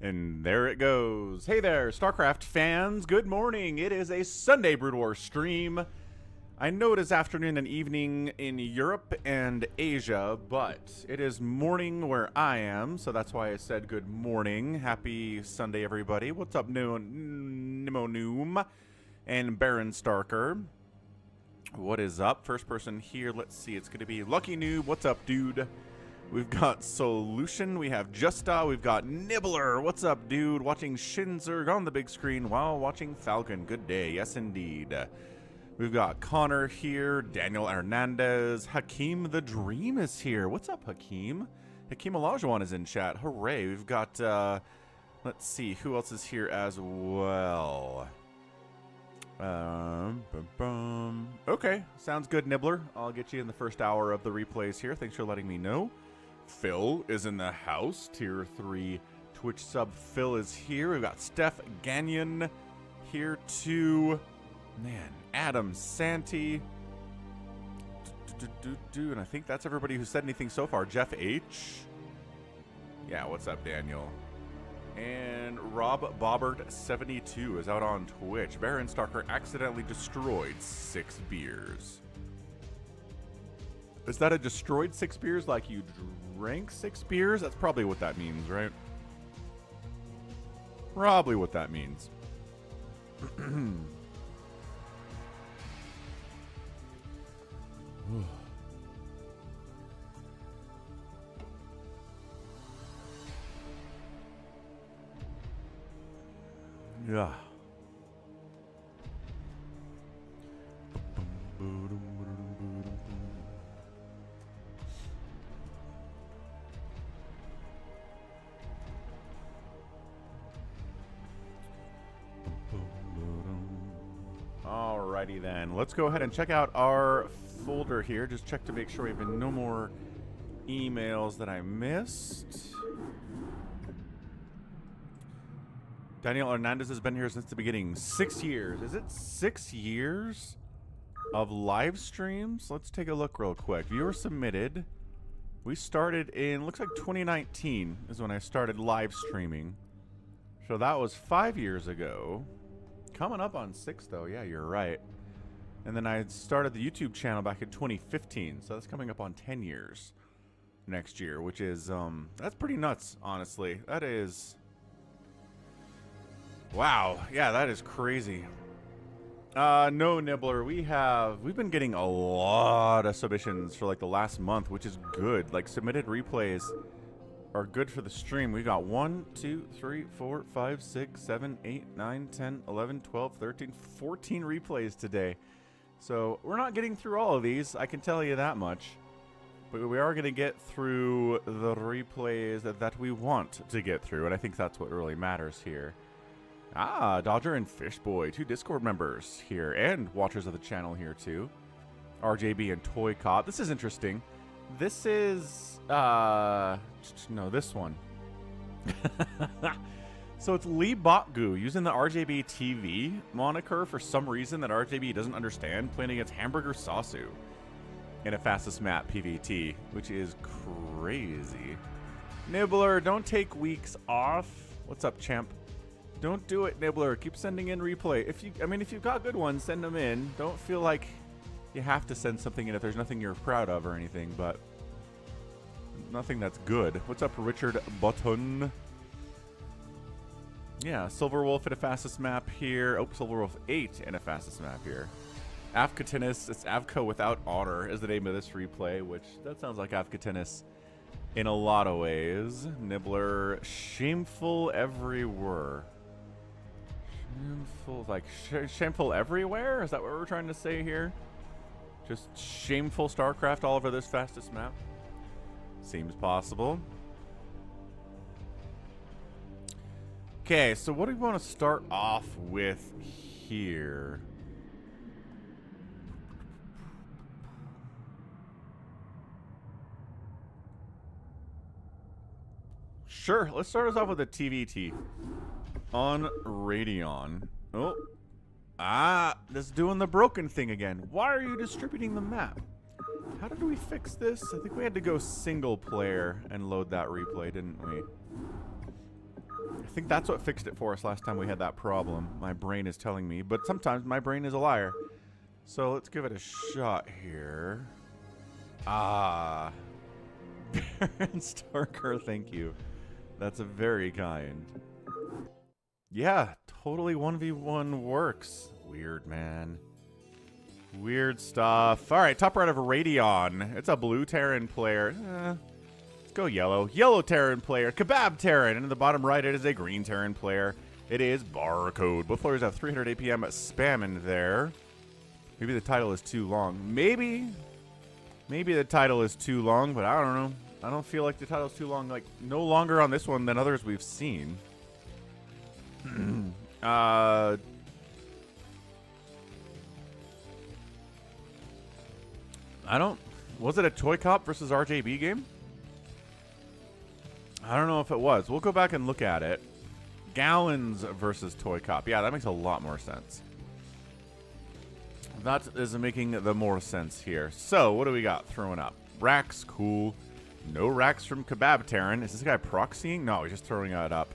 And there it goes. Hey there, StarCraft fans. Good morning. It is a Sunday Brood War stream. I know it is afternoon and evening in Europe and Asia, but it is morning where I am, so that's why I said good morning. Happy Sunday, everybody. What's up, Nimonoom and Baron Starker? What is up? First person here. Let's see. It's going to be Lucky Noob. What's up, dude? We've got Solution, we have Justa, we've got Nibbler. What's up, dude? Watching Zerg on the big screen while watching Falcon. Good day, yes indeed. We've got Connor here, Daniel Hernandez, Hakeem the Dream is here. What's up, Hakeem? Hakeem Olajuwon is in chat. Hooray. We've got, let's see, who else is here as well? Okay, sounds good, Nibbler. I'll get you in the first hour of the replays here. Thanks for letting me know. Phil is in the house. Tier 3 Twitch sub Phil is here. We've got Steph Gagnon here too. Man, Adam Santee. And I think that's everybody who said anything so far. Jeff H. Yeah, what's up, Daniel? And Rob Bobbert72 is out on Twitch. Baron Starker accidentally destroyed 6 beers. Is that a destroyed 6 beers like you drank 6 beers? That's probably what that means, right? Probably what that means. Yeah. Alrighty then, let's go ahead and check out our folder here. Just check to make sure we have no more emails that I missed. Daniel Hernandez has been here since the beginning. 6 years. Is it 6 years of live streams? Let's take a look real quick. Viewer submitted. We started in, looks like 2019 is when I started live streaming. So that was 5 years ago. Coming up on 6 though. Yeah, you're right. And then I started the YouTube channel back in 2015. So that's coming up on 10 years next year, which is, that's pretty nuts, honestly. That is... Wow, yeah, that is crazy. No, Nibbler, we've been getting a lot of submissions for like the last month, which is good. Like, submitted replays are good for the stream. We got 1, 2, 3, 4, 5, 6, 7, 8, 9, 10, 11, 12, 13, 14 replays today. So we're not getting through all of these, I can tell you that much. But we are going to get through the replays that we want to get through, and I think that's what really matters here. Ah, Dodger and Fishboy, 2 Discord members here, and watchers of the channel here too. RJB and ToyCop. This is interesting. This is, no, this one. So it's LEEBOKGU using the RJB TV moniker for some reason that RJB doesn't understand, playing against Hamburgersasu in a fastest map PvT, which is crazy. Nibbler, don't take weeks off. What's up, champ? Don't do it, Nibbler. Keep sending in replay. If you've got good ones, send them in. Don't feel like you have to send something in if there's nothing you're proud of or anything, but nothing that's good. What's up, Richard Button? Yeah, Silverwolf in a fastest map here. Oh, Silverwolf 8 in a fastest map here. Avcatinus, it's Avco without honor is the name of this replay, which that sounds like Avcatinus in a lot of ways. Nibbler, shameful everywhere. Shameful, like shameful everywhere? Is that what we're trying to say here? Just shameful StarCraft all over this fastest map? Seems possible. Okay, so what do we want to start off with here? Sure, let's start us off with a TvT on Radeon. Oh, this is doing the broken thing again. Why are you distributing the map? How did we fix this? I think we had to go single player and load that replay, didn't we? I think that's what fixed it for us last time we had that problem. My brain is telling me, but sometimes my brain is a liar. So let's give it a shot here. Ah. Baron Starker, thank you. That's a very kind. Yeah, totally 1v1 works. Weird, man. Weird stuff. Alright, top right of Radion. It's a blue Terran player. Let's go yellow. Yellow Terran player. KEBABTERRAN. And in the bottom right, it is a green Terran player. It is Barcode. Both players have 300 APM spamming there. Maybe the title is too long. Maybe the title is too long, but I don't know. I don't feel like the title is too long. Like, no longer on this one than others we've seen. I don't... Was it a ToyCop versus RJB game? I don't know if it was. We'll go back and look at it. Gallons versus ToyCop. Yeah, that makes a lot more sense. That is making the more sense here. So, what do we got throwing up? Racks, cool. No racks from KEBABTERRAN. Is this guy proxying? No, he's just throwing it up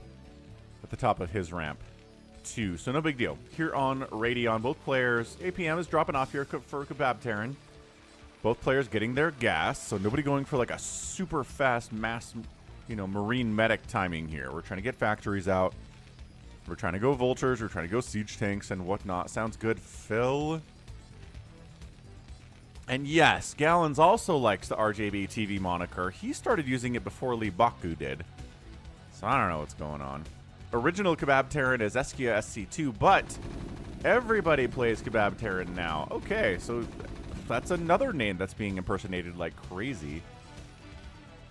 at the top of his ramp. 2, so no big deal. Here on Radion, both players, APM is dropping off here for KEBABTERRAN. Both players getting their gas, so nobody going for like a super fast mass, you know, marine medic timing here. We're trying to get factories out. We're trying to go vultures. We're trying to go siege tanks and whatnot. Sounds good, Phil. And yes, Gallons also likes the RJB TV moniker. He started using it before LEEBOKGU did. So I don't know what's going on. Original KEBABTERRAN is Eskia SC2, but everybody plays KEBABTERRAN now. Okay, so that's another name that's being impersonated like crazy.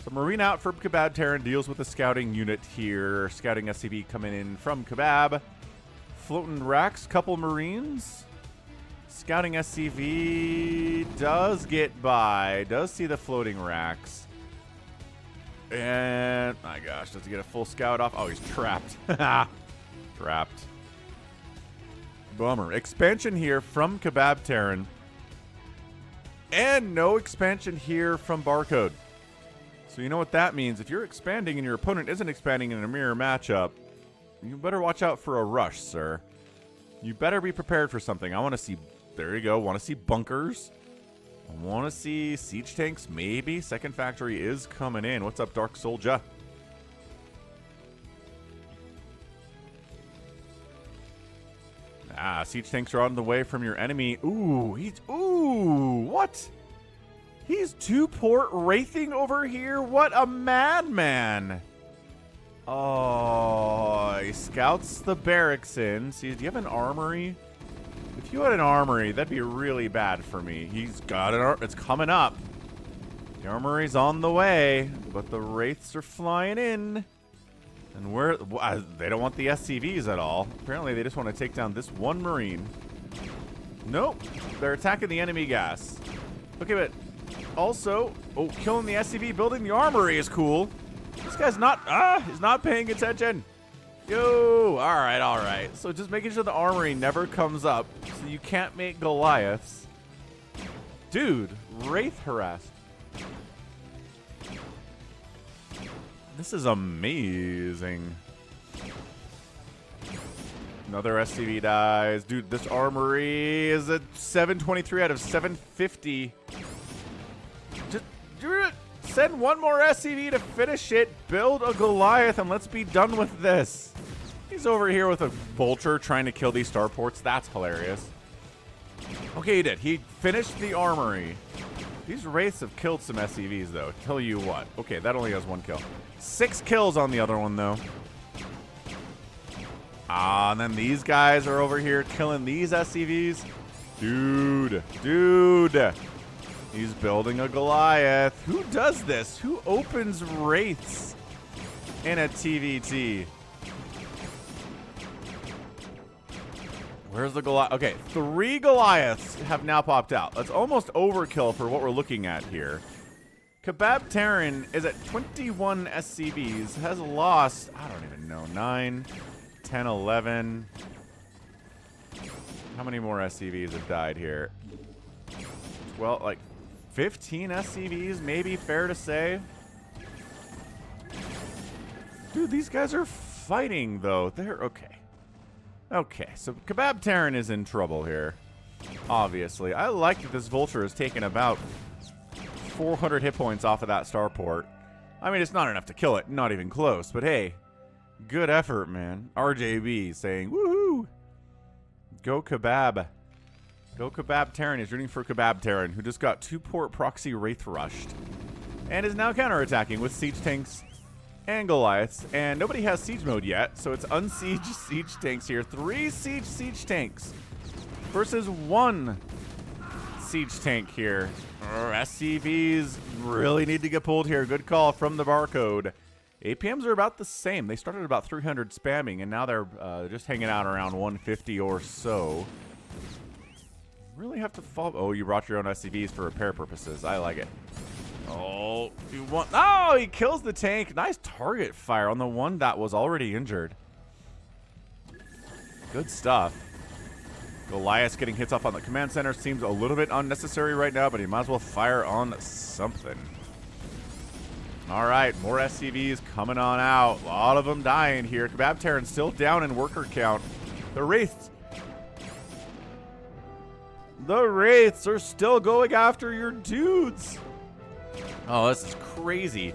So Marine out for KEBABTERRAN deals with the scouting unit here. Scouting SCV coming in from Kebab. Floating racks, couple Marines. Scouting SCV does get by. Does see the floating racks. And, my gosh, does he get a full scout off? Oh, he's trapped. Trapped. Bummer. Expansion here from KEBABTERRAN. And no expansion here from Barcode. So you know what that means. If you're expanding and your opponent isn't expanding in a mirror matchup, you better watch out for a rush, sir. You better be prepared for something. I want to see... There you go. Want to see bunkers. I want to see siege tanks, maybe. Second factory is coming in. What's up, Dark Soldier? Ah, siege tanks are on the way from your enemy. Ooh, ooh, what? He's 2-port wraithing over here? What a madman. Oh, he scouts the barracks in. See, do you have an armory? If you had an armory, that'd be really bad for me. He's got an it's coming up. The armory's on the way, but the wraiths are flying in. And they don't want the SCVs at all. Apparently, they just want to take down this one Marine. Nope. They're attacking the enemy gas. Okay, but also, oh, killing the SCV, building the armory is cool. This guy's not, he's not paying attention. Yo, all right. So just making sure the armory never comes up so you can't make Goliaths. Dude, Wraith harassed. This is amazing. Another SCV dies. Dude, this armory is a 723 out of 750. Just send one more SCV to finish it. Build a Goliath and let's be done with this. He's over here with a vulture trying to kill these starports. That's hilarious. Okay, he did. He finished the armory. These wraiths have killed some SCVs, though. Tell you what. Okay, that only has 1 kill. 6 kills on the other one, though. Ah, and then these guys are over here killing these SCVs. Dude. He's building a Goliath. Who does this? Who opens wraiths in a TvT? Where's the Goliath? Okay, 3 Goliaths have now popped out. That's almost overkill for what we're looking at here. KEBABTERRAN is at 21 SCVs, has lost, I don't even know, 9, 10, 11. How many more SCVs have died here? Well, like 15 SCVs, maybe, fair to say. Dude, these guys are fighting, though. They're okay. Okay, so KEBABTERRAN is in trouble here. Obviously. I like that this Vulture has taken about 400 hit points off of that starport. I mean, it's not enough to kill it. Not even close. But hey, good effort, man. RJB saying, woohoo! Go Kebab. Go KEBABTERRAN. He's rooting for KEBABTERRAN, who just got 2-port proxy Wraith rushed. And is now counterattacking with siege tanks and Goliaths. And nobody has siege mode yet, so it's unsiege siege tanks here. 3 siege tanks versus 1 siege tank here. SCVs really need to get pulled here. Good call from the barcode. APMs are about the same. They started about 300 spamming, and now they're just hanging out around 150 or so. Really have to fall. Oh, you brought your own SCVs for repair purposes. I like it. Oh, you want? Oh, he kills the tank. Nice target fire on the one that was already injured. Good stuff. Goliath getting hits off on the command center seems a little bit unnecessary right now, but he might as well fire on something. All right, more SCVs coming on out. A lot of them dying here. KEBABTERRAN still down in worker count. The Wraiths are still going after your dudes. Oh, this is crazy.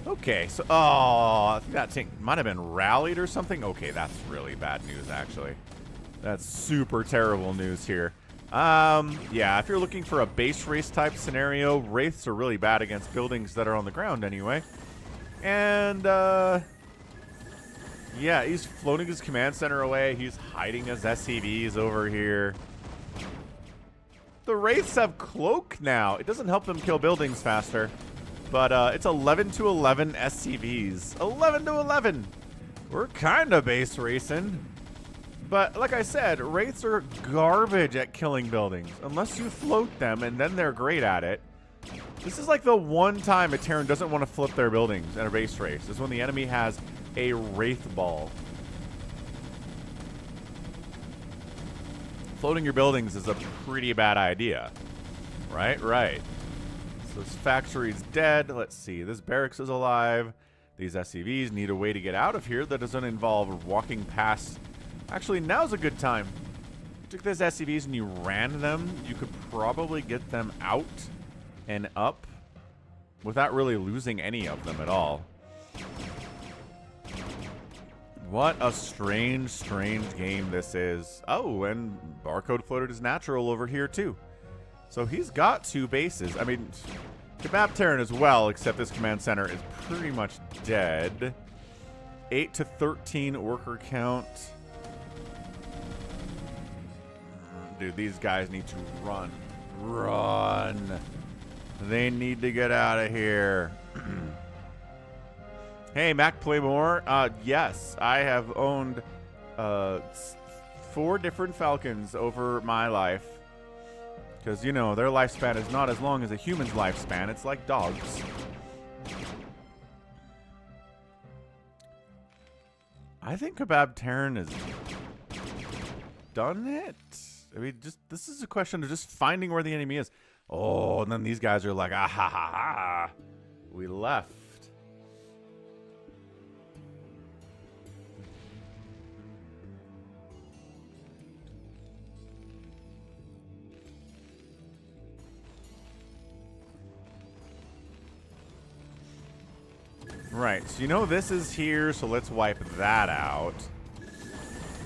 Okay, so, oh, I think that tank might have been rallied or something. Okay, that's really bad news, actually. That's super terrible news here. Yeah, if you're looking for a base race type scenario, Wraiths are really bad against buildings that are on the ground anyway. And, yeah, he's floating his command center away. He's hiding his SCVs over here. The Wraiths have Cloak now. It doesn't help them kill buildings faster. But it's 11 to 11 SCVs. 11 to 11. We're kind of base racing. But like I said, Wraiths are garbage at killing buildings. Unless you float them, and then they're great at it. This is like the one time a Terran doesn't want to flip their buildings in a base race. Is when the enemy has a Wraith ball. Floating your buildings is a pretty bad idea. Right? Right. So this factory's dead. Let's see. This barracks is alive. These SCVs need a way to get out of here that doesn't involve walking past. Actually, now's a good time. You took those SCVs and you ran them. You could probably get them out and up without really losing any of them at all. What a strange, strange game this is. Oh, and barcode floated is natural over here too. So he's got 2 bases. I mean, KEBABTERRAN as well, except this command center is pretty much dead. 8 to 13 worker count. Dude, these guys need to run. Run. They need to get out of here. Hey, Mac Playmore. Yes, I have owned 4 different Falcons over my life. Because, you know, their lifespan is not as long as a human's lifespan. It's like dogs. I think KEBABTERRAN has done it. I mean, this is a question of just finding where the enemy is. Oh, and then these guys are like, ah ha ha ha. We left. Right, so you know this is here, so let's wipe that out.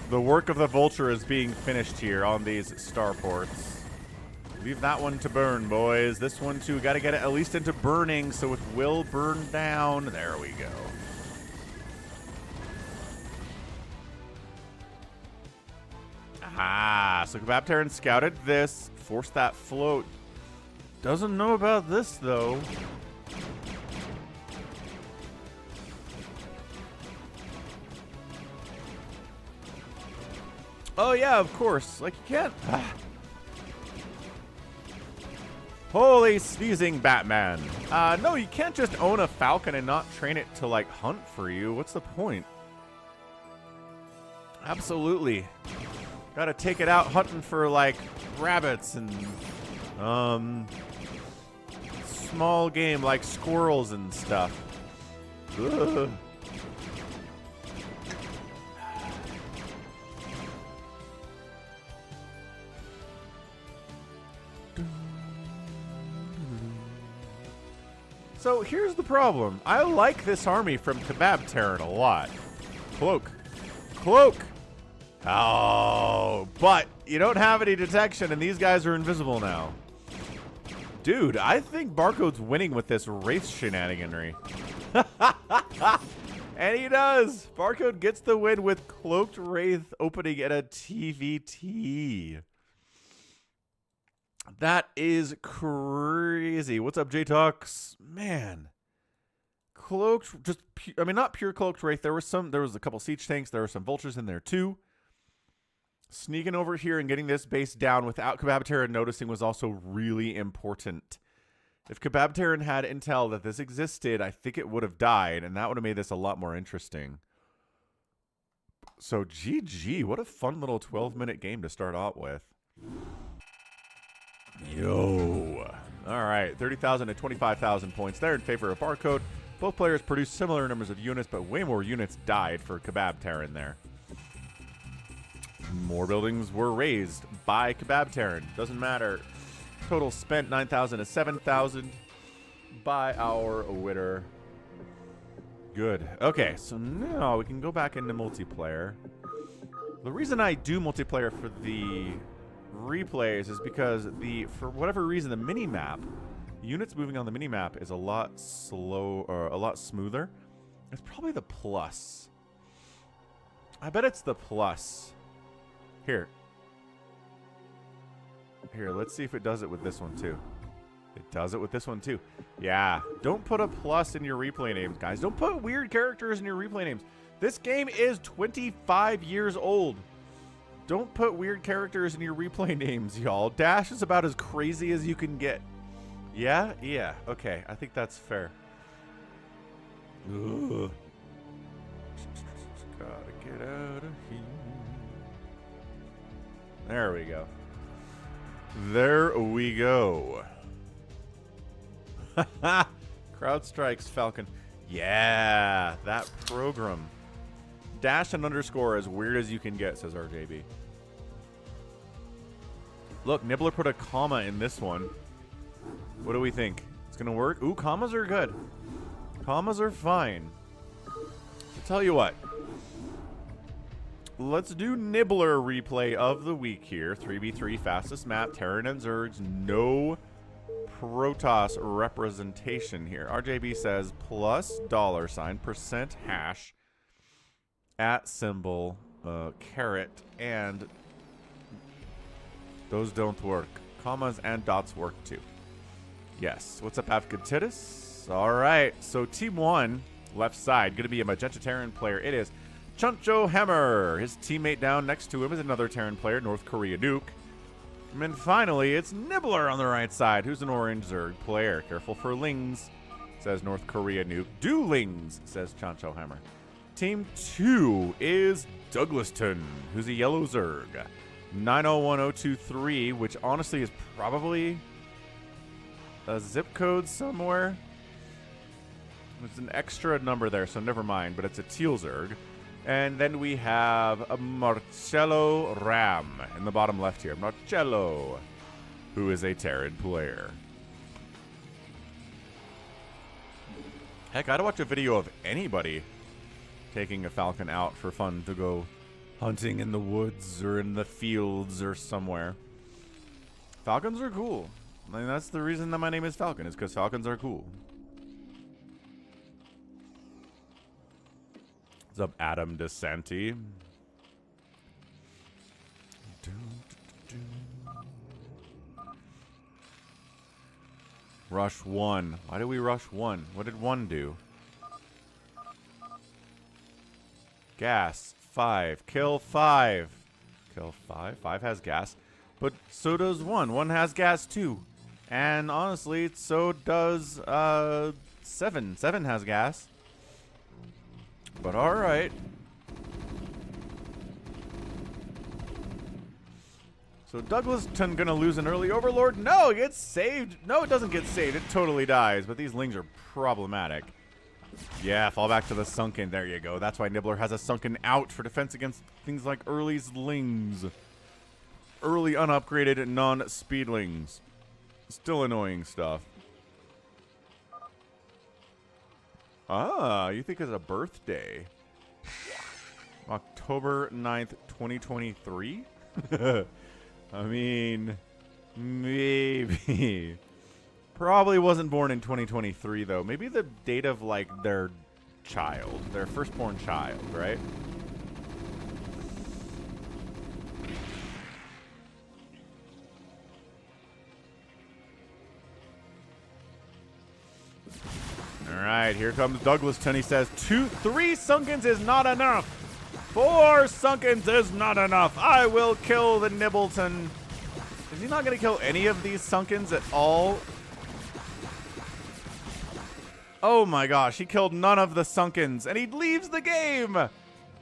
The work of the Vulture is being finished here on these starports. Leave that one to burn, boys. This one, too, got to get it at least into burning, so it will burn down. There we go. Ah, so KEBABTERRAN scouted this, forced that float. Doesn't know about this, though. Oh, yeah, of course. Like, you can't... Holy sneezing Batman. No, you can't just own a Falcon and not train it to, like, hunt for you. What's the point? Absolutely. Gotta take it out hunting for, like, rabbits and, small game like squirrels and stuff. Ugh. So here's the problem. I like this army from KEBABTERRAN a lot. Cloak. Cloak! Oh, but you don't have any detection, and these guys are invisible now. Dude, I think Barcode's winning with this Wraith shenaniganry. And he does! Barcode gets the win with Cloaked Wraith opening at a TvT. That is crazy. What's up, J-Talks? Man. Cloaked, just, I mean, not pure Cloaked Wraith. There was a couple siege tanks. There were some vultures in there, too. Sneaking over here and getting this base down without KEBABTERRAN noticing was also really important. If KEBABTERRAN had intel that this existed, I think it would have died, and that would have made this a lot more interesting. So, GG. What a fun little 12-minute game to start out with. Yo. All right, 30,000 to 25,000 points there in favor of Barcode. Both players produced similar numbers of units, but way more units died for KEBABTERRAN there. More buildings were raised by KEBABTERRAN. Doesn't matter. Total spent 9,000 to 7,000 by our winner. Good. Okay, so now we can go back into multiplayer. The reason I do multiplayer for the replays is because for whatever reason, the mini-map, units moving on the mini-map is a lot slow, or a lot smoother. It's probably the plus. I bet it's the plus. Here, let's see if it does it with this one, too. It does it with this one, too. Yeah, don't put a plus in your replay names, guys. Don't put weird characters in your replay names. This game is 25 years old. Don't put weird characters in your replay names, y'all. Dash is about as crazy as you can get. Yeah? Yeah. Okay, I think that's fair. Ugh. Gotta get out of here. There we go. There we go. Crowd strikes Falcon. Yeah, that program. Dash and underscore as weird as you can get, says RJB. Look, Nibbler put a comma in this one. What do we think? It's gonna work? Ooh, commas are good. Commas are fine. I'll tell you what. Let's do Nibbler replay of the week here. 3v3 fastest map, Terran and Zergs. No Protoss representation here. RJB says plus $% hash at symbol caret, and those don't work. Commas and dots work too. Yes. What's up, Avcatinus? All right. So team one, left side, going to be a Magenta Terran player. It is Chuncho Hammer. His teammate down next to him is another Terran player, North Korea Nuke. And then finally, it's Nibbler on the right side, who's an orange Zerg player. Careful for lings, says North Korea Nuke. Do lings, says Chuncho Hammer. Team 2 is Douglaston, who's a yellow Zerg. 901023, which honestly is probably a zip code somewhere. There's an extra number there, so never mind, but it's a teal Zerg. And then we have a Marcello Ram in the bottom left here. Marcello, who is a Terran player. Heck, I'd watch a video of anybody taking a Falcon out for fun to go hunting in the woods or in the fields or somewhere. Falcons are cool. I mean, that's the reason that my name is Falcon, is because Falcons are cool. What's up, Adam DeSanti? Rush 1. Why did we rush 1? What did 1 do? Gas. 5. Kill 5. Kill 5. 5 has gas. But so does 1. 1 has gas too. And honestly, so does 7. 7 has gas. But alright. So Douglaston gonna lose an early Overlord? No, it gets saved. No, it doesn't get saved. It totally dies. But these lings are problematic. Yeah, fall back to the sunken. There you go. That's why Nibbler has a sunken out for defense against things like early lings. Early unupgraded non-speedlings. Still annoying stuff. Ah, you think it's a birthday. October 9th, 2023? I mean, maybe. Probably wasn't born in 2023, though. Maybe the date of, like, their child. Their firstborn child, right? Alright, here comes Douglaston. He says, 3 Sunkens is not enough. 4 Sunkens is not enough. I will kill the Nibbleton. Is he not going to kill any of these Sunkens at all? Oh my gosh, he killed none of the Sunkens, and he leaves the game!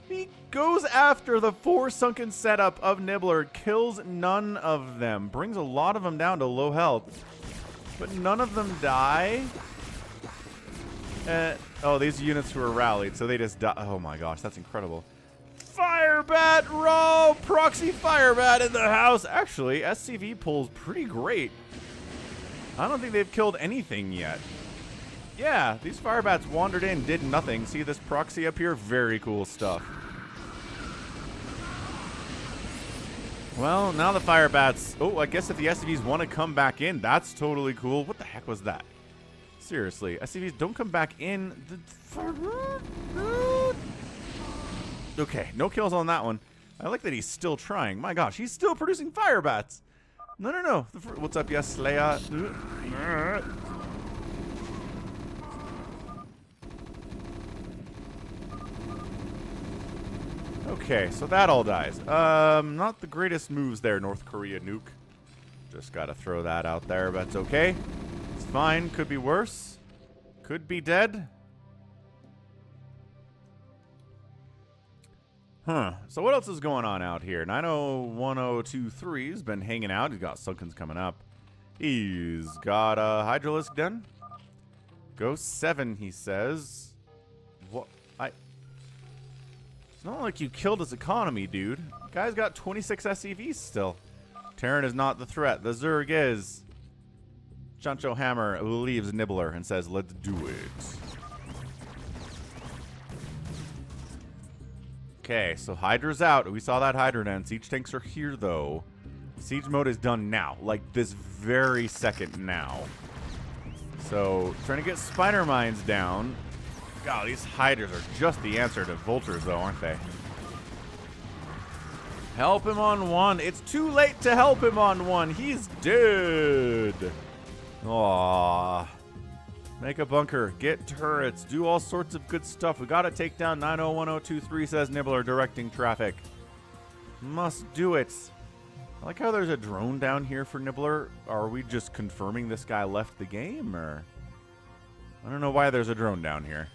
He goes after the 4 Sunken setup of Nibbler, kills none of them, brings a lot of them down to low health, but none of them die? Oh, these units were rallied, so they just die. Oh my gosh, that's incredible. Firebat Raw! Proxy Firebat in the house! Actually, SCV pulls pretty great. I don't think they've killed anything yet. Yeah, these Firebats wandered in, did nothing. See this proxy up here? Very cool stuff. Well, now the Firebats... Oh, I guess if the SCVs want to come back in, that's totally cool. What the heck was that? Seriously, SCVs don't come back in. Okay, no kills on that one. I like that he's still trying. My gosh, he's still producing Firebats. No, no, no. What's up, yes, Slayer? Okay, so that all dies. Not the greatest moves there, North Korea nuke. Just gotta throw that out there, but it's okay. It's fine. Could be worse. Could be dead. Huh. So what else is going on out here? 901023's been hanging out. He's got Sunkens coming up. He's got a Hydralisk done. Go 7, he says. What? It's not like you killed his economy, dude. Guy's got 26 SCVs still. Terran is not the threat. The Zerg is. Chancho Hammer leaves Nibbler and says, let's do it. Okay, so Hydra's out. We saw that Hydra then. Siege tanks are here, though. Siege mode is done now. Like, this very second now. So, trying to get spider mines down. God, these Hydras are just the answer to vultures, though, aren't they? Help him on 1. It's too late to help him on 1. He's dead. Aww. Make a bunker. Get turrets. Do all sorts of good stuff. We gotta take down 901023, says Nibbler, directing traffic. Must do it. I like how there's a drone down here for Nibbler. Are we just confirming this guy left the game, or? I don't know why there's a drone down here.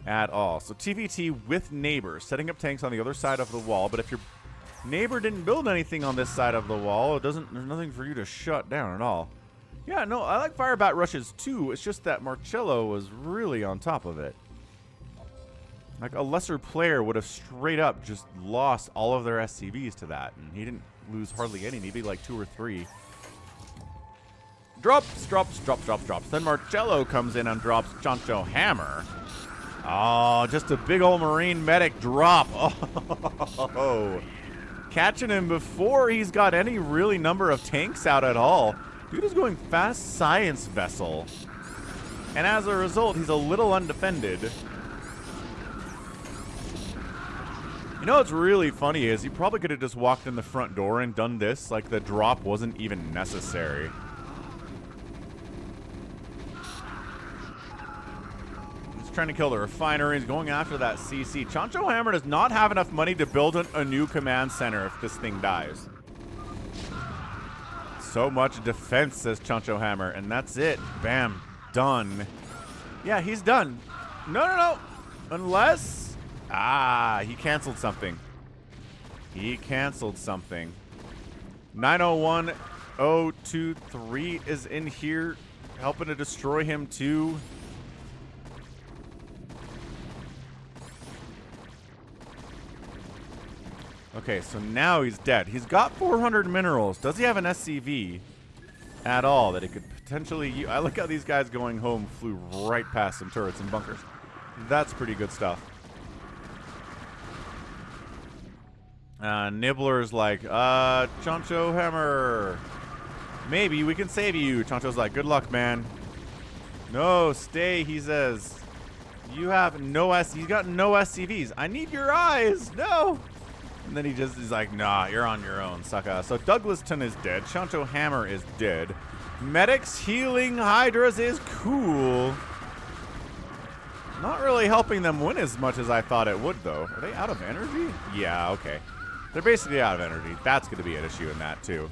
At all. So TVT with neighbors, setting up tanks on the other side of the wall, but if your neighbor didn't build anything on this side of the wall, there's nothing for you to shut down at all. Yeah, no, I like Firebat rushes too. It's just that Marcello was really on top of it. Like, a lesser player would have straight up just lost all of their SCVs to that, and he didn't lose hardly any, maybe like 2 or 3. Drops, drops, drops, drops, drops. Then Marcello comes in and drops Chancho Hammer. Oh, just a big old Marine medic drop. Oh, catching him before he's got any really number of tanks out at all. Dude is going fast science vessel. And as a result, he's a little undefended. You know what's really funny is he probably could have just walked in the front door and done this. Like, the drop wasn't even necessary. Trying to kill the refineries, going after that CC. Chancho Hammer does not have enough money to build a new command center if this thing dies. So much defense, says Chancho Hammer, and that's it. Bam. Done. Yeah, he's done. No, no, no. Unless... Ah, he canceled something. He canceled something. 901023 is in here, helping to destroy him too. Okay, so now he's dead. He's got 400 minerals. Does he have an SCV at all that he could potentially... I look how these guys going home flew right past some turrets and bunkers. That's pretty good stuff. Nibbler's like, Choncho Hammer. Maybe we can save you. Choncho's like, good luck, man. No, stay, he says. You have no he's got no SCVs. I need your eyes. No. And then he's like, nah, you're on your own, sucker. So Douglaston is dead. Choncho Hammer is dead. Medics healing Hydras is cool. Not really helping them win as much as I thought it would, though. Are they out of energy? Yeah, okay. They're basically out of energy. That's going to be an issue in that, too.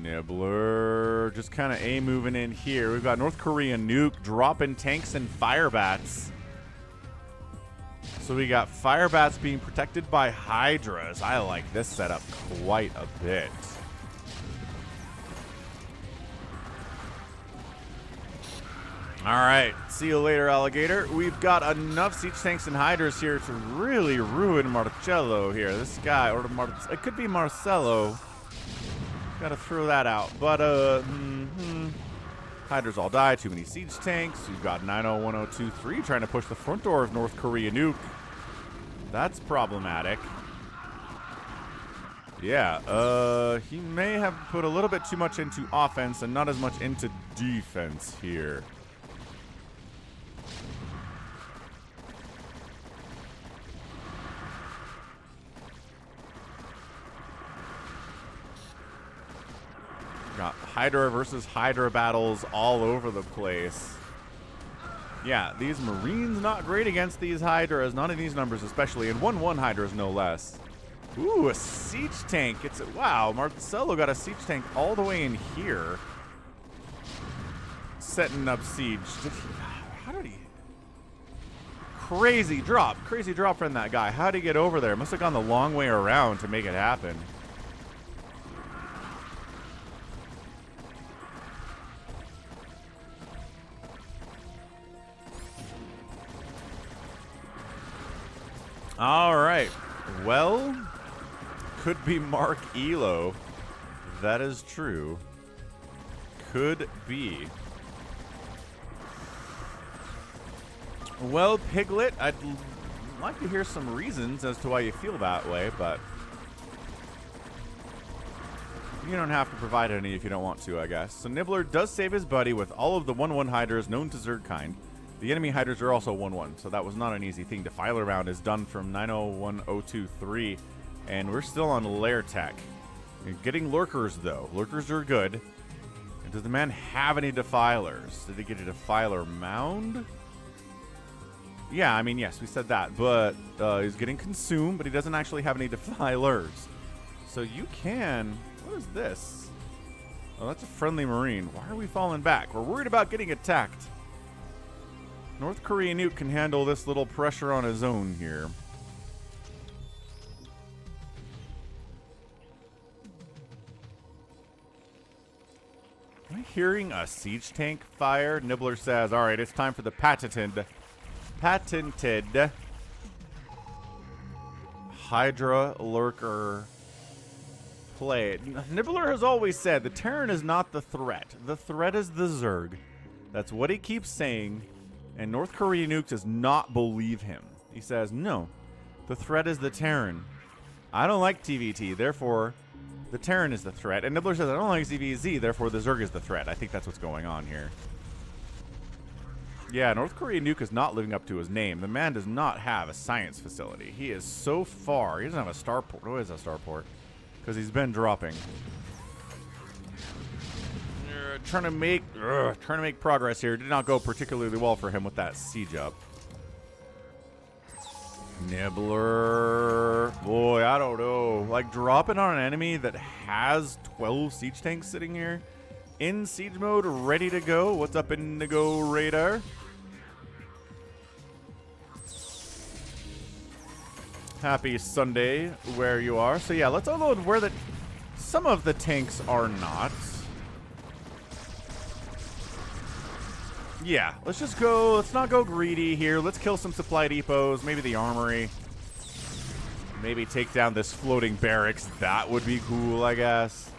Nibbler just kind of moving in here. We've got North Korean nuke dropping tanks and fire bats. So we got fire bats being protected by Hydras. I like this setup quite a bit. All right, see you later, alligator. We've got enough siege tanks and Hydras here to really ruin Marcello here. This guy, or it could be Marcelo. Gotta throw that out. But, Hydras all die. Too many siege tanks. You've got 901023 trying to push the front door of North Korea nuke. That's problematic. Yeah, he may have put a little bit too much into offense and not as much into defense here. Got Hydra versus Hydra battles all over the place. Yeah, these Marines not great against these Hydras, not in these numbers especially, and 1-1 Hydras no less. Ooh, a siege tank. Wow, Marcelo got a siege tank all the way in here. Setting up siege. How did he... Crazy drop from that guy. How did he get over there? Must have gone the long way around to make it happen. All right. Well, could be Mark Elo. That is true. Could be. Well, Piglet, I'd like to hear some reasons as to why you feel that way, but you don't have to provide any if you don't want to, I guess. So Nibbler does save his buddy with all of the 1-1 Hydras known to Zerg kind. The enemy Hydras are also 1-1, so that was not an easy thing. To file around is done from 901023, and we're still on lair tech. You're getting lurkers, though. Lurkers are good. And does the man have any defilers? Did he get a defiler mound? Yeah, I mean, yes, we said that, but he's getting consumed, but he doesn't actually have any defilers. So you can... What is this? Oh, that's a friendly Marine. Why are we falling back? We're worried about getting attacked. North Korea nuke can handle this little pressure on his own here. Am I hearing a siege tank fire? Nibbler says, all right, it's time for the patented Hydra lurker play. Nibbler has always said the Terran is not the threat. The threat is the Zerg. That's what he keeps saying. And North Korea nuke does not believe him. He says, no, the threat is the Terran. I don't like TVT, therefore the Terran is the threat. And Nibbler says, I don't like ZVZ, therefore the Zerg is the threat. I think that's what's going on here. Yeah, North Korea nuke is not living up to his name. The man does not have a science facility. He is so far. He doesn't have a starport. What is a starport? Because he's been dropping. Trying to make progress here. Did not go particularly well for him with that siege up. Nibbler. Boy, I don't know. Like, dropping on an enemy that has 12 siege tanks sitting here in siege mode, ready to go. What's up, Indigo Radar? Happy Sunday where you are. So yeah, let's unload where some of the tanks are not. Yeah, let's just go. Let's not go greedy here. Let's kill some supply depots, maybe the armory. Maybe take down this floating barracks. That would be cool, I guess.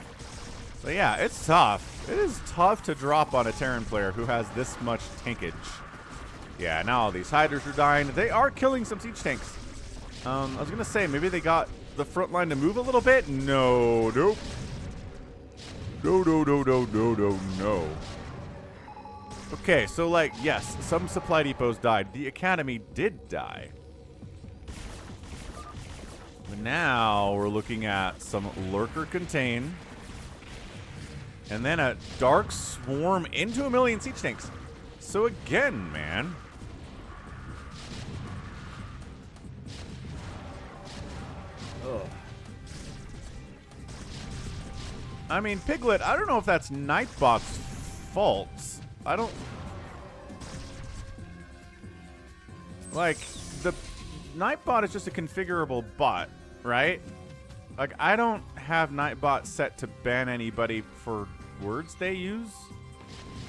So yeah, it's tough. It is tough to drop on a Terran player who has this much tankage. Yeah, now all these Hydras are dying. They are killing some siege tanks. I was going to say, maybe they got the front line to move a little bit. No, nope. No. Okay, so like, yes, some supply depots died. The Academy did die. But now we're looking at some Lurker Contain. And then a Dark Swarm into 1,000,000 siege tanks. So again, man. Ugh. I mean, Piglet, I don't know if that's Nightbot's fault. I don't... Like, the Nightbot is just a configurable bot, right? Like, I don't have Nightbot set to ban anybody for words they use.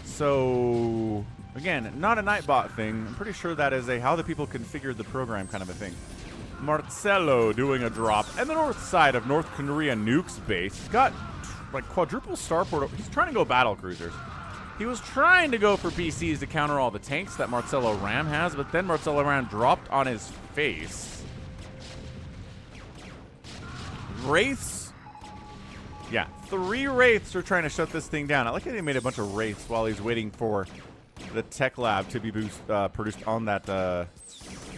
So, again, not a Nightbot thing. I'm pretty sure that is a how the people configured the program kind of a thing. Marcello doing a drop. And the north side of North Korea Nuke's base. He's got, like, quadruple starport. He's trying to go battle cruisers. He was trying to go for BCs to counter all the tanks that Marcello Ram has, but then Marcello Ram dropped on his face. Wraiths. Yeah, 3 Wraiths are trying to shut this thing down. I like how he made a bunch of Wraiths while he's waiting for the tech lab to be produced on that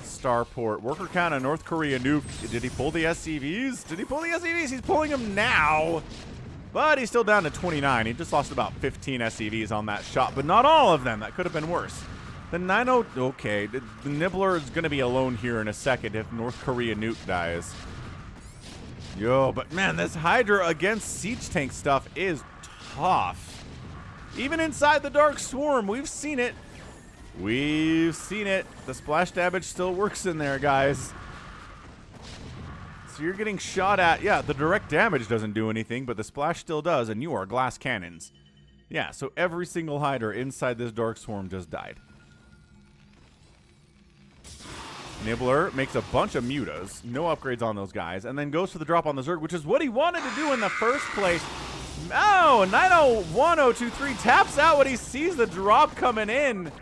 starport. Worker count on North Korea Nuke. Did he pull the SCVs? Did he pull the SCVs? He's pulling them now. But he's still down to 29. He just lost about 15 SCVs on that shot, but not all of them. That could have been worse. The 90... Okay, the Nibbler is going to be alone here in a second if North Korea Nuke dies. Yo, but man, this Hydra against siege tank stuff is tough. Even inside the Dark Swarm, we've seen it. We've seen it. The splash damage still works in there, guys. So you're getting shot at. Yeah, the direct damage doesn't do anything, but the splash still does, and you are glass cannons. Yeah, so every single Hydra inside this Dark Swarm just died. Nibbler makes a bunch of mutas, no upgrades on those guys, and then goes for the drop on the Zerg, which is what he wanted to do in the first place. Oh, 901023 taps out when he sees the drop coming in.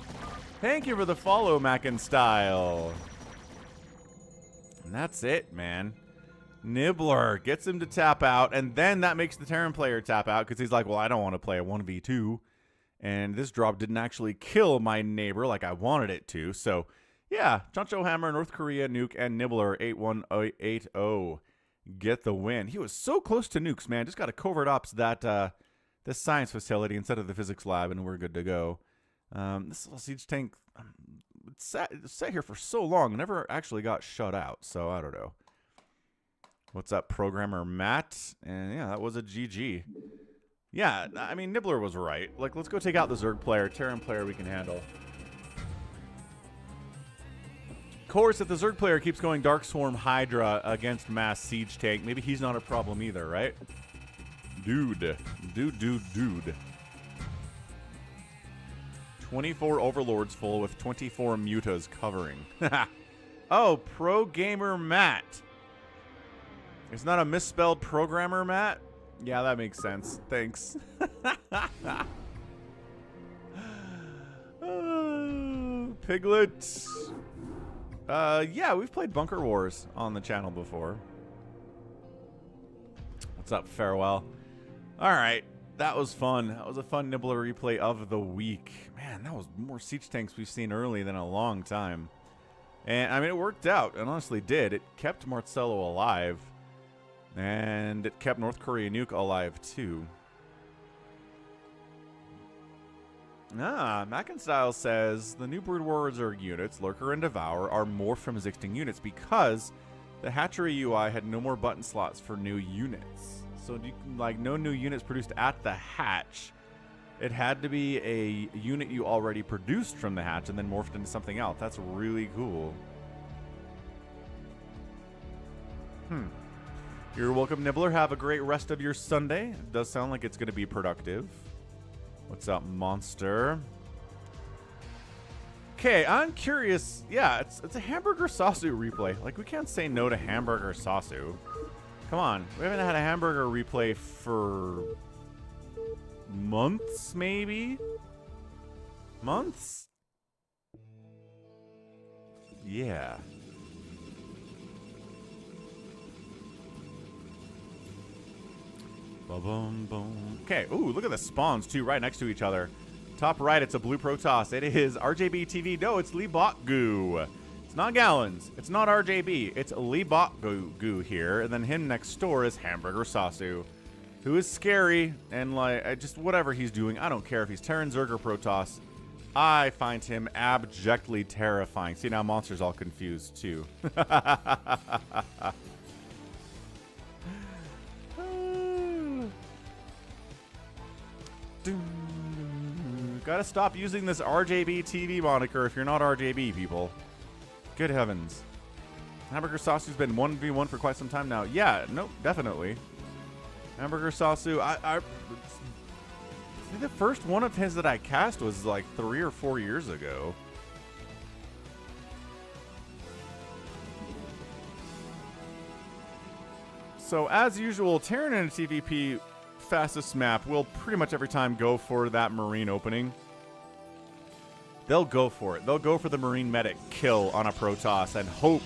Thank you for the follow, Mackin Style. And that's it, man. Nibbler gets him to tap out, and then that makes the Terran player tap out because he's like, well, I don't want to play a 1v2. And this drop didn't actually kill my neighbor like I wanted it to. So, yeah, Choncho Hammer, North Korea, Nuke, and Nibbler 8180 get the win. He was so close to nukes, man. Just got to covert ops that this science facility instead of the physics lab, and we're good to go. This little siege tank sat here for so long, never actually got shut out, so I don't know. What's up, programmer Matt? And yeah, that was a GG. Yeah, I mean, Nibbler was right. Like, let's go take out the Zerg player. Terran player we can handle. Of course, if the Zerg player keeps going Dark Swarm Hydra against Mass Siege Tank, maybe he's not a problem either, right? Dude. 24 Overlords full with 24 Mutas covering. Oh, Pro Gamer Matt. It's not a misspelled programmer, Matt? Yeah, that makes sense. Thanks. Piglet. Yeah, we've played Bunker Wars on the channel before. What's up, Farewell? All right, that was fun. That was a fun Nibbler replay of the week. Man, that was more siege tanks we've seen early than a long time. And, I mean, it worked out. It honestly did. It kept Marcello alive. And it kept North Korea Nuke alive, too. Mackinstyle says, the new Brood War Zerg units, Lurker and Devour, are morphed from existing units because the hatchery UI had no more button slots for new units. So, like, no new units produced at the hatch. It had to be a unit you already produced from the hatch and then morphed into something else. That's really cool. You're welcome, Nibbler. Have a great rest of your Sunday. It does sound like it's going to be productive. What's up, Monster? Okay, I'm curious. Yeah, it's a Hamburgersasu replay. Like, we can't say no to Hamburgersasu. Come on. We haven't had a hamburger replay for months, maybe? Months? Yeah. Ba-bum, boom. Okay, ooh, look at the spawns, too, right next to each other. Top right, it's a blue Protoss. It is RJB TV. No, it's LEEBOKGU. It's not Gallons. It's not RJB. It's LEEBOKGU here. And then him next door is Hamburgersasu, who is scary. And, like, just whatever he's doing, I don't care if he's Terran, Zerg, or Protoss. I find him abjectly terrifying. See, now Monster's all confused, too. Gotta stop using this RJB TV moniker if you're not RJB, people. Good heavens. Hamburgersasu's been 1v1 for quite some time now. Yeah, no, definitely. Hamburgersasu, I the first one of his that I cast was like 3 or 4 years ago. So, as usual, Terran in a TVP fastest map will pretty much every time go for that Marine opening. They'll go for it. They'll go for the Marine medic kill on a Protoss and hope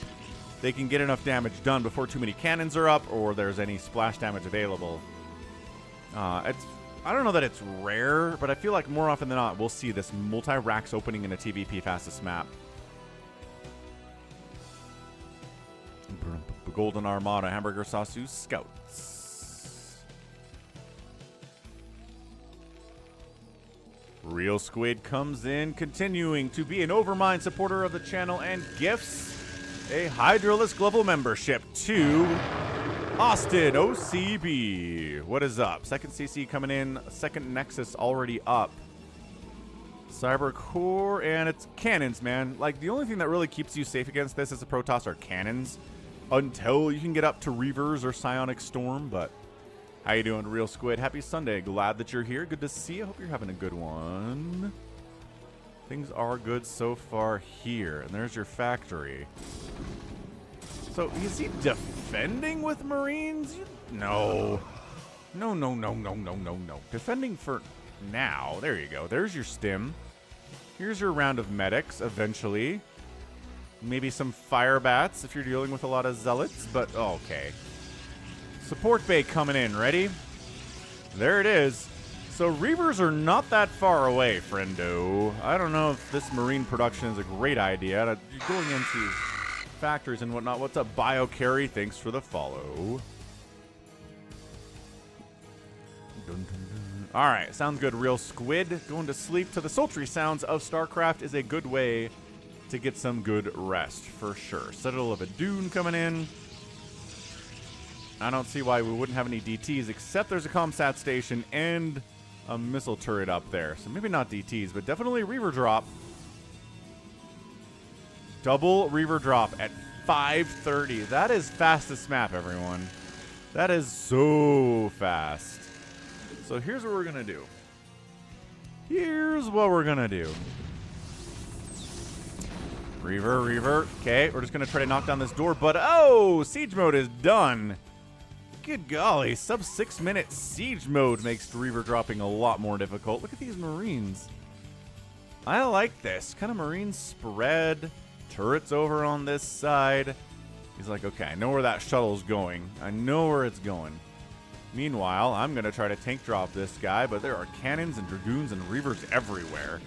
they can get enough damage done before too many cannons are up or there's any splash damage available. I don't know that it's rare, but I feel like more often than not we'll see this multi-racks opening in a TVP fastest map. Golden Armada, Hamburgersasu Scouts. Real Squid comes in, continuing to be an Overmind supporter of the channel and gifts a Hydralisk level membership to Austin OCB. What is up? Second CC coming in, second Nexus already up. Cyber Core, and it's cannons, man. Like, the only thing that really keeps you safe against this as a Protoss are cannons. Until you can get up to Reavers or Psionic Storm, but how you doing, Real Squid? Happy Sunday. Glad that you're here. Good to see you. Hope you're having a good one. Things are good so far here. And there's your factory. So, is he defending with Marines? No. No. Defending for now. There you go. There's your stim. Here's your round of medics, eventually. Maybe some fire bats if you're dealing with a lot of zealots, but okay. Support bay coming in. Ready? There it is. So Reavers are not that far away, friendo. I don't know if this Marine production is a great idea. Going into factories and whatnot. What's up, BioCarry? Thanks for the follow. All right, sounds good, Real Squid. Going to sleep to the sultry sounds of StarCraft is a good way to get some good rest, for sure. Citadel of a Dune coming in. I don't see why we wouldn't have any DTs, except there's a ComSat station and a missile turret up there. So maybe not DTs, but definitely Reaver drop. Double Reaver drop at 5:30. That is fastest map, everyone. That is so fast. So here's what we're going to do. Here's what we're going to do. Reaver. Okay, we're just going to try to knock down this door, but oh, siege mode is done. Good golly, sub 6 minute siege mode makes Reaver dropping a lot more difficult. Look at these Marines. I like this. Kind of Marine spread. Turrets over on this side. He's like, okay, I know where that shuttle's going. I know where it's going. Meanwhile, I'm going to try to tank drop this guy, but there are cannons and dragoons and Reavers everywhere.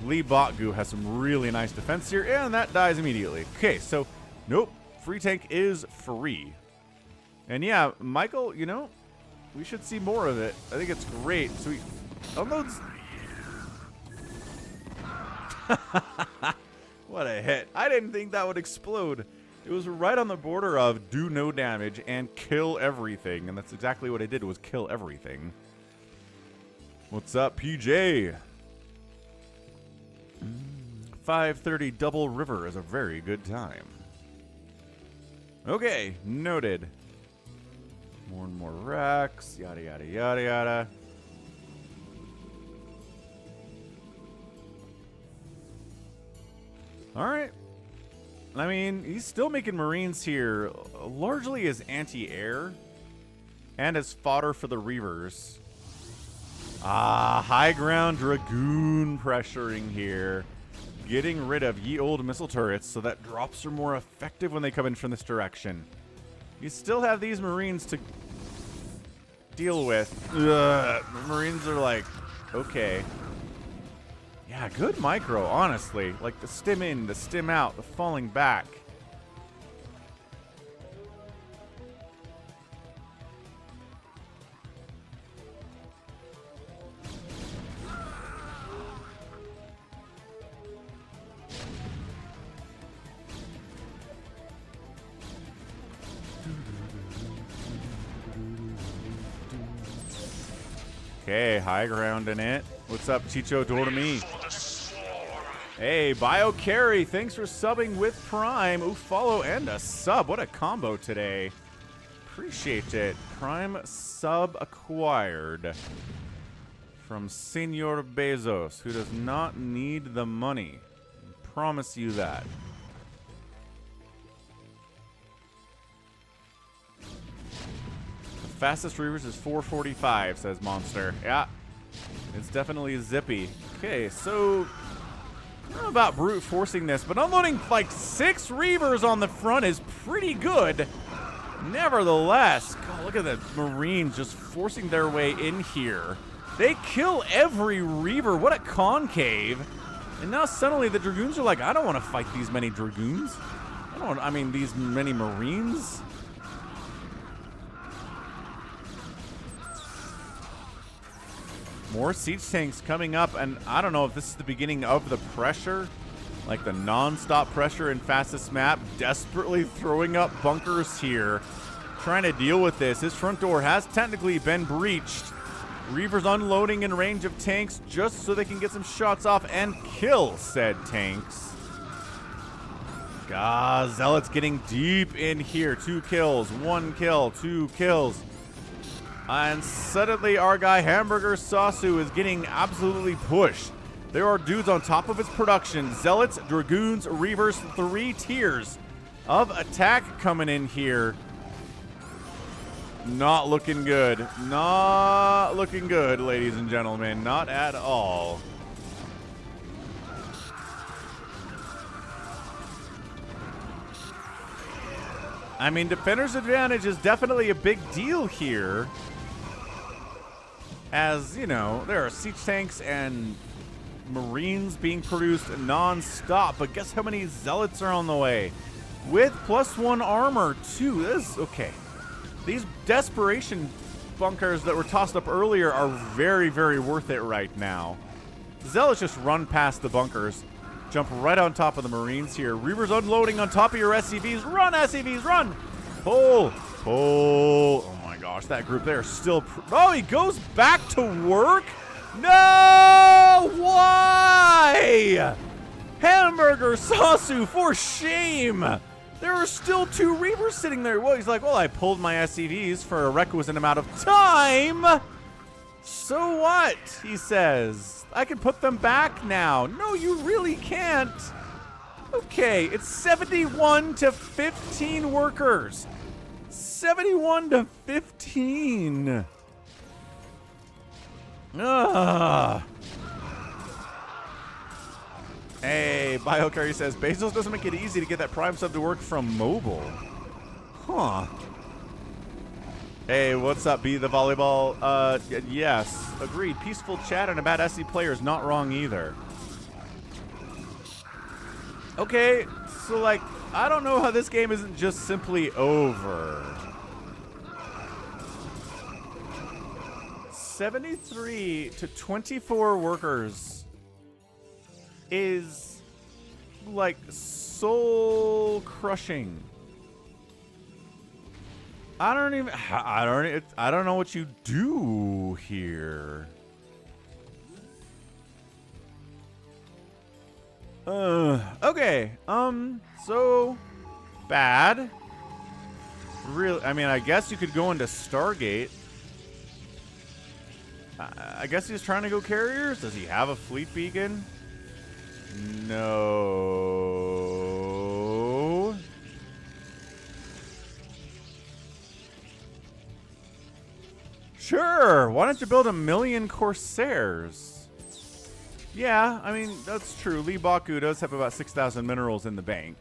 LEEBOKGU has some really nice defense here, and that dies immediately. Okay, so, nope. Free tank is free. And yeah, Michael, you know, we should see more of it. I think it's great. Sweet. Unloads. What a hit. I didn't think that would explode. It was right on the border of do no damage and kill everything. And that's exactly what it did, was kill everything. What's up, PJ? 5:30 Double River is a very good time. Okay, noted. More and more racks, yada yada yada yada. Alright. I mean, he's still making Marines here, largely as anti-air and as fodder for the Reavers. Ah, high ground Dragoon pressuring here. Getting rid of ye old missile turrets so that drops are more effective when they come in from this direction. You still have these Marines to deal with. Ugh, the Marines are like, okay. Yeah, good micro, honestly. Like the stim in, the stim out, the falling back. Okay, high ground in it. What's up, Chicho? Door to me. Hey, Bio Carry, thanks for subbing with Prime. Ooh, follow and a sub. What a combo today. Appreciate it. Prime sub acquired from Senor Bezos, who does not need the money. I promise you that. Fastest Reavers is 445, says Monster. Yeah, it's definitely zippy. Okay, so I don't know about brute forcing this, but unloading like 6 Reavers on the front is pretty good. Nevertheless, God, look at the Marines just forcing their way in here. They kill every Reaver. What a concave. And now suddenly the Dragoons are like, I don't want to fight these many Dragoons. I mean, these many Marines. More siege tanks coming up, and I don't know if this is the beginning of the pressure, like the non-stop pressure in fastest map, desperately throwing up bunkers here, trying to deal with this. His front door has technically been breached. Reavers unloading in range of tanks just so they can get some shots off and kill said tanks. God, Zealots getting deep in here. 2 kills, 1 kill, 2 kills. And suddenly our guy Hamburgersasu is getting absolutely pushed. There are dudes on top of his production. Zealots, Dragoons, Reavers, 3 tiers of attack coming in here. Not looking good. Not looking good, ladies and gentlemen. Not at all. I mean, defender's advantage is definitely a big deal here. As, you know, there are siege tanks and Marines being produced non-stop. But guess how many Zealots are on the way? With +1 armor, too. This is okay. These desperation bunkers that were tossed up earlier are very, very worth it right now. Zealots just run past the bunkers. Jump right on top of the Marines here. Reavers unloading on top of your SCVs. Run, SCVs, run! Pull! Pull! Oh my gosh, that group there is still... Oh, he goes back to work? No! Why? Hamburgersasu, for shame! There are still 2 Reavers sitting there. Well, he's like, well, I pulled my SCVs for a requisite amount of time. So what? He says. I can put them back now. No, you really can't. Okay, it's 71 to 15 workers. 71 to 15. Ugh. Hey, BioCurry says, Bezos doesn't make it easy to get that Prime sub to work from mobile. Huh. Hey, what's up, B the volleyball? Yes, agreed. Peaceful chat and about SC players, not wrong either. Okay, so like, I don't know how this game isn't just simply over. 73 to 24 workers is like soul crushing. I don't know what you do here. Okay. So bad. Really, I mean, I guess you could go into Stargate. I guess he's trying to go carriers. Does he have a fleet beacon? No. Sure, why don't you build 1,000,000 Corsairs? Yeah, I mean, that's true. LEEBOKGU does have about 6,000 minerals in the bank.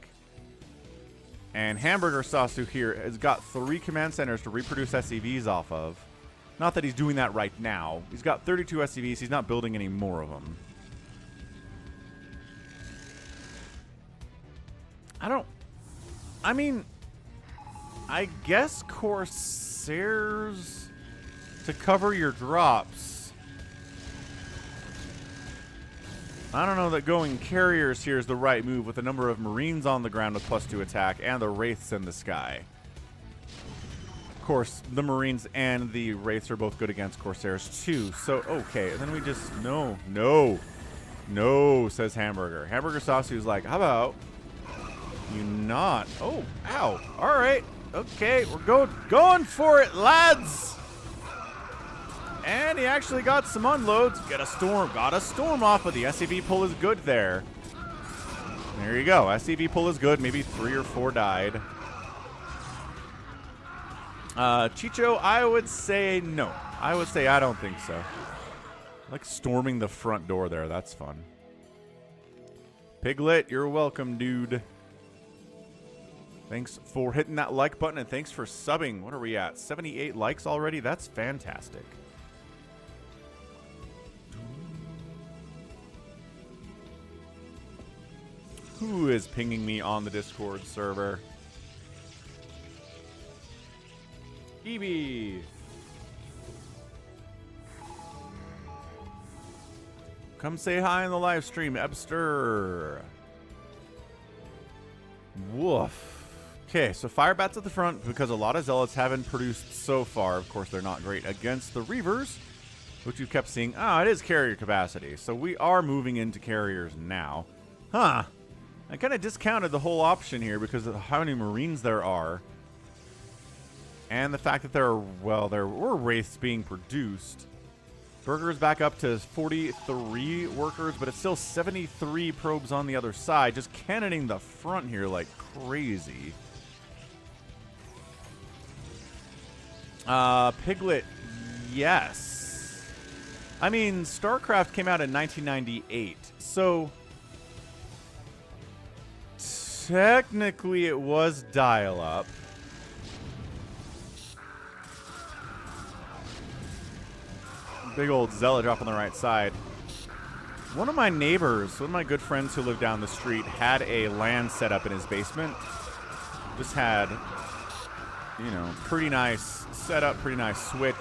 And Hamburgersasu here has got 3 command centers to reproduce SCVs off of. Not that he's doing that right now. He's got 32 SCVs. He's not building any more of them. I mean, I guess Corsairs to cover your drops. I don't know that going carriers here is the right move with the number of Marines on the ground with +2 attack and the Wraiths in the sky. Of course, the Marines and the Wraiths are both good against Corsairs too. So, okay, and then we just, no, says Hamburger. Hamburgersasu's like, how about you not? Oh, ow. All right. Okay, we're going for it, lads. And he actually got some unloads. Got a storm off, but the SCV pull is good there. There you go. SCV pull is good. Maybe 3 or 4 died. Chicho, I would say no. I would say I don't think so. I like storming the front door there. That's fun. Piglet, you're welcome, dude. Thanks for hitting that like button, and thanks for subbing. What are we at? 78 likes already? That's fantastic. Who is pinging me on the Discord server? Evie. Come say hi in the live stream, Ebster. Woof. Okay, so fire bats at the front because a lot of zealots haven't produced so far. Of course, they're not great against the Reavers, which you've kept seeing. Ah, it is carrier capacity. So we are moving into carriers now. Huh. I kind of discounted the whole option here because of how many Marines there are. And the fact that there were Wraiths being produced. Burger's back up to 43 workers, but it's still 73 probes on the other side. Just cannoning the front here like crazy. Piglet, yes. I mean, StarCraft came out in 1998, so technically it was dial-up. Big old zealot drop on the right side. One of my neighbors, one of my good friends who lived down the street, had a LAN set up in his basement. Just had, you know, pretty nice setup, pretty nice switch.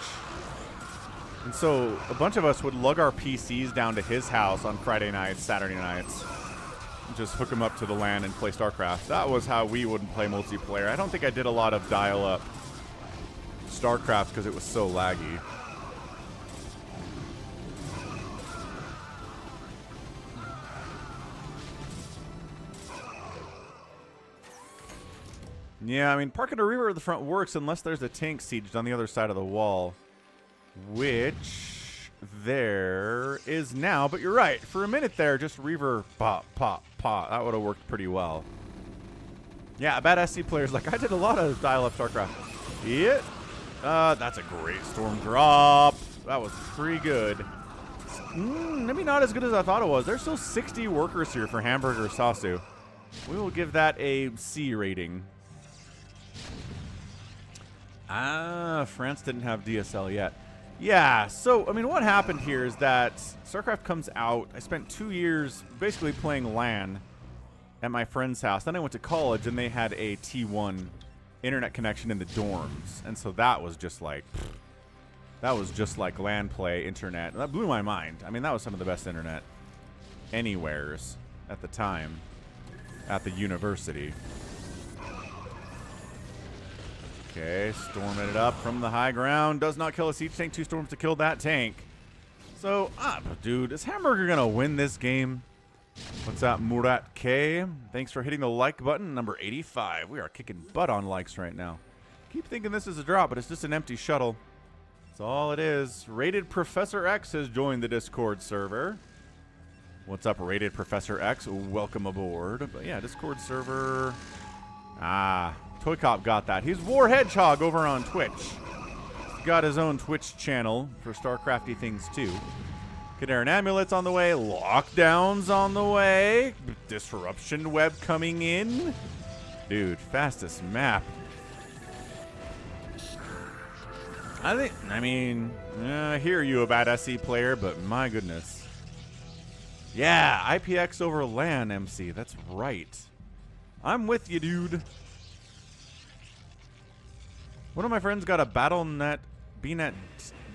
And so a bunch of us would lug our PCs down to his house on Friday nights, Saturday nights, and just hook them up to the LAN and play StarCraft. That was how we would play multiplayer. I don't think I did a lot of dial-up StarCraft because it was so laggy. Yeah, I mean, parking a Reaver at the front works unless there's a tank sieged on the other side of the wall. Which there is now, but you're right. For a minute there, just Reaver pop, pop, pop. That would have worked pretty well. Yeah, bad SC players like, I did a lot of dial-up StarCraft. Yeah. That's a great storm drop. That was pretty good. Maybe not as good as I thought it was. There's still 60 workers here for Hamburgersasu. We will give that a C rating. Ah, France didn't have DSL yet. Yeah, so, I mean, what happened here is that StarCraft comes out. I spent 2 years basically playing LAN at my friend's house. Then I went to college, and they had a T1 internet connection in the dorms. And so that was just like LAN play internet. And that blew my mind. I mean, that was some of the best internet anywheres at the time at the university. Okay, storming it up from the high ground. Does not kill a siege tank. 2 storms to kill that tank. So, dude, is Hamburger going to win this game? What's up, Murat K? Thanks for hitting the like button. Number 85. We are kicking butt on likes right now. Keep thinking this is a drop, but it's just an empty shuttle. That's all it is. Rated Professor X has joined the Discord server. What's up, Rated Professor X? Welcome aboard. But yeah, Discord server. ToyCop got that. He's War Hedgehog over on Twitch. got his own Twitch channel for StarCrafty things too. KEBABTERRAN amulets on the way. Lockdowns on the way. Disruption web coming in. Dude, fastest map. I mean, I hear you about SE player, but my goodness. Yeah, IPX over LAN, MC. That's right. I'm with you, dude. One of my friends got a BattleNet BNet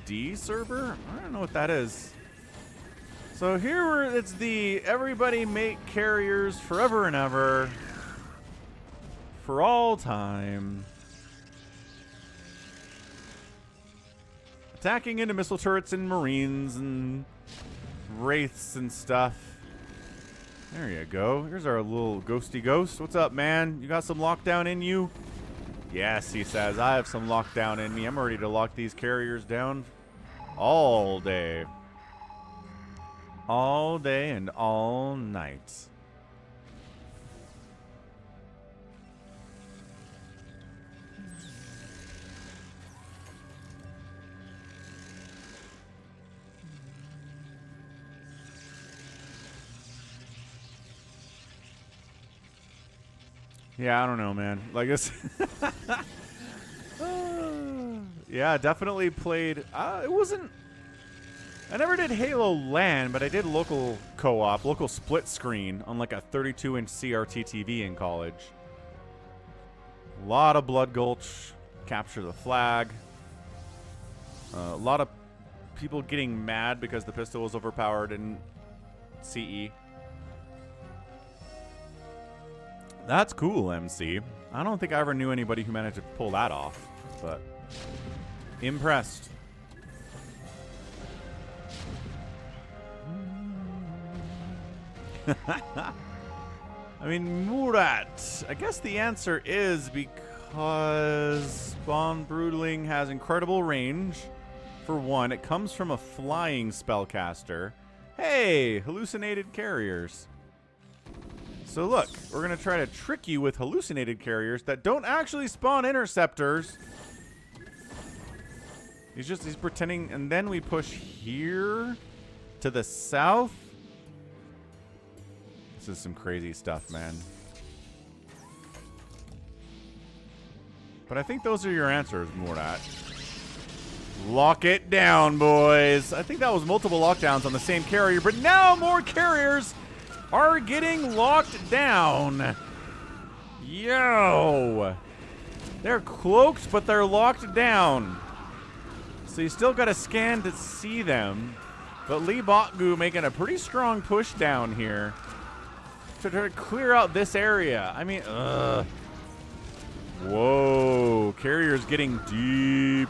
D server. I don't know what that is. So here it's the everybody make carriers forever and ever. For all time. Attacking into missile turrets and marines and wraiths and stuff. There you go. Here's our little ghosty ghost. What's up, man? You got some lockdown in you? Yes, he says. I have some lockdown in me. I'm ready to lock these carriers down all day. All day and all night. Yeah, I don't know, man. Like this. Yeah, definitely played. It wasn't. I never did Halo LAN, but I did local co-op, local split screen on like a 32-inch CRT TV in college. A lot of Blood Gulch, capture the flag. A lot of people getting mad because the pistol was overpowered in CE. That's cool, MC. I don't think I ever knew anybody who managed to pull that off, but impressed. I mean, Murat. I guess the answer is because Spawn Broodling has incredible range. For one, it comes from a flying spellcaster. Hey, hallucinated carriers. So look, we're going to try to trick you with hallucinated carriers that don't actually spawn interceptors. He's pretending, and then we push here to the south. This is some crazy stuff, man. But I think those are your answers, Murat. Lock it down, boys. I think that was multiple lockdowns on the same carrier, but now more carriers are getting locked down. Yo. They're cloaked, but they're locked down. So you still got to scan to see them. But LEEBOKGU making a pretty strong push down here to try to clear out this area. I mean, whoa. Carrier's getting deep.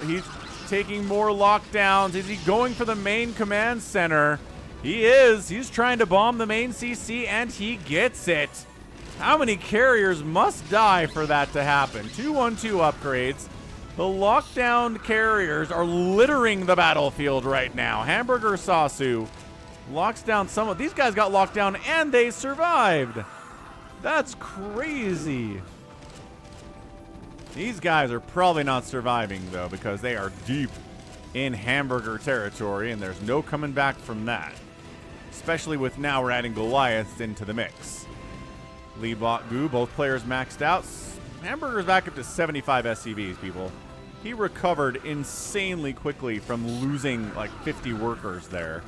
He's taking more lockdowns. Is he going for the main command center? He is. He's trying to bomb the main CC, and he gets it. How many carriers must die for that to happen? 2-1-2 upgrades. The lockdown carriers are littering the battlefield right now. Hamburgersasu locks down some of these guys. Got locked down, and they survived. That's crazy. These guys are probably not surviving, though, because they are deep in hamburger territory, and there's no coming back from that. Especially with now we're adding Goliaths into the mix. LEEBOKGU, both players maxed out. Hamburger's back up to 75 SCVs, people. He recovered insanely quickly from losing like 50 workers there.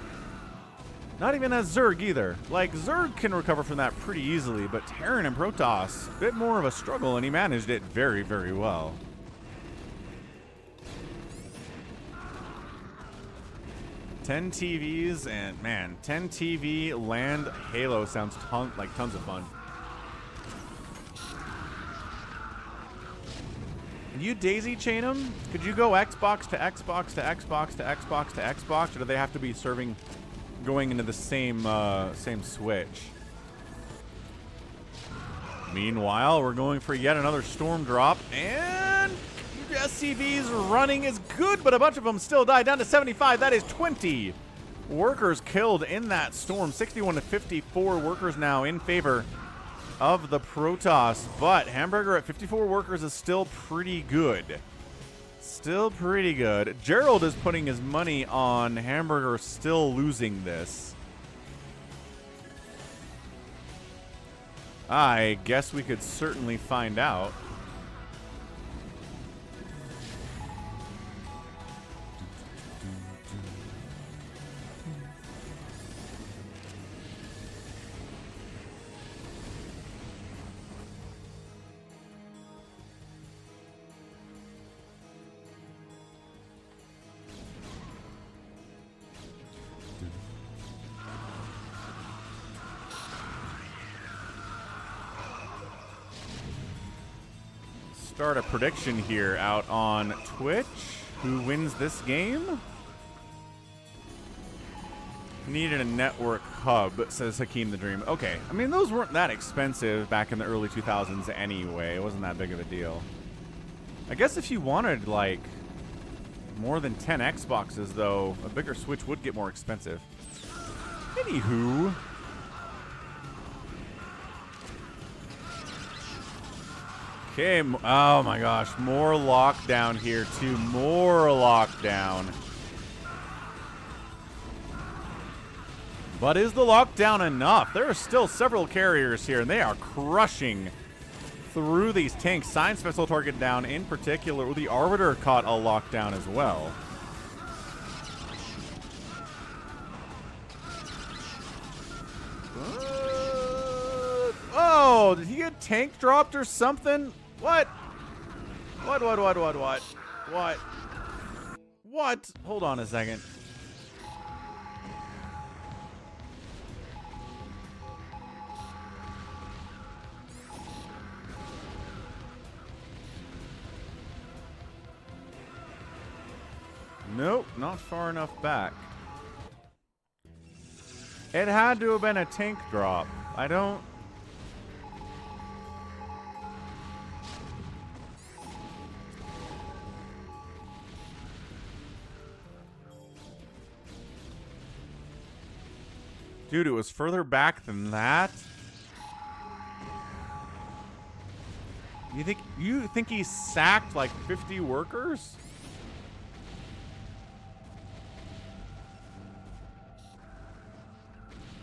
Not even as Zerg either. Like, Zerg can recover from that pretty easily, but Terran and Protoss, a bit more of a struggle, and he managed it very, very well. $10 TVs, and man, 10 TV land Halo sounds like tons of fun. Can you daisy chain them? Could you go Xbox to Xbox to Xbox to Xbox to Xbox, or do they have to be serving, going into the same switch? Meanwhile, we're going for yet another storm drop, and SCV's running is good, but a bunch of them still die. Down to 75. That is 20 workers killed in that storm. 61 to 54 workers now in favor of the Protoss, but Hamburger at 54 workers is still pretty good. Still pretty good. Gerald is putting his money on Hamburger still losing this. I guess we could certainly find out. Start a prediction here out on Twitch. Who wins this game? Needed a network hub, says Hakeem the Dream. Okay, I mean, those weren't that expensive back in the early 2000s anyway. It wasn't that big of a deal. I guess if you wanted, like, more than 10 Xboxes, though, a bigger Switch would get more expensive. Anywho. Okay, oh my gosh, more lockdown here too, more lockdown. But is the lockdown enough? There are still several carriers here, and they are crushing through these tanks. Science Vessel target down in particular. The Arbiter caught a lockdown as well. Oh, did he get tank dropped or something? What? What? Hold on a second. Nope, not far enough back. It had to have been a tank drop. I don't... Dude, it was further back than that. You think he sacked like 50 workers?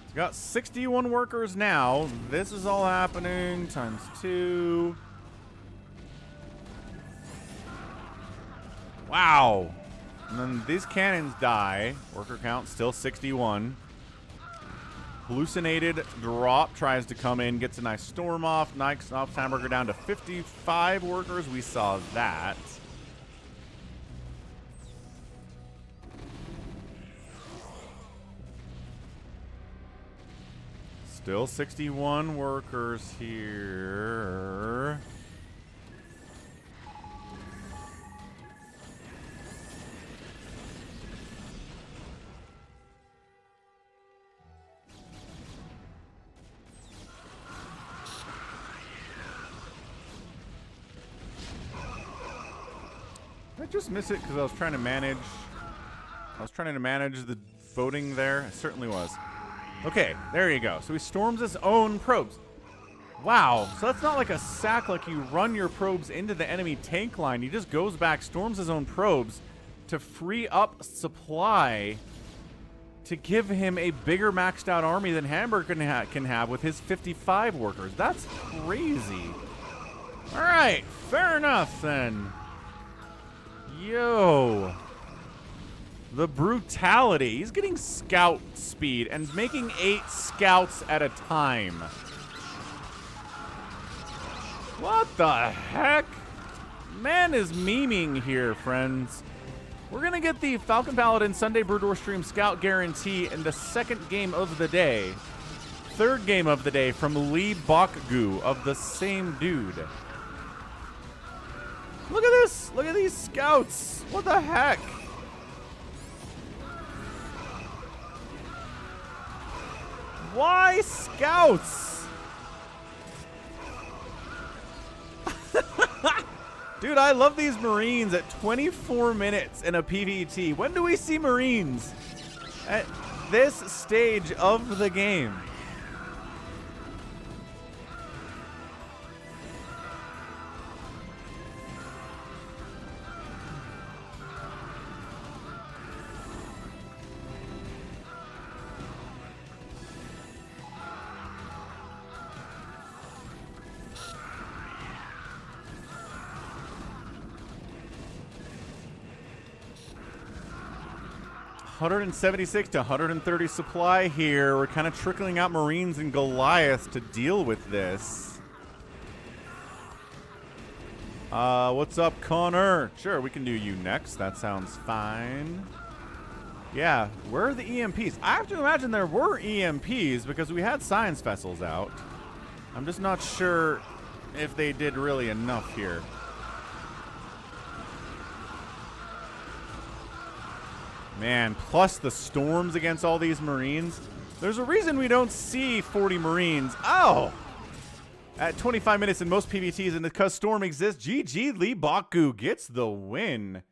He's got 61 workers now. This is all happening times 2. Wow. And then these cannons die. Worker count still 61. Hallucinated drop tries to come in, gets a nice storm off, knocks off Hamburger down to 55 workers. We saw that. Still 61 workers here. I just miss it because I was trying to manage. The voting there. I certainly was. Okay, there you go. So he storms his own probes. Wow. So that's not like a sack, like you run your probes into the enemy tank line. He just goes back, storms his own probes to free up supply to give him a bigger maxed out army than Hamburger can have with his 55 workers. That's crazy. All right, fair enough then. Yo. The brutality. He's getting scout speed and making 8 scouts at a time. What the heck? Man is memeing here, friends. We're going to get the Falcon Paladin Sunday Brood War stream scout guarantee in the second game of the day. Third game of the day from LEEBOKGU of the same dude. Look at this. Look at these scouts. What the heck? Why scouts? Dude, I love these Marines at 24 minutes in a PvT. When do we see Marines at this stage of the game? 176 to 130 supply here. We're kind of trickling out Marines and Goliaths to deal with this. What's up, Connor? Sure, we can do you next. That sounds fine. Yeah, where are the EMPs? I have to imagine there were EMPs because we had science vessels out. I'm just not sure if they did really enough here. Man, plus the storms against all these Marines. There's a reason we don't see 40 Marines. Oh! At 25 minutes in most PvTs, and because storm exists, GG LEEBOKGU gets the win.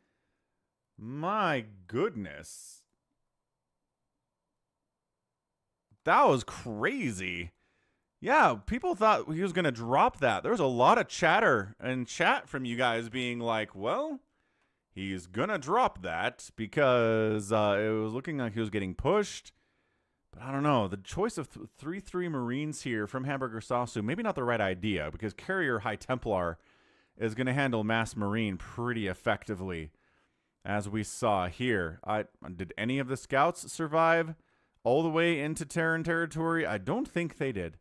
My goodness. That was crazy. Yeah, people thought he was going to drop that. There was a lot of chatter and chat from you guys being like, well, he's going to drop that because it was looking like he was getting pushed. But I don't know. The choice of 3-3 Marines here from Hamburgersasu, maybe not the right idea because Carrier High Templar is going to handle Mass Marine pretty effectively, as we saw here. Did any of the scouts survive all the way into Terran territory? I don't think they did.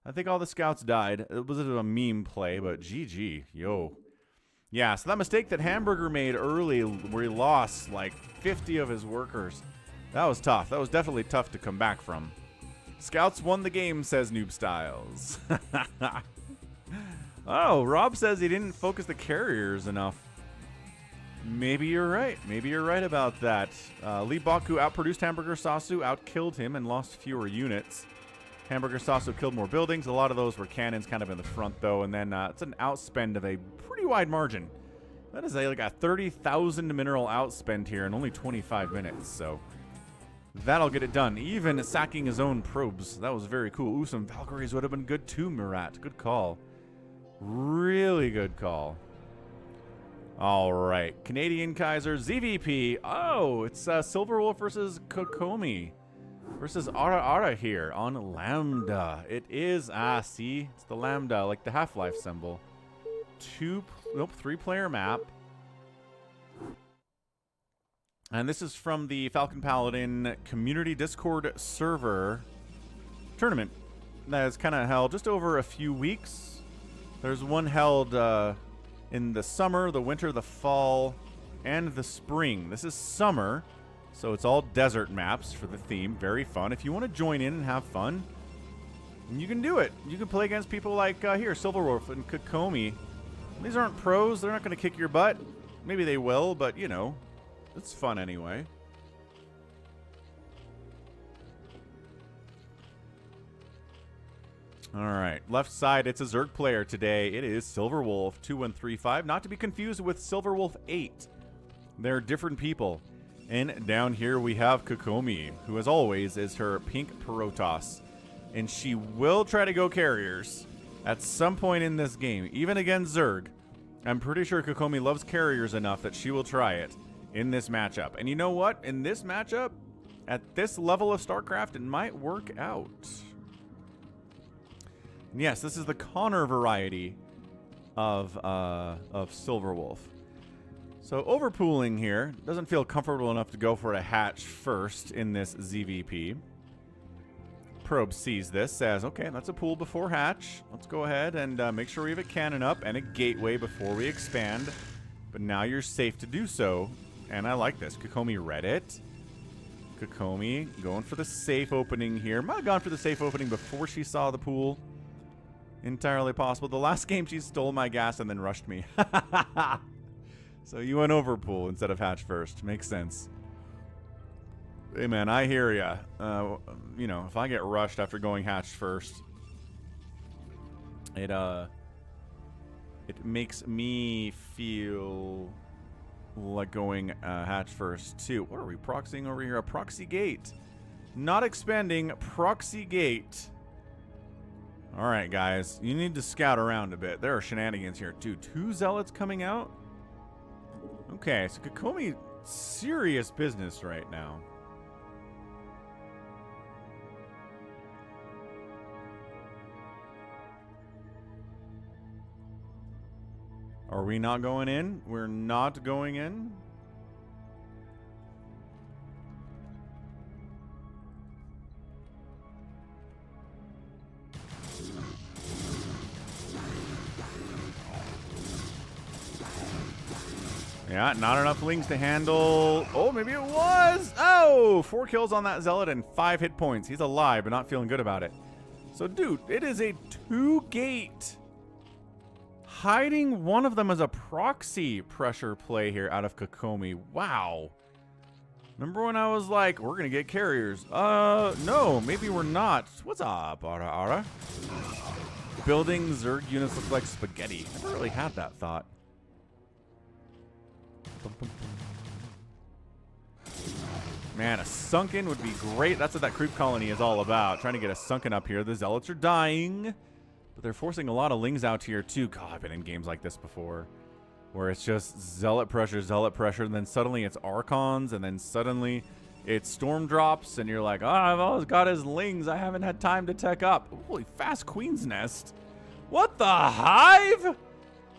I think all the scouts died. It was a meme play, but GG. Yo. Yeah, so that mistake that Hamburger made early where he lost like 50 of his workers, that was tough. That was definitely tough to come back from. Scouts won the game, says Noob Styles. Oh, Rob says he didn't focus the carriers enough. Maybe you're right. Maybe you're right about that. LEEBOKGU outproduced Hamburgersasu, outkilled him, and lost fewer units. Hamburgersasu killed more buildings. A lot of those were cannons kind of in the front, though. And then it's an outspend of a pretty wide margin. That is like a 30,000 mineral outspend here in only 25 minutes. So that'll get it done. Even sacking his own probes. That was very cool. Ooh, some Valkyries would have been good too, Murat. Good call. Really good call. All right. Canadian Kaiser, ZVP. Oh, it's Silverwolf versus Kokomi. Versus Ara here on Lambda. It is, see, it's the Lambda, like the Half-Life symbol. 3-player map. And this is from the Falcon Paladin Community Discord server tournament that is kind of held just over a few weeks. There's one held in the summer, the winter, the fall, and the spring. This is summer. So it's all desert maps for the theme. Very fun. If you want to join in and have fun, you can do it. You can play against people like here, Silverwolf and Kokomi. These aren't pros. They're not going to kick your butt. Maybe they will, but, you know, it's fun anyway. All right. Left side, it's a Zerg player today. It is Silverwolf2135. Not to be confused with Silverwolf8. They're different people. And down here we have Kokomi, who as always is her pink Protoss. And she will try to go carriers at some point in this game, even against Zerg. I'm pretty sure Kokomi loves carriers enough that she will try it in this matchup. And you know what? In this matchup, at this level of StarCraft, it might work out. And yes, this is the Connor variety of Silverwolf. So overpooling here. Doesn't feel comfortable enough to go for a hatch first in this ZVP. Probe sees this, says, okay, that's a pool before hatch. Let's go ahead and make sure we have a cannon up and a gateway before we expand. But now you're safe to do so. And I like this. Kokomi read it. Kokomi going for the safe opening here. Might have gone for the safe opening before she saw the pool. Entirely possible. The last game she stole my gas and then rushed me. So you went over pool instead of hatch first. Makes sense. Hey, man, I hear ya. You know, if I get rushed after going hatch first, it makes me feel like going hatch first, too. What are we proxying over here? A proxy gate. Not expanding. Proxy gate. All right, guys. You need to scout around a bit. There are shenanigans here, too. 2 zealots coming out. Okay, so Kokomi, serious business right now. Are we not going in? We're not going in? Yeah, not enough lings to handle. Oh, maybe it was. Oh, 4 kills on that zealot and 5 hit points. He's alive, but not feeling good about it. So, dude, it is a 2-gate. Hiding one of them as a proxy pressure play here out of Kokomi. Wow. Remember when I was like, we're going to get carriers? No, maybe we're not. What's up, Ara Ara? Building Zerg units look like spaghetti. Never really had that thought. Man, a sunken would be great. That's what that creep colony is all about. Trying to get a sunken up here. The zealots are dying. But they're forcing a lot of lings out here, too. God, I've been in games like this before. Where it's just zealot pressure, and then suddenly it's archons, and then suddenly it's storm drops, and you're like, oh, I've always got his lings. I haven't had time to tech up. Holy fast queen's nest. What the hive?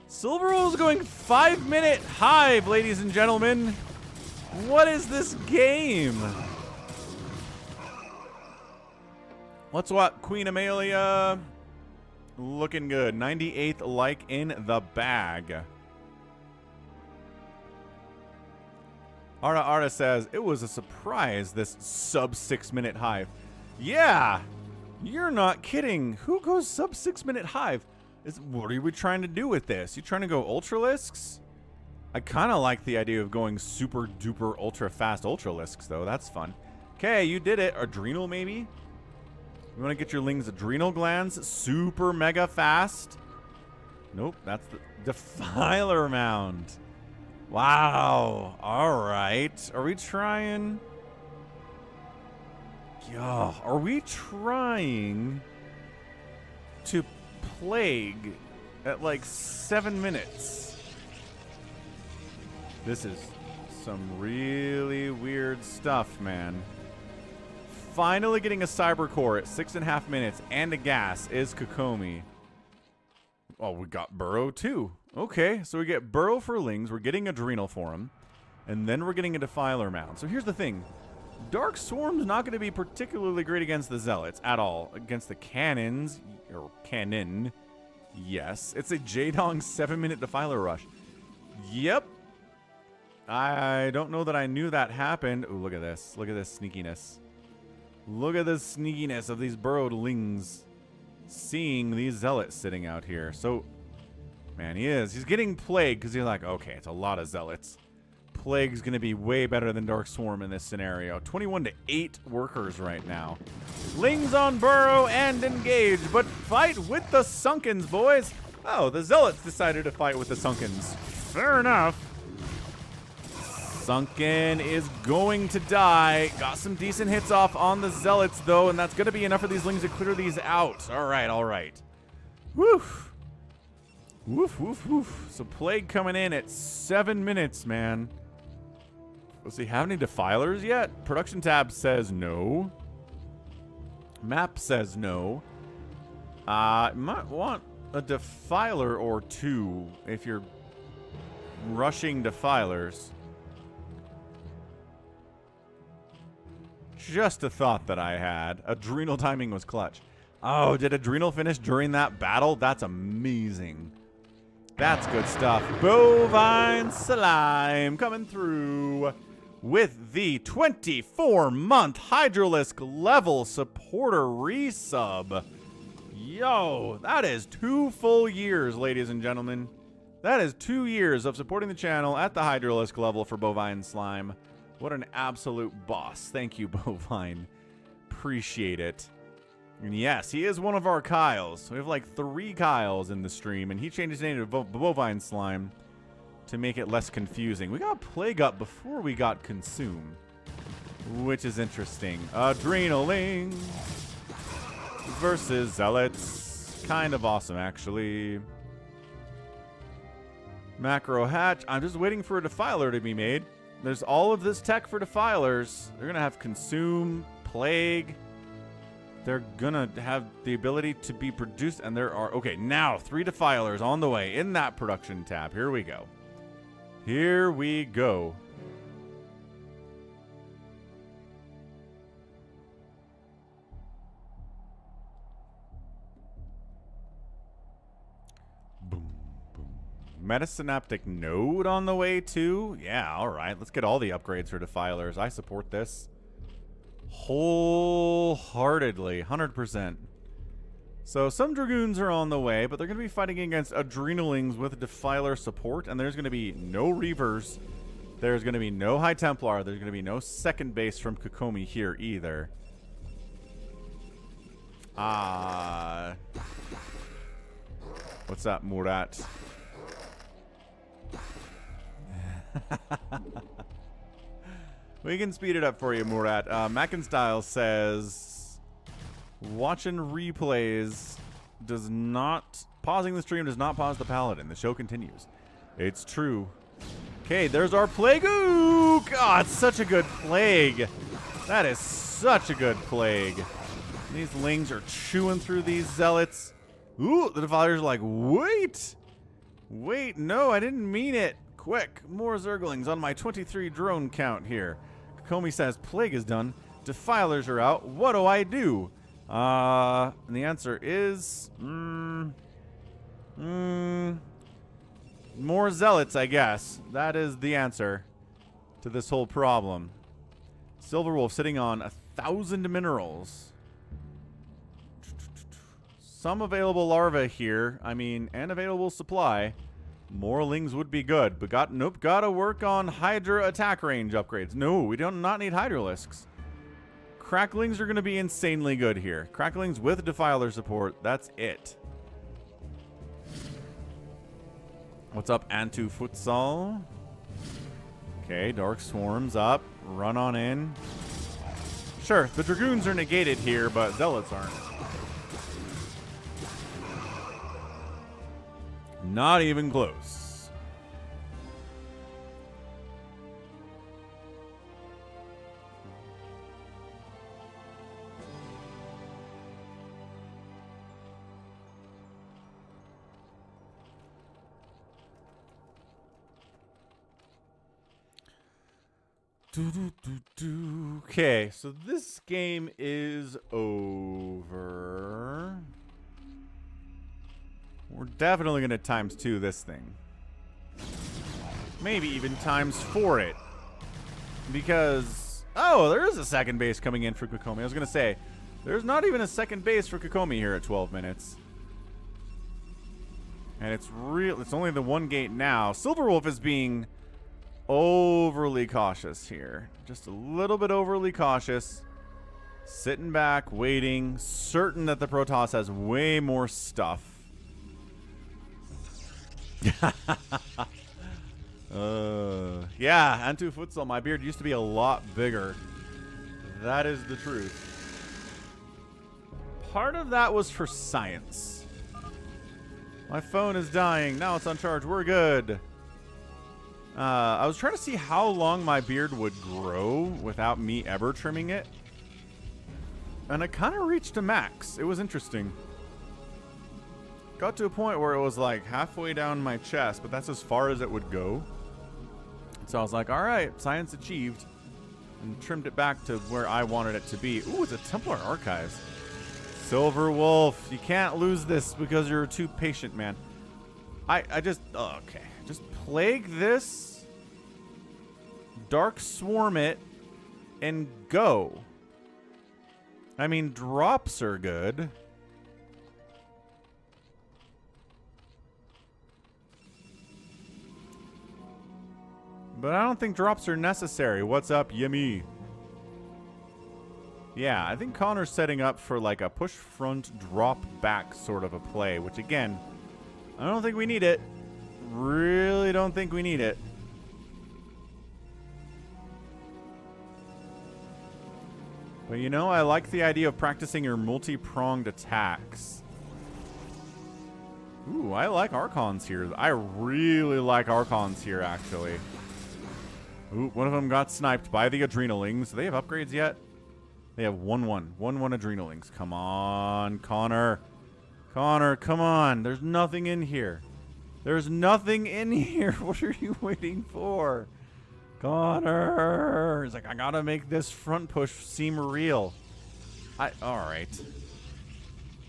Silverwolf's going 5-minute hive, ladies and gentlemen. What is this game? Let's what? Queen Amelia. Looking good. 98th like in the bag. Ara says, it was a surprise, this sub 6-minute hive. Yeah, you're not kidding. Who goes sub 6-minute hive? What are we trying to do with this? You trying to go ultralisks? I kind of like the idea of going super duper ultra fast ultralisks, though. That's fun. Okay, you did it. Adrenal, maybe? You want to get your lings adrenal glands super mega fast? Nope, that's the Defiler Mound. Wow. All right. Are we trying? Yeah. Are we trying to plague at like 7 minutes? This is some really weird stuff, man. Finally getting a cyber core at 6.5 minutes and a gas is Kokomi. Oh, we got Burrow too. Okay, so we get Burrow for lings, we're getting Adrenal for him, and then we're getting a Defiler Mound. So here's the thing. Dark Swarm's not going to be particularly great against the Zealots at all. Against the Cannons, or Cannon, yes. It's a Jaedong 7-minute Defiler Rush. Yep. I don't know that I knew that happened. Ooh, look at this. Look at this sneakiness. Look at the sneakiness of these burrowed lings. Seeing these zealots sitting out here. So, man, he's getting plague because he's like, okay, it's a lot of zealots. Plague's going to be way better than Dark Swarm in this scenario. 21-8 workers right now. Lings on burrow and engage, but fight with the Sunkens, boys. Oh, the zealots decided to fight with the Sunkens. Fair enough. Sunken is going to die. Got some decent hits off on the zealots, though, and that's going to be enough for these lings to clear these out. All right, all right. Woof. Woof, woof, woof. So Plague coming in at 7 minutes, man. Does he have any defilers yet? Production tab says no. Map says no. Might want a defiler or two if you're rushing defilers. Just a thought that I had. Adrenal timing was clutch. Oh, did Adrenal finish during that battle? That's amazing. That's good stuff. Bovine Slime coming through with the 24-month Hydralisk level supporter resub. Yo, that is 2 full years, ladies and gentlemen. That is 2 years of supporting the channel at the Hydralisk level for Bovine Slime. What an absolute boss. Thank you, Bovine. Appreciate it. And yes, he is one of our Kyles. We have like 3 Kyles in the stream, and he changed his name to Bovine Slime to make it less confusing. We got Plague up before we got Consume, which is interesting. Adrenaling versus Zealots. Kind of awesome, actually. Macro Hatch. I'm just waiting for a Defiler to be made. There's all of this tech for Defilers. They're going to have Consume, Plague. They're going to have the ability to be produced. And there are, okay, now 3 Defilers on the way in that production tab. Here we go. Here we go. Boom, boom. Metasynaptic node on the way too? Yeah, alright. Let's get all the upgrades for defilers. I support this. Wholeheartedly. 100%. So some Dragoons are on the way, but they're going to be fighting against Adrenalings with Defiler support, and there's going to be no Reavers. There's going to be no High Templar. There's going to be no second base from Kokomi here either. What's up, Murat? We can speed it up for you, Murat. Mackenstyle says, watching replays does not... Pausing the stream does not pause the Paladin. The show continues. It's true. Okay, there's our Plague. Ooh, God, it's such a good Plague. That is such a good Plague. These Lings are chewing through these Zealots. Ooh, the Defilers are like, wait. Wait, no, I didn't mean it. Quick, more Zerglings on my 23 drone count here. Kokomi says, Plague is done. Defilers are out. What do I do? And the answer is... more Zealots, I guess. That is the answer to this whole problem. Silverwolf sitting on 1,000 minerals. Some available larvae here. I mean, and available supply. More Lings would be good, but gotta work on Hydra attack range upgrades. No, we do not need Hydralisks. Cracklings are going to be insanely good here. Cracklings with Defiler support, that's it. What's up, Antu Futsal? Okay, Dark Swarm's up. Run on in. Sure, the Dragoons are negated here, but Zealots aren't. Not even close. Okay, so this game is over. We're definitely going to ×2 this thing. Maybe even ×4 it. Because... Oh, there is a second base coming in for Kokomi. I was going to say, there's not even a second base for Kokomi here at 12 minutes. And it's only the one gate now. Silverwolf is being overly cautious here. Just a little bit overly cautious. Sitting back, waiting. Certain that the Protoss has way more stuff. Yeah, Antu Futsal, my beard used to be a lot bigger. That is the truth. Part of that was for science. My phone is dying. Now it's on charge. We're good. I was trying to see how long my beard would grow without me ever trimming it. And it kind of reached a max. It was interesting. Got to a point where it was like halfway down my chest, but that's as far as it would go. So I was like, all right, science achieved. And trimmed it back to where I wanted it to be. Ooh, it's a Templar Archives. Silverwolf, you can't lose this because you're too patient, man. I just, oh, okay. Just Plague this, Dark Swarm it, and go. I mean, drops are good. But I don't think drops are necessary. What's up, Yimmy? Yeah, I think Connor's setting up for like a push front, drop back sort of a play, which again, I don't think we need it. Really don't think we need it. But you know, I like the idea of practicing your multi-pronged attacks. Ooh, I like Archons here. I really like Archons here, actually. Ooh, one of them got sniped by the Adrenalings. Do they have upgrades yet? They have 1-1. 1-1 Adrenalings. Come on, Connor. Connor, come on. There's nothing in here. There's nothing in here. What are you waiting for? Connor. He's like, I gotta make this front push seem real. Alright.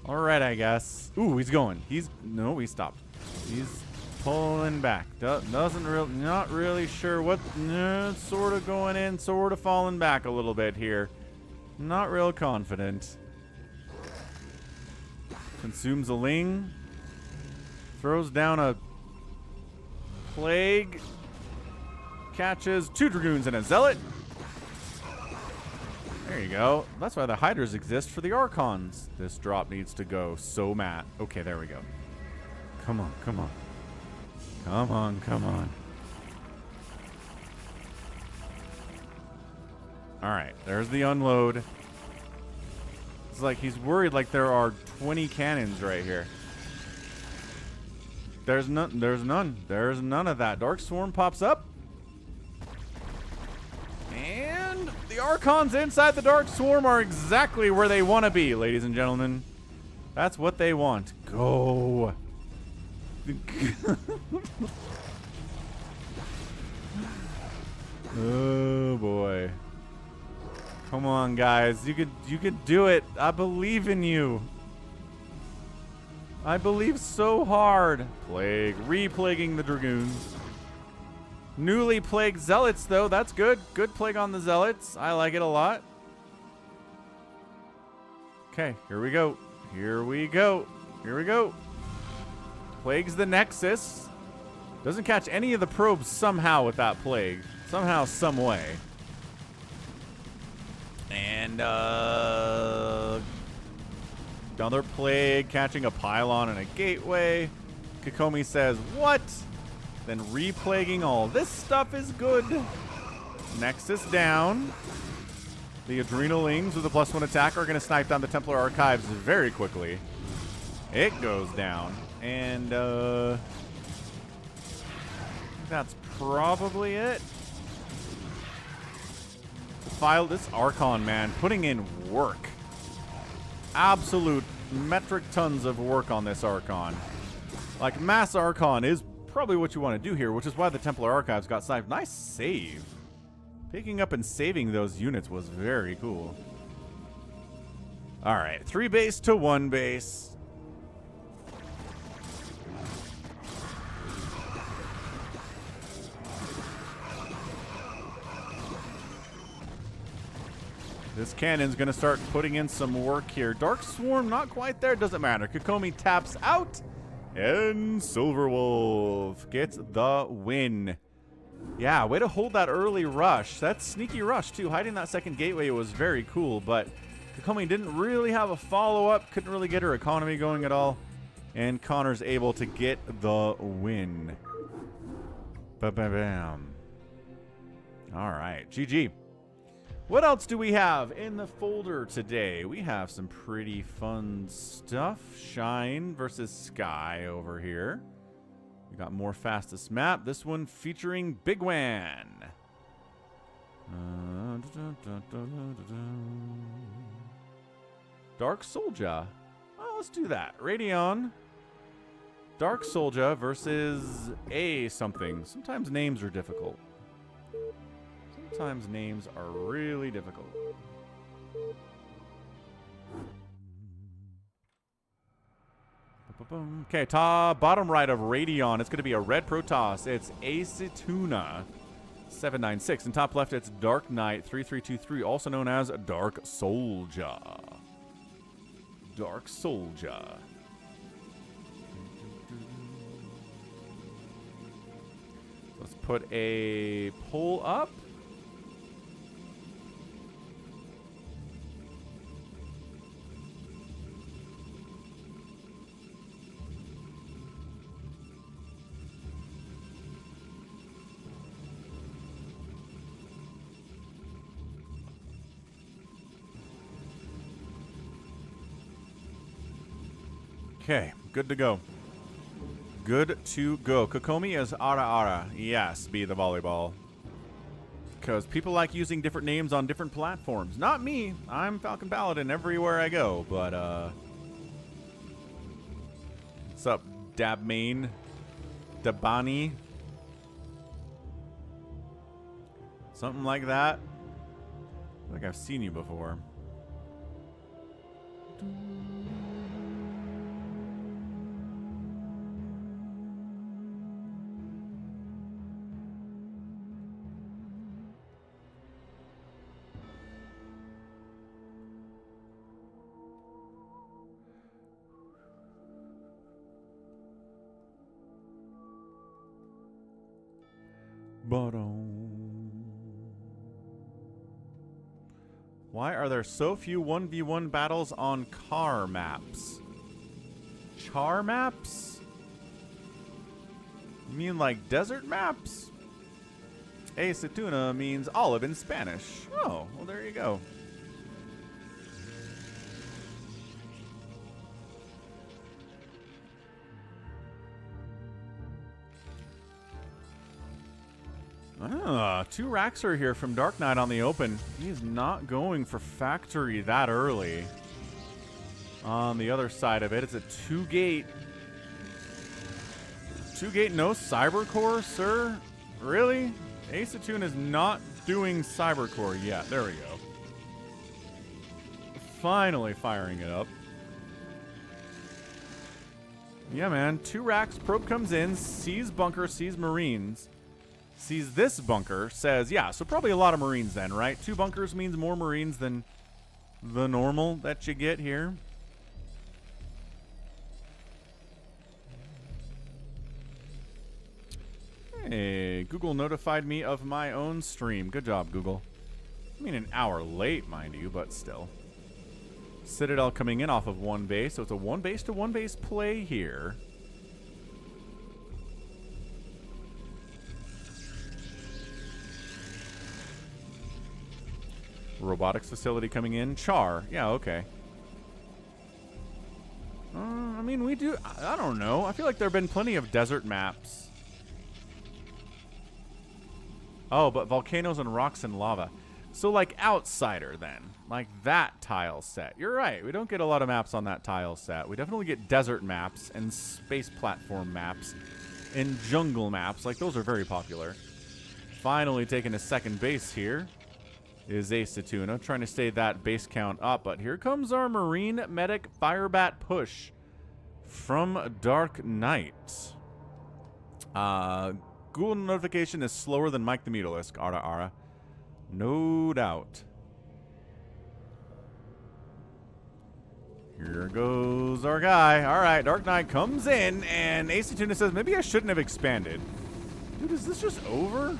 Alright, I guess. Ooh, he's going. No, he stopped. He's Pulling back. Not really sure what. Sort of going in, sort of falling back a little bit here. Not real confident. Consumes a ling. Throws down a plague. Catches 2 dragoons and a zealot. There you go. That's why the hiders exist for the archons. This drop needs to go so mad. Okay, there we go. Come on, come on. Come on, come on. Alright, there's the unload. It's like he's worried like there are 20 cannons right here. There's none. There's none of that. Dark Swarm pops up. And the Archons inside the Dark Swarm are exactly where they want to be, ladies and gentlemen. That's what they want. Go. Oh boy. Come on, guys. You could do it. I believe in you. I believe so hard. Plague. Re-plaguing the Dragoons. Newly plagued Zealots, though. That's good. Good plague on the Zealots. I like it a lot. Okay, here we go. Here we go. Here we go. Plagues the Nexus. Doesn't catch any of the probes somehow with that plague. Somehow, some way. And, another plague catching a pylon and a gateway. Kokomi says, what? Then replaguing all this stuff is good. Nexus down. The Adrenalings with a +1 attack are going to snipe down the Templar Archives very quickly. It goes down. And, that's probably it. This Archon, man, putting in work. Absolute metric tons of work on this Archon. Like, mass Archon is probably what you want to do here, which is why the Templar Archives got sniped. Nice save. Picking up and saving those units was very cool. Alright, 3 base to 1 base. This cannon's going to start putting in some work here. Dark Swarm, not quite there. Doesn't matter. Kokomi taps out. And Silverwolf gets the win. Yeah, way to hold that early rush. That sneaky rush, too. Hiding that second gateway was very cool, but Kokomi didn't really have a follow-up. Couldn't really get her economy going at all. And Connor's able to get the win. Ba-ba-bam. All right, GG. What else do we have in the folder today? We have some pretty fun stuff. Shine versus Sky over here. We got more fastest map. This one featuring bigwan. Dark Soldier. Oh, let's do that. Radion. Dark Soldier versus A something. Sometimes names are difficult. Sometimes names are really difficult. Okay, bottom right of Radion, it's going to be a red Protoss. It's Aceituna 796. And top left, it's DarkKnight 3323, also known as Dark Soldier. Dark Soldier. Let's put a poll up. Okay, good to go. Good to go. Kokomi is Ara Ara. Yes, be the volleyball. Because people like using different names on different platforms. Not me. I'm Falcon Paladin everywhere I go. But, what's up, Dabmain? Dabani? Something like that. I think I've seen you before. Why are there so few 1v1 battles on car maps? Char maps? You mean like desert maps? Aceituna means olive in Spanish. Oh, well there you go. Ah, 2 racks are here from DarkKnight on the open. He's not going for factory that early. On the other side of it, it's a 2-gate. 2-gate, no cybercore, sir? Really? Aceituna is not doing cybercore yet. There we go. Finally firing it up. Yeah, man. 2 racks. Probe comes in, sees bunker, sees marines. Sees this bunker, says, yeah, so probably a lot of marines then, right? 2 bunkers means more marines than the normal that you get here. Hey, Google notified me of my own stream. Good job, Google. I mean, an hour late, mind you, but still. Citadel coming in off of 1 base, so it's a 1 base to 1 base play here. Robotics facility coming in. Char. Yeah, okay. I mean, we do... I don't know. I feel like there have been plenty of desert maps. Oh, but volcanoes and rocks and lava. So, like, Outsider, then. Like, that tile set. You're right. We don't get a lot of maps on that tile set. We definitely get desert maps and space platform maps and jungle maps. Like, those are very popular. Finally taking a 2nd base here is Aceituna, trying to stay that base count up. But here comes our Marine Medic Firebat push from DarkKnight. Google notification is slower than Mike the Mutalisk. Ara ara. No doubt. Here goes our guy. All right, DarkKnight comes in, and Aceituna says, maybe I shouldn't have expanded. Dude, is this just over?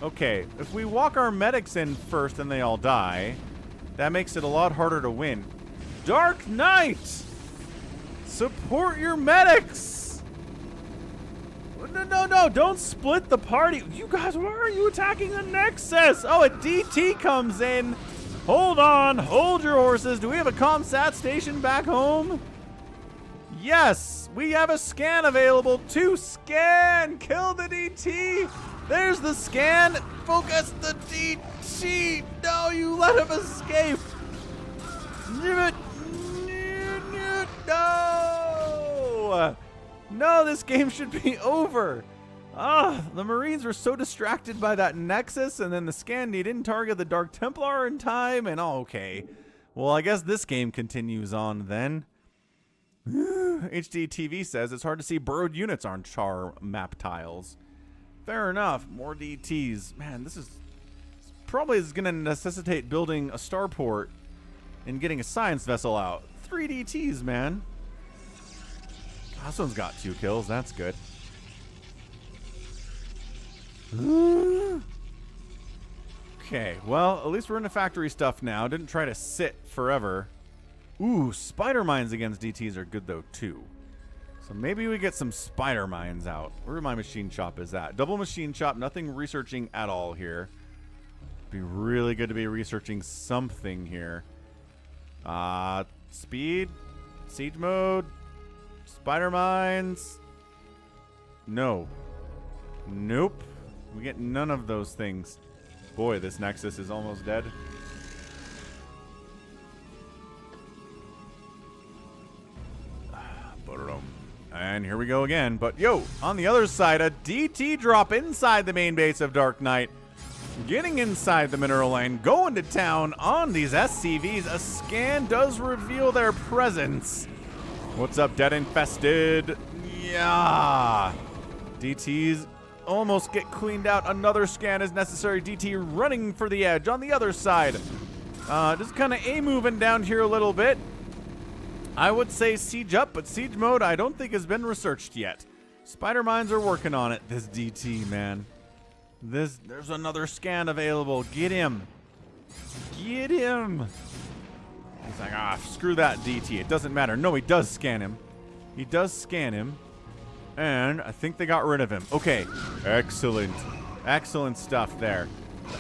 Okay, if we walk our medics in first and they all die, that makes it a lot harder to win. DarkKnight! Support your medics! No, don't split the party. You guys, why are you attacking the Nexus? Oh, a DT comes in. Hold on, hold your horses. Do we have a ComSat station back home? Yes, we have a scan available. 2 scan, kill the DT. There's the scan. Focus the DT. No, you let him escape. No. No, this game should be over. The Marines were so distracted by that Nexus, and then the scan, he didn't target the Dark Templar in time, and okay. Well, I guess this game continues on then. HDTV says it's hard to see burrowed units on char map tiles. Fair enough. More DTs. Man, this probably is going to necessitate building a starport and getting a science vessel out. 3 DTs, man. This one's got 2 kills. That's good. Okay, well, at least we're into factory stuff now. Didn't try to sit forever. Ooh, spider mines against DTs are good, though, too. So maybe we get some spider mines out. Where my machine shop is at? Double machine shop. Nothing researching at all here. Be really good to be researching something here. Speed. Siege mode. Spider mines. No. Nope. We get none of those things. Boy, this Nexus is almost dead. And here we go again. But yo, on the other side, a DT drop inside the main base of DarkKnight. Getting inside the mineral lane, going to town on these SCVs. A scan does reveal their presence. What's up, Dead Infested? Yeah. DTs almost get cleaned out. Another scan is necessary. DT running for the edge on the other side. Just kind of A-moving down here a little bit. I would say siege up, but siege mode I don't think has been researched yet. Spider mines are working on it. This DT, man. There's another scan available. Get him. Get him. He's like, ah, screw that DT. It doesn't matter. No, he does scan him. He does scan him. And I think they got rid of him. Okay. Excellent. Excellent stuff there.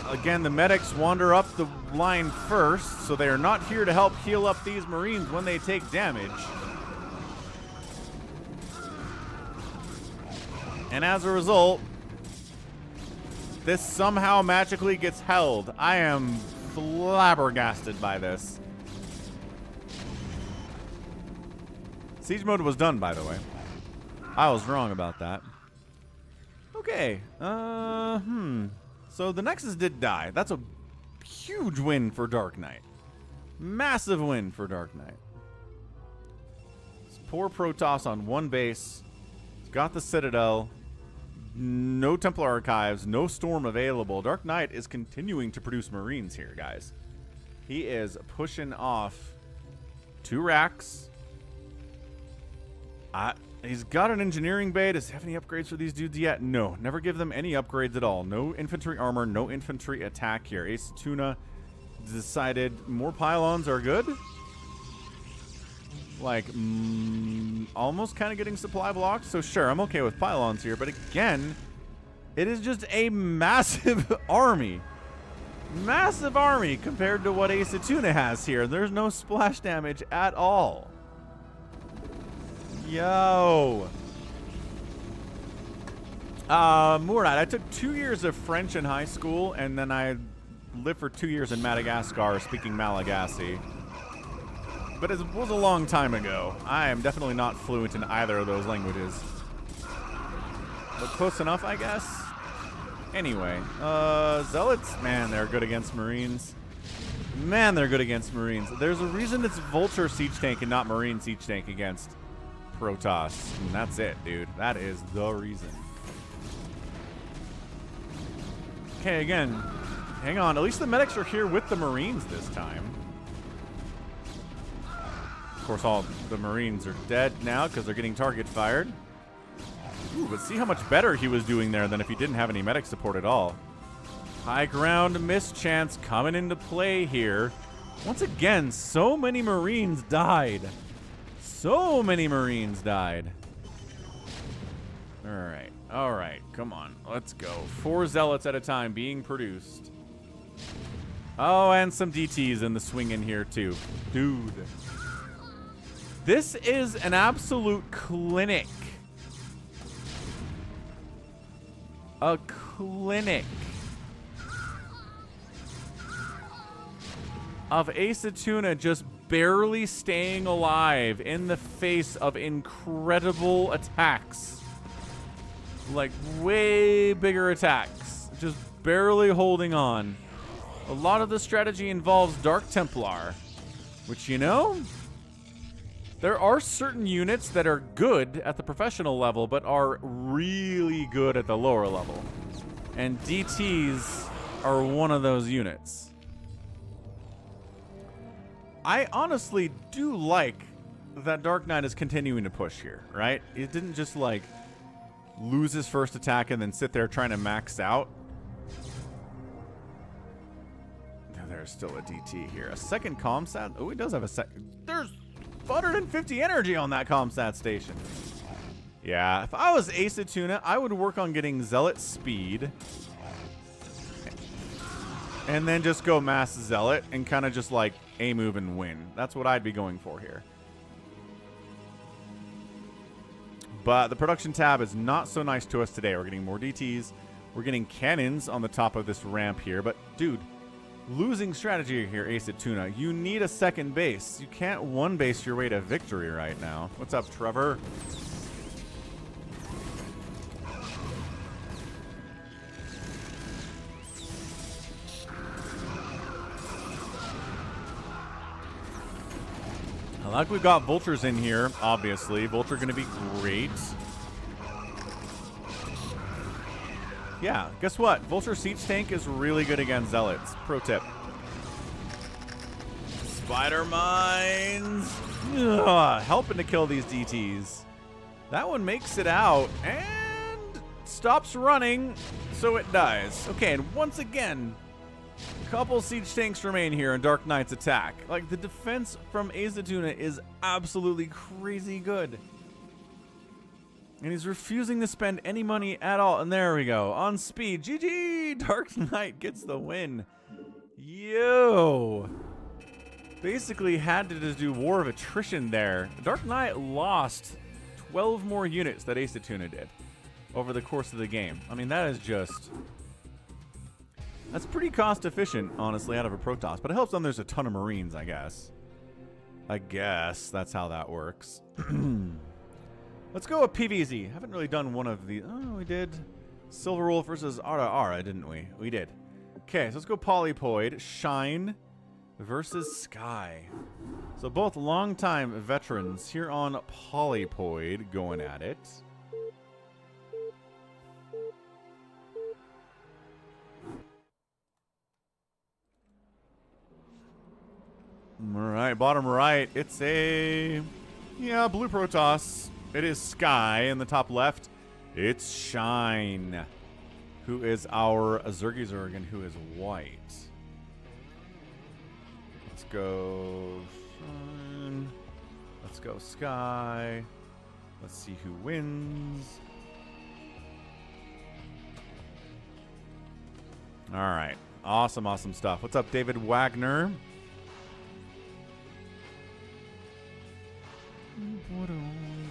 Again, the medics wander up the line first, so they are not here to help heal up these Marines when they take damage. And as a result, this somehow magically gets held. I am flabbergasted by this. Siege mode was done, by the way. I was wrong about that. Okay. So the Nexus did die. That's a huge win for DarkKnight. Massive win for DarkKnight. This poor Protoss on one base. He's got the Citadel. No Templar Archives. No Storm available. DarkKnight is continuing to produce Marines here, guys. He is pushing off 2 racks. He's got an engineering bay. Does he have any upgrades for these dudes yet? No. Never give them any upgrades at all. No infantry armor, no infantry attack here. Aceituna decided more pylons are good. Like, almost kind of getting supply blocked. So sure, I'm okay with pylons here. But again, it is just a massive army. Massive army compared to what Aceituna has here. There's no splash damage at all. Yo. Murad, I took 2 years of French in high school, and then I lived for 2 years in Madagascar speaking Malagasy. But it was a long time ago. I am definitely not fluent in either of those languages. But close enough, I guess. Anyway, Zealots, man, they're good against Marines. Man, they're good against Marines. There's a reason it's Vulture Siege Tank and not Marine Siege Tank against Protoss. And that's it, dude. That is the reason. Okay, again, hang on. At least the medics are here with the Marines this time. Of course, all the Marines are dead now because they're getting target fired. Ooh, but see how much better he was doing there than if he didn't have any medic support at all. High ground mischance coming into play here. Once again, so many Marines died. So many Marines died. All right, come on, let's go. 4 Zealots at a time being produced. Oh, and some DTs in the swing in here too. Dude. This is an absolute clinic. A clinic of Aceituna just barely staying alive in the face of incredible attacks. Like, way bigger attacks. Just barely holding on. A lot of the strategy involves Dark Templar, which, you know, there are certain units that are good at the professional level, but are really good at the lower level. And DTs are one of those units. I honestly do like that DarkKnight is continuing to push here, right? It didn't just, like, lose his first attack and then sit there trying to max out. There's still a DT here. A second comsat. Oh, he does have a second. There's 150 energy on that comsat station. Yeah, if I was Aceituna, I would work on getting Zealot speed. And then just go mass Zealot and kind of just like A-move and win. That's what I'd be going for here. But the production tab is not so nice to us today. We're getting more DTs. We're getting cannons on the top of this ramp here. But, dude, losing strategy here, Aceituna. You need a second base. You can't one base your way to victory right now. What's up, Trevor? I like we've got vultures in here, obviously. Vulture going to be great. Yeah, guess what? Vulture Siege Tank is really good against Zealots. Pro tip. Spider Mines. Ugh, helping to kill these DTs. That one makes it out and stops running, so it dies. Okay, and once again, a couple siege tanks remain here in Dark Knight's attack. Like, the defense from Aceituna is absolutely crazy good. And he's refusing to spend any money at all. And there we go. On speed. GG! Dark Knight gets the win. Yo! Basically had to just do war of attrition there. Dark Knight lost 12 more units that Aceituna did over the course of the game. I mean, that is just... that's pretty cost efficient, honestly, out of a Protoss. But it helps them there's a ton of Marines, I guess. I guess that's how that works. Let's go with PvZ. Haven't really done one of the... oh, we did Silverwolf versus Ara, didn't we? We did. Okay, so let's go Polypoid. Shine versus Sky. So both longtime veterans here on Polypoid going at it. All right, bottom right, it's a... yeah, blue Protoss. It is Sky. In the top left, it's Shine, who is our Zerg and who is white. Let's go Shine. Let's go Sky. Let's see who wins. All right. Awesome, awesome stuff. What's up, David Wagner?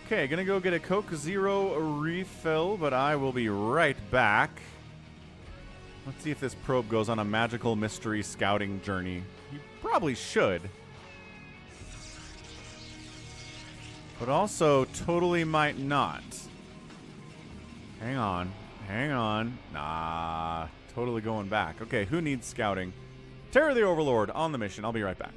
Okay, gonna go get a Coke Zero refill, but I will be right back. Let's see if this probe goes on a magical mystery scouting journey. You probably should. But also totally might not. Hang on. Hang on. Nah. Totally going back. Okay, who needs scouting? Terror the Overlord on the mission. I'll be right back.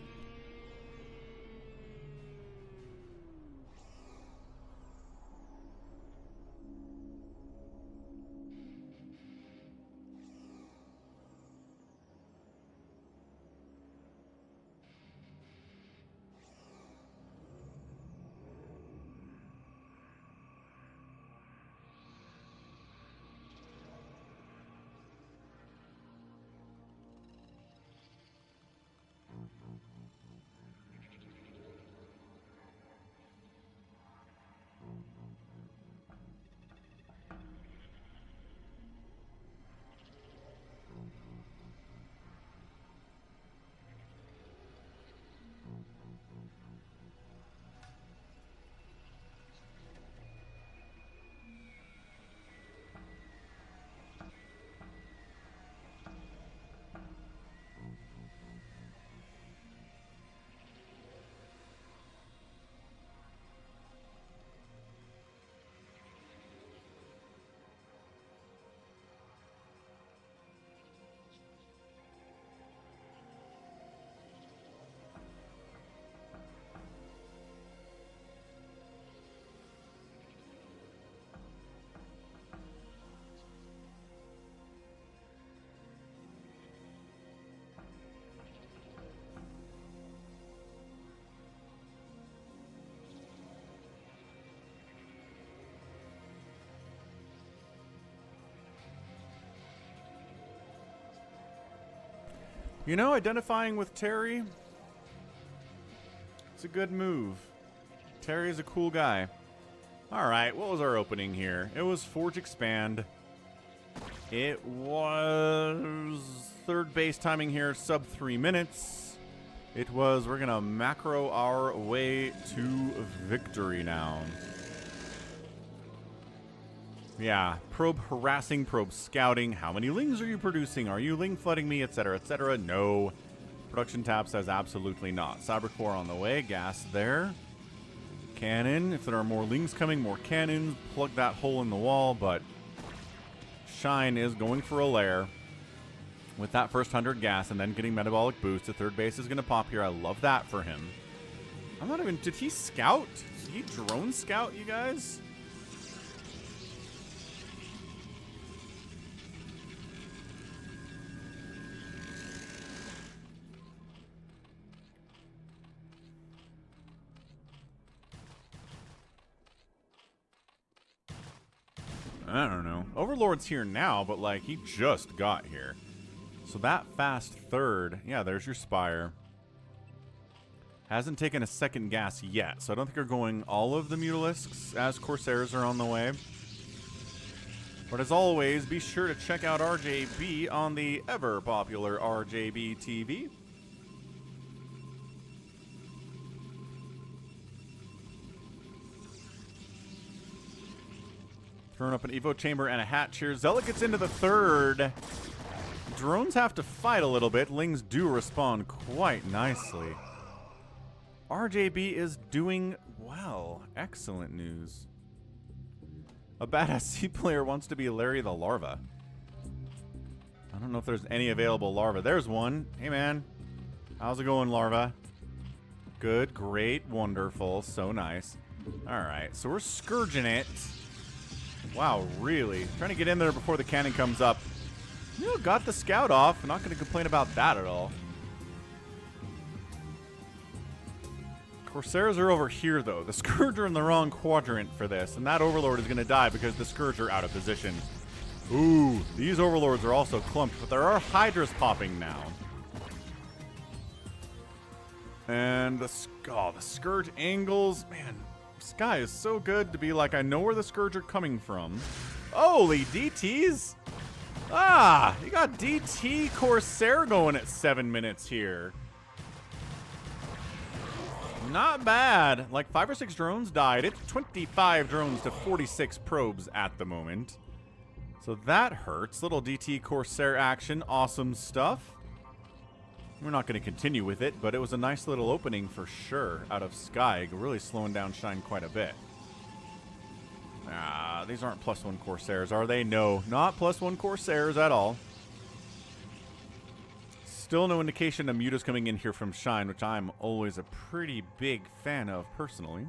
You know, identifying with Terry, it's a good move. Terry is a cool guy. All right, what was our opening here? It was Forge Expand. It was third base timing here, sub 3 minutes. It was, we're gonna macro our way to victory now. Yeah, probe harassing, probe scouting. How many lings are you producing? Are you ling flooding me, etc., etc.? No. Production tab says absolutely not. Cybercore on the way. Gas there. Cannon. If there are more lings coming, more cannons. Plug that hole in the wall, but Shine is going for a lair with that first 100 gas and then getting metabolic boost. The third base is going to pop here. I love that for him. I'm not even... did he scout? Did he drone scout, you guys? I don't know. Overlord's here now, but, like, he just got here. So that fast third, yeah, there's your Spire. Hasn't taken a second gas yet, so I don't think they're going all of the Mutalisks as Corsairs are on the way. But as always, be sure to check out RJB on the ever-popular RJB TV. Throwing up an Evo Chamber and a hatch here. Zealot gets into the third. Drones have to fight a little bit. Lings do respond quite nicely. RJB is doing well. Excellent news. A badass C player wants to be Larry the Larva. I don't know if there's any available larva. There's one. Hey, man. How's it going, larva? Good, great, wonderful. So nice. All right, so we're scourging it. Wow, really? Trying to get in there before the cannon comes up. You know, got the scout off. I'm not going to complain about that at all. Corsairs are over here, though. The Scourge are in the wrong quadrant for this, and that Overlord is going to die because the Scourge are out of position. Ooh, these Overlords are also clumped, but there are Hydras popping now. And the Scourge angles, man, Sky is so good to be like, I know where the Scourge are coming from. Holy DTs! Ah, you got DT Corsair going at 7 minutes here. Not bad. Like 5 or 6 drones died. It's 25 drones to 46 probes at the moment. So that hurts. Little DT Corsair action. Awesome stuff. We're not going to continue with it, but it was a nice little opening for sure out of Sky. Really slowing down Shine quite a bit. Ah, these aren't +1 Corsairs, are they? No, not +1 Corsairs at all. Still no indication of Mutas coming in here from Shine, which I'm always a pretty big fan of personally.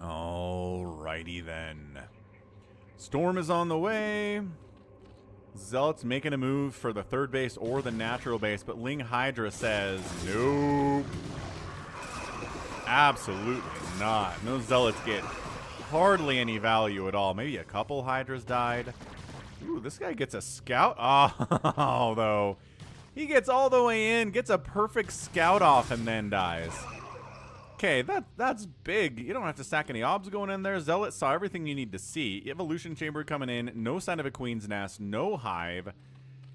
Alrighty then. Storm is on the way. Zealot's making a move for the third base or the natural base, but Ling Hydra says, nope. Absolutely not. No Zealots get hardly any value at all. Maybe a couple Hydras died. Ooh, this guy gets a scout. Oh, though. He gets all the way in, gets a perfect scout off, and then dies. Okay, that's big. You don't have to stack any obs going in there. Zealot saw everything you need to see. Evolution Chamber coming in. No sign of a Queen's Nest. No Hive.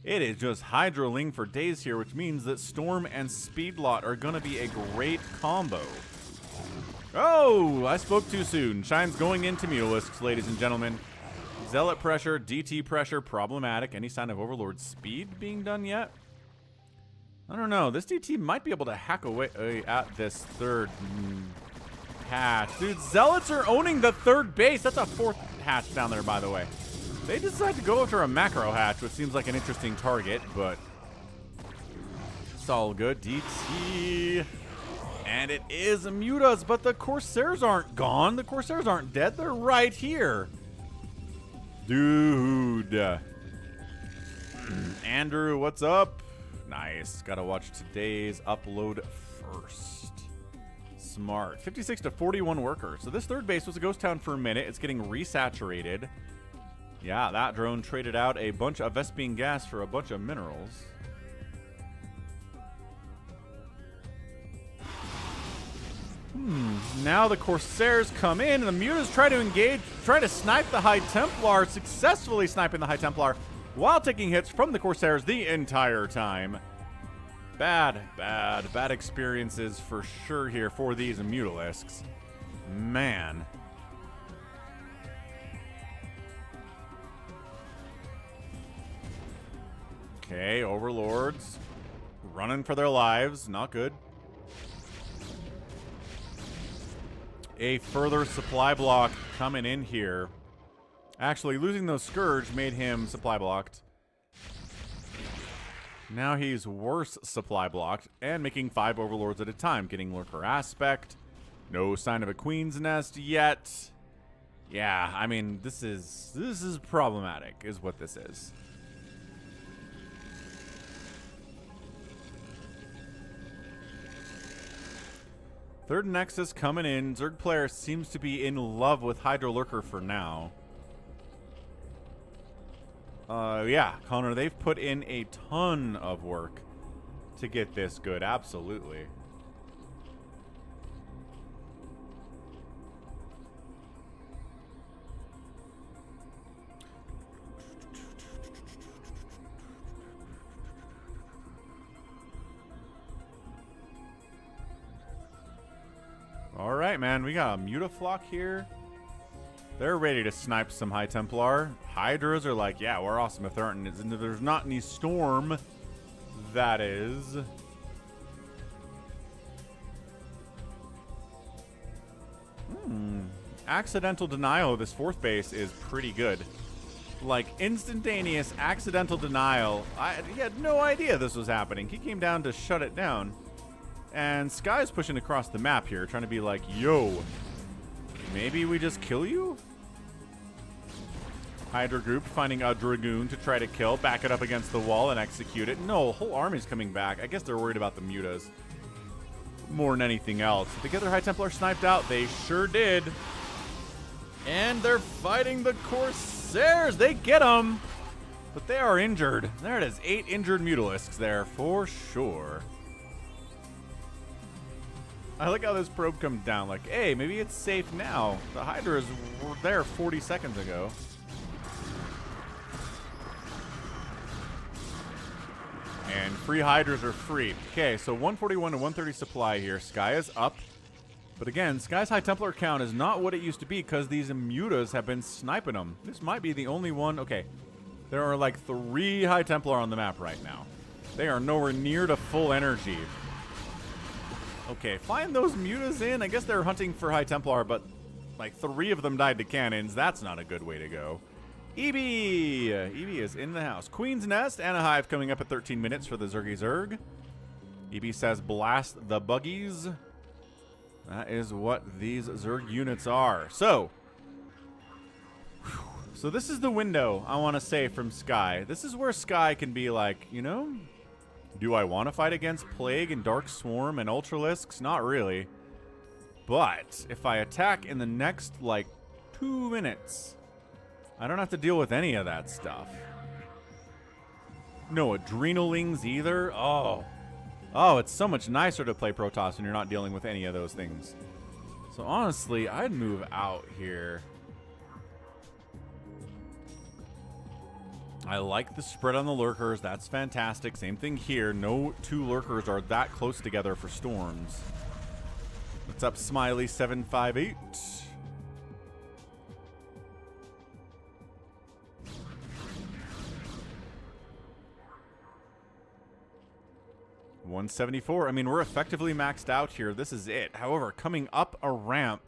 It is just Hydroling for days here, which means that Storm and Speedlot are going to be a great combo. Oh, I spoke too soon. Shine's going into Mutalisks, ladies and gentlemen. Zealot pressure, DT pressure, problematic. Any sign of Overlord speed being done yet? I don't know. This DT might be able to hack away at this third hatch. Dude, Zealots are owning the third base. That's a 4th hatch down there, by the way. They decide to go after a macro hatch, which seems like an interesting target, but it's all good. DT. And it is Mutas, but the Corsairs aren't gone. The Corsairs aren't dead. They're right here. Dude. Andrew, what's up? Nice. Gotta watch today's upload first. Smart. 56 to 41 workers. So this third base was a ghost town for a minute. It's getting resaturated. Yeah, that drone traded out a bunch of Vespine gas for a bunch of minerals. Now the Corsairs come in, and the Mutas try to engage, try to snipe the High Templar, successfully sniping the High Templar while taking hits from the Corsairs the entire time. Bad experiences for sure here for these Mutalisks. Man. Okay, Overlords running for their lives. Not good. A further supply block coming in here. Actually, losing those Scourge made him supply blocked. Now he's worse supply blocked and making 5 Overlords at a time, getting Lurker Aspect. No sign of a Queen's Nest yet. Yeah, I mean, this is problematic, is what this is. Third Nexus coming in. Zerg player seems to be in love with Hydro Lurker for now. Yeah, Connor, they've put in a ton of work to get this good. Absolutely. All right, man. We got a Mutaflock here. They're ready to snipe some High Templar. Hydras are like, yeah, we're awesome if there's not any storm. That is. Accidental denial of this fourth base is pretty good. Like, instantaneous accidental denial. He had no idea this was happening. He came down to shut it down. And Sky's pushing across the map here, trying to be like, yo, maybe we just kill you? Hydra group finding a Dragoon to try to kill, back it up against the wall and execute it. No, whole army's coming back. I guess they're worried about the mutas more than anything else. Did they get their High Templar sniped out? They sure did. And they're fighting the Corsairs. They get them, but they are injured. There it is, 8 injured Mutalisks there for sure. I like how this probe comes down, like, hey, maybe it's safe now. The Hydras were there 40 seconds ago. And free Hydras are free. Okay, so 141 to 130 supply here. Sky is up. But again, Sky's High Templar count is not what it used to be because these mutas have been sniping them. This might be the only one. Okay, there are like 3 High Templar on the map right now. They are nowhere near to full energy. Okay, find those mutas in. I guess they're hunting for High Templar, but like 3 of them died to cannons. That's not a good way to go. EB is in the house. Queen's Nest and a Hive coming up at 13 minutes for the Zergy Zerg. EB says blast the buggies. That is what these Zerg units are. So this is the window, I want to say, from Sky. This is where Sky can be like, you know, do I want to fight against Plague and Dark Swarm and Ultralisks? Not really. But if I attack in the next, like, 2 minutes, I don't have to deal with any of that stuff. No Adrenalings either. Oh, it's so much nicer to play Protoss when you're not dealing with any of those things. So honestly, I'd move out here. I like the spread on the lurkers. That's fantastic. Same thing here. No 2 lurkers are that close together for storms. What's up, Smiley758? $174. I mean, we're effectively maxed out here. This is it. However, coming up a ramp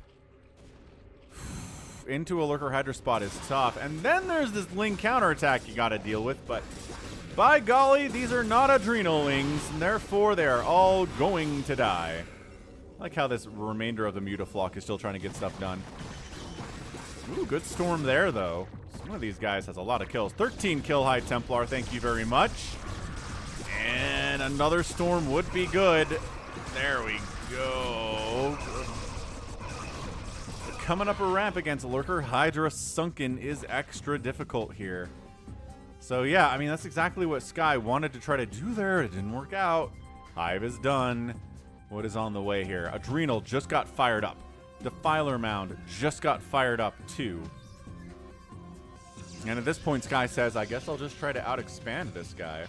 into a Lurker Hydra spot is tough. And then there's this Ling counterattack you got to deal with. But by golly, these are not Adrenalings, and therefore they are all going to die. I like how this remainder of the Mutaflock is still trying to get stuff done. Ooh, good storm there, though. One of these guys has a lot of kills. 13 kill High Templar, thank you very much. And another storm would be good. There we go. Coming up a ramp against Lurker Hydra Sunken is extra difficult here. So yeah, I mean, that's exactly what Sky wanted to try to do there. It didn't work out. Hive is done. What is on the way here? Adrenal just got fired up. Defiler Mound just got fired up too. And at this point, Sky says, I guess I'll just try to out-expand this guy.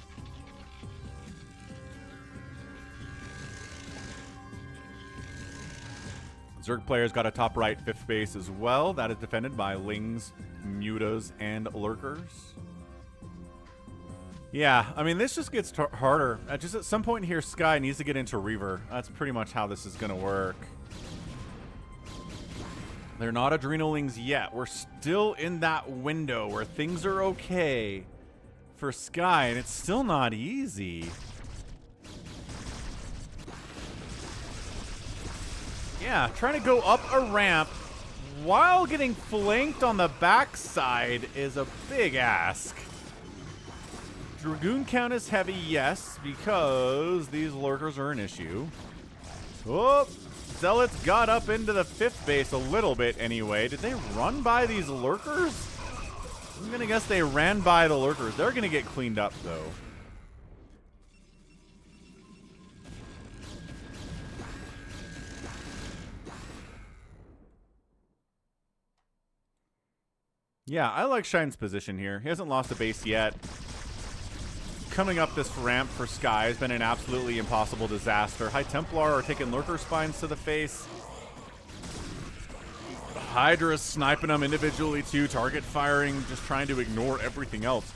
Zerg players got a top right 5th base as well. That is defended by Lings, Mutas, and Lurkers. Yeah, I mean, this just gets harder. Just at some point here, Sky needs to get into Reaver. That's pretty much how this is going to work. They're not Adrenalings yet. We're still in that window where things are okay for Sky, and it's still not easy. Yeah, trying to go up a ramp while getting flanked on the backside is a big ask. Dragoon count is heavy, yes, because these lurkers are an issue. Oh, Zealots got up into the 5th base a little bit anyway. Did they run by these lurkers? I'm going to guess they ran by the lurkers. They're going to get cleaned up, though. Yeah, I like Shine's position here. He hasn't lost a base yet. Coming up this ramp for Sky has been an absolutely impossible disaster. High Templar are taking lurker spines to the face. Hydra's sniping them individually too, target firing, just trying to ignore everything else.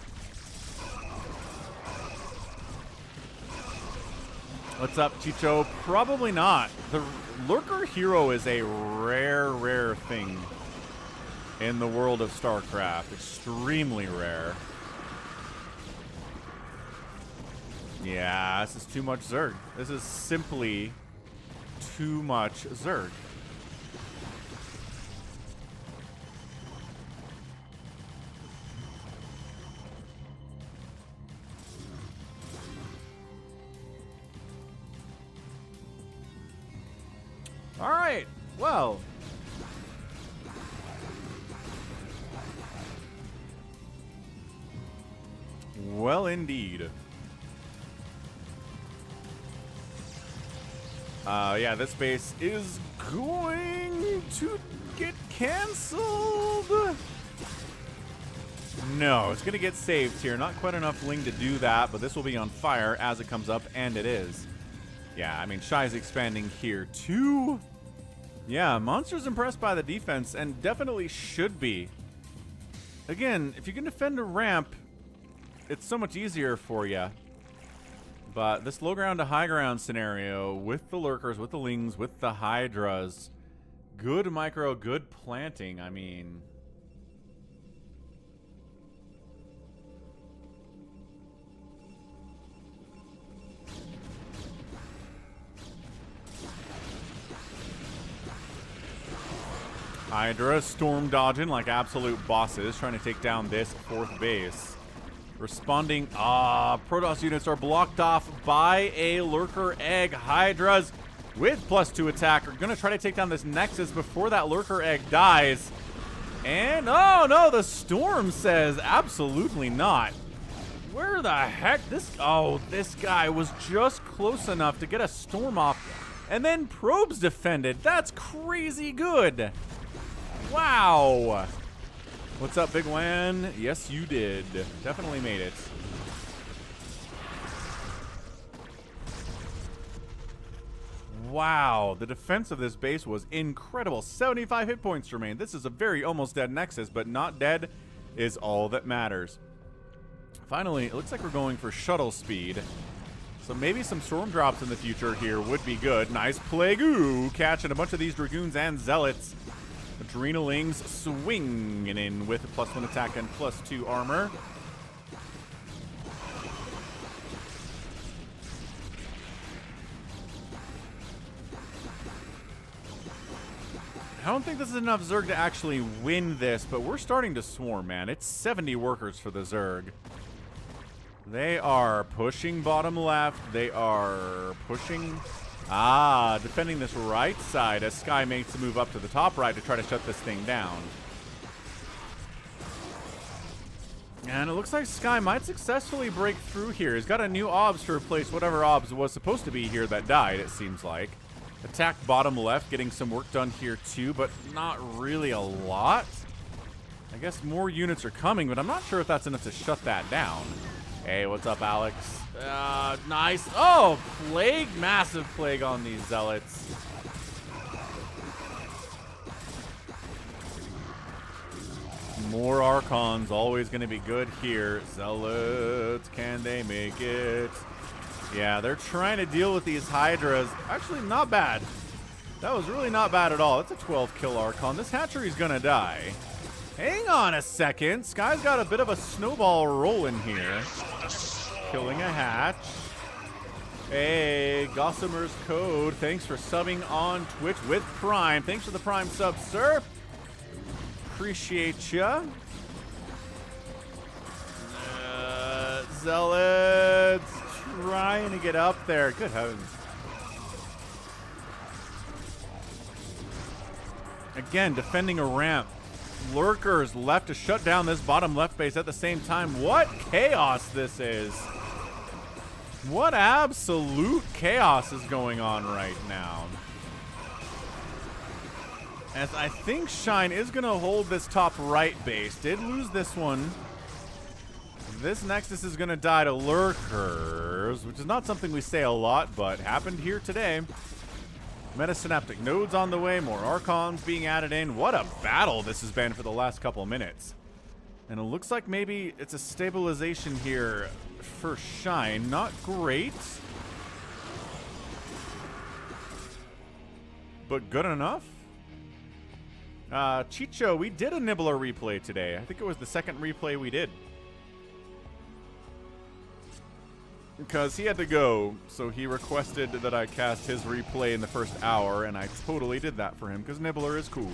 What's up, Chicho? Probably not. The lurker hero is a rare thing in the world of StarCraft. Extremely rare. Yeah, this is too much Zerg. This is simply too much Zerg. All right, well. Well, indeed. Yeah, this base is going to get canceled. No, it's going to get saved here. Not quite enough Ling to do that, but this will be on fire as it comes up, and it is. Yeah, I mean, Shy's expanding here too. Yeah, Monster's impressed by the defense, and definitely should be. Again, if you can defend a ramp, it's so much easier for you. But this low ground to high ground scenario with the lurkers, with the lings, with the hydras, good micro, good planting. I mean, Hydra storm dodging like absolute bosses, trying to take down this 4th base. Responding, Protoss units are blocked off by a lurker egg. Hydras with +2 attack are going to try to take down this Nexus before that lurker egg dies. And, oh no, the storm says absolutely not. Where the heck? This guy was just close enough to get a storm off. And then probes defended. That's crazy good. Wow. What's up, bigwan? Yes, you did. Definitely made it. Wow, the defense of this base was incredible. 75 hit points remain. This is a very almost dead Nexus, but not dead is all that matters. Finally, it looks like we're going for shuttle speed. So maybe some storm drops in the future here would be good. Nice Plague-oo, catching a bunch of these Dragoons and Zealots. Adrenalings swinging in with a +1 attack and +2 armor. I don't think this is enough Zerg to actually win this, but we're starting to swarm, man. It's 70 workers for the Zerg. They are pushing bottom left. They are pushing... defending this right side as Sky makes a move up to the top right to try to shut this thing down. And it looks like Sky might successfully break through here. He's got a new OBS to replace whatever OBS was supposed to be here that died, it seems like. Attack bottom left, getting some work done here too, but not really a lot. I guess more units are coming, but I'm not sure if that's enough to shut that down. Hey, what's up, Alex? Nice. Oh, plague. Massive plague on these Zealots. More Archons. Always going to be good here. Zealots, can they make it? Yeah, they're trying to deal with these Hydras. Actually, not bad. That was really not bad at all. It's a 12-kill Archon. This hatchery's going to die. Hang on a second. Sky's got a bit of a snowball rolling here. Killing a hatch. Hey, Gossamer's Code. Thanks for subbing on Twitch with Prime. Thanks for the Prime sub, sir. appreciate ya. Zealots trying to get up there. Good heavens. Again, defending a ramp. Lurkers left to shut down this bottom left base at the same time. What chaos this is. What absolute chaos is going on right now. As I think Shine is going to hold this top right base. Did lose this one. This Nexus is going to die to Lurkers, which is not something we say a lot, but happened here today. Metasynaptic nodes on the way, more Archons being added in. What a battle this has been for the last couple of minutes. And it looks like maybe it's a stabilization here for Shine. Not great, but good enough. Chicho, we did a Nibbler replay today. I think it was the second replay we did. Because he had to go, so he requested that I cast his replay in the first hour, and I totally did that for him, because Nibbler is cool.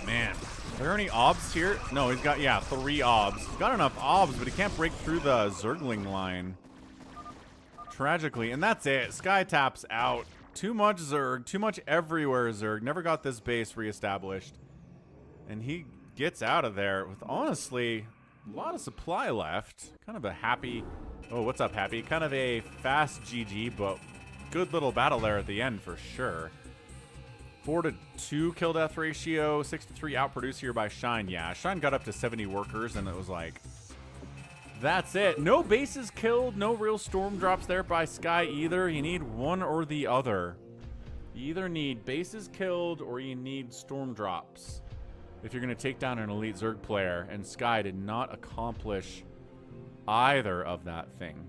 Man, are there any obs here? No, he's got, yeah, 3 obs. He's got enough obs, but he can't break through the Zergling line. Tragically, and that's it. Sky taps out. Too much Zerg, too much everywhere Zerg. Never got this base reestablished. And he gets out of there with, honestly, a lot of supply left. Kind of a happy, oh, what's up, Happy? Kind of a fast GG, but good little battle there at the end for sure. 4-2 kill death ratio, 6-3 outproduced here by Shine. Yeah, Shine got up to 70 workers, and it was like, that's it. No bases killed, no real storm drops there by Sky either. You need one or the other. You either need bases killed or you need storm drops if you're going to take down an elite Zerg player, and Sky did not accomplish either of that thing.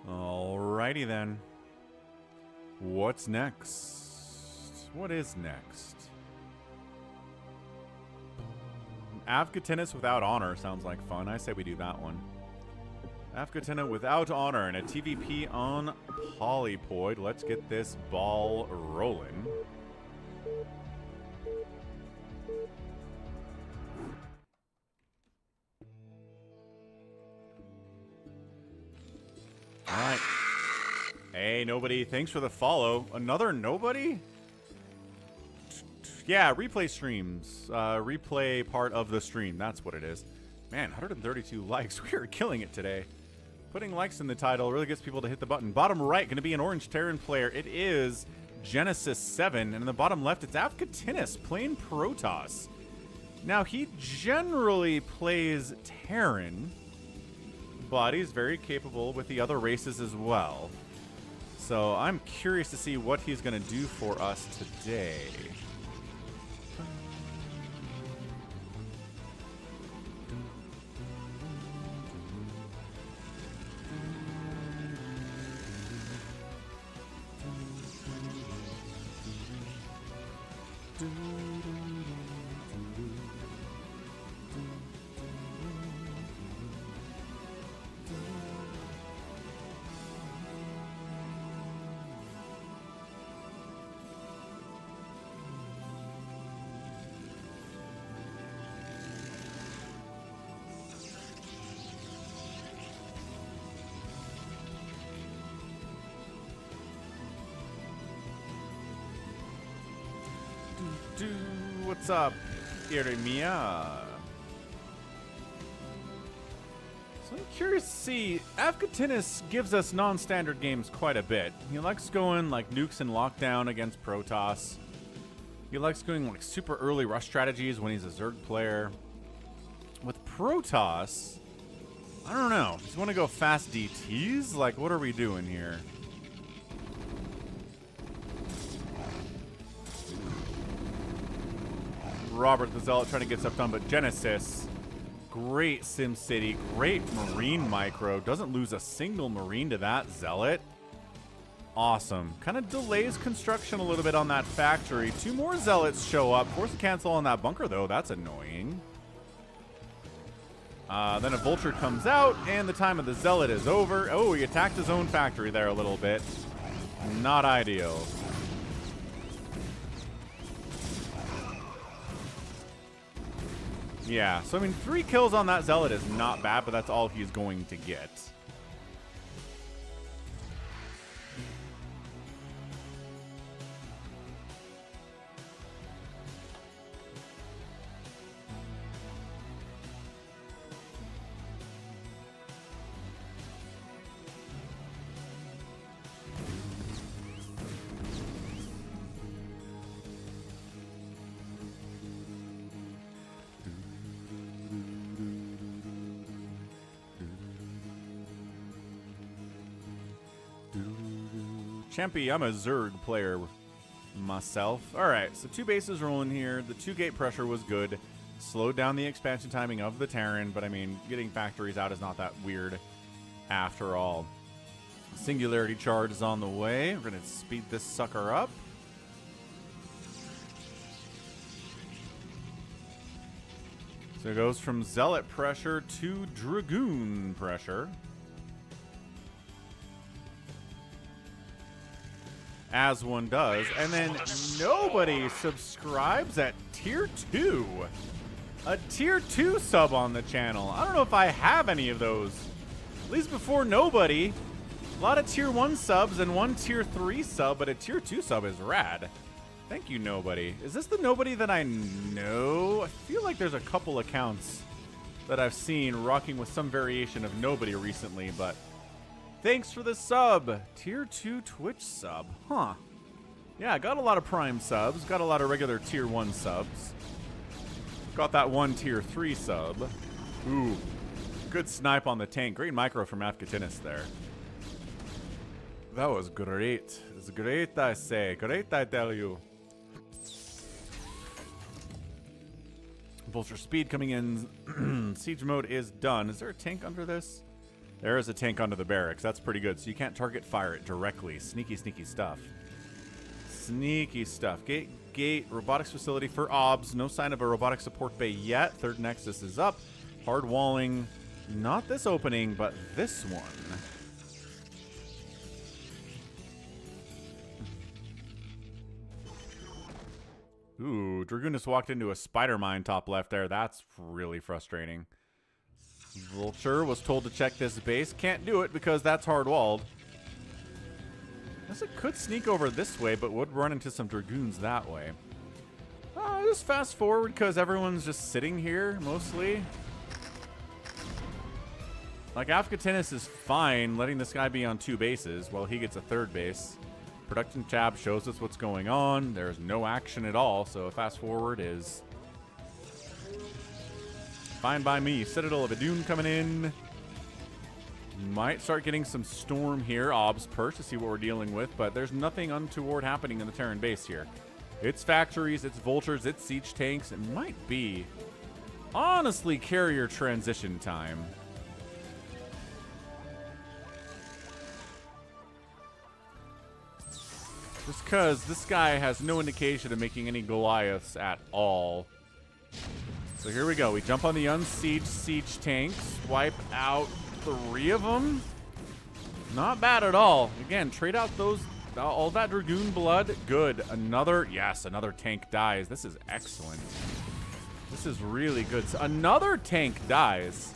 Alrighty then. What's next? What is next? Avcatinus without honor sounds like fun. I say we do that one. Avcatinus without honor and a TVP on Polypoid. Let's get this ball rolling. Alright. Hey, nobody. Thanks for the follow. Another nobody? Yeah, replay streams. Replay part of the stream. That's what it is. Man, 132 likes. We are killing it today. Putting likes in the title really gets people to hit the button. Bottom right, going to be an Orange Terran player. It is Genesis 7. And in the bottom left, it's Avcatinus playing Protoss. Now, he generally plays Terran, but he's very capable with the other races as well. So I'm curious to see what he's going to do for us today. What's up, Iremia? So I'm curious to see, Avcatinus gives us non-standard games quite a bit. He likes going like nukes and lockdown against Protoss. He likes going like super early rush strategies when he's a Zerg player. With Protoss, I don't know. Does he want to go fast DTs? Like, what are we doing here? Robert the Zealot trying to get stuff done, but Genesis, great SimCity, great Marine micro. Doesn't lose a single Marine to that Zealot. Awesome. Kind of delays construction a little bit on that factory. 2 more Zealots show up. Force to cancel on that bunker, though. That's annoying. Then a Vulture comes out, and the time of the Zealot is over. Oh, he attacked his own factory there a little bit. Not ideal. Yeah, so I mean, 3 kills on that Zealot is not bad, but that's all he's going to get. Champy, I'm a Zerg player myself. Alright, so 2 bases rolling here. The 2-gate pressure was good. Slowed down the expansion timing of the Terran, but I mean, getting factories out is not that weird after all. Singularity charge is on the way. We're going to speed this sucker up. So it goes from Zealot pressure to Dragoon pressure. As one does. And then nobody subscribes at tier 2. A tier 2 sub on the channel. I don't know if I have any of those. At least before nobody. A lot of tier 1 subs and 1 tier 3 sub, but a tier 2 sub is rad. Thank you, nobody. Is this the nobody that I know? I feel like there's a couple accounts that I've seen rocking with some variation of nobody recently, but thanks for the sub. Tier 2 Twitch sub. Huh. Yeah, got a lot of Prime subs. Got a lot of regular tier 1 subs. Got that 1 tier 3 sub. Ooh. Good snipe on the tank. Great micro from Avcatinus there. That was great. It's great, I say. Great, I tell you. Vulture speed coming in. Siege mode is done. Is there a tank under this? There is a tank under the barracks. That's pretty good. So you can't target fire it directly. Sneaky, sneaky stuff. Sneaky stuff. Gate, robotics facility for OBS. No sign of a robotic support bay yet. Third nexus is up. Hard walling. Not this opening, but this one. Ooh, Dragoon just walked into a spider mine top left there. That's really frustrating. Vulture was told to check this base. Can't do it because that's hard-walled. Guess it could sneak over this way, but would run into some Dragoons that way. Just fast forward because everyone's just sitting here, mostly. Like, Avcatinus is fine letting this guy be on 2 bases while he gets a 3rd base. Production tab shows us what's going on. There's no action at all, so a fast forward is fine by me. Citadel of Adun coming in. Might start getting some storm here. OBS perch to see what we're dealing with, but there's nothing untoward happening in the Terran base here. It's factories, it's vultures, it's siege tanks. It might be, honestly, carrier transition time. Just because this guy has no indication of making any Goliaths at all. So here we go. We jump on the unsieged siege tanks. Wipe out 3 of them. Not bad at all. Again, trade out those all that Dragoon blood. Good. Another, yes, another tank dies. This is excellent. This is really good. So another tank dies.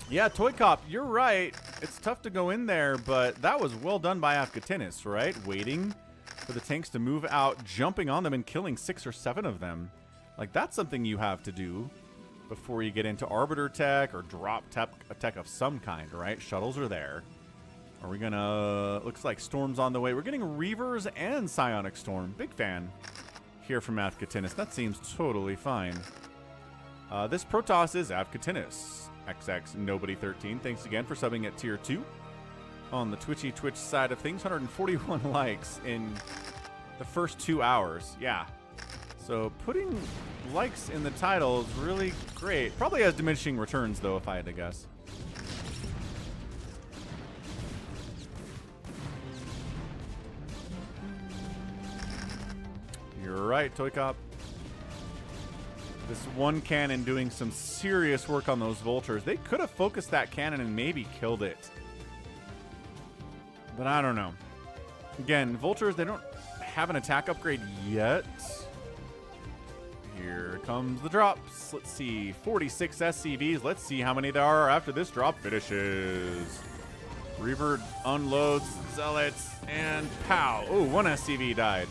Yeah, ToyCop, you're right. It's tough to go in there, but that was well done by Avcatinus, right? Waiting for the tanks to move out, jumping on them and killing 6 or 7 of them. Like, that's something you have to do. before you get into Arbiter tech or drop tech of some kind, right? Shuttles are there. Are we gonna... Looks like Storm's on the way. We're getting Reavers and Psionic Storm. Big fan here from Avcatinus. That seems totally fine. This Protoss is Avcatinus. XX Nobody 13. Thanks again for subbing at tier 2. On the Twitch side of things, 141 likes in the first 2 hours. Yeah. So putting likes in the title is really great. Probably has diminishing returns, though, if I had to guess. You're right, ToyCop. This one cannon doing some serious work on those vultures. They could have focused that cannon and maybe killed it. But I don't know. Again, vultures, they don't have an attack upgrade yet. Here comes the drops. Let's see, 46 SCVs. Let's see how many there are after this drop finishes. Reaver unloads, Zealots, and pow. Oh, one SCV died.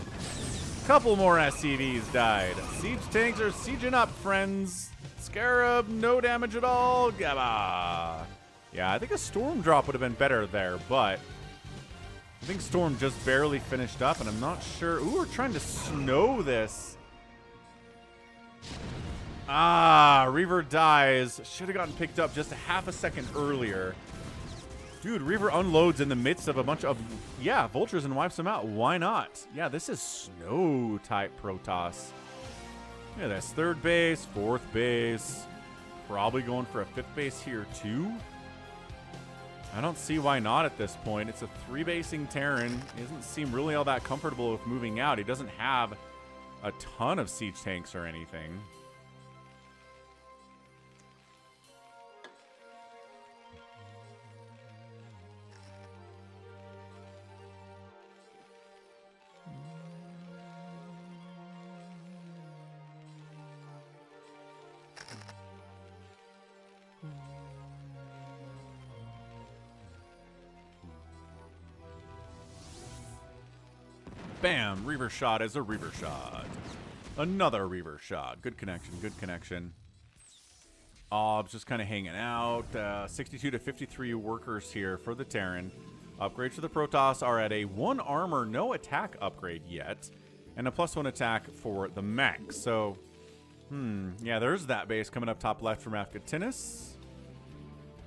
Couple more SCVs died. Siege tanks are sieging up, friends. Scarab, no damage at all. Gabba. Yeah, I think a Storm drop would have been better there, but I think Storm just barely finished up, and I'm not sure. Ooh, we're trying to snow this. Ah, Reaver dies. Should have gotten picked up just a half a second earlier. Dude, Reaver unloads in the midst of a bunch of, yeah, vultures and wipes them out. Why not? Yeah, this is snow-type Protoss. Yeah, that's third base, fourth base. Probably going for a fifth base here, too. I don't see why not at this point. It's a three-basing Terran. He doesn't seem really all that comfortable with moving out. He doesn't have a ton of siege tanks or anything. Bam! Reaver shot is a Reaver shot. Another Reaver shot. Good connection, good connection. Ob's just kind of hanging out. 62 to 53 workers here for the Terran. Upgrades for the Protoss are at a 1 armor, no attack upgrade yet. And a +1 attack for the mech. So, yeah, there's that base coming up top left from Avcatinus.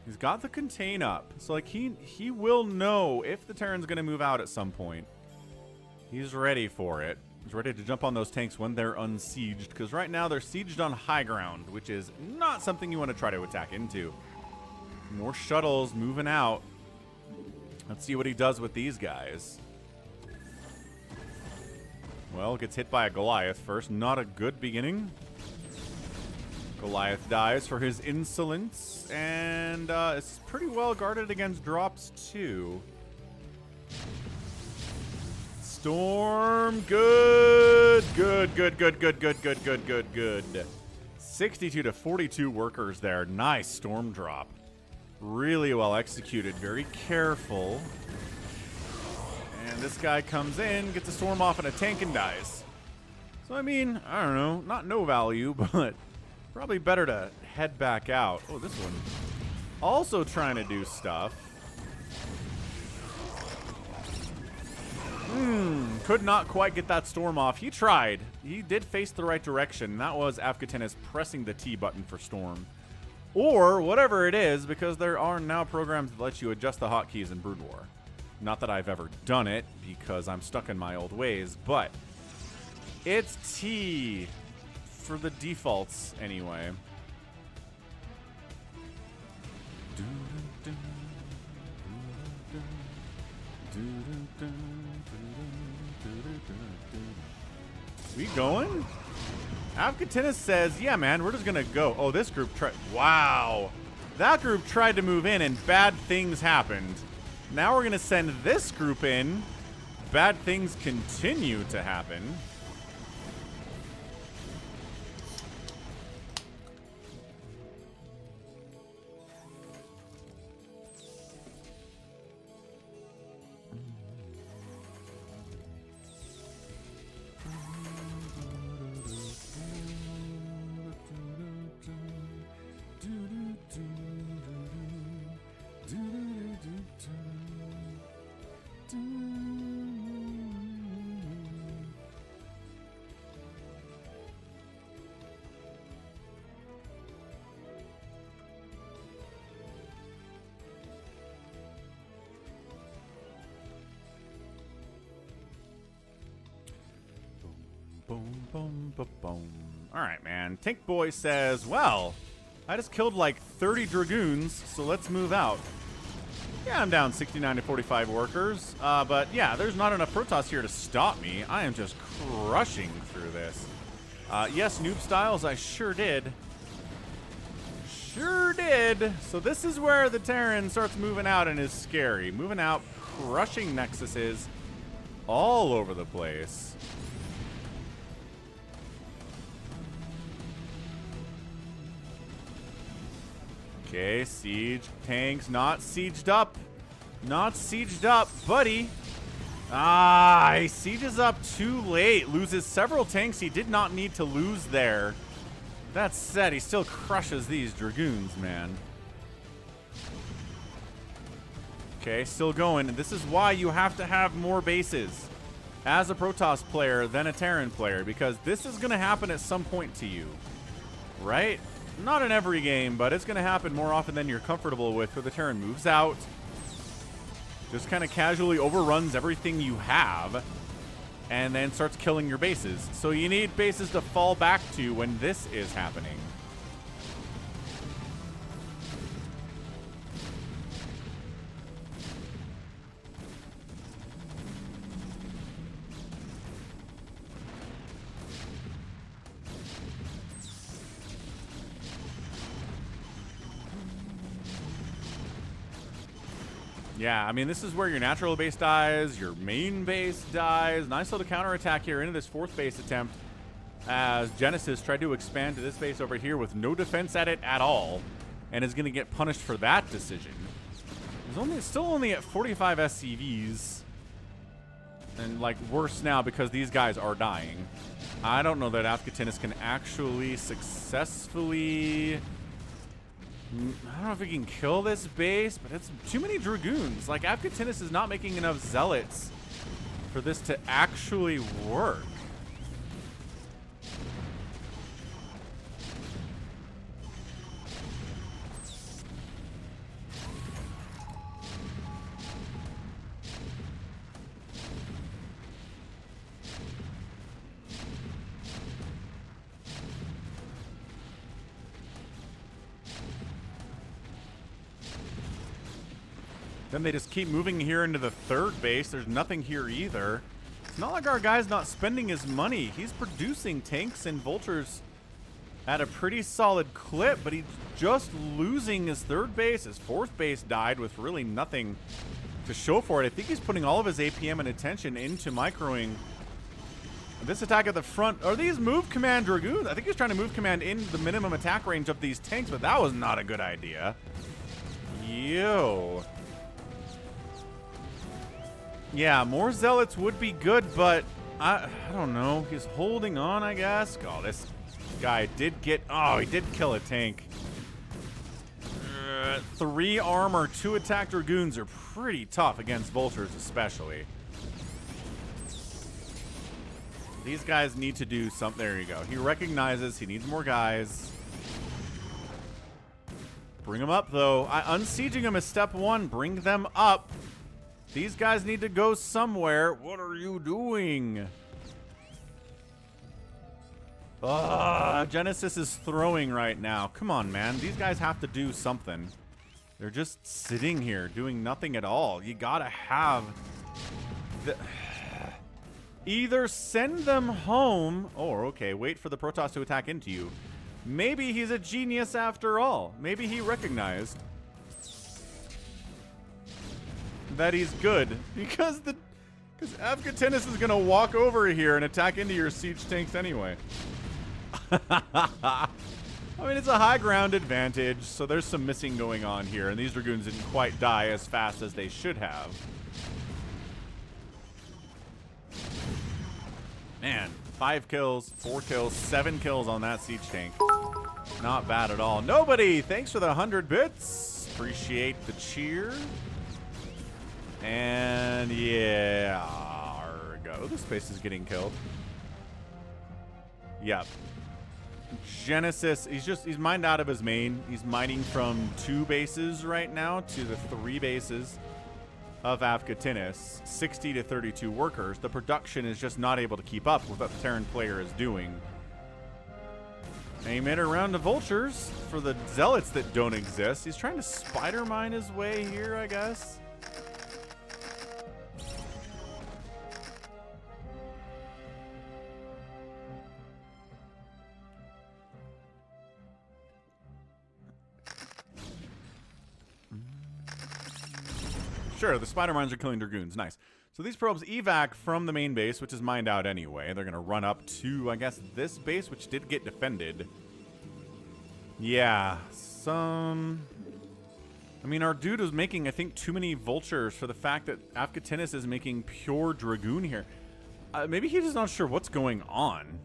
He's got the contain up. So, like, he will know if the Terran's going to move out at some point. He's ready for it. He's ready to jump on those tanks when they're unsieged, because right now they're sieged on high ground, which is not something you want to try to attack into. More shuttles moving out. Let's see what he does with these guys. Well, gets hit by a Goliath first. Not a good beginning. Goliath dies for his insolence, and it's pretty well guarded against drops too. Storm, good. 62 to 42 workers there. Nice Storm drop. Really well executed. Very careful. And this guy comes in, gets a Storm off in a tank and dies. So, I mean, I don't know. Not no value, but probably better to head back out. Oh, this one. Also trying to do stuff. Could not quite get that Storm off. He tried. He did face the right direction. That was Avcatinus pressing the T button for Storm. Or whatever it is, because there are now programs that let you adjust the hotkeys in Brood War. Not that I've ever done it, because I'm stuck in my old ways, but it's T for the defaults anyway. We going? Avcatinus says, yeah, man, we're just going to go. Oh, this group tried. Wow. That group tried to move in and bad things happened. Now we're going to send this group in. Bad things continue to happen. boom, boom, boom, boom. All right, man. Tank Boy says, well, I just killed like 30 Dragoons, so let's move out. Yeah, I'm down 69 to 45 workers. But yeah, there's not enough Protoss here to stop me. I am just crushing through this. Yes, noob styles, I sure did. Sure did. So this is where the Terran starts moving out and is scary. Moving out, crushing Nexuses all over the place. Okay, siege. Tanks not sieged up. Not sieged up, buddy. Ah, he sieges up too late. Loses several tanks he did not need to lose there. That said, he still crushes these Dragoons, man. Okay, still going. And this is why you have to have more bases as a Protoss player than a Terran player, because this is going to happen at some point to you, right? Not in every game, but it's going to happen more often than you're comfortable with, where the Terran moves out, just kind of casually overruns everything you have, and then starts killing your bases. So you need bases to fall back to when this is happening. Yeah, I mean, this is where your natural base dies, your main base dies. Nice little counterattack here into this fourth base attempt as Genesis tried to expand to this base over here with no defense at it at all, and is going to get punished for that decision. He's still only at 45 SCVs, and like worse now because these guys are dying. I don't know that Avcatinus can actually successfully... I don't know if we can kill this base, but it's too many Dragoons. Like, Avcatinus is not making enough Zealots for this to actually work. Then they just keep moving here into the third base. There's nothing here either. It's not like our guy's not spending his money. He's producing tanks and vultures at a pretty solid clip, but he's just losing his third base. His fourth base died with really nothing to show for it. I think he's putting all of his APM and attention into microing this attack at the front. Are these move command Dragoons? I think he's trying to move command into the minimum attack range of these tanks, but that was not a good idea. Yo. Yeah, more Zealots would be good, but I don't know. He's holding on, I guess. Oh, this guy did get... Oh, he did kill a tank. 3 armor, 2 attack Dragoons are pretty tough against Vultures, especially. These guys need to do something. There you go. He recognizes he needs more guys. Bring them up, though. Unsieging them is step 1. Bring them up. These guys need to go somewhere. What are you doing? Genesis is throwing right now. Come on, man. These guys have to do something. They're just sitting here doing nothing at all. You gotta have... Either send them home, or, okay, wait for the Protoss to attack into you. Maybe he's a genius after all. Maybe he recognized that he's good, because Avcatinus is gonna walk over here and attack into your siege tanks anyway. I mean, it's a high ground advantage, so there's some missing going on here, and these Dragoons didn't quite die as fast as they should have. Man, 5 kills, 4 kills, 7 kills on that siege tank. Not bad at all. Nobody, thanks for the 100 bits. Appreciate the cheer. And yeah, there we go. This space is getting killed. Yep. Genesis, he's mined out of his main. He's mining from 2 bases right now to the 3 bases. of Avcatinus, 60 to 32 workers. The production is just not able to keep up with what the Terran player is doing. And he made it around to vultures for the zealots that don't exist. He's trying to spider mine his way here, I guess. Sure, the spider mines are killing dragoons. Nice. So these probes evac from the main base, which is mined out anyway. They're going to run up to, I guess, this base, which did get defended. Yeah, I mean, our dude was making, I think, too many vultures for the fact that Avcatinus is making pure dragoon here. Maybe he's just not sure what's going on.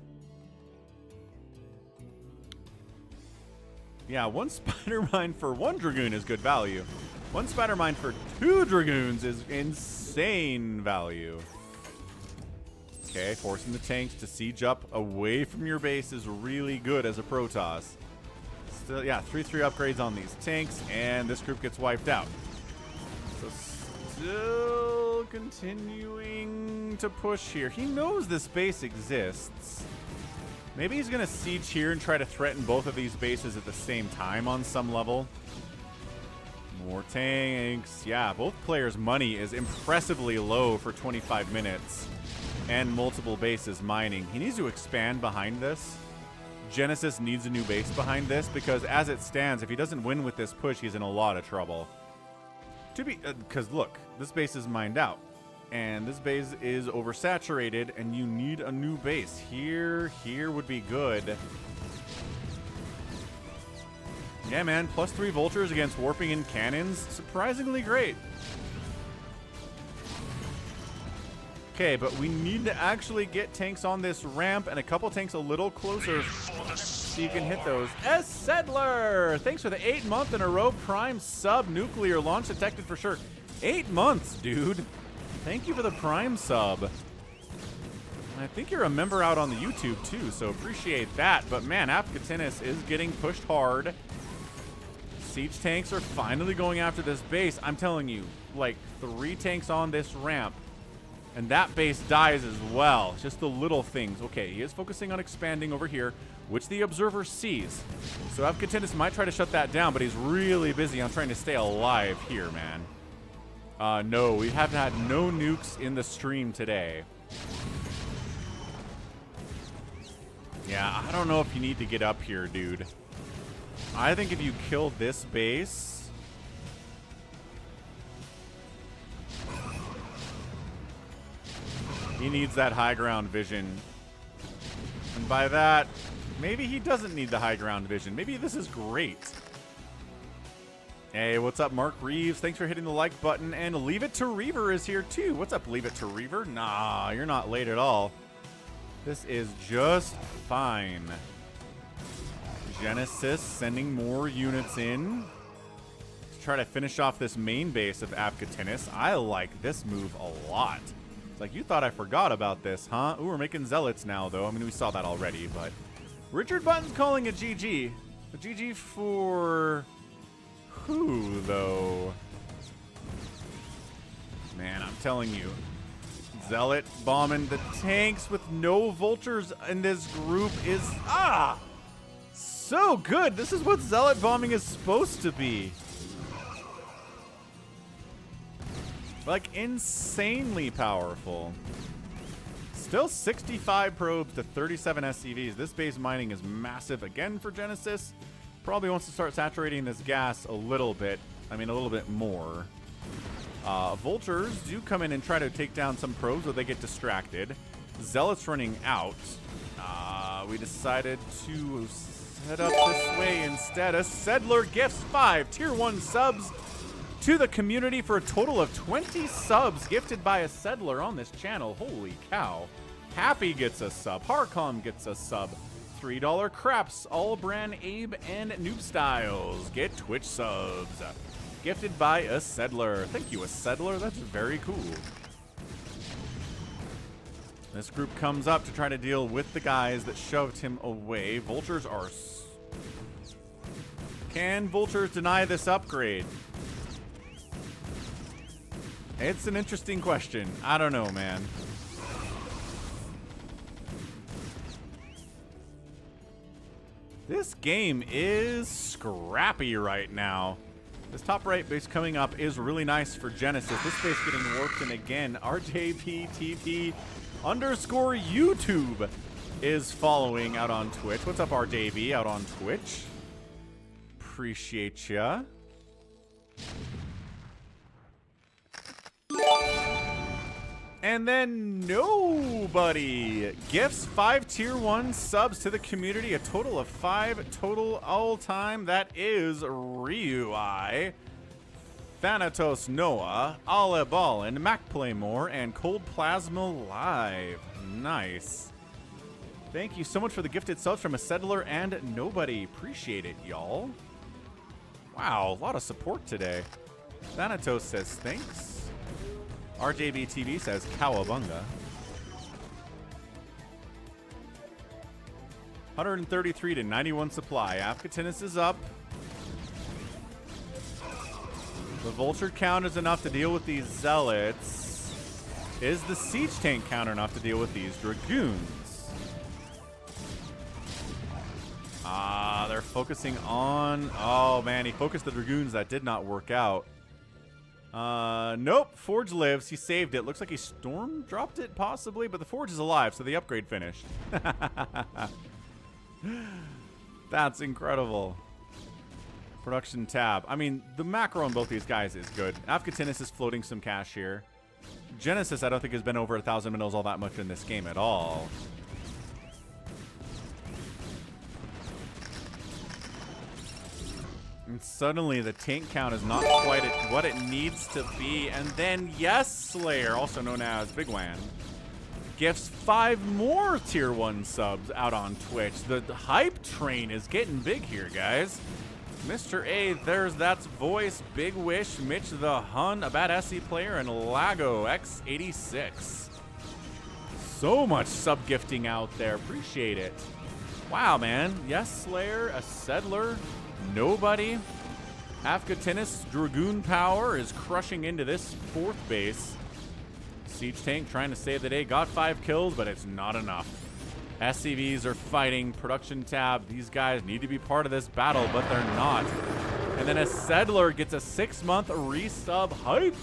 Yeah, one spider mine for one dragoon is good value. One spider mine for 2 dragoons is insane value. Okay, forcing the tanks to siege up away from your base is really good as a Protoss. Still, yeah, 3/3 upgrades on these tanks, and this group gets wiped out. So still continuing to push here. He knows this base exists. Maybe he's going to siege here and try to threaten both of these bases at the same time on some level. More tanks. Yeah, both players' money is impressively low for 25 minutes and multiple bases mining. He needs to expand behind this. Genesis needs a new base behind this because as it stands, if he doesn't win with this push, he's in a lot of trouble. Because look, this base is mined out and this base is oversaturated and you need a new base. Here would be good. Yeah, man, +3 vultures against warping in cannons. Surprisingly great. Okay, but we need to actually get tanks on this ramp and a couple tanks a little closer so you can hit those. ESedler! Thanks for the 8-month in a row Prime sub. Nuclear launch detected for sure. 8 months, dude. Thank you for the Prime sub. I think you're a member out on the YouTube too, so appreciate that. But man, Avcatinus is getting pushed hard. Siege tanks are finally going after this base. I'm telling you, like 3 tanks on this ramp. And that base dies as well. Just the little things. Okay, he is focusing on expanding over here, which the observer sees. So Avcatinus might try to shut that down, but he's really busy on trying to stay alive here, man. No, we have had no nukes in the stream today. Yeah, I don't know if you need to get up here, dude. I think if you kill this base... He needs that high ground vision. And by that, maybe he doesn't need the high ground vision. Maybe this is great. Hey, what's up, Mark Reeves? Thanks for hitting the like button. And Leave It to Reaver is here too. What's up, Leave It to Reaver? Nah, you're not late at all. This is just fine. Genesis sending more units in to try to finish off this main base of Avcatinus. I like this move a lot. It's like, you thought I forgot about this, huh? Ooh, we're making zealots now, though. I mean, we saw that already, but... Richard Button's calling it GG. A GG for... who, though? Man, I'm telling you. Zealot bombing the tanks with no vultures in this group is... so good. This is what zealot bombing is supposed to be. Like, insanely powerful. Still 65 probes to 37 SCVs. This base mining is massive again for Genesis. Probably wants to start saturating this gas a little bit. I mean, a little bit more. Vultures do come in and try to take down some probes, but they get distracted. Zealots running out. We decided to head up this way instead. ESedler gifts 5 tier 1 subs to the community for a total of 20 subs gifted by ESedler on this channel. Holy cow. Happy gets a sub. Harcom gets a sub. $3 craps. All brand Abe and Noob Styles get Twitch subs. Gifted by ESedler. Thank you, ESedler. That's very cool. This group comes up to try to deal with the guys that shoved him away. Vultures are... Can vultures deny this upgrade? It's an interesting question. I don't know, man. This game is scrappy right now. This top right base coming up is really nice for Genesis. This base getting worked in again. RJB TV_YouTube is following out on Twitch. What's up, RJB, out on Twitch? Appreciate ya. And then nobody gifts 5 tier 1 subs to the community. A total of 5 total all time. That is Ryui, Thanatos Noah, Ale Ballin, Mac Playmore, and Cold Plasma Live. Nice. Thank you so much for the gifted subs from ESedler and nobody. Appreciate it, y'all. Wow, a lot of support today. Thanatos says thanks. RJB TV says cowabunga. 133 to 91 supply. Avcatinus is up. The vulture count is enough to deal with these zealots. Is the siege tank count enough to deal with these dragoons? Ah, they're focusing on... Oh, man, he focused the dragoons. That did not work out. Nope. Forge lives. He saved it. Looks like he storm dropped it, possibly, but the Forge is alive, so the upgrade finished. That's incredible. Production tab. I mean, the macro on both these guys is good. Avcatinus is floating some cash here. Genesis, I don't think, has been over 1,000 mils all that much in this game at all. And suddenly the tank count is not quite at what it needs to be. And then YesSlayer, also known as bigwan, gifts 5 more tier 1 subs out on Twitch. The hype train is getting big here, guys. Mr. A, there's that's Voice, Big Wish, Mitch the Hun, a bad SE player, and Lago X86. So much sub gifting out there. Appreciate it. Wow, man. YesSlayer, ESedler, nobody. Avcatinus Dragoon Power is crushing into this 4th base. Siege Tank trying to save the day. Got 5 kills, but it's not enough. SCVs are fighting. Production tab. These guys need to be part of this battle, but they're not. And then ESedler gets a 6-month resub hype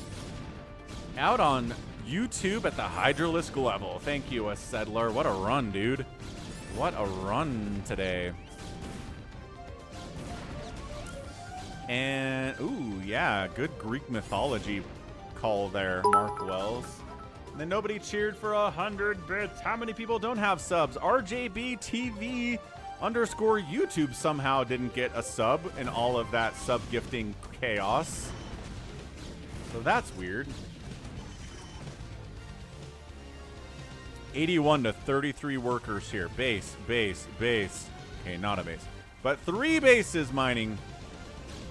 out on YouTube at the Hydralisk level. Thank you, ESedler. What a run, dude. What a run today. And, ooh, yeah, good Greek mythology call there, Mark Wells. And then nobody cheered for 100 bits. How many people don't have subs? RJB TV_YouTube somehow didn't get a sub in all of that sub gifting chaos. So that's weird. 81 to 33 workers here. Base. Okay, not a base. But 3 bases mining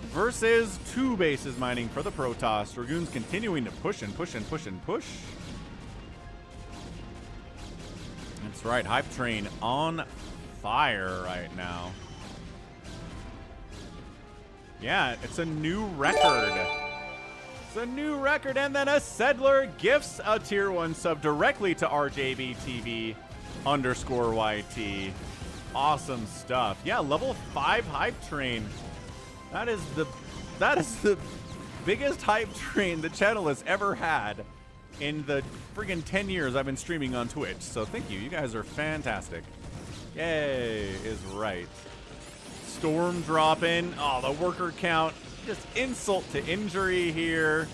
versus 2 bases mining for the Protoss. Dragoons continuing to push and push and push and push. That's right. Hype train on fire right now. Yeah, it's a new record. It's a new record. And then ESedler gifts a tier 1 sub directly to RJB TV_YT. Awesome stuff. Yeah, level 5 hype train. That is the biggest hype train the channel has ever had in the friggin' 10 years I've been streaming on Twitch. So thank you. You guys are fantastic. Yay is right. Storm dropping. Oh, the worker count. Just insult to injury here.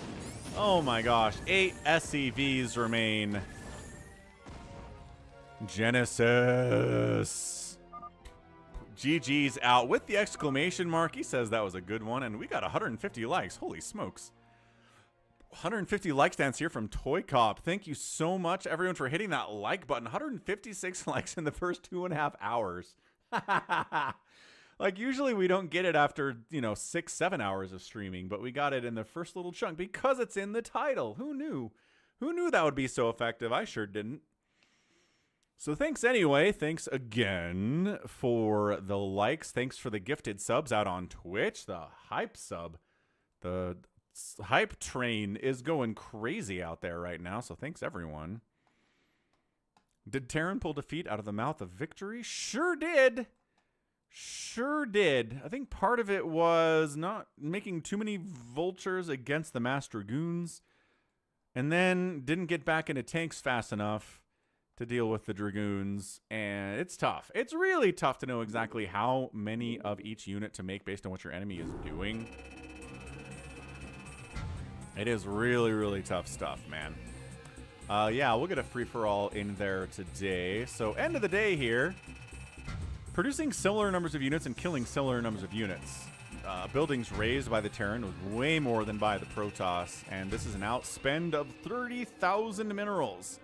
Oh my gosh. 8 SCVs remain. Genesis. GG's out with the exclamation mark. He says that was a good one. And we got 150 likes. Holy smokes. 150 like stands here from ToyCop. Thank you so much, everyone, for hitting that like button. 156 likes in the first 2.5 hours. Like, usually we don't get it after, 6-7 hours of streaming, but we got it in the first little chunk because it's in the title. Who knew? Who knew that would be so effective? I sure didn't. So thanks anyway. Thanks again for the likes. Thanks for the gifted subs out on Twitch. The hype sub. The hype train is going crazy out there right now, so thanks everyone. Did Terran pull defeat out of the mouth of victory? Sure did. Sure did. I think part of it was not making too many vultures against the mass dragoons, and then didn't get back into tanks fast enough to deal with the dragoons, and it's tough. It's really tough to know exactly how many of each unit to make based on what your enemy is doing. It is really, really tough stuff, man. Yeah, we'll get a free-for-all in there today. So, end of the day here. Producing similar numbers of units and killing similar numbers of units. Buildings raised by the Terran was way more than by the Protoss. And this is an outspend of 30,000 minerals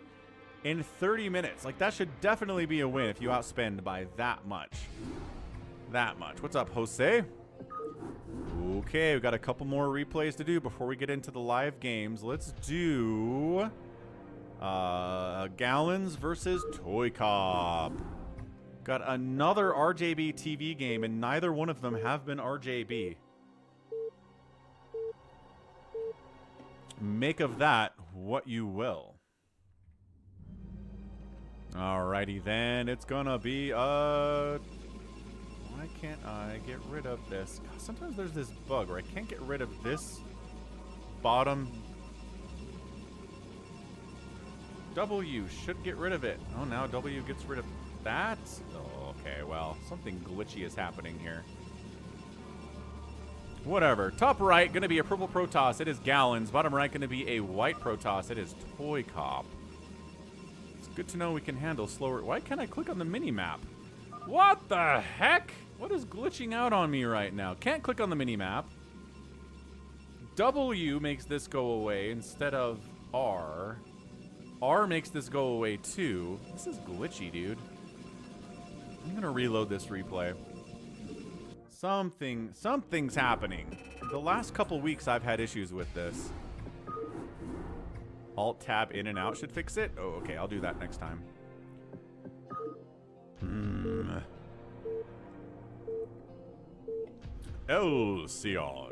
in 30 minutes. Like, that should definitely be a win if you outspend by that much. That much. What's up, Jose? Okay, we've got a couple more replays to do before we get into the live games. Let's do Gallons versus ToyCop. Got another RJB TV game, and neither one of them have been RJB. Make of that what you will. Alrighty then, it's gonna be why can't I get rid of this? God, sometimes there's this bug where I can't get rid of this bottom W. Should get rid of it. Oh, now W gets rid of that? Oh, okay, well, something glitchy is happening here. Whatever. Top right, going to be a purple Protoss. It is Gallons. Bottom right, going to be a white Protoss. It is ToyCop. It's good to know we can handle slower. Why can't I click on the mini-map? What the heck? What is glitching out on me right now? Can't click on the mini-map. W makes this go away instead of R. R makes this go away too. This is glitchy, dude. I'm gonna reload this replay. Something's happening. The last couple weeks I've had issues with this. Alt-tab in and out should fix it? Oh, okay, I'll do that next time. Elsion.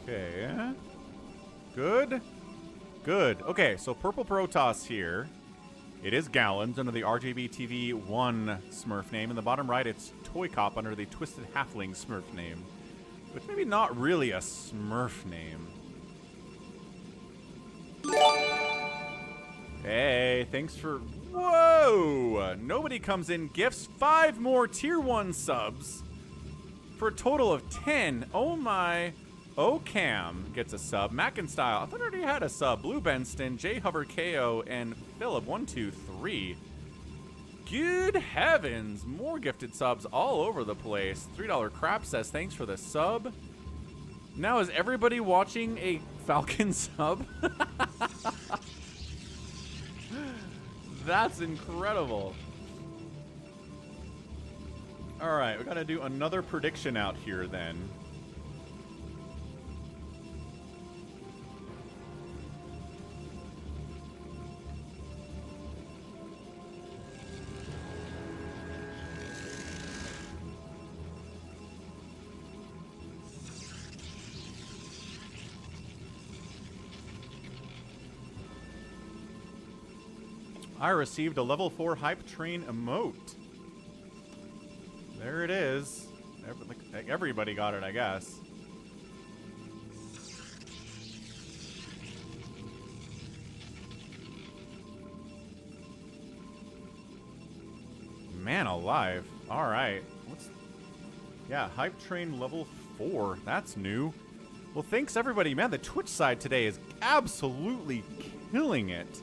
Okay. Good. Good. Okay, so purple Protoss here. It is Gallons under the RJB TV 1 Smurf name. In the bottom right, it's ToyCop under the Twisted Halfling Smurf name. Which maybe not really a Smurf name. Hey, thanks for... Whoa! Nobody comes in gifts. 5 more tier 1 subs. For a total of 10. Oh my... Ocam gets a sub. Mackinstyle, I thought I already had a sub. Blue Benston, J Hover KO, and Philip123. Good heavens, more gifted subs all over the place. $3 Crap says thanks for the sub. Now is everybody watching a Falcon sub? That's incredible. All right, we gotta do another prediction out here then. I received a level 4 hype train emote. There it is. Everybody got it, I guess. Man alive. All right. Yeah, hype train level 4. That's new. Well, thanks everybody. Man, the Twitch side today is absolutely killing it.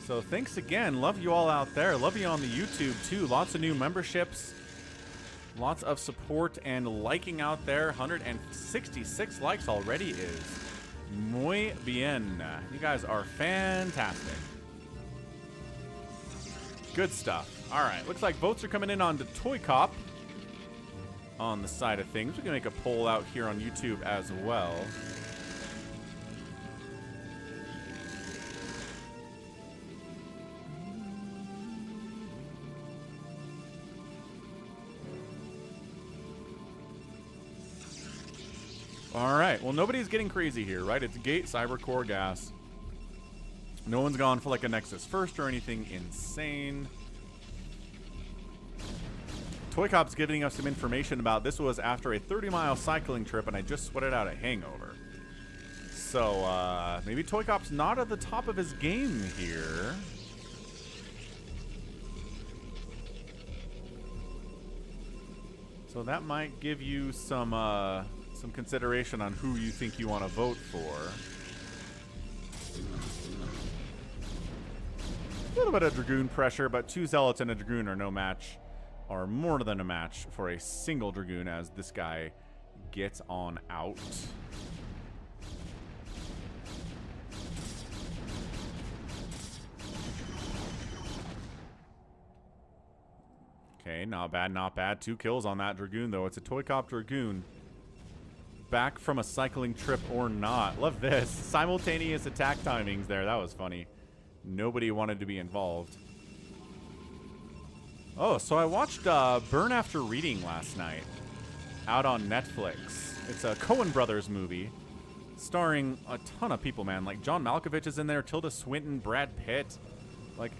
So thanks again. Love you all out there. Love you on the YouTube too. Lots of new memberships. Lots of support and liking out there. 166 likes already is muy bien. You guys are fantastic. Good stuff. All right. Looks like votes are coming in on the ToyCop on the side of things. We can make a poll out here on YouTube as well. All right. Well, nobody's getting crazy here, right? It's Gate, Cyber, Core, Gas. No one's gone for like a Nexus First or anything insane. ToyCop's giving us some information about this was after a 30-mile cycling trip, and I just sweated out a hangover. So, maybe ToyCop's not at the top of his game here. So that might give you some consideration on who you think you want to vote for. A little bit of Dragoon pressure, but 2 Zealots and a Dragoon are no match, are more than a match for a single Dragoon as this guy gets on out. Okay, not bad, not bad. 2 kills on that Dragoon, though. It's a ToyCop Dragoon. Back from a cycling trip or not. Love this. Simultaneous attack timings there. That was funny. Nobody wanted to be involved. Oh, so I watched Burn After Reading last night. Out on Netflix. It's a Coen Brothers movie. Starring a ton of people, man. Like, John Malkovich is in there. Tilda Swinton. Brad Pitt. Like,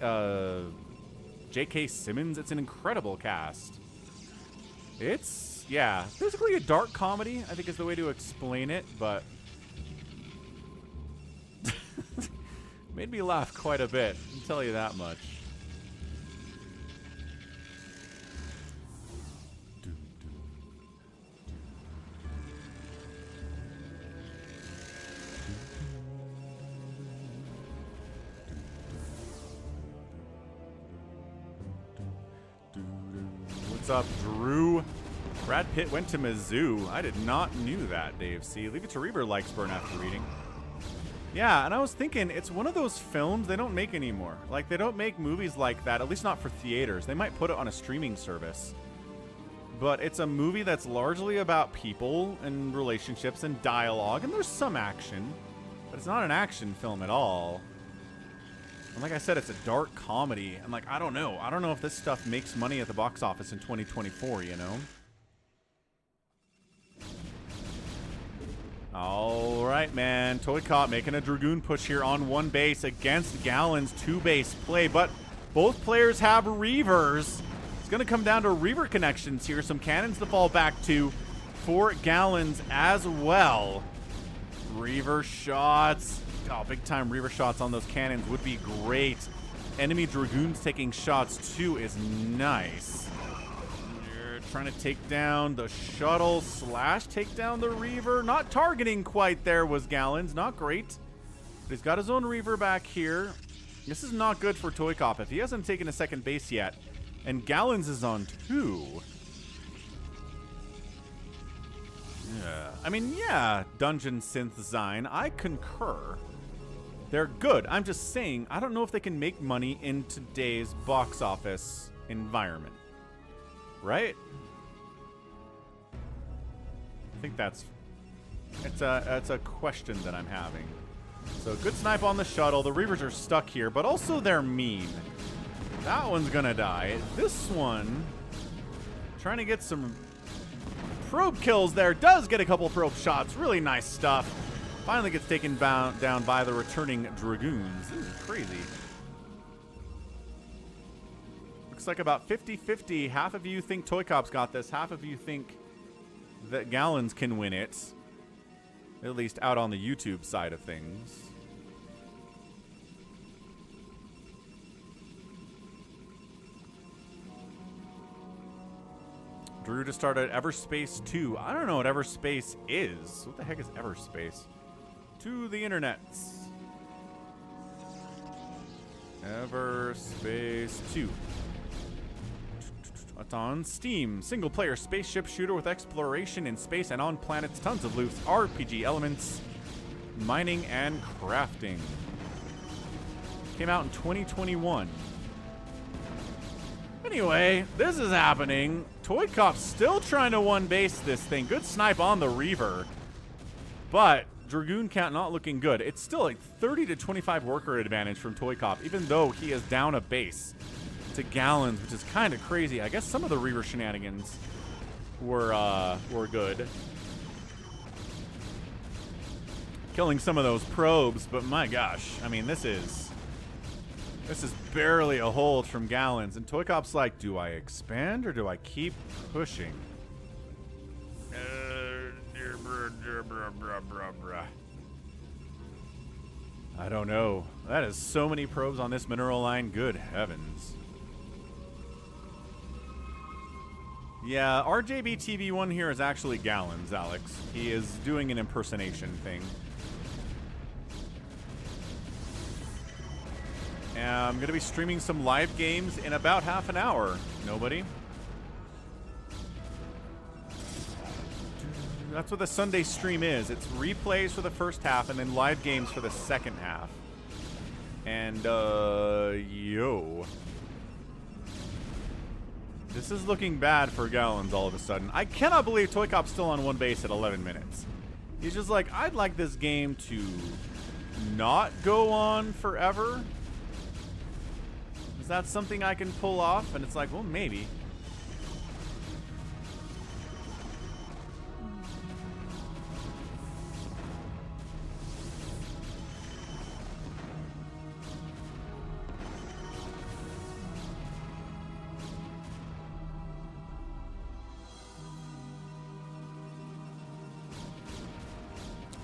J.K. Simmons. It's an incredible cast. It's, yeah, basically a dark comedy, I think is the way to explain it, but made me laugh quite a bit, I can tell you that much. What's up, Drew? Brad Pitt went to Mizzou. I did not knew that, Dave C. Leave It to Reaver likes Burn After Reading. Yeah, and I was thinking, it's one of those films they don't make anymore. Like, they don't make movies like that, at least not for theaters. They might put it on a streaming service. But it's a movie that's largely about people and relationships and dialogue, and there's some action. But it's not an action film at all. And like I said, it's a dark comedy. And like, I don't know. I don't know if this stuff makes money at the box office in 2024, you know? All right, man. ToyCop making a Dragoon push here on 1 base against Gallon's 2-base play. But both players have Reavers. It's going to come down to Reaver connections here. Some cannons to fall back to for Gallons as well. Reaver shots. Oh, big time Reaver shots on those cannons would be great. Enemy Dragoons taking shots too is nice. You're trying to take down the shuttle / take down the Reaver. Not targeting quite there was Gallons. Not great. But he's got his own Reaver back here. This is not good for ToyCop if he hasn't taken a second base yet. And Gallons is on 2. Yeah. I mean, yeah, Dungeon Synth Design. I concur. They're good. I'm just saying, I don't know if they can make money in today's box office environment. Right? I think that's a question that I'm having. So good snipe on the shuttle. The Reavers are stuck here, but also they're mean. That one's gonna die. This one, trying to get some probe kills there. Does get a couple probe shots. Really nice stuff. Finally gets taken down by the returning Dragoons. This is crazy. Looks like about 50-50. Half of you think ToyCop's got this. Half of you think that Gallons can win it. At least out on the YouTube side of things. Drew just started Everspace 2. I don't know what Everspace is. What the heck is Everspace? To the internets. Everspace 2. It's on Steam. Single player spaceship shooter with exploration in space and on planets. Tons of loot, RPG elements, mining, and crafting. Came out in 2021. Anyway, this is happening. ToyCop's still trying to 1-base this thing. Good snipe on the Reaver. But Dragoon count not looking good. It's still like 30 to 25 worker advantage from ToyCop, even though he is down a base to Gallons, which is kind of crazy. I guess some of the Reaver shenanigans were good. killing some of those probes, but my gosh, I mean, this is barely a hold from Gallons. And ToyCop's like, do I expand or do I keep pushing? I don't know. That is so many probes on this mineral line. Good heavens. Yeah, RJB TV1 here is actually Gallons, Alex. He is doing an impersonation thing. And I'm going to be streaming some live games in about half an hour. Nobody? That's what the Sunday stream is. It's replays for the first half and then live games for the second half. And, yo. This is looking bad for Gallons all of a sudden. I cannot believe ToyCop's still on one base at 11 minutes. He's just like, I'd like this game to not go on forever. Is that something I can pull off? And it's like, well, maybe.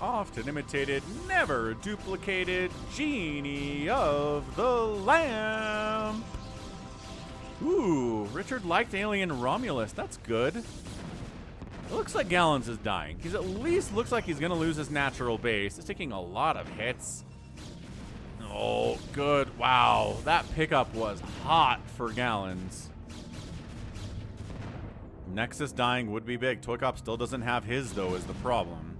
Often imitated, never duplicated, genie of the lamp. Ooh, Richard liked Alien Romulus. That's good. It looks like Gallons is dying. He's at least looks like he's going to lose his natural base. He's taking a lot of hits. Oh, good. Wow, that pickup was hot for Gallons. Nexus dying would be big. ToyCop still doesn't have his, though, is the problem.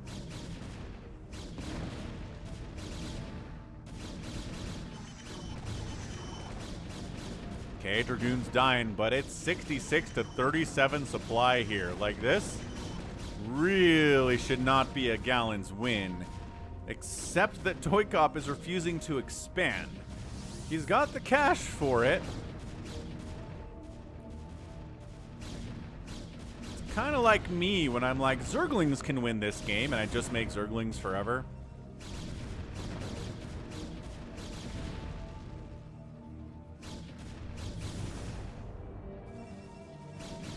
Okay, Dragoon's dying, but it's 66 to 37 supply here. Like, this really should not be a Gallons win. Except that ToyCop is refusing to expand. He's got the cash for it. It's kind of like me when I'm like, Zerglings can win this game, and I just make Zerglings forever.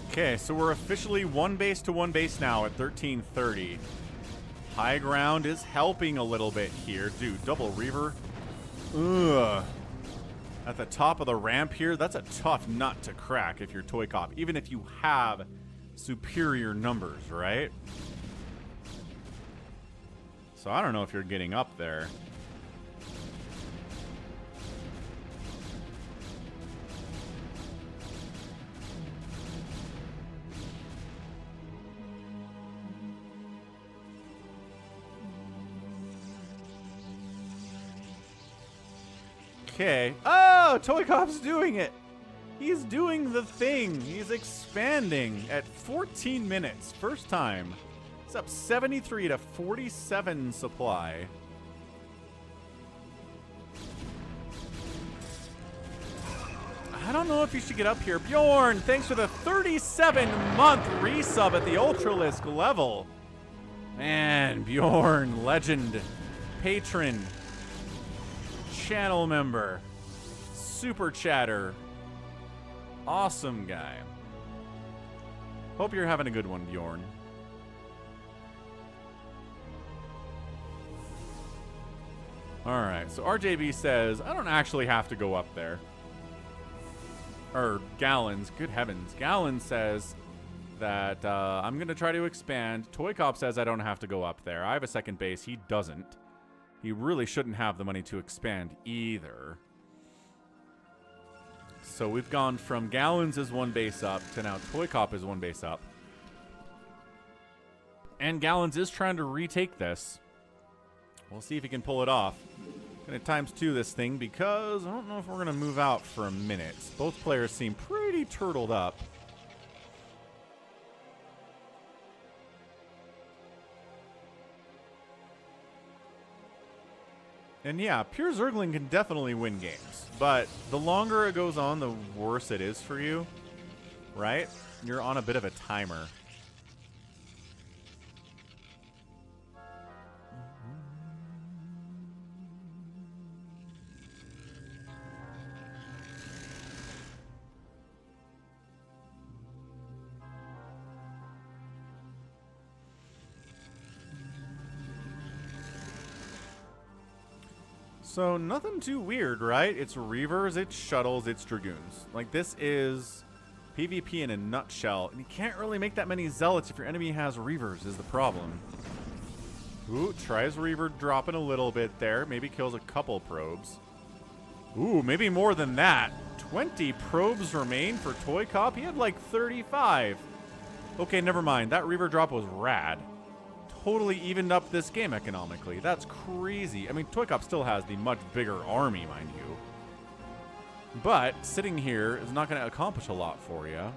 Okay, so we're officially one base to one base now at 1330. High ground is helping a little bit here. Dude, double Reaver. Ugh. At the top of the ramp here, that's a tough nut to crack if you're ToyCop, even if you have superior numbers, right? So I don't know if you're getting up there. Okay. Oh, ToyCop's doing it. He's doing the thing. He's expanding at 14 minutes. First time. It's up 73 to 47 supply. I don't know if you should get up here. Bjorn, thanks for the 37-month resub at the Ultralisk level. Man, Bjorn, legend, patron, channel member, super chatter, awesome guy. Hope you're having a good one, Bjorn. Alright, so RJB says, I don't actually have to go up there. Or Gallons, good heavens. Gallons says that I'm going to try to expand. ToyCop says I don't have to go up there. I have a second base. He doesn't. He really shouldn't have the money to expand either. So we've gone from Gallons is one base up to now ToyCop is one base up. And Gallons is trying to retake this. We'll see if he can pull it off. Gonna ×2 this thing because I don't know if we're gonna move out for a minute. Both players seem pretty turtled up. And yeah, pure Zergling can definitely win games, but the longer it goes on, the worse it is for you, right? You're on a bit of a timer. So nothing too weird, right? It's Reavers, it's Shuttles, it's Dragoons. Like, this is PvP in a nutshell. And you can't really make that many Zealots if your enemy has Reavers, is the problem. Ooh, tries Reaver dropping a little bit there. Maybe kills a couple probes. Ooh, maybe more than that. 20 probes remain for ToyCop. He had like 35. Okay, never mind. That Reaver drop was rad. Totally evened up this game economically. That's crazy. I mean, ToyCop still has the much bigger army, mind you. But sitting here is not going to accomplish a lot for you.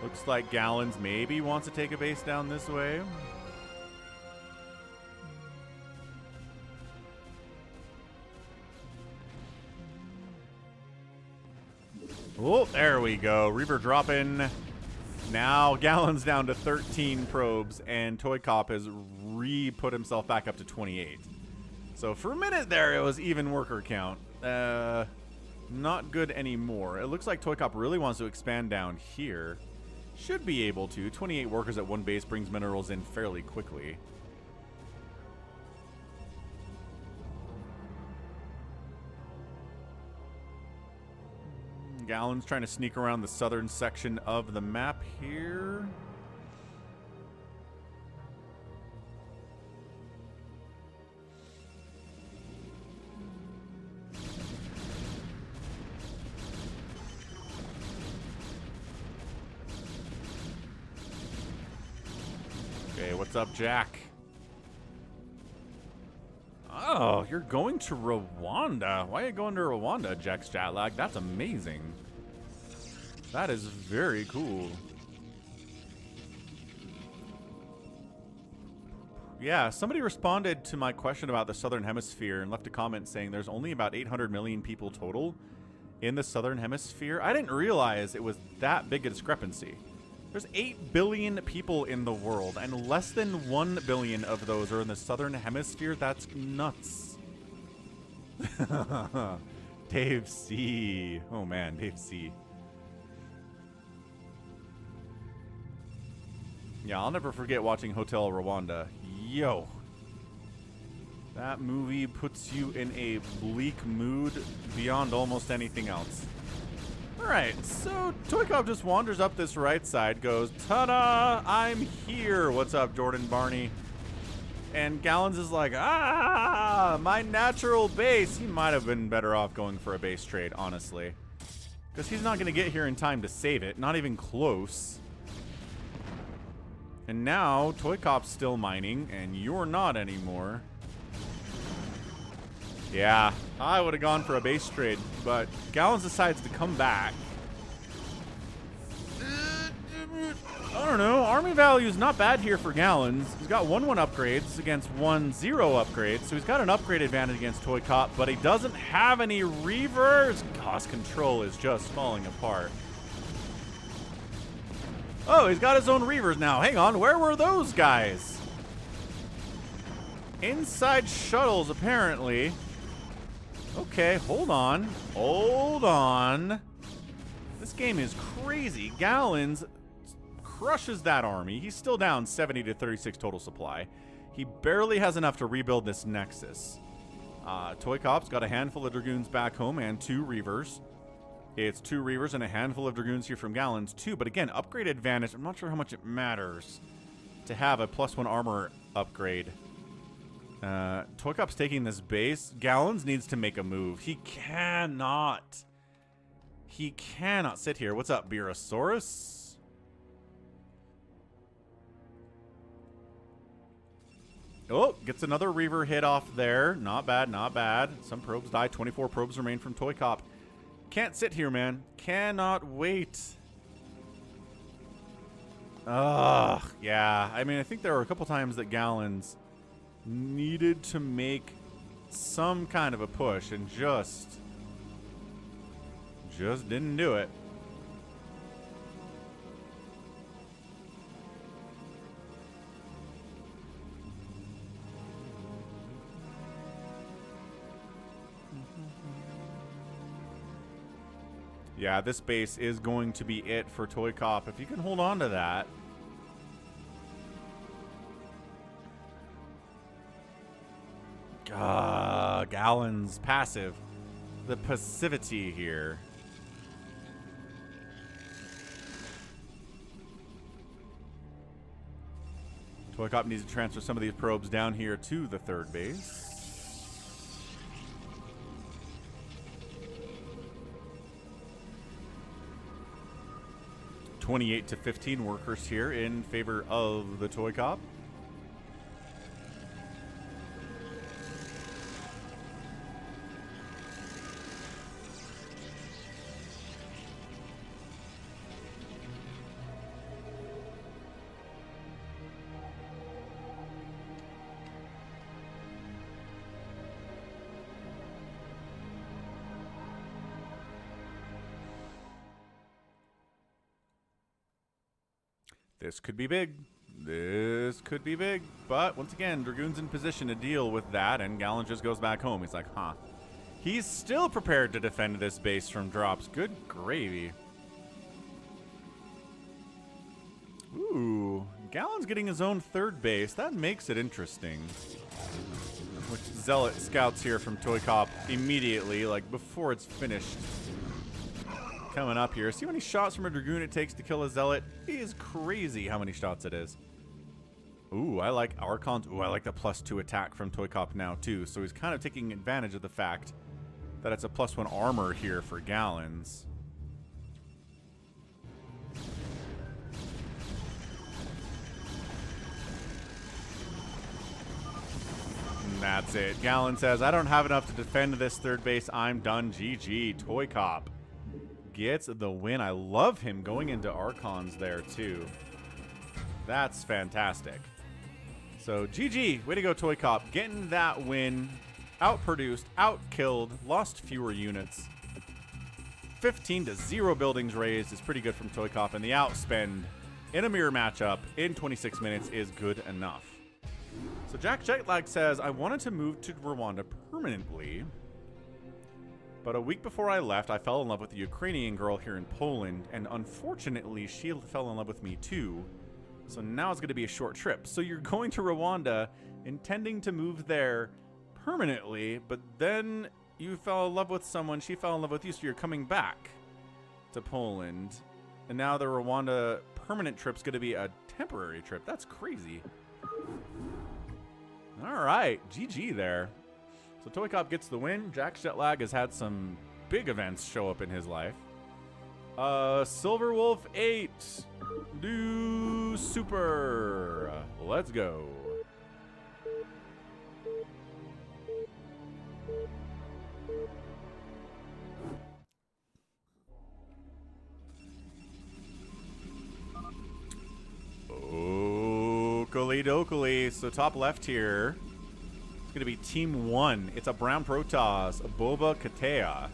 Looks like Gallons maybe wants to take a base down this way. Oh, there we go. Reaver dropping. Now Gallons down to 13 probes, and ToyCop has re-put himself back up to 28. So for a minute there, it was even worker count. Not good anymore. It looks like ToyCop really wants to expand down here. Should be able to. 28 workers at one base brings minerals in fairly quickly. Gallon's trying to sneak around the southern section of the map here. Okay, what's up, Jack? Oh, you're going to Rwanda. Why are you going to Rwanda, Jack's Jatlag? That's amazing. That is very cool. Yeah, somebody responded to my question about the Southern Hemisphere and left a comment saying there's only about 800 million people total in the Southern Hemisphere. I didn't realize it was that big a discrepancy. There's 8 billion people in the world, and less than 1 billion of those are in the Southern Hemisphere. That's nuts. Dave C. Oh, man, Dave C. Yeah, I'll never forget watching Hotel Rwanda. Yo. That movie puts you in a bleak mood beyond almost anything else. Alright, so ToyCop just wanders up this right side, goes, ta-da, I'm here. What's up, Jordan Barney? And Gallons is like, ah, my natural base. He might have been better off going for a base trade, honestly. Because he's not going to get here in time to save it. Not even close. And now, ToyCop's still mining, and you're not anymore. Yeah, I would have gone for a base trade, but Gallons decides to come back. I don't know. Army value is not bad here for Gallons. He's got 1-1 upgrades against 1-0 upgrades, so he's got an upgrade advantage against ToyCop, but he doesn't have any Reavers. Cost control is just falling apart. Oh, he's got his own Reavers now. Hang on, where were those guys? Inside shuttles, apparently. Okay, hold on. Hold on. This game is crazy. Gallons crushes that army. He's still down 70 to 36 total supply. He barely has enough to rebuild this Nexus. ToyCop's got a handful of Dragoons back home and 2 Reavers. It's 2 Reavers and a handful of Dragoons here from Gallons too. But again, upgrade advantage. I'm not sure how much it matters to have a +1 armor upgrade. ToyCop's taking this base. Gallons needs to make a move. He cannot sit here. What's up, Beerosaurus? Oh, gets another Reaver hit off there. Not bad, not bad. Some probes die. 24 probes remain from ToyCop. Can't sit here, man. Cannot wait. Ugh, yeah. I mean, I think there were a couple times that Gallons needed to make some kind of a push and just didn't do it. Yeah, this base is going to be it for ToyCop. If you can hold on to that. Gallon's passive. The passivity here. ToyCop needs to transfer some of these probes down here to the third base. (28 to 15 workers here in favor of the ToyCop. This could be big. This could be big. But once again, Dragoon's in position to deal with that, and Gallon just goes back home. He's like, huh. He's still prepared to defend this base from drops. Good gravy. Ooh. Gallon's getting his own third base. That makes it interesting. Which Zealot scouts here from ToyCop immediately, like before it's finished. Coming up here. See how many shots from a Dragoon it takes to kill a Zealot? It is crazy how many shots it is. Ooh, I like Archons. Ooh, I like the +2 attack from ToyCop now, too. So he's kind of taking advantage of the fact that it's a +1 armor here for Gallons. And that's it. Gallon says, I don't have enough to defend this third base. I'm done. GG. ToyCop gets the win. I love him going into Archons there too. That's fantastic. So GG, way to go ToyCop, getting that win. Outproduced, outkilled, lost fewer units. 15 to 0 buildings raised is pretty good from ToyCop, and the outspend in a mirror matchup in 26 minutes is good enough. So Jack Jetlag says, I wanted to move to Rwanda permanently, but a week before I left, I fell in love with a Ukrainian girl here in Poland, and unfortunately, she fell in love with me too. So now it's going to be a short trip. So you're going to Rwanda, intending to move there permanently, but then you fell in love with someone, she fell in love with you, so you're coming back to Poland. And now the Rwanda permanent trip's going to be a temporary trip. That's crazy. All right, GG there. So ToyCop gets the win. Jack Jetlag has had some big events show up in his life. Silverwolf 8. Do super. Let's go. Oakley dokley. So top left here. Going to be Team 1. It's a brown Protoss, a Boba Katea.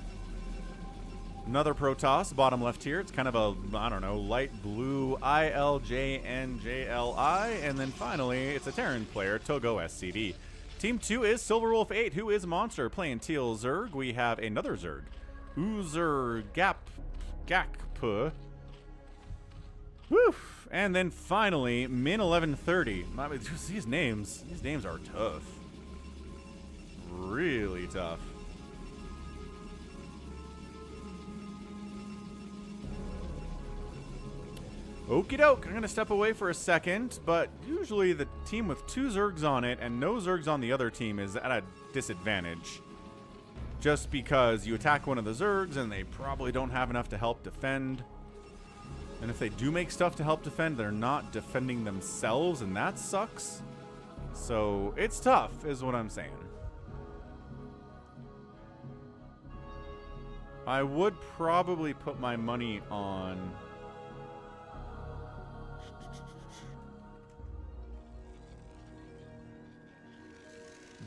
Another Protoss, bottom left here. It's kind of a, I don't know, light blue ILJNJLI. And then finally, it's a Terran player, Togo SCD. Team 2 is Silverwolf 8, who is Monster, playing Teal Zerg. We have another Zerg, Uzer Gakpu. Woof. And then finally, Min 1130. These names are tough. Really tough. Okie doke, I'm going to step away for a second, but usually the team with 2 Zergs on it and no Zergs on the other team is at a disadvantage. Just because you attack one of the Zergs and they probably don't have enough to help defend. And if they do make stuff to help defend, they're not defending themselves, and that sucks. So it's tough, is what I'm saying. I would probably put my money on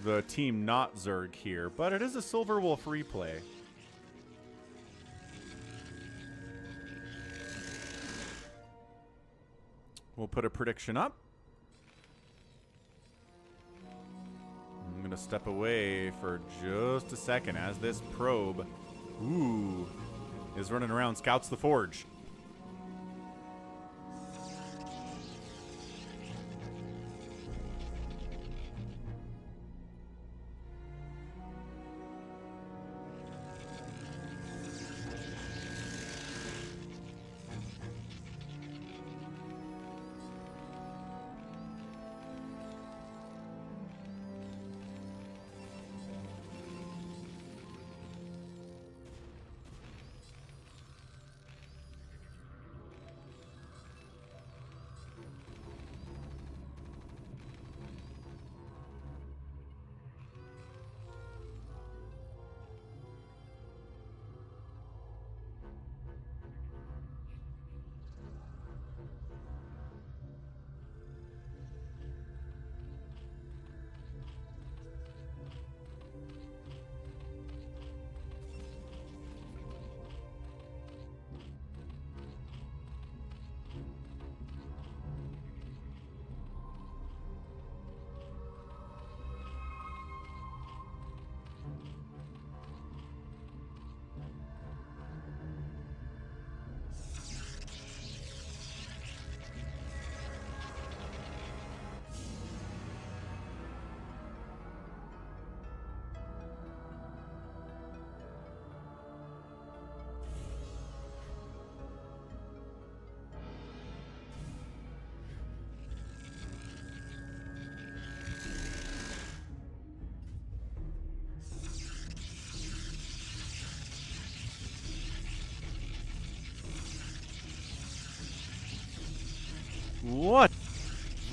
the team not Zerg here, but it is a Silverwolf replay. We'll put a prediction up. I'm going to step away for just a second as this probe. Ooh. is running around, scouts the forge.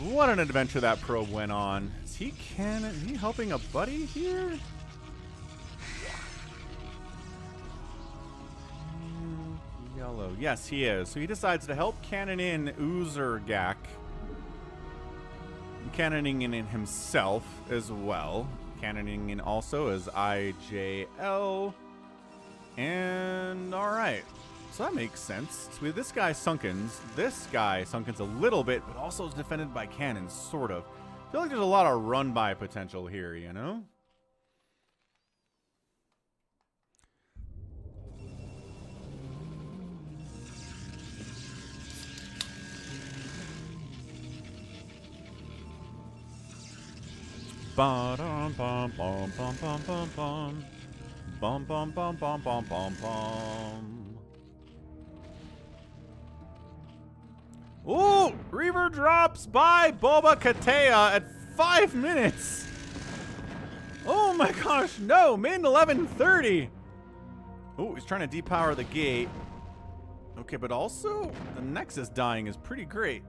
What an adventure that probe went on. Is he helping a buddy here? Yellow. Yes, he is. So he decides to help cannon in Uzurgak. Cannoning in himself as well. Cannoning in also as IJL. And alright. So that makes sense. So we have this guy Sunkens. This guy Sunkens a little bit, but also is defended by cannons, sort of. I feel like there's a lot of run-by potential here, you know? Ba-dum bum bum bum bum bum bum. Bum bum bum bum bum bum bum. Ooh! Reaver drops by Boba Katea at 5 minutes! Oh my gosh, no! Min 11:30! Oh, he's trying to depower the gate. Okay, but also, the Nexus dying is pretty great.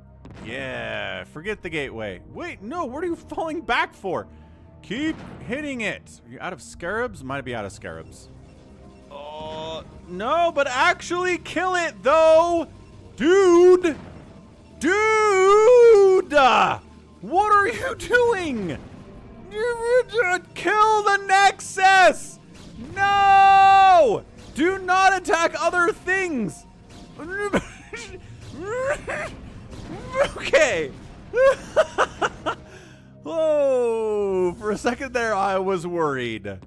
Yeah, forget the gateway. Wait, no, what are you falling back for? Keep hitting it! Are you out of scarabs? Might be out of scarabs. No, but actually kill it, though! Dude! Dude! What are you doing? Kill the Nexus! No! Do not attack other things! Okay. Oh, for a second there I was worried.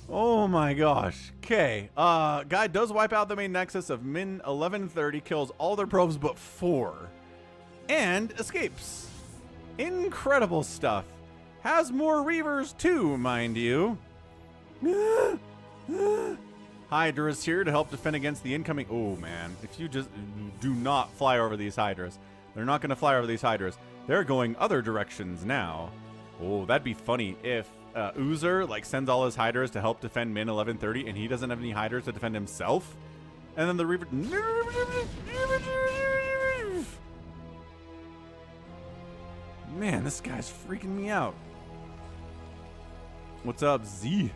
Oh my gosh. Okay. Guy does wipe out the main Nexus of min 11:30, kills all their probes but 4. And escapes. Incredible stuff. Has more Reavers too, mind you. Hydra's here to help defend against the incoming. Oh man, if you just do not fly over these Hydras. They're not going to fly over these Hydras. They're going other directions now. Oh, that'd be funny if Uzer like sends all his Hydras to help defend min 11:30 and he doesn't have any Hydras to defend himself. And then the Reaver... Man, this guy's freaking me out. What's up, Z?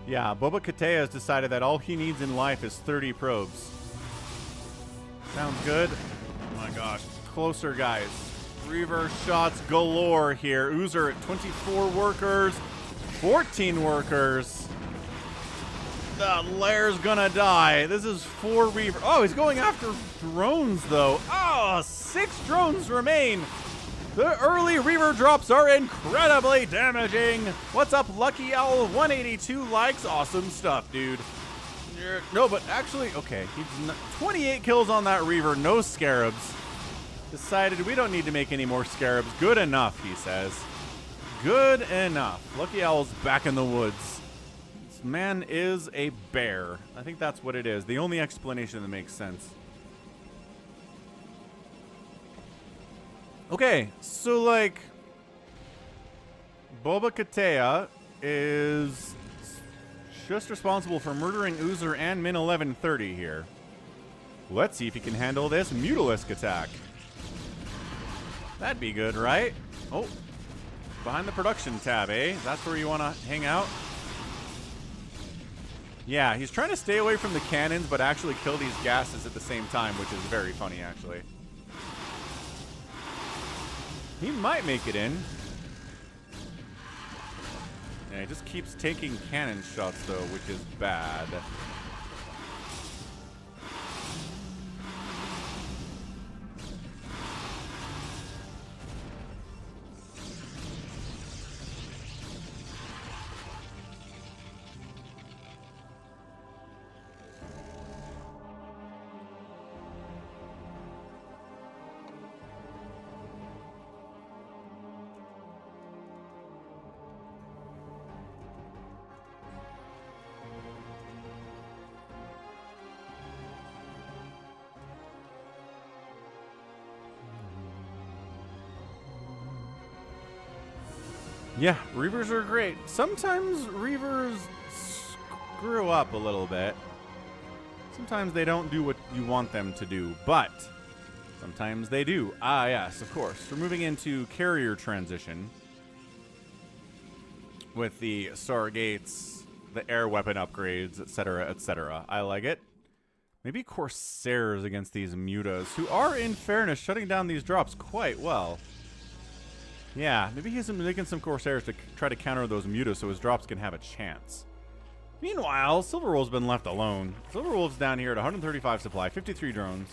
Yeah, Boba Katea has decided that all he needs in life is 30 probes. Sounds good. Oh my gosh. Closer, guys. Reaver shots galore here. Uzer at 24 workers. 14 workers. The Lair's gonna die. This is 4 Reaver. Oh, he's going after drones, though. Oh, 6 drones remain. The early Reaver drops are incredibly damaging. What's up, Lucky Owl? 182 likes. Awesome stuff, dude. No, but actually, okay. He's 28 kills on that Reaver. No scarabs. Decided we don't need to make any more scarabs. Good enough, he says. Good enough. Lucky Owl's back in the woods. This man is a bear. I think that's what it is. The only explanation that makes sense. Okay, so like Boba Katea is just responsible for murdering Oozer and Min 1130 here. Let's see if he can handle this Mutalisk attack. That'd be good, right? Oh, behind the production tab, eh? That's where you want to hang out? Yeah, he's trying to stay away from the cannons, but actually kill these gases at the same time, which is very funny, actually. He might make it in. Yeah, he just keeps taking cannon shots, though, which is bad. Yeah, Reavers are great. Sometimes Reavers screw up a little bit. Sometimes they don't do what you want them to do, but sometimes they do. Ah, yes, of course. We're moving into carrier transition with the Stargates, the air weapon upgrades, etc., etc. I like it. Maybe Corsairs against these Mutas, who are, in fairness, shutting down these drops quite well. Yeah, maybe he's making some Corsairs to try to counter those Mutas so his drops can have a chance. Meanwhile, Silverwolf's been left alone. Silverwolf's down here at 135 supply, 53 drones.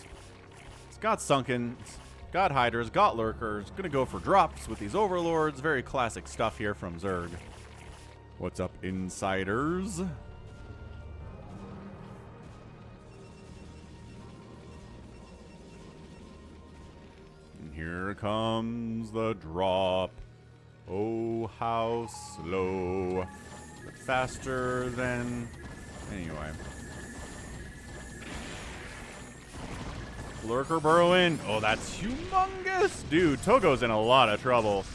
It's got Sunken, it's got Hydras, got Lurkers. Gonna go for drops with these Overlords. Very classic stuff here from Zerg. What's up, insiders? Here comes the drop. Oh, how slow. But faster than... Anyway. Lurker burrowing. Oh, that's humongous. Dude, Togo's in a lot of trouble.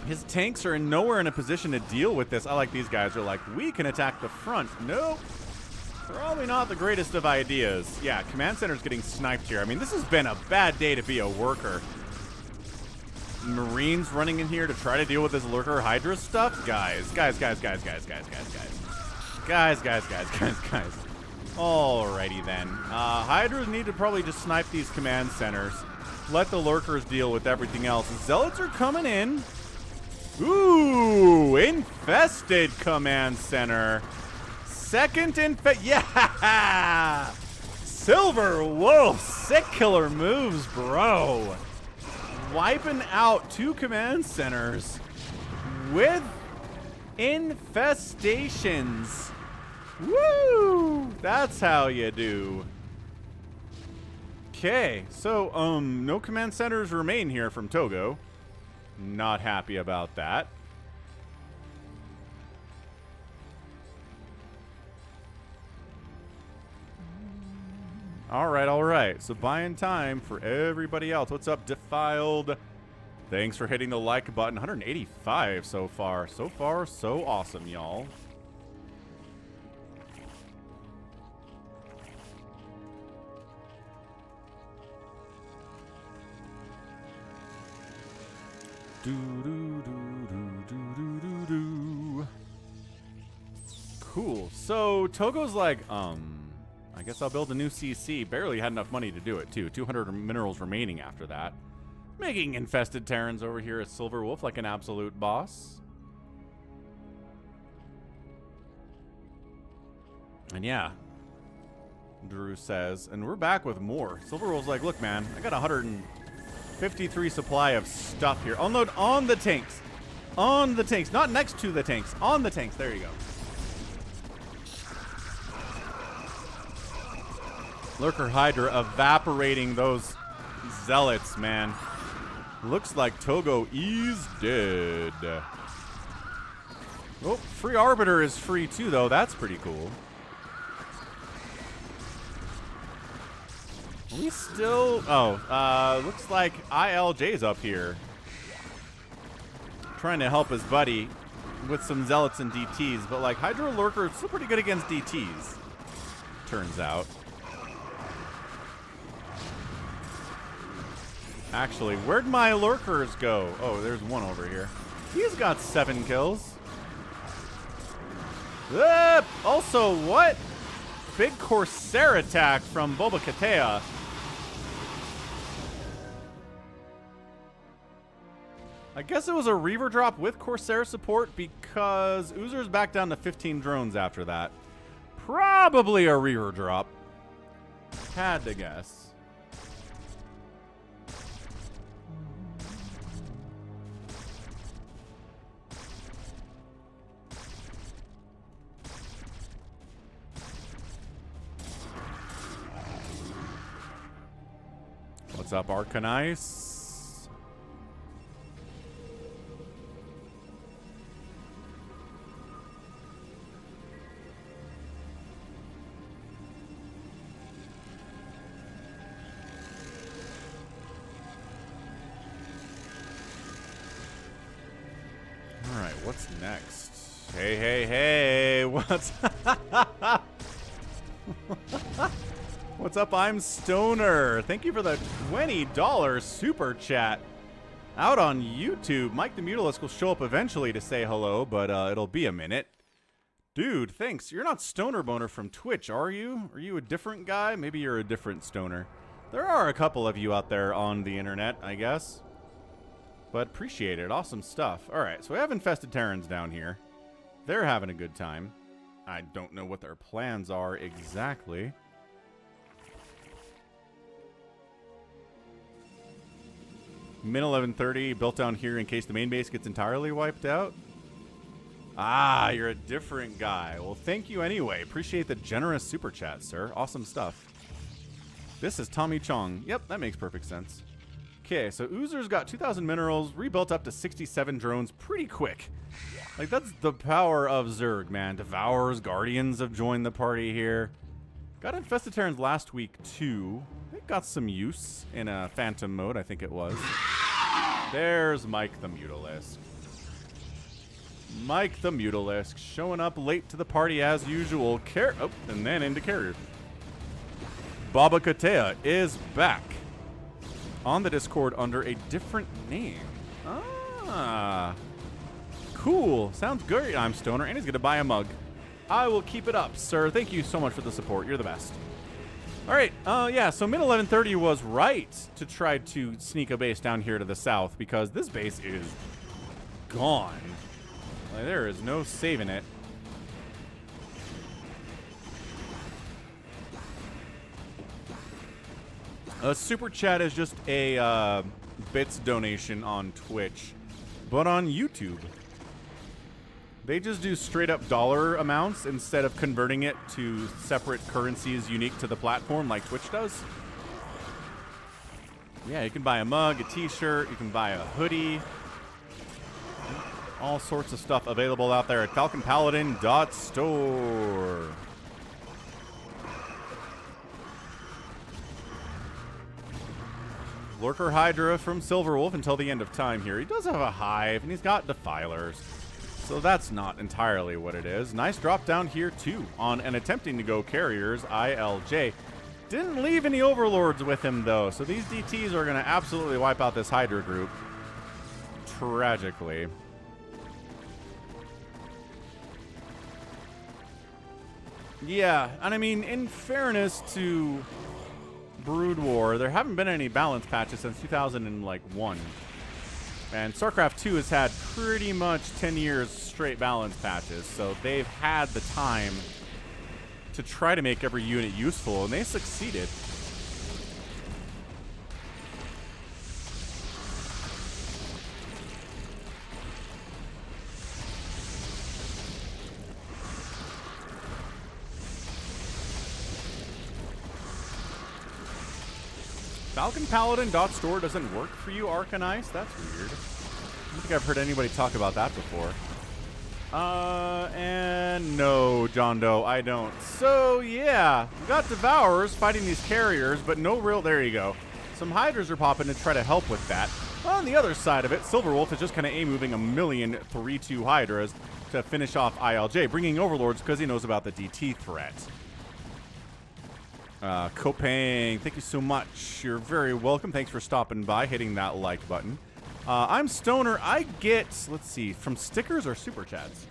His tanks are nowhere in a position to deal with this. I like these guys. They're like, we can attack the front. Nope. Probably not the greatest of ideas. Yeah, command center's getting sniped here. I mean, this has been a bad day to be a worker. Marines running in here to try to deal with this Lurker Hydra stuff? Guys. Alrighty then. Hydras need to probably just snipe these command centers. Let the Lurkers deal with everything else. Zealots are coming in. Ooh, infested command center. Second yeah! Silverwolf, sick killer moves, bro. Wiping out 2 command centers with infestations. Woo! That's how you do. Okay, so no command centers remain here from Togo. Not happy about that. All right. So buying time for everybody else. What's up, Defiled? Thanks for hitting the like button. 185 so far. So far, so awesome, y'all. Cool. So Togo's like, I guess I'll build a new CC. Barely had enough money to do it, too. 200 minerals remaining after that. Making infested Terrans over here at Silverwolf like an absolute boss. And yeah, Drew says, and we're back with more. Silverwolf's like, look, man, I got 150 53 supply of stuff here. Unload on the tanks. On the tanks. Not next to the tanks. On the tanks. There you go. Lurker Hydra evaporating those zealots, man. Looks like Togo is dead. Oh, free Arbiter is free too, though. That's pretty cool. We still... Oh, looks like ILJ's up here. Trying to help his buddy with some Zealots and DTs. But, like, Hydra Lurker is still pretty good against DTs. Turns out. Actually, where'd my Lurkers go? Oh, there's one over here. He's got 7 kills. Also, what? Big Corsair attack from Boba-Katea. I guess it was a Reaver drop with Corsair support because Oozer's back down to 15 drones after that. Probably a Reaver drop. Had to guess. What's up, Avcatinus? All right, what's next? Hey, hey, hey! What's What's up? I'm Stoner. Thank you for the $20 super chat. Out on YouTube, Mike the Mutalisk will show up eventually to say hello, but it'll be a minute. Dude, thanks. You're not Stoner Boner from Twitch, are you? Are you a different guy? Maybe you're a different Stoner. There are a couple of you out there on the internet, I guess. But appreciate it. Awesome stuff. All right, so we have infested Terrans down here. They're having a good time. I don't know what their plans are exactly. Min 1130 built down here in case the main base gets entirely wiped out. Ah, you're a different guy. Well, thank you anyway. Appreciate the generous super chat, sir. Awesome stuff. This is Tommy Chong. Yep, that makes perfect sense. Okay, so Oozer's got 2,000 minerals, rebuilt up to 67 drones pretty quick. Like, that's the power of Zerg, man. Devourers, Guardians have joined the party here. Got infested Terrans last week, too. It got some use in a Phantom mode, I think it was. There's Mike the Mutalisk. Mike the Mutalisk showing up late to the party as usual. And then into carrier. Boba-Katea is back on the Discord under a different name. Ah. Cool. Sounds good. I'm Stoner, and he's going to buy a mug. I will keep it up, sir. Thank you so much for the support. You're the best. All right. Yeah, so mid 1130 was right to try to sneak a base down here to the south because this base is gone. Like, there is no saving it. Super chat is just a bits donation on Twitch, but on YouTube. They just do straight up dollar amounts instead of converting it to separate currencies unique to the platform like Twitch does. Yeah, you can buy a mug, a t-shirt, you can buy a hoodie. All sorts of stuff available out there at falconpaladin.store. Lurker Hydra from Silverwolf until the end of time here. He does have a hive, and he's got defilers. So that's not entirely what it is. Nice drop down here, too, on an attempting to go carriers, ILJ. Didn't leave any overlords with him, though. So these DTs are going to absolutely wipe out this Hydra group. Tragically. Yeah, and I mean, in fairness to Brood War, there haven't been any balance patches since 2001. And StarCraft 2 has had pretty much 10 years straight balance patches, so they've had the time to try to make every unit useful, and they succeeded. FalconPaladin.store doesn't work for you, Arcanice? That's weird. I don't think I've heard anybody talk about that before. And no, JohnDoe, I don't. So, yeah, we got Devourers fighting these carriers, but no real, there you go. Some Hydras are popping to try to help with that. On the other side of it, Silverwolf is just kind of A-moving a million 3-2 Hydras to finish off ILJ, bringing Overlords because he knows about the DT threat. Kopang, thank you so much. You're very welcome. Thanks for stopping by, hitting that like button. I'm Stoner. I get, let's see, from stickers or super chats?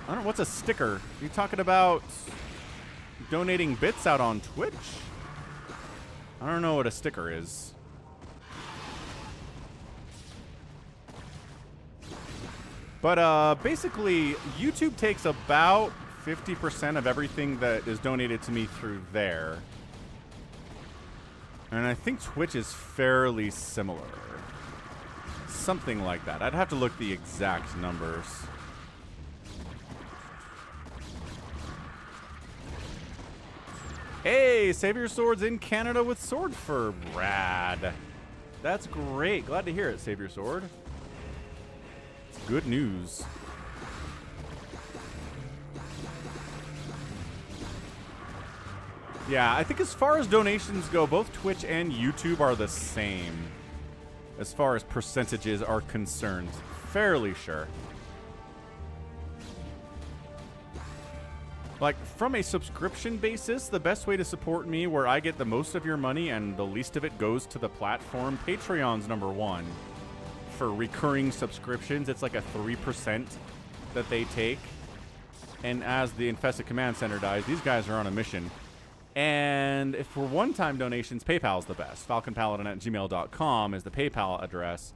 I don't know. What's a sticker? Are you talking about donating bits out on Twitch? I don't know what a sticker is. But basically, YouTube takes about 50% of everything that is donated to me through there. And I think Twitch is fairly similar. Something like that. I'd have to look the exact numbers. Hey, SaviorSword's in Canada with Swordfur. Rad. That's great. Glad to hear it, SaviorSword. It's good news. Yeah, I think as far as donations go, both Twitch and YouTube are the same. As far as percentages are concerned. Fairly sure. Like, from a subscription basis, the best way to support me where I get the most of your money and the least of it goes to the platform, Patreon's #1. For recurring subscriptions, it's like a 3% that they take. And as the Infested Command Center dies, these guys are on a mission. And if for one-time donations, PayPal's the best. FalconPaladin@gmail.com is the PayPal address,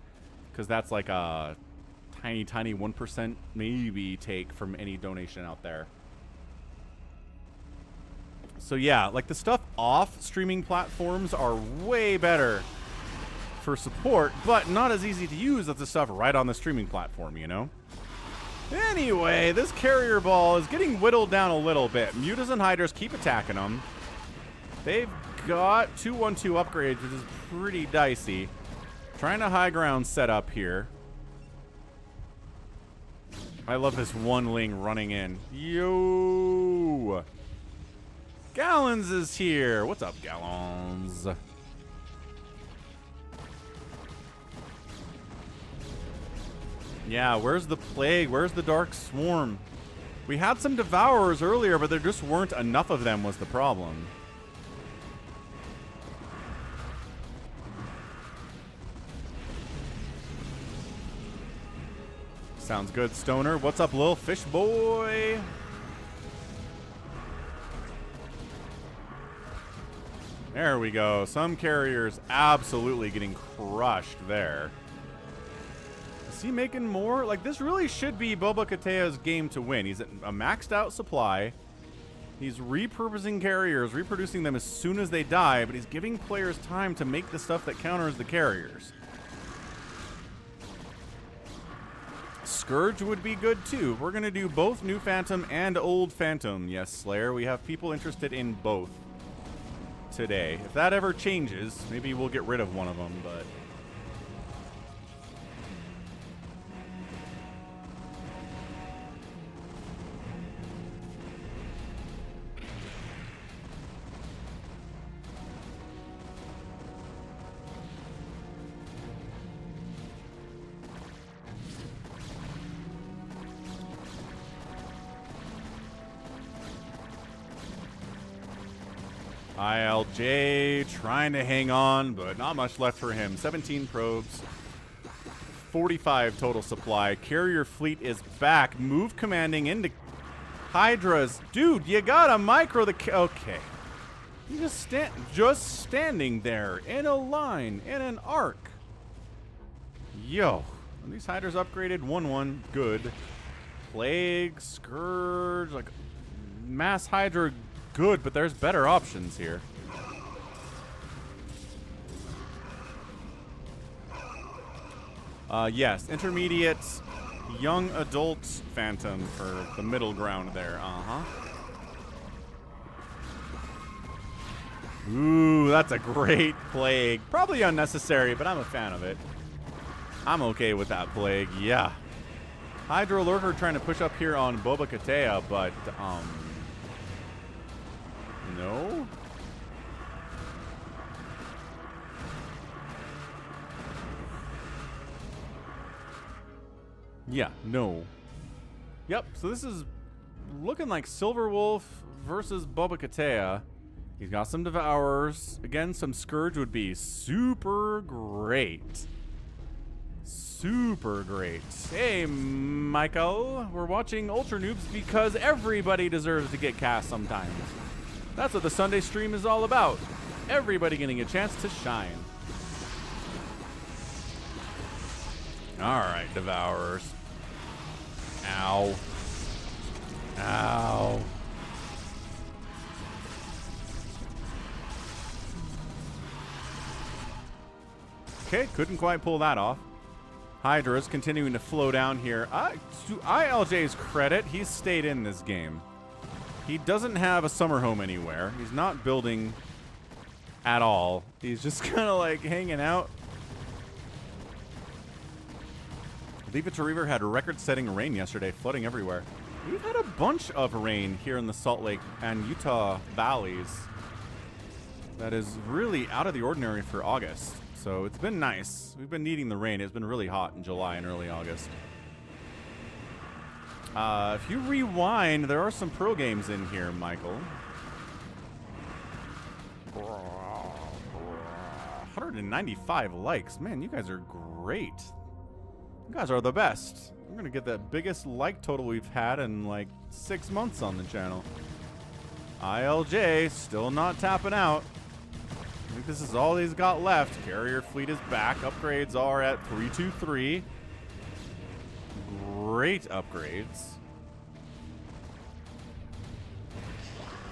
because that's like a tiny, tiny 1% maybe take from any donation out there. So yeah, like the stuff off streaming platforms are way better for support, but not as easy to use as the stuff right on the streaming platform, you know? Anyway, this carrier ball is getting whittled down a little bit. Mutas and Hydras keep attacking them. They've got 2-1-2 upgrades, which is pretty dicey. Trying to high ground set up here. I love this one Ling running in. Yo! Gallons is here. What's up, Gallons? Yeah, where's the Plague? Where's the Dark Swarm? We had some Devourers earlier, but there just weren't enough of them was the problem. Sounds good, Stoner. What's up, lilfishboy? There we go. Some carriers absolutely getting crushed there. Is he making more? Like, this really should be Boba Katea's game to win. He's at a maxed out supply. He's repurposing carriers, reproducing them as soon as they die, but he's giving players time to make the stuff that counters the carriers. Scourge would be good too. We're going to do both New Phantom and Old Phantom. Yes, Slayer. We have people interested in both today. If that ever changes, maybe we'll get rid of one of them, but... ILJ trying to hang on, but not much left for him. 17 probes, 45 total supply. Carrier fleet is back. Move commanding into Hydras. Dude, you gotta micro the... Okay. You just standing there in a line, in an arc. Yo. Are these Hydras upgraded? 1-1. Good. Plague, Scourge, like... Mass Hydra... Good, but there's better options here. Yes, intermediate, young adult Phantom for the middle ground there. Ooh, that's a great plague. Probably unnecessary, but I'm a fan of it. I'm okay with that plague, yeah. Hydro Lurker trying to push up here on Boba-Katea, but, no? Yeah, no. Yep, so this is looking like Silverwolf versus Boba-Katea. He's got some Devourers. Again, some Scourge would be super great. Super great. Hey, Michael. We're watching Ultra Noobs because everybody deserves to get cast sometimes. That's what the Sunday stream is all about. Everybody getting a chance to shine. Alright, Devourers. Ow. Ow. Okay, couldn't quite pull that off. Hydra's continuing to flow down here. To ILJ's credit, he's stayed in this game. He doesn't have a summer home anywhere. He's not building at all. He's just kind of like hanging out. Leave-It-to-Reaver had record-setting rain yesterday, flooding everywhere. We've had a bunch of rain here in the Salt Lake and Utah valleys. That is really out of the ordinary for August. So it's been nice. We've been needing the rain. It's been really hot in July and early August. If you rewind, there are some pro games in here, Michael. 195 likes. Man, you guys are great. You guys are the best. We're going to get the biggest like total we've had in like 6 months on the channel. ILJ still not tapping out. I think this is all he's got left. Carrier fleet is back. Upgrades are at 323. Great upgrades.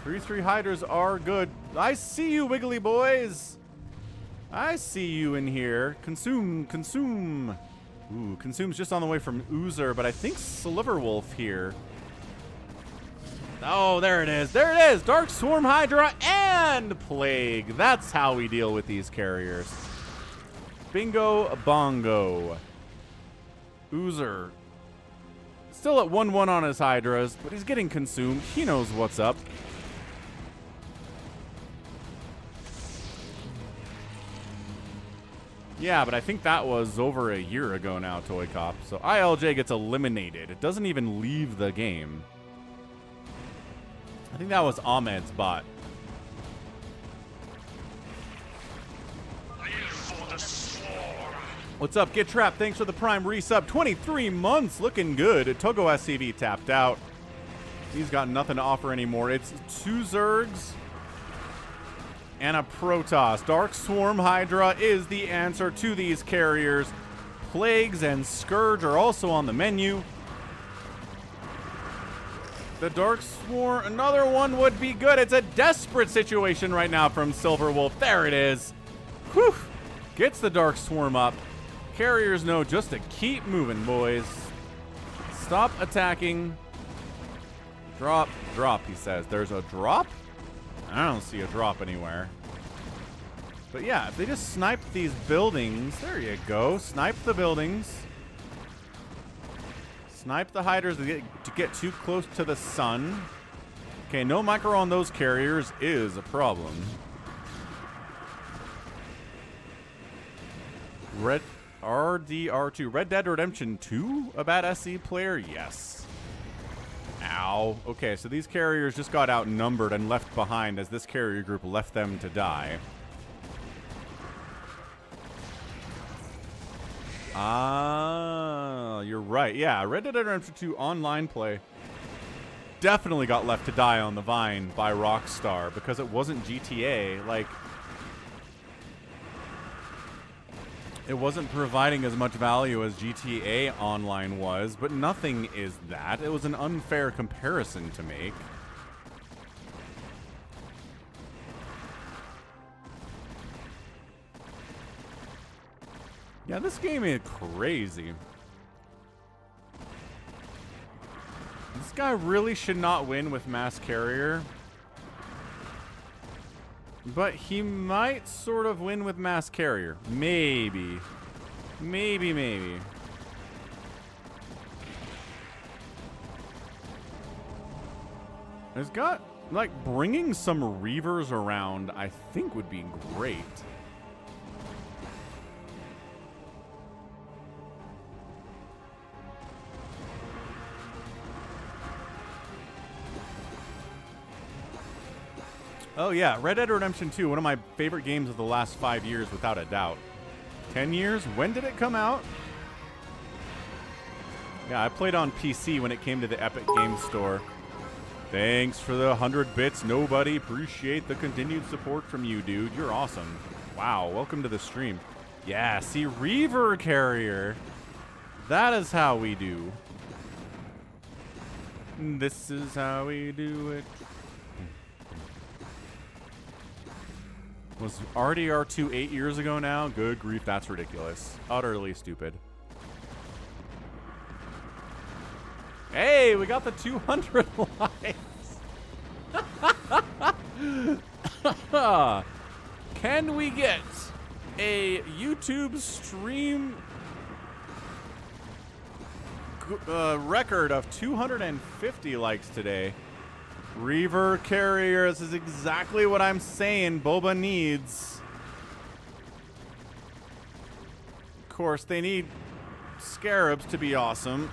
3-3 Hydras are good. I see you, Wiggly boys. I see you in here. Consume, consume. Ooh, Consume's just on the way from Oozer, but I think Silverwolf here. Oh, there it is. There it is. Dark Swarm Hydra and Plague. That's how we deal with these carriers. Bingo bongo. Oozer. Still at 1-1 on his Hydras, but he's getting consumed. He knows what's up. Yeah, but I think that was over a year ago now, ToyCop. So ILJ gets eliminated. It doesn't even leave the game. I think that was Ahmed's bot. What's up, Get Trapped? Thanks for the Prime resub. 23 months, looking good. Togo SCV tapped out. He's got nothing to offer anymore. It's 2 Zergs and a Protoss. Dark Swarm Hydra is the answer to these carriers. Plagues and Scourge are also on the menu. The Dark Swarm, another one would be good. It's a desperate situation right now from Silverwolf. There it is. Whew. Gets the Dark Swarm up. Carriers know just to keep moving, boys. Stop attacking. Drop, drop, he says. There's a drop? I don't see a drop anywhere. But yeah, if they just snipe these buildings, there you go. Snipe the buildings. Snipe the Hydras to get too close to the sun. Okay, no micro on those carriers is a problem. RDR2. Red Dead Redemption 2? A bad SC player? Yes. Ow. Okay, so these carriers just got outnumbered and left behind as this carrier group left them to die. Ah, you're right. Yeah, Red Dead Redemption 2 online play definitely got left to die on the vine by Rockstar because it wasn't GTA. Like, it wasn't providing as much value as GTA Online was, but nothing is that. It was an unfair comparison to make. Yeah, this game is crazy. This guy really should not win with Mass Carrier. But he might sort of win with mass carrier. Maybe. Maybe. It's got, like, bringing some Reavers around, I think would be great. Oh yeah, Red Dead Redemption 2, one of my favorite games of the last 5 years, without a doubt. 10 years? When did it come out? Yeah, I played on PC when it came to the Epic Games Store. Thanks for the 100 bits, nobody. Appreciate the continued support from you, dude. You're awesome. Wow, welcome to the stream. Yeah, see, Reaver Carrier. That is how we do. This is how we do it. Was RDR2 8 years ago now? Good grief, that's ridiculous. Utterly stupid. Hey, we got the 200 likes. Can we get a YouTube stream record of 250 likes today? Reaver Carrier, this is exactly what I'm saying Boba needs. Of course, they need scarabs to be awesome.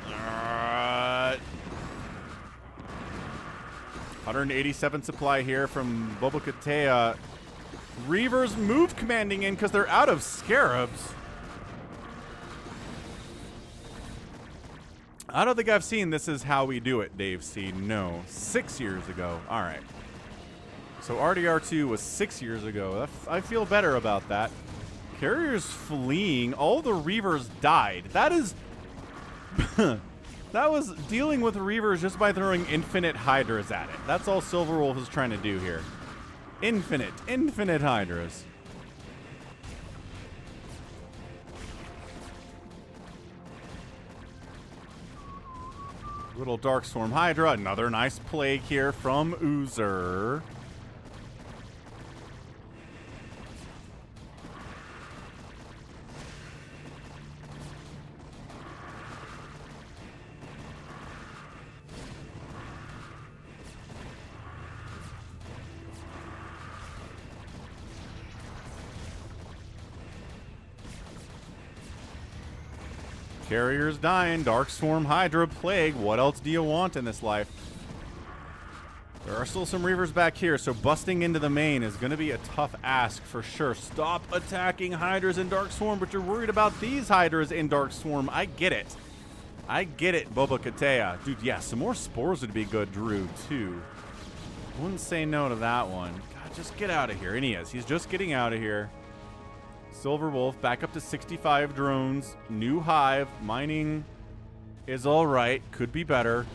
187 supply here from Boba. Reavers move commanding in because they're out of scarabs. I don't think I've seen This Is How We Do It, Dave C. No. 6 years ago. All right. So RDR2 was 6 years ago. I feel better about that. Carrier's fleeing. All the Reavers died. That is... that was dealing with Reavers just by throwing infinite Hydras at it. That's all Silverwolf is trying to do here. Infinite Hydras. Little Darkstorm Hydra, another nice plague here from Oozer. Carrier's dying. Darkstorm, Hydra, Plague. What else do you want in this life? There are still some Reavers back here, so busting into the main is going to be a tough ask for sure. Stop attacking Hydras in Darkstorm, but you're worried about these Hydras in Darkstorm. I get it. I get it, Boba Katea. Dude, yeah, some more spores would be good, Drew, too. Wouldn't say no to that one. God, just get out of here. And he is. He's just getting out of here. Silverwolf back up to 65 drones. New hive. Mining is all right. Could be better.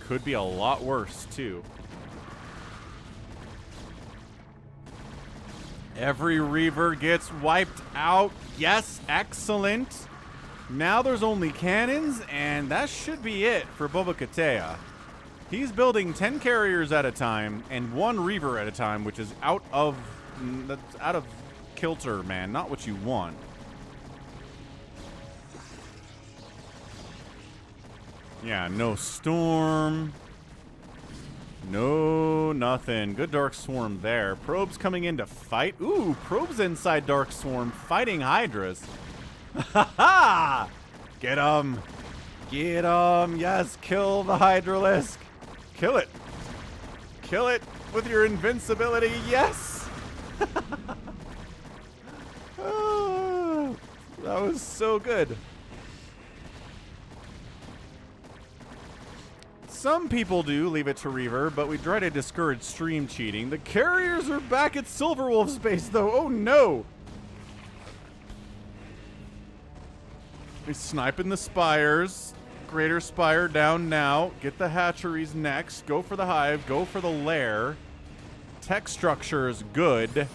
Could be a lot worse, too. Every Reaver gets wiped out. Yes, excellent. Now there's only cannons, and that should be it for Boba Katea. He's building 10 carriers at a time and 1 Reaver at a time, which is out of kilter, man. Not what you want. Yeah, no storm. No, nothing. Good Dark Swarm there. Probes coming in to fight. Ooh, Probes inside Dark Swarm fighting Hydras. Ha ha! Get him. Get him. Yes, kill the Hydralisk. Kill it. Kill it with your invincibility. Yes. Oh, that was so good. Some people do leave it to Reaver, but we try to discourage stream cheating. The carriers are back at Silverwolf's base, though. Oh, no. He's sniping the spires. Greater Spire down now. Get the hatcheries next. Go for the hive. Go for the lair. Tech structure is good.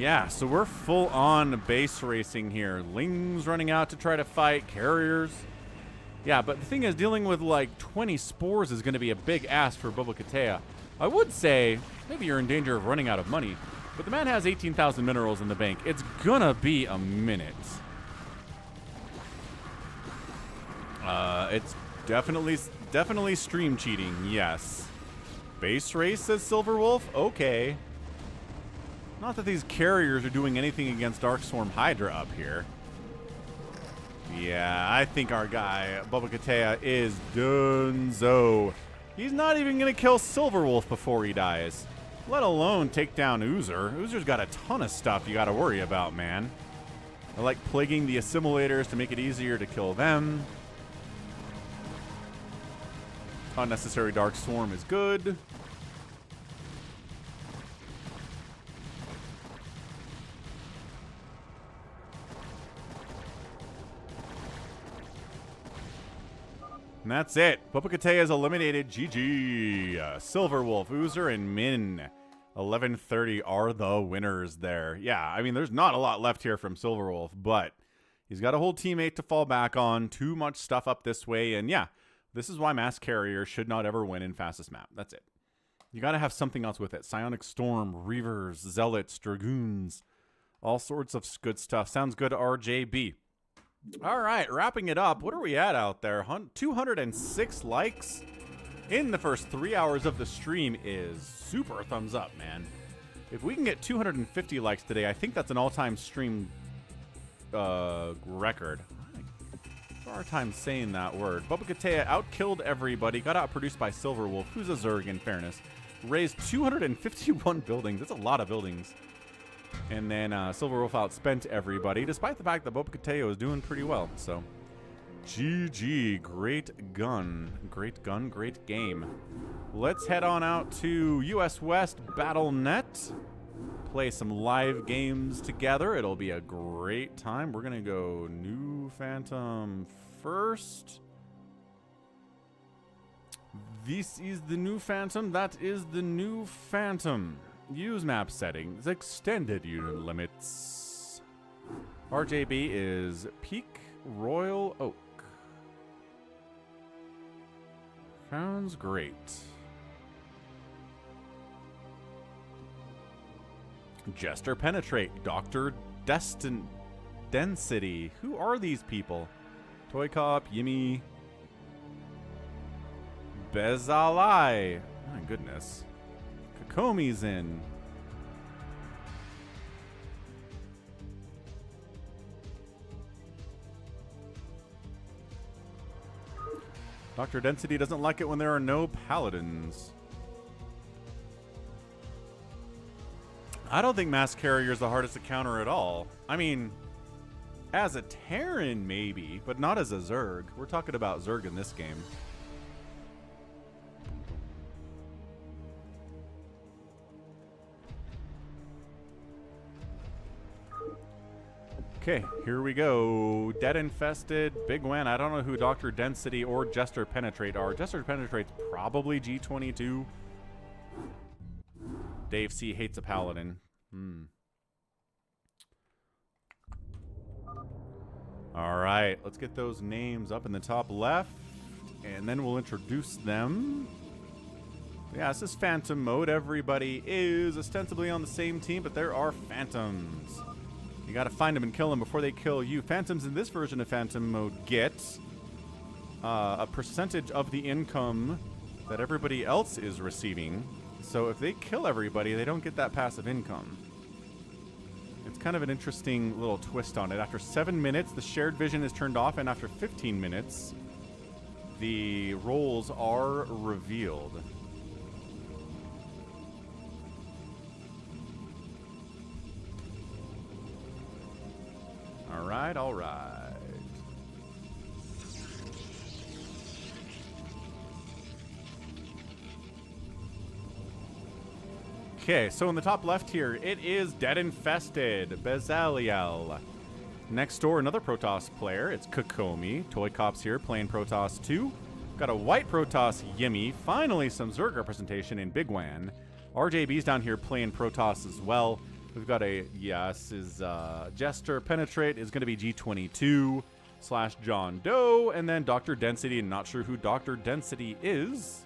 Yeah, so we're full on base racing here. Lings running out to try to fight carriers. Yeah, but the thing is, dealing with like 20 spores is going to be a big ask for BigWan. I would say maybe you're in danger of running out of money, but the man has 18,000 minerals in the bank. It's gonna be a minute. It's definitely stream cheating, yes. Base race, says Silverwolf? Okay. Not that these carriers are doing anything against Darkstorm Hydra up here. Yeah, I think our guy, BigWan, is donezo. He's not even going to kill Silverwolf before he dies, let alone take down Oozer. Oozer's got a ton of stuff you got to worry about, man. I like plaguing the assimilators to make it easier to kill them. Unnecessary Darkstorm is good. And that's it. BigWan is eliminated. GG. Silverwolf, Oozer, and Min. 1130 are the winners there. Yeah, I mean, there's not a lot left here from Silverwolf, but he's got a whole teammate to fall back on. Too much stuff up this way. And yeah, this is why Mass Carrier should not ever win in fastest map. That's it. You got to have something else with it. Psionic Storm, Reavers, Zealots, Dragoons. All sorts of good stuff. Sounds good, RJB. All right, wrapping it up. What are we at out there? 206 likes in the first 3 hours of the stream is super thumbs up, man. If we can get 250 likes today, I think that's an all-time stream record. Hard time saying that word. BigWan outkilled everybody, got outproduced by Silverwolf, who's a Zerg in fairness. Raised 251 buildings. That's a lot of buildings. And then Silverwolf outspent everybody, despite the fact that BigWan was doing pretty well. So, GG. Great gun. Great gun, great game. Let's head on out to US West Battle.net. Play some live games together. It'll be a great time. We're going to go New Phantom first. This is the New Phantom. That is the New Phantom. Use map settings. Extended unit limits. RJB is Peak Royal Oak. Sounds great. Jester Penetrate. Dr. Density. Who are these people? ToyCop Yimmy. Bezalai. My goodness. Kokomi's in. Dr. Density doesn't like it when there are no paladins. I don't think Mass Carrier is the hardest to counter at all. I mean, as a Terran maybe, but not as a Zerg. We're talking about Zerg in this game. Okay, here we go. Dead Infested, Bigwan. I don't know who Dr. Density or Jester Penetrate are. Jester Penetrate's probably G22. Dave C hates a paladin. All right, let's get those names up in the top left, and then we'll introduce them. Yeah, this is Phantom mode. Everybody is ostensibly on the same team, but there are Phantoms. You gotta find them and kill them before they kill you. Phantoms in this version of Phantom mode get a percentage of the income that everybody else is receiving. So if they kill everybody, they don't get that passive income. It's kind of an interesting little twist on it. After 7 minutes, the shared vision is turned off, and after 15 minutes, the roles are revealed. All right, all right. Okay, so in the top left here, it is Dead Infested, Bezaliel. Next door, another Protoss player. It's Kokomi. ToyCop's here playing Protoss 2. Got a white Protoss Yimmy. Finally, some Zerg representation in Bigwan. RJB's down here playing Protoss as well. We've got a, yes, his Jester Penetrate is going to be G22 / JohnDoe, and then Dr. Density. Not sure who Dr. Density is,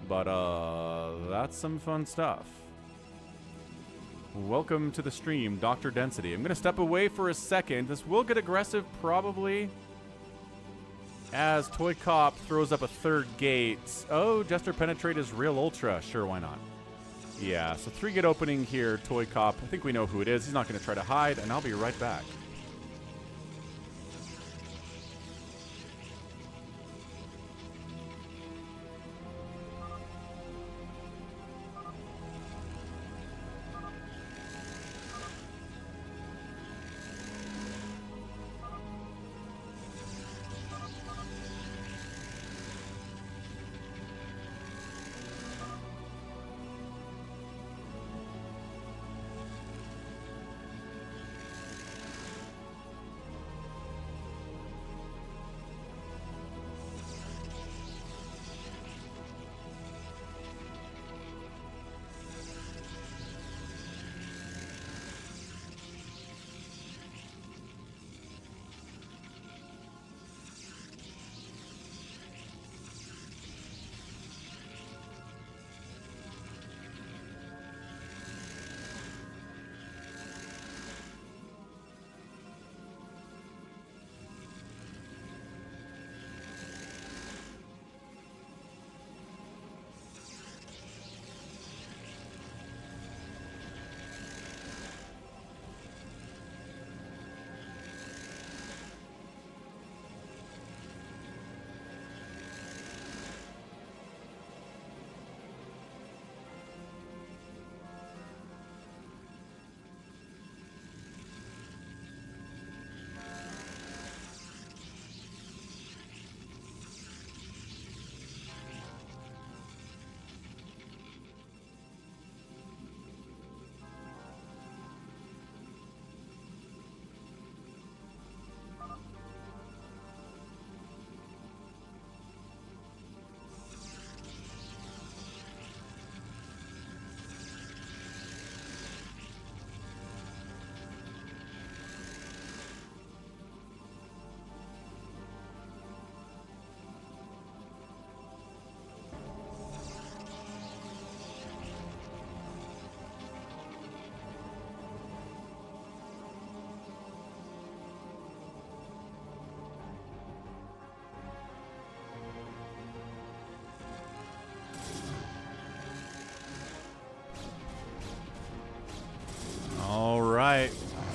but that's some fun stuff. Welcome to the stream, Dr. Density. I'm going to step away for a second. This will get aggressive probably as ToyCop throws up a third gate. Oh, Jester Penetrate is Realultra. Sure, why not? Yeah, so 3-gate opening here, ToyCop. I think we know who it is. He's not going to try to hide, and I'll be right back.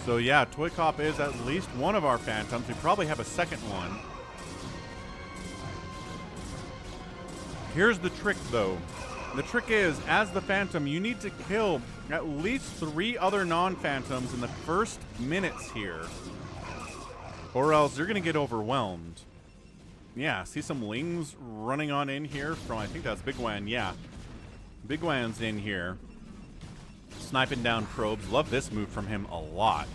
So yeah, ToyCop is at least one of our Phantoms. We probably have a second one. Here's the trick, though. The trick is, as the Phantom, you need to kill at least 3 other non-Phantoms in the first minutes here, or else you're going to get overwhelmed. Yeah, see some Lings running on in here from, I think that's bigwan. Yeah, bigwan's in here. Sniping down probes. Love this move from him a lot.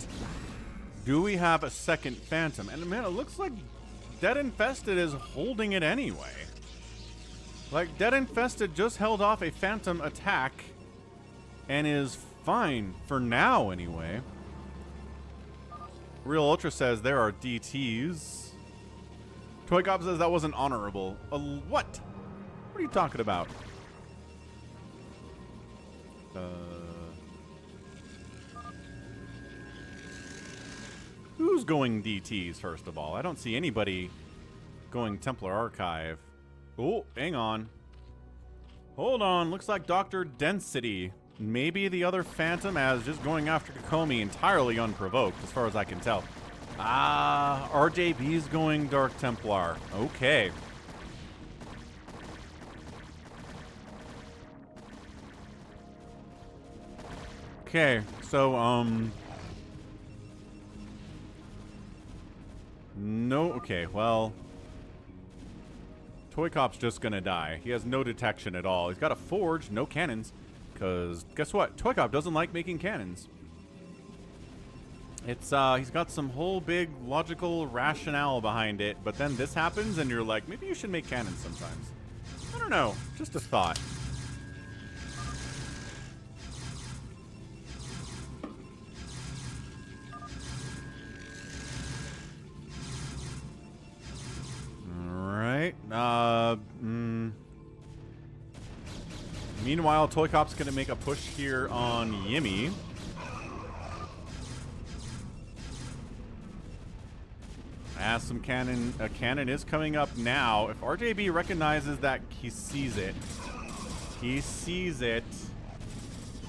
Do we have a second Phantom? And man, it looks like Dead Infested is holding it anyway. Like, Dead Infested just held off a Phantom attack and is fine for now anyway. Realultra says there are DTs. ToyCop says that wasn't honorable. What? What are you talking about? Who's going DTs, first of all? I don't see anybody going Templar Archive. Oh, hang on. Hold on. Looks like Dr. Density. Maybe the other Phantom as just going after Kokomi entirely unprovoked, as far as I can tell. Ah, RJB's going Dark Templar. Okay. Okay, so, no, okay, well, ToyCop's just gonna die. He has no detection at all. He's got a forge, no cannons, because guess what? ToyCop doesn't like making cannons. It's, he's got some whole big logical rationale behind it, but then this happens and you're like, maybe you should make cannons sometimes. I don't know, just a thought. Meanwhile, ToyCop's going to make a push here on Yimmy. As some cannon, a cannon is coming up now. If RJB recognizes that, he sees it. He sees it.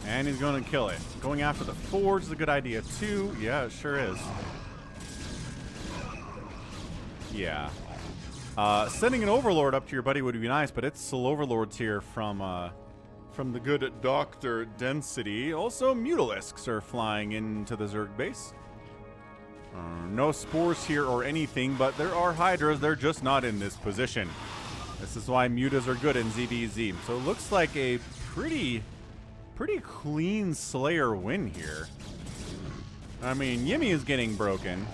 And he's going to kill it. Going after the forge is a good idea too. Yeah, it sure is. Yeah. Sending an overlord up to your buddy would be nice, but it's still overlords here from the good Dr. Density. Also, mutalisks are flying into the Zerg base. No spores here or anything, but there are hydras. They're just not in this position. This is why mutas are good in ZVZ. So it looks like a pretty clean Slayer win here. I mean, Yimmy is getting broken.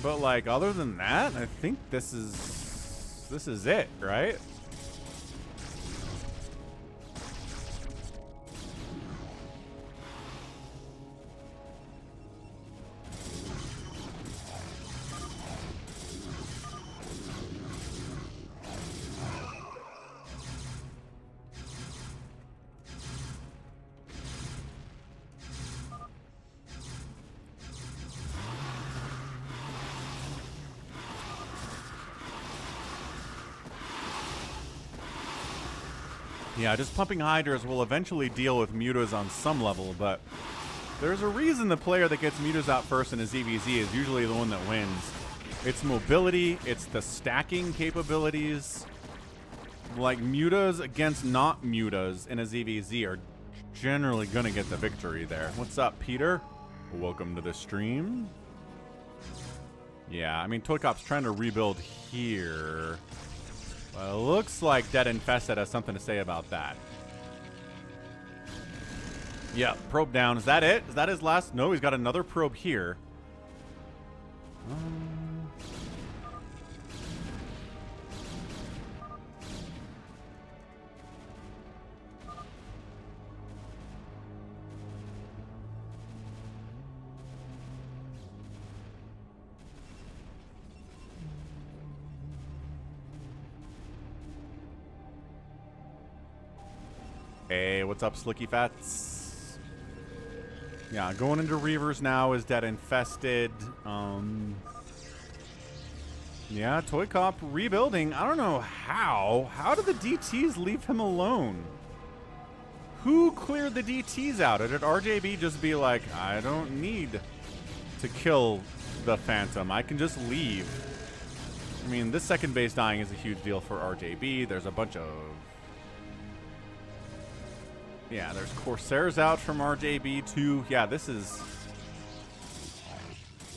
But like, other than that, I think this is it, right? Yeah, just pumping hydras will eventually deal with mutas on some level, but there's a reason the player that gets mutas out first in a ZVZ is usually the one that wins. It's mobility, it's the stacking capabilities. Like, mutas against not mutas in a ZVZ are generally gonna get the victory there. What's up, Peter? Welcome to the stream. Yeah, I mean, ToyCop's trying to rebuild here. Well, it looks like Dead Infested has something to say about that. Yeah, probe down. Is that it? Is that his last? No, he's got another probe here. Hey, what's up, Slicky Fats? Yeah, going into Reavers now is Dead Infested. Yeah, ToyCop rebuilding. I don't know how. How did the DTs leave him alone? Who cleared the DTs out? Or did RJB just be like, I don't need to kill the Phantom. I can just leave. I mean, this second base dying is a huge deal for RJB. There's a bunch of... Yeah, there's Corsairs out from RJB too. Yeah, this is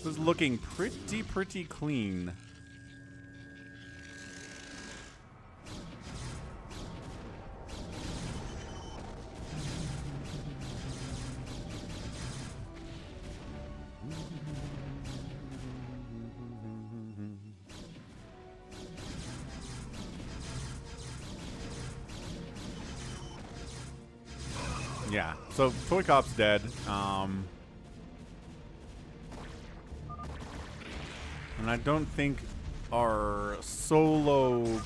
looking pretty clean. Yeah, so ToyCop's dead. And I don't think our solo,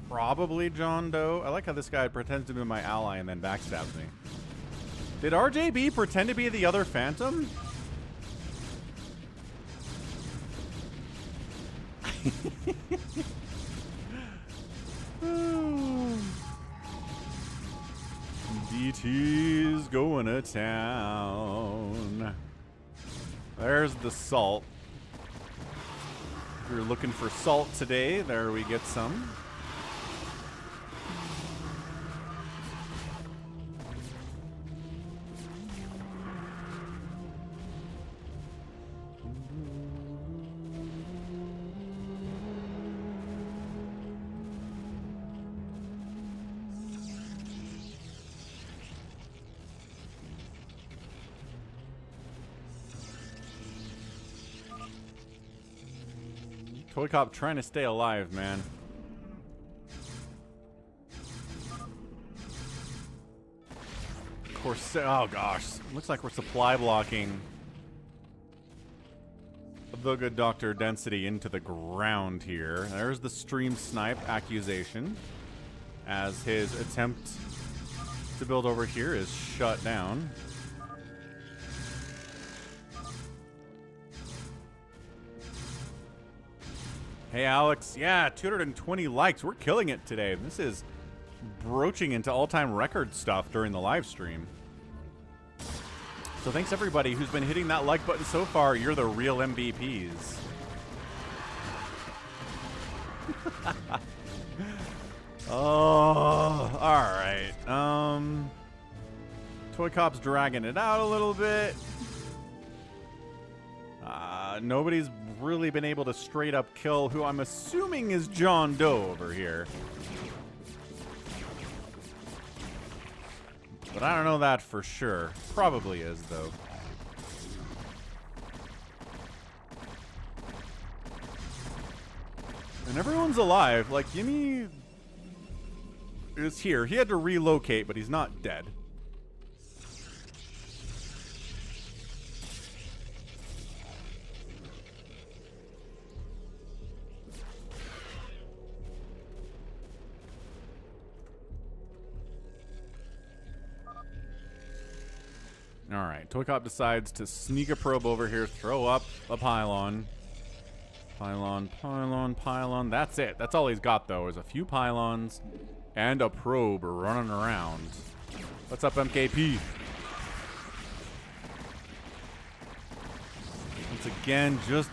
probably JohnDoe. I like how this guy pretends to be my ally and then backstabs me. Did RJB pretend to be the other Phantom? DT's going to town. There's the salt. If you're looking for salt today, there we get some. ToyCop trying to stay alive, man. Oh gosh, looks like we're supply blocking the good Dr. Density into the ground here. There's the stream snipe accusation as his attempt to build over here is shut down. Hey, Alex. Yeah, 220 likes. We're killing it today. This is broaching into all-time record stuff during the live stream. So thanks, everybody who's been hitting that like button so far. You're the real MVPs. Oh, all right. ToyCop's dragging it out a little bit. Nobody's really been able to straight up kill who I'm assuming is JohnDoe over here. But I don't know that for sure. Probably is, though. And everyone's alive. Like, Yimmy is here. He had to relocate, but he's not dead. Alright, ToyCop decides to sneak a probe over here, throw up a pylon. Pylon, pylon, pylon. That's it. That's all he's got, though, is a few pylons and a probe running around. What's up, MKP? Once again, just...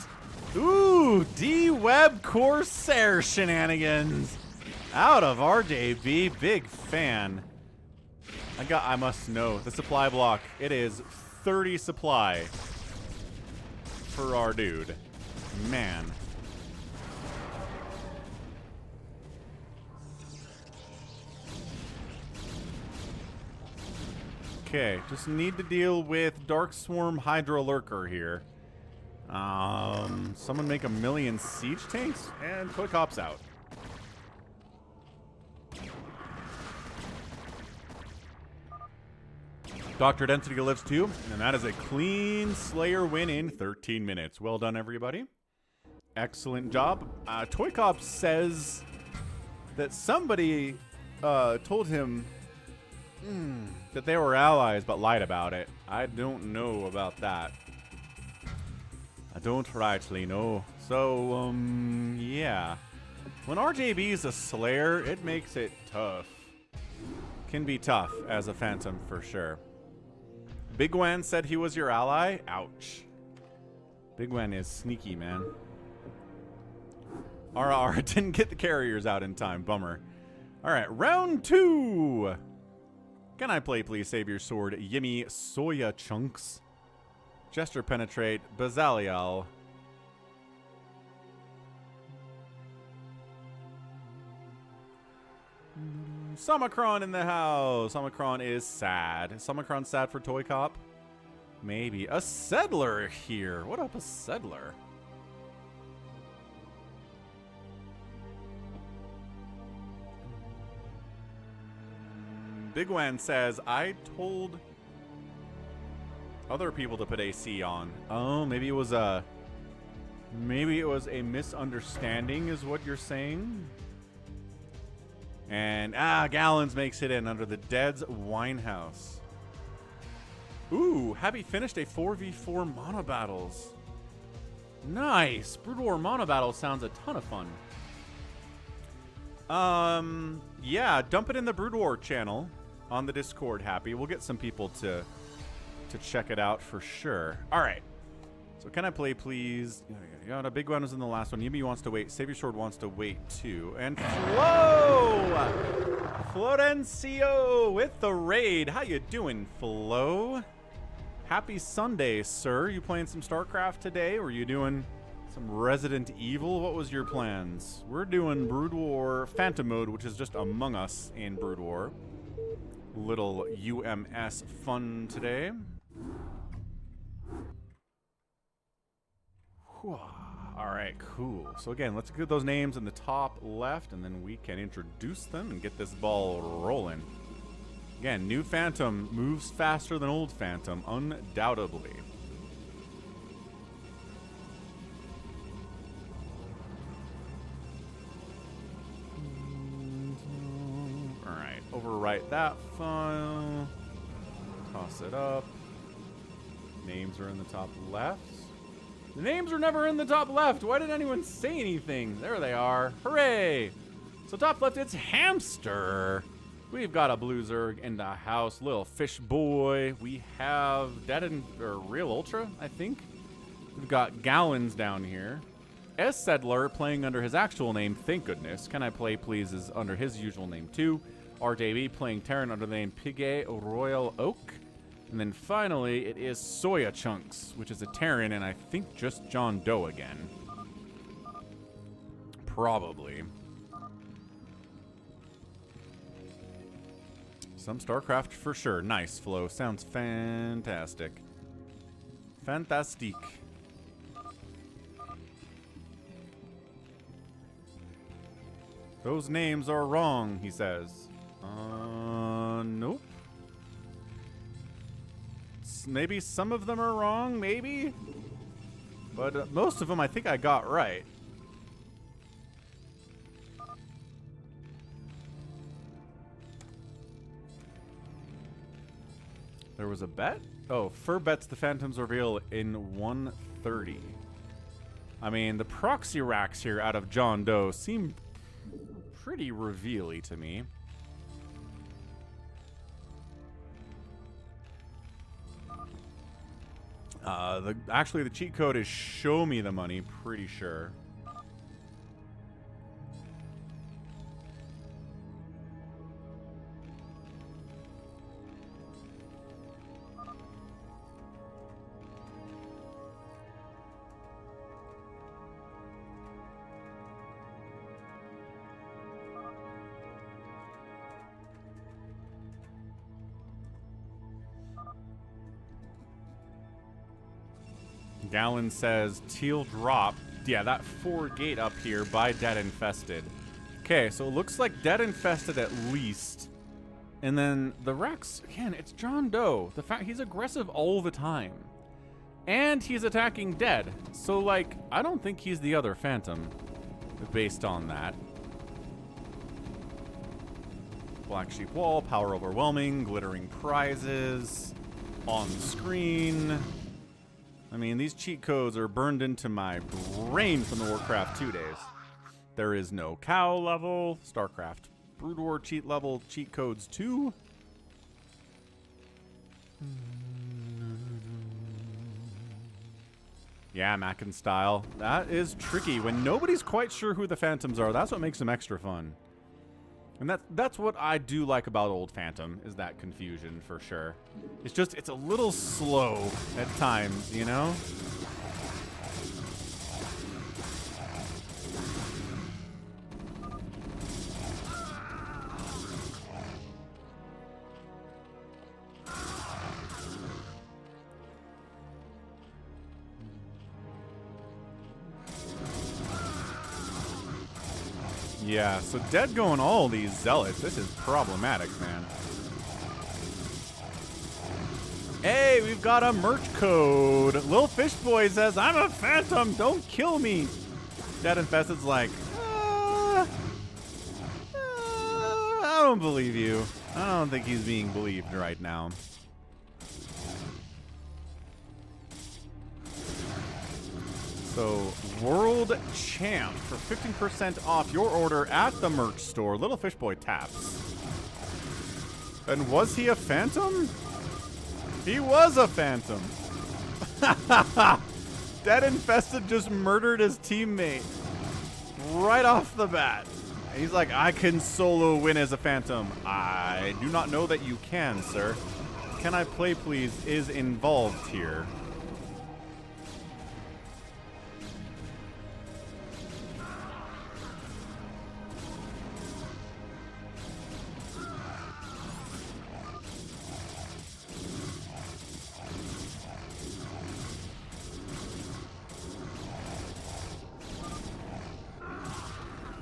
Ooh, D-Web Corsair shenanigans out of RJB. Big fan. I must know. The supply block. It is 30 supply for our dude. Man. Okay, just need to deal with Dark Swarm Hydra Lurker here. Someone make 1,000,000 siege tanks, and ToyCop's out. Dr. Density lives too, and that is a clean Slayer win in 13 minutes. Well done, everybody. Excellent job. ToyCop says that somebody told him that they were allies but lied about it. I don't know about that. I don't rightly know. So, yeah. When RJB is a Slayer, it makes it tough. Can be tough as a Phantom for sure. Bigwan said he was your ally? Ouch. Bigwan is sneaky, man. RR didn't get the carriers out in time. Bummer. Alright, round 2. Can I play, please? SaviorSword, Yimmy, Soya Chunks, Jester Penetrate, Bazalial. Summacron in the house. Summacron is sad. Is Summacron sad for ToyCop? Maybe. ESedler here. What up, ESedler? Bigwan says, I told other people to put AC on. Oh, maybe it was a misunderstanding is what you're saying? And, Gallons makes it in under the Dead's Winehouse. Ooh, Happy finished a 4v4 mono battles. Nice. Brood War mono battle sounds a ton of fun. Yeah, dump it in the Brood War channel on the Discord, Happy. We'll get some people to check it out for sure. All right. So can I play, please? A big one was in the last one. Yimmy wants to wait. SaviorSword wants to wait, too. And Flo! Florencio with the raid. How you doing, Flo? Happy Sunday, sir. You playing some StarCraft today? Or are you doing some Resident Evil? What was your plans? We're doing Brood War Phantom Mode, which is just Among Us in Brood War. Little UMS fun today. All right, cool. So again, let's get those names in the top left, and then we can introduce them and get this ball rolling. Again, new Phantom moves faster than old Phantom, undoubtedly. that file. Toss it up. Names are in the top left. The names are never in the top left. Why didn't anyone say anything? There they are. Hooray! So top left, it's Hamster. We've got a blue Zerg in the house. Lilfishboy. We have Realultra, I think. We've got Gallons down here. ESedler playing under his actual name, thank goodness. CanIplayplz is under his usual name too. RJB playing Terran under the name Pigay Royal Oak. And then finally, it is Soya Chunks, which is a Terran, and I think just JohnDoe again. Probably. Some StarCraft for sure. Nice, Flo. Sounds fantastic. Fantastique. Those names are wrong, he says. Nope. Maybe some of them are wrong, maybe? But most of them I think I got right. There was a bet? Oh, Fur bets the Phantom's reveal in 130. I mean, the proxy racks here out of JohnDoe seem pretty reveal-y to me. Actually, the cheat code is show me the money, pretty sure. Gallon says teal drop. Yeah, that 4 gate up here by Dead Infested. Okay, so it looks like Dead Infested at least. And then the Rex, again, it's JohnDoe. The fact he's aggressive all the time. And he's attacking Dead. So, like, I don't think he's the other Phantom based on that. Black Sheep Wall, Power Overwhelming, Glittering Prizes, on screen. I mean, these cheat codes are burned into my brain from the Warcraft 2 days. There is no cow level, StarCraft Brood War cheat level, cheat codes 2. Yeah, Mackin style. That is tricky. When nobody's quite sure who the Phantoms are, that's what makes them extra fun. And that's what I do like about old Phantom, is that confusion, for sure. It's just, it's a little slow at times, you know? Yeah, so Dead going all these Zealots. This is problematic, man. Hey, we've got a merch code. Lilfishboy says, I'm a Phantom, don't kill me. Dead Infested's like, I don't believe you. I don't think he's being believed right now. So, World Champ for 15% off your order at the merch store. Lilfishboy taps. And was he a Phantom? He was a Phantom. Dead Infested just murdered his teammate right off the bat. He's like, I can solo win as a Phantom. I do not know that you can, sir. CanIplayplz is involved here.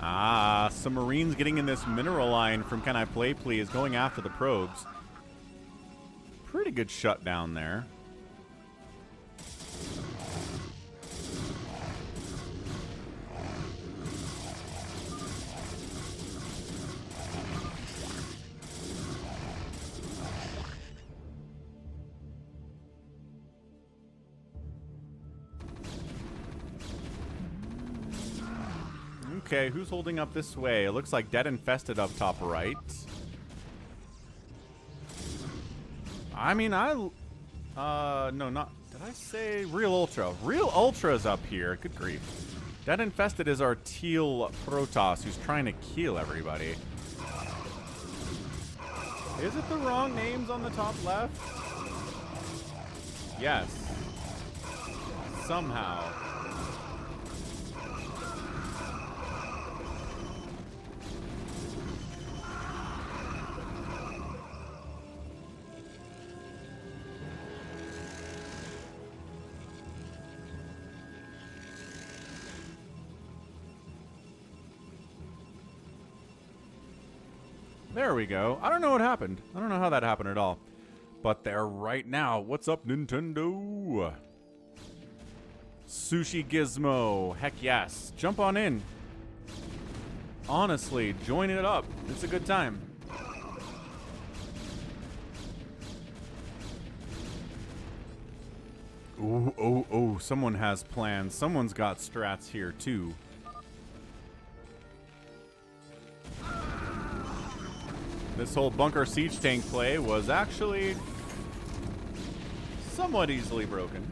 Ah, some Marines getting in this mineral line from CanIplayplz, going after the probes. Pretty good shutdown there. Okay, who's holding up this way? It looks like Dead Infested up top right. I mean, no, not... Did I say Realultra? Realultra's up here. Good grief. Dead Infested is our teal Protoss who's trying to kill everybody. Is it the wrong names on the top left? Yes. Somehow. There we go. I don't know what happened. I don't know how that happened at all. But there right now. What's up, Nintendo? Sushi Gizmo. Heck yes. Jump on in. Honestly, join it up. It's a good time. Ooh, oh, oh. Someone has plans. Someone's got strats here, too. This whole bunker siege tank play was actually somewhat easily broken.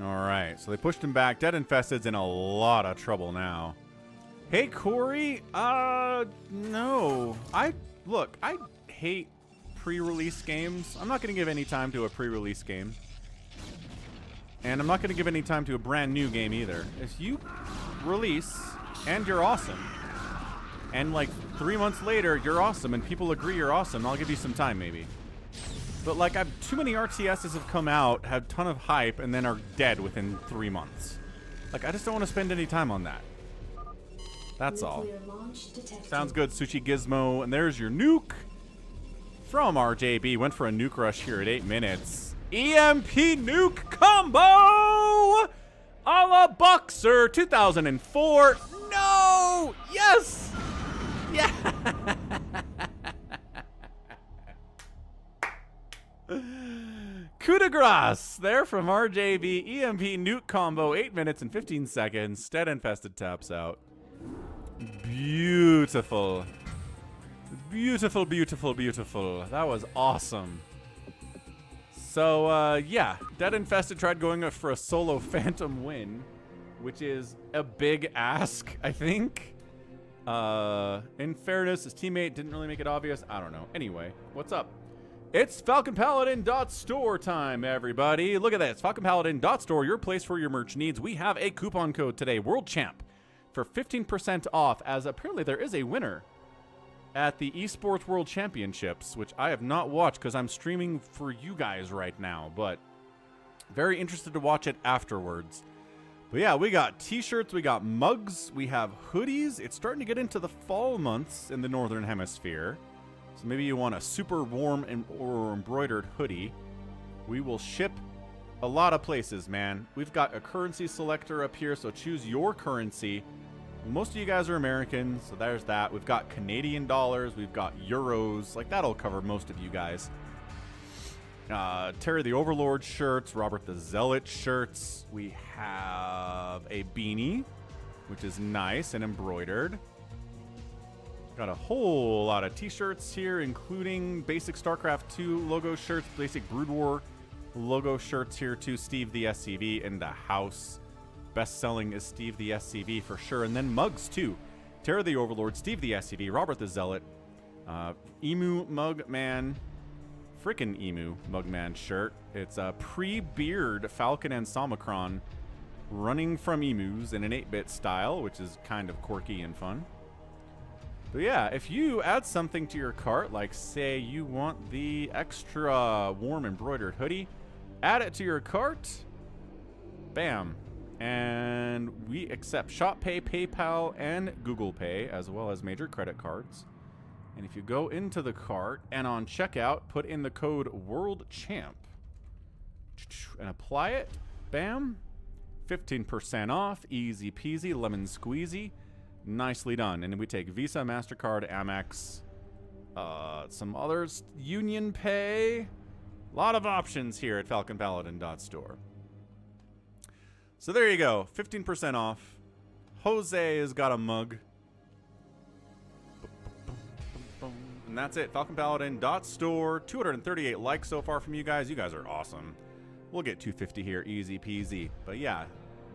Alright, so they pushed him back. Dead Infested's in a lot of trouble now. Hey, Corey. No. Look, I hate pre-release games. I'm not going to give any time to a pre-release game. And I'm not going to give any time to a brand new game either. If you release and you're awesome, and like 3 months later you're awesome and people agree you're awesome, I'll give you some time maybe. But like, too many RTSs have come out, had a ton of hype, and then are dead within 3 months. Like, I just don't want to spend any time on that. That's all. Sounds good, Sushi Gizmo. And there's your nuke from RJB. Went for a nuke rush here at 8 minutes. EMP nuke combo a la Boxer 2004. No! Yes! Yeah! Coup de grace there from RJB. EMP nuke combo, 8 minutes and 15 seconds. Dead Infested taps out. Beautiful. Beautiful, beautiful, beautiful. That was awesome. So, yeah. Dead Infested tried going for a solo Phantom win, which is a big ask, I think. In fairness, his teammate didn't really make it obvious. I don't know. Anyway, what's up? It's falconpaladin.store time, everybody. Look at this. falconpaladin.store, your place for your merch needs. We have a coupon code today, World Champ, for 15% off, as apparently there is a winner at the Esports World Championships, which I have not watched because I'm streaming for you guys right now, but very interested to watch it afterwards. But yeah, we got t-shirts, we got mugs, we have hoodies. It's starting to get into the fall months in the Northern Hemisphere. So maybe you want a super warm or embroidered hoodie. We will ship a lot of places, man. We've got a currency selector up here, so choose your currency. Most of you guys are American, so there's that. We've got Canadian dollars. We've got euros. Like, that'll cover most of you guys. Terry the Overlord shirts. Robert the Zealot shirts. We have a beanie, which is nice and embroidered. Got a whole lot of t-shirts here, including basic StarCraft 2 logo shirts, basic Brood War logo shirts here too. Steve the SCV in the house. Best selling is Steve the SCV for sure. And then mugs too. Terra the Overlord, Steve the SCV, Robert the Zealot, Emu Mugman, frickin' Emu Mugman shirt. It's a pre-beard Falcon and Somicron running from emus in an 8-bit style, which is kind of quirky and fun. But yeah, if you add something to your cart, like say you want the extra warm embroidered hoodie, add it to your cart, bam. And we accept ShopPay, PayPal, and Google Pay, as well as major credit cards. And if you go into the cart and on checkout, put in the code WORLDCHAMP and apply it, bam, 15% off, easy peasy, lemon squeezy, nicely done. And we take Visa, MasterCard, Amex, some others, Union Pay, a lot of options here at falconpaladin.store. So there you go, 15% off. Jose has got a mug. And that's it, falconpaladin.store. 238 likes so far from you guys. You guys are awesome. We'll get 250 here, easy peasy. But yeah,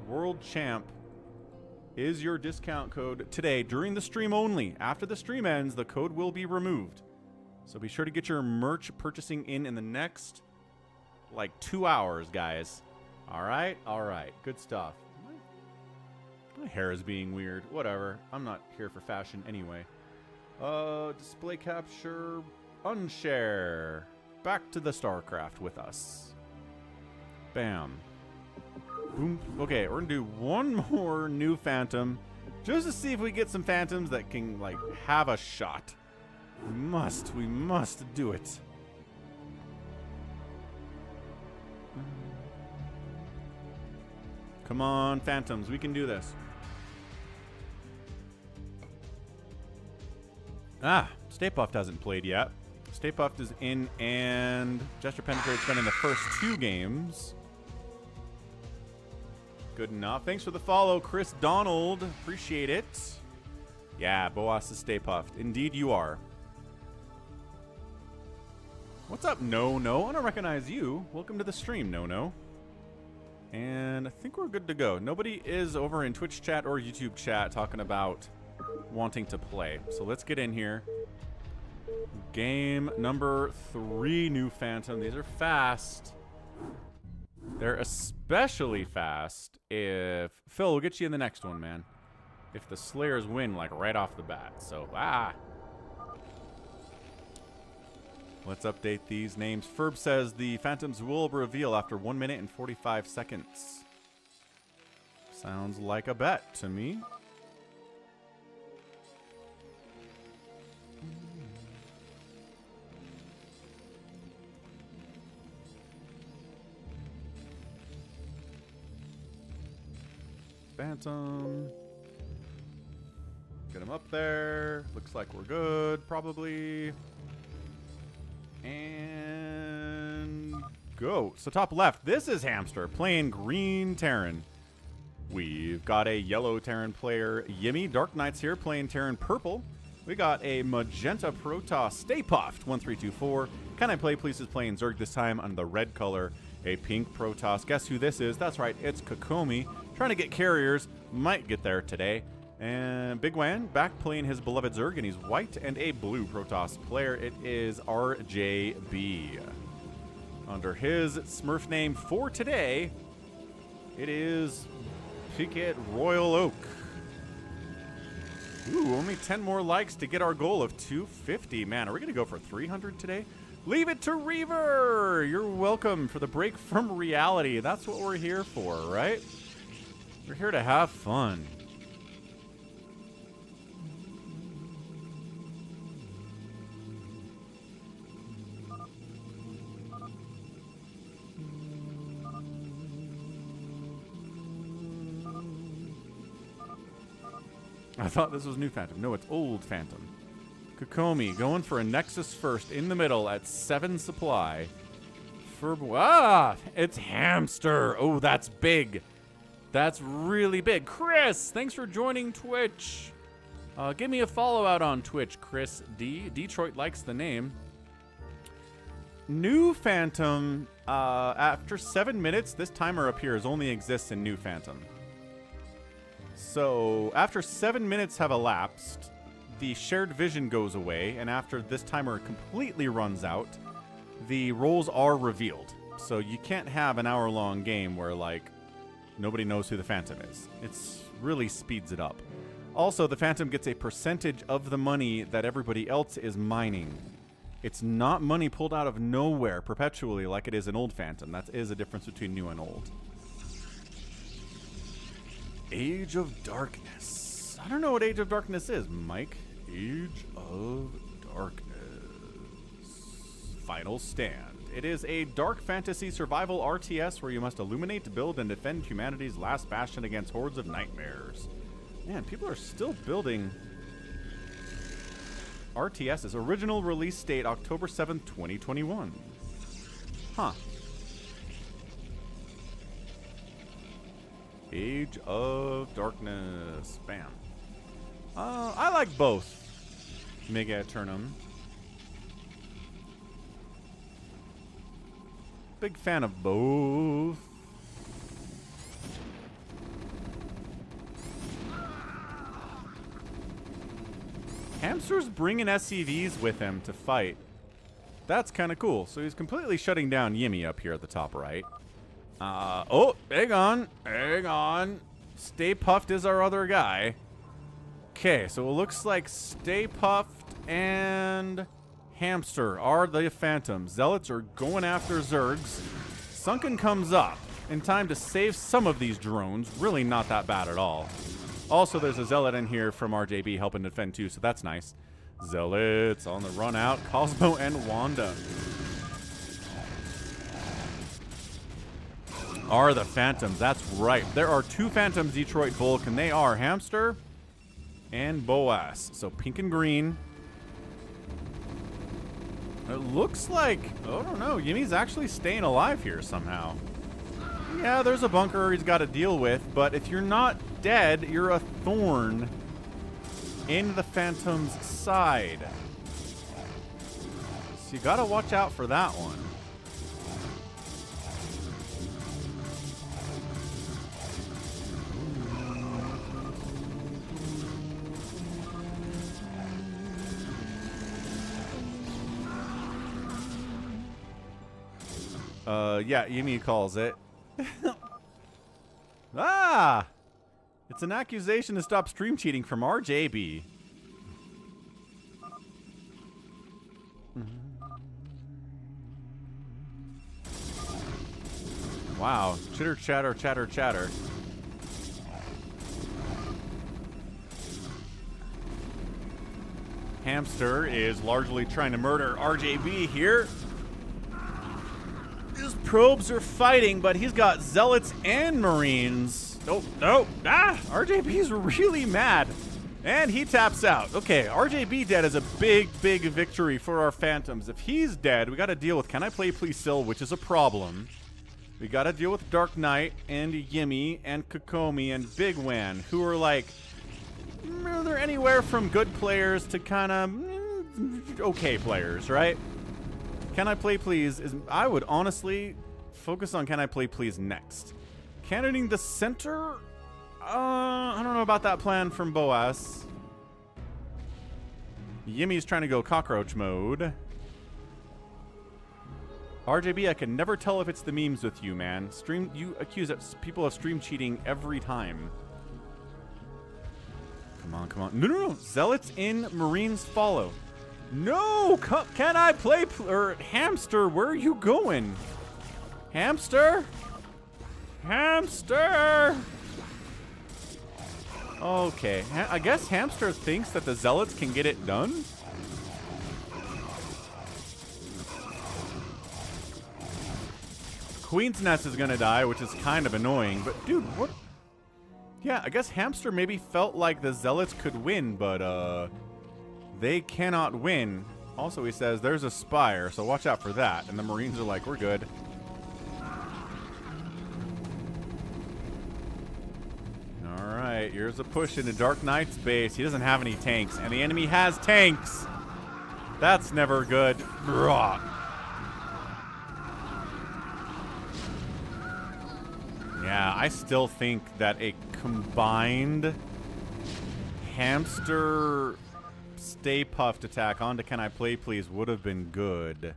World Champ is your discount code today during the stream only. After the stream ends, the code will be removed. So be sure to get your merch purchasing in the next, like, 2 hours, guys. All right, good stuff. My hair is being weird. Whatever. I'm not here for fashion anyway. Display capture, unshare. Back to the StarCraft with us. Bam. Boom. Okay, we're gonna do one more new Phantom, just to see if we get some Phantoms that can, like, have a shot. We must do it. Come on, Phantoms, we can do this. Ah, StayPuft hasn't played yet. StayPuft is in, and Gesture Penetrate's been in the first 2 games. Good enough. Thanks for the follow, Chris Donald. Appreciate it. Yeah, Boas is StayPuft. Indeed you are. What's up, No? I don't recognize you. Welcome to the stream, No. And I think we're good to go. Nobody is over in Twitch chat or YouTube chat talking about wanting to play. So let's get in here. Game number 3, new Phantom. These are fast. They're especially fast if... Phil, we'll get you in the next one, man. If the Slayers win, like, right off the bat. So, let's update these names. Ferb says the Phantoms will reveal after 1 minute and 45 seconds. Sounds like a bet to me. Phantom. Get him up there. Looks like we're good, probably. And go. So top left, this is Hamster playing green Terran. We've got a yellow Terran player, Yimmy DarkKnight's here playing Terran purple. We got a magenta Protoss StayPuft 1324. CanIplayplz is playing Zerg this time on the red color. A pink Protoss. Guess who this is? That's right, it's Kokomi. Trying to get carriers. Might get there today. And bigwan back playing his beloved Zerg, and he's white and a blue Protoss player. It is RJB. Under his Smurf name for today, it is Picket Royal Oak. Ooh, only 10 more likes to get our goal of 250. Man, are we going to go for 300 today? Leave it to Reaver! You're welcome for the break from reality. That's what we're here for, right? We're here to have fun. I thought this was new Phantom. No, it's old Phantom. Kokomi going for a Nexus first in the middle at 7 supply. It's Hamster. Oh, that's big. That's really big. Chris, thanks for joining Twitch. Give me a follow out on Twitch, Chris D. Detroit likes the name. New Phantom. After 7 minutes, this timer appears only exists in New Phantom. So after 7 minutes have elapsed, the shared vision goes away, and after this timer completely runs out, the roles are revealed. So you can't have an hour-long game where, like, nobody knows who the Phantom is. It's really speeds it up. Also, the Phantom gets a percentage of the money that everybody else is mining. It's not money pulled out of nowhere perpetually like it is an old Phantom. That is a difference between new and old. Age of Darkness. I don't know what Age of Darkness is, Mike. Age of Darkness. Final Stand. It is a dark fantasy survival RTS where you must illuminate, build, and defend humanity's last bastion against hordes of nightmares. Man, people are still building RTS's. Original release date October 7th, 2021. Huh. Age of Darkness. Bam. I like both. Mega Eternum. Big fan of both. Hamster's bringing SCVs with him to fight. That's kind of cool. So he's completely shutting down Yimmy up here at the top right. Oh, hang on. Hang on. StayPuft is our other guy. Okay, so it looks like StayPuft and Hamster are the Phantoms. Zealots are going after Zergs. Sunken comes up in time to save some of these drones. Really not that bad at all. Also, there's a Zealot in here from RJB helping defend too, so that's nice. Zealots on the run out. Cosmo and Wanda are the Phantoms. That's right. There are two Phantoms Detroit Volk, and they are Hamster and Boas. So pink and green. It looks like, I don't know, Yimmy's actually staying alive here somehow. Yeah, there's a bunker he's got to deal with, but if you're not dead, you're a thorn in the Phantom's side. So you got to watch out for that one. Yeah, Yimmy calls it. Ah! It's an accusation to stop stream cheating from RJB. Wow. Chitter, chatter, chatter, chatter. Hamster is largely trying to murder RJB here. His probes are fighting, but he's got Zealots and Marines. Nope, nope. Ah! RJB's really mad. And he taps out. Okay, RJB dead is a big, big victory for our Phantoms. If he's dead, we got to deal with CanIplayplz Sil, which is a problem. We got to deal with DarkKnight and Yimmy and Kokomi and bigwan, who are like, they're anywhere from good players to kind of okay players, right? CanIplayplz is, I would honestly focus on CanIplayplz next. Cannoning the center? I don't know about that plan from Boas. Yimmy's trying to go cockroach mode. RJB, I can never tell if it's the memes with you, man. You accuse people of stream cheating every time. Come on, come on. No, no, no. Zealots in, Marines follow. No! Or Hamster, where are you going? Hamster? Hamster! Okay, I guess Hamster thinks that the Zealots can get it done? Queen's Nest is gonna die, which is kind of annoying, but dude, what? Yeah, I guess Hamster maybe felt like the Zealots could win, but they cannot win. Also, he says there's a spire, so watch out for that. And the Marines are like, we're good. Alright, here's a push into DarkKnight's base. He doesn't have any tanks, and the enemy has tanks. That's never good. Blah. Yeah, I still think that a combined Hamster StayPuft attack onto CanIplayplz would have been good.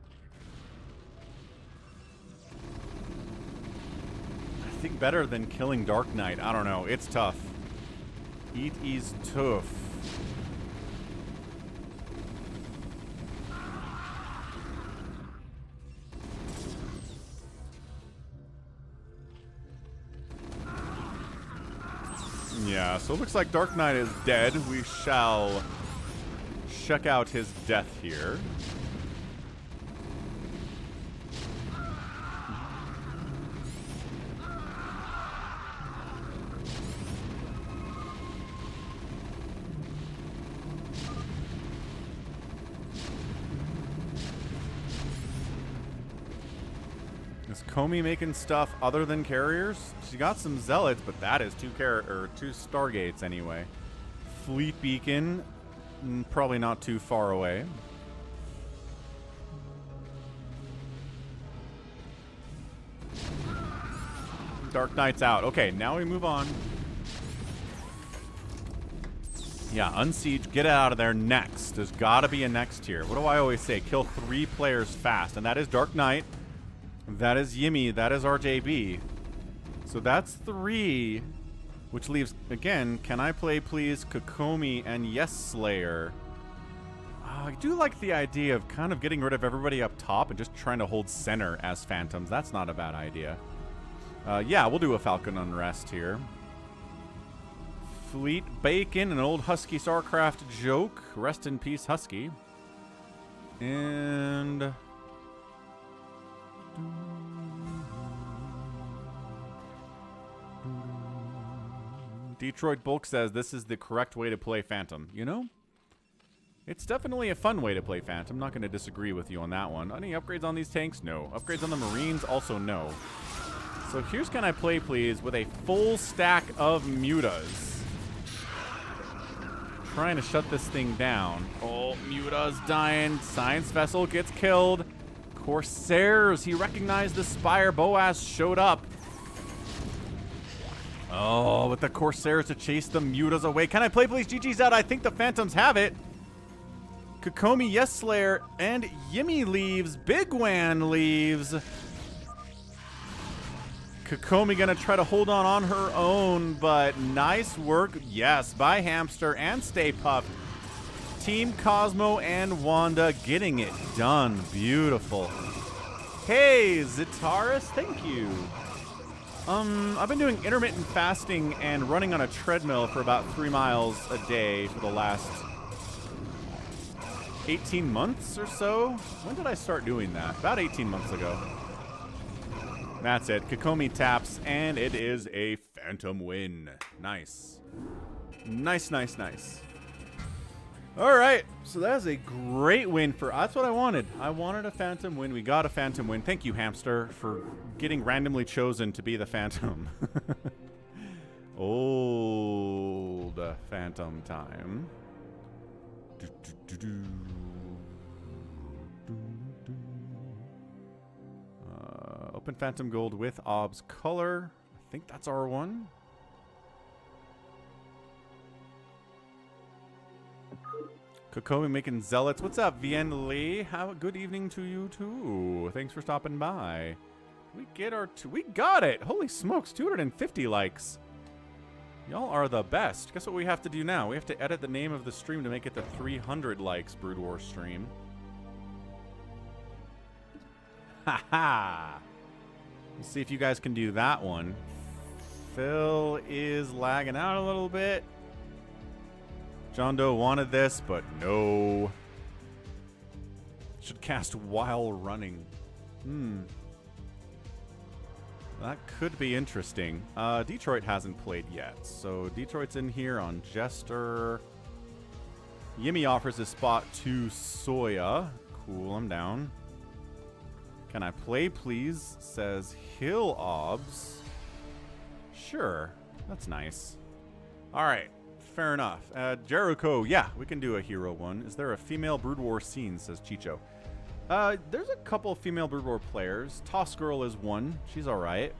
I think better than killing DarkKnight. I don't know. It's tough. It is tough. Yeah, so it looks like DarkKnight is dead. We shall check out his death here. Is Komi making stuff other than carriers? She got some zealots, but that is two stargates anyway. Fleet beacon, probably not too far away. Dark Knight's out. Okay, now we move on. Yeah, unsiege, get it out of there next. There's gotta be a next here. What do I always say? Kill 3 players fast, and that is Dark Knight. That is Yimmy. That is RJB. So that's 3, which leaves, again, CanIplayplz, Kokomi, and YesSlayer. I do like the idea of kind of getting rid of everybody up top and just trying to hold center as phantoms. That's not a bad idea. Yeah, we'll do a Falcon Unrest here. Fleet Bacon, an old Husky StarCraft joke. Rest in peace, Husky. And... Detroit Bulk says this is the correct way to play Phantom. You know, it's definitely a fun way to play Phantom. Not going to disagree with you on that one. Any upgrades on these tanks? No. Upgrades on the Marines? Also no. So here's CanIplayplz with a full stack of mutas. Trying to shut this thing down. Oh, muta's dying. Science vessel gets killed. Corsairs. He recognized the Spire. Boaz showed up. Oh, with the Corsairs to chase the mutas away. CanIplayplz? GG's out. I think the Phantoms have it. Kokomi, YesSlayer, and Yimmy leaves. Bigwan leaves. Kokomi gonna try to hold on her own, but nice work, yes, by Hamster and StayPuft. Team Cosmo and Wanda getting it done. Beautiful. Hey, Zitaris, thank you. I've been doing intermittent fasting and running on a treadmill for about 3 miles a day for the last 18 months or so. When did I start doing that? About 18 months ago. That's it. Kokomi taps, and it is a Phantom win. Nice. Nice, nice, nice. All right. So that's a great win for... That's what I wanted. I wanted a Phantom win. We got a Phantom win. Thank you, Hamster, for getting randomly chosen to be the Phantom. Old Phantom time. Open Phantom Gold with Ob's color. I think that's R1. Kokomi making zealots. What's up, Vien Lee? Have a good evening to you too. Thanks for stopping by. We get our we got it. Holy smokes, 250 likes. Y'all are the best. Guess what we have to do now? We have to edit the name of the stream to make it the 300 likes Brood War stream. Haha. Let's see if you guys can do that one. Phil is lagging out a little bit. JohnDoe wanted this, but no. Should cast while running. That could be interesting. Detroit hasn't played yet, so Detroit's in here on Jester. Yimmy offers his spot to Soya. Cool, I'm down. Can I play, please? Says Hill Obs. Sure, that's nice. All right, fair enough. Jericho, yeah, we can do a hero one. Is there a female Brood War scene? Says Chicho. There's a couple of female Brood War players. Toss Girl is one. She's all right.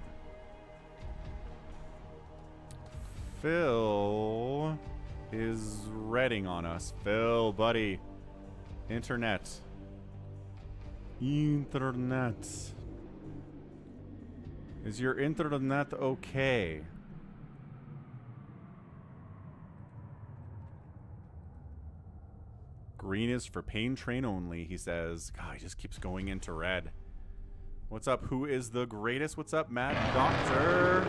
Phil is redding on us. Phil, buddy. Internet. Internet. Is your internet okay? Green is for Pain Train only, he says. God, he just keeps going into red. What's up? Who is the greatest? What's up, Mad Doctor?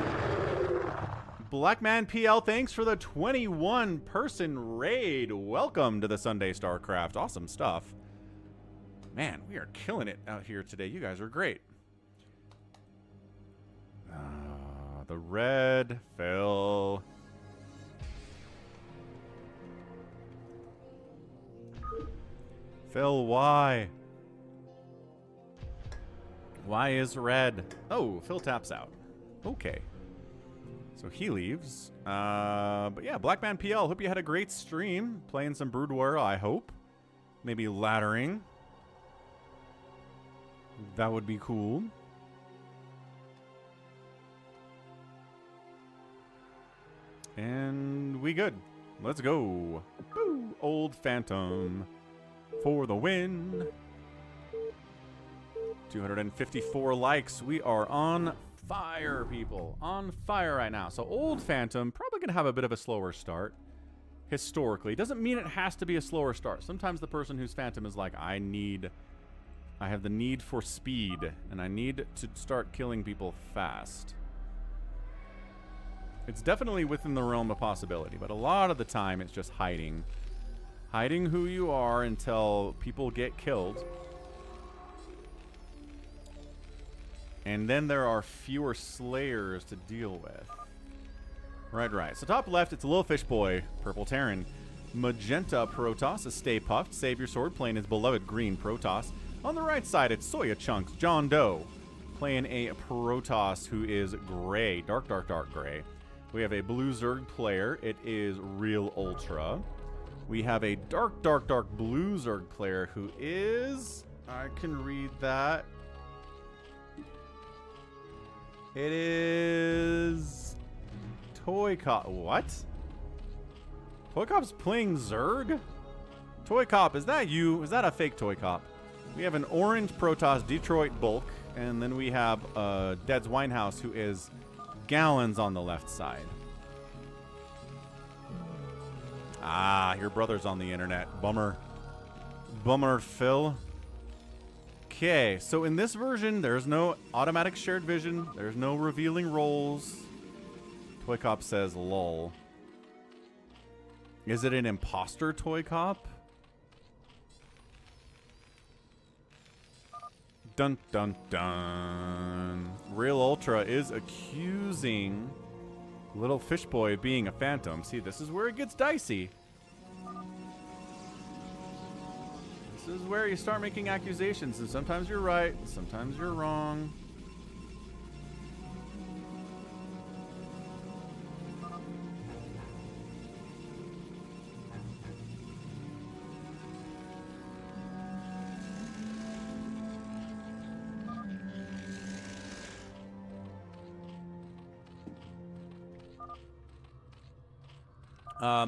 Blackman PL, thanks for the 21-person raid. Welcome to the Sunday StarCraft. Awesome stuff. Man, we are killing it out here today. You guys are great. The red fell. Phil, why? Why is red? Oh, Phil taps out. Okay. So he leaves. But yeah, Blackman PL, hope you had a great stream. Playing some Brood War, I hope. Maybe laddering. That would be cool. And we good. Let's go. Woo! Old Phantom for the win. 254 likes. We are on fire, people. On fire right now. So Old Phantom, probably going to have a bit of a slower start. Historically. Doesn't mean it has to be a slower start. Sometimes the person who's Phantom is like, I have the need for speed, and I need to start killing people fast. It's definitely within the realm of possibility, but a lot of the time it's just hiding. Hiding who you are until people get killed. And then there are fewer slayers to deal with. Right. So top left, it's lilfishboy, Purple Terran. Magenta Protoss, a StayPuft SaviorSword, playing his beloved green Protoss. On the right side, it's Soya Chunks, JohnDoe, playing a Protoss who is gray, dark gray. We have a blue Zerg player. It is Realultra. We have a dark blue Zerg player who is... I can read that. It is... ToyCop. What? ToyCop's playing Zerg? ToyCop, is that you? Is that a fake ToyCop? We have an orange Protoss Detroit Bulk, and then we have Dead's Winehouse, who is Gallons on the left side. Ah, your brother's on the internet. Bummer. Bummer, Phil. Okay, so in this version, there's no automatic shared vision. There's no revealing roles. ToyCop says, lol. Is it an imposter ToyCop? Dun dun dun. Realultra is accusing lilfishboy of being a phantom. See, this is where it gets dicey. This is where you start making accusations, and sometimes you're right, and sometimes you're wrong.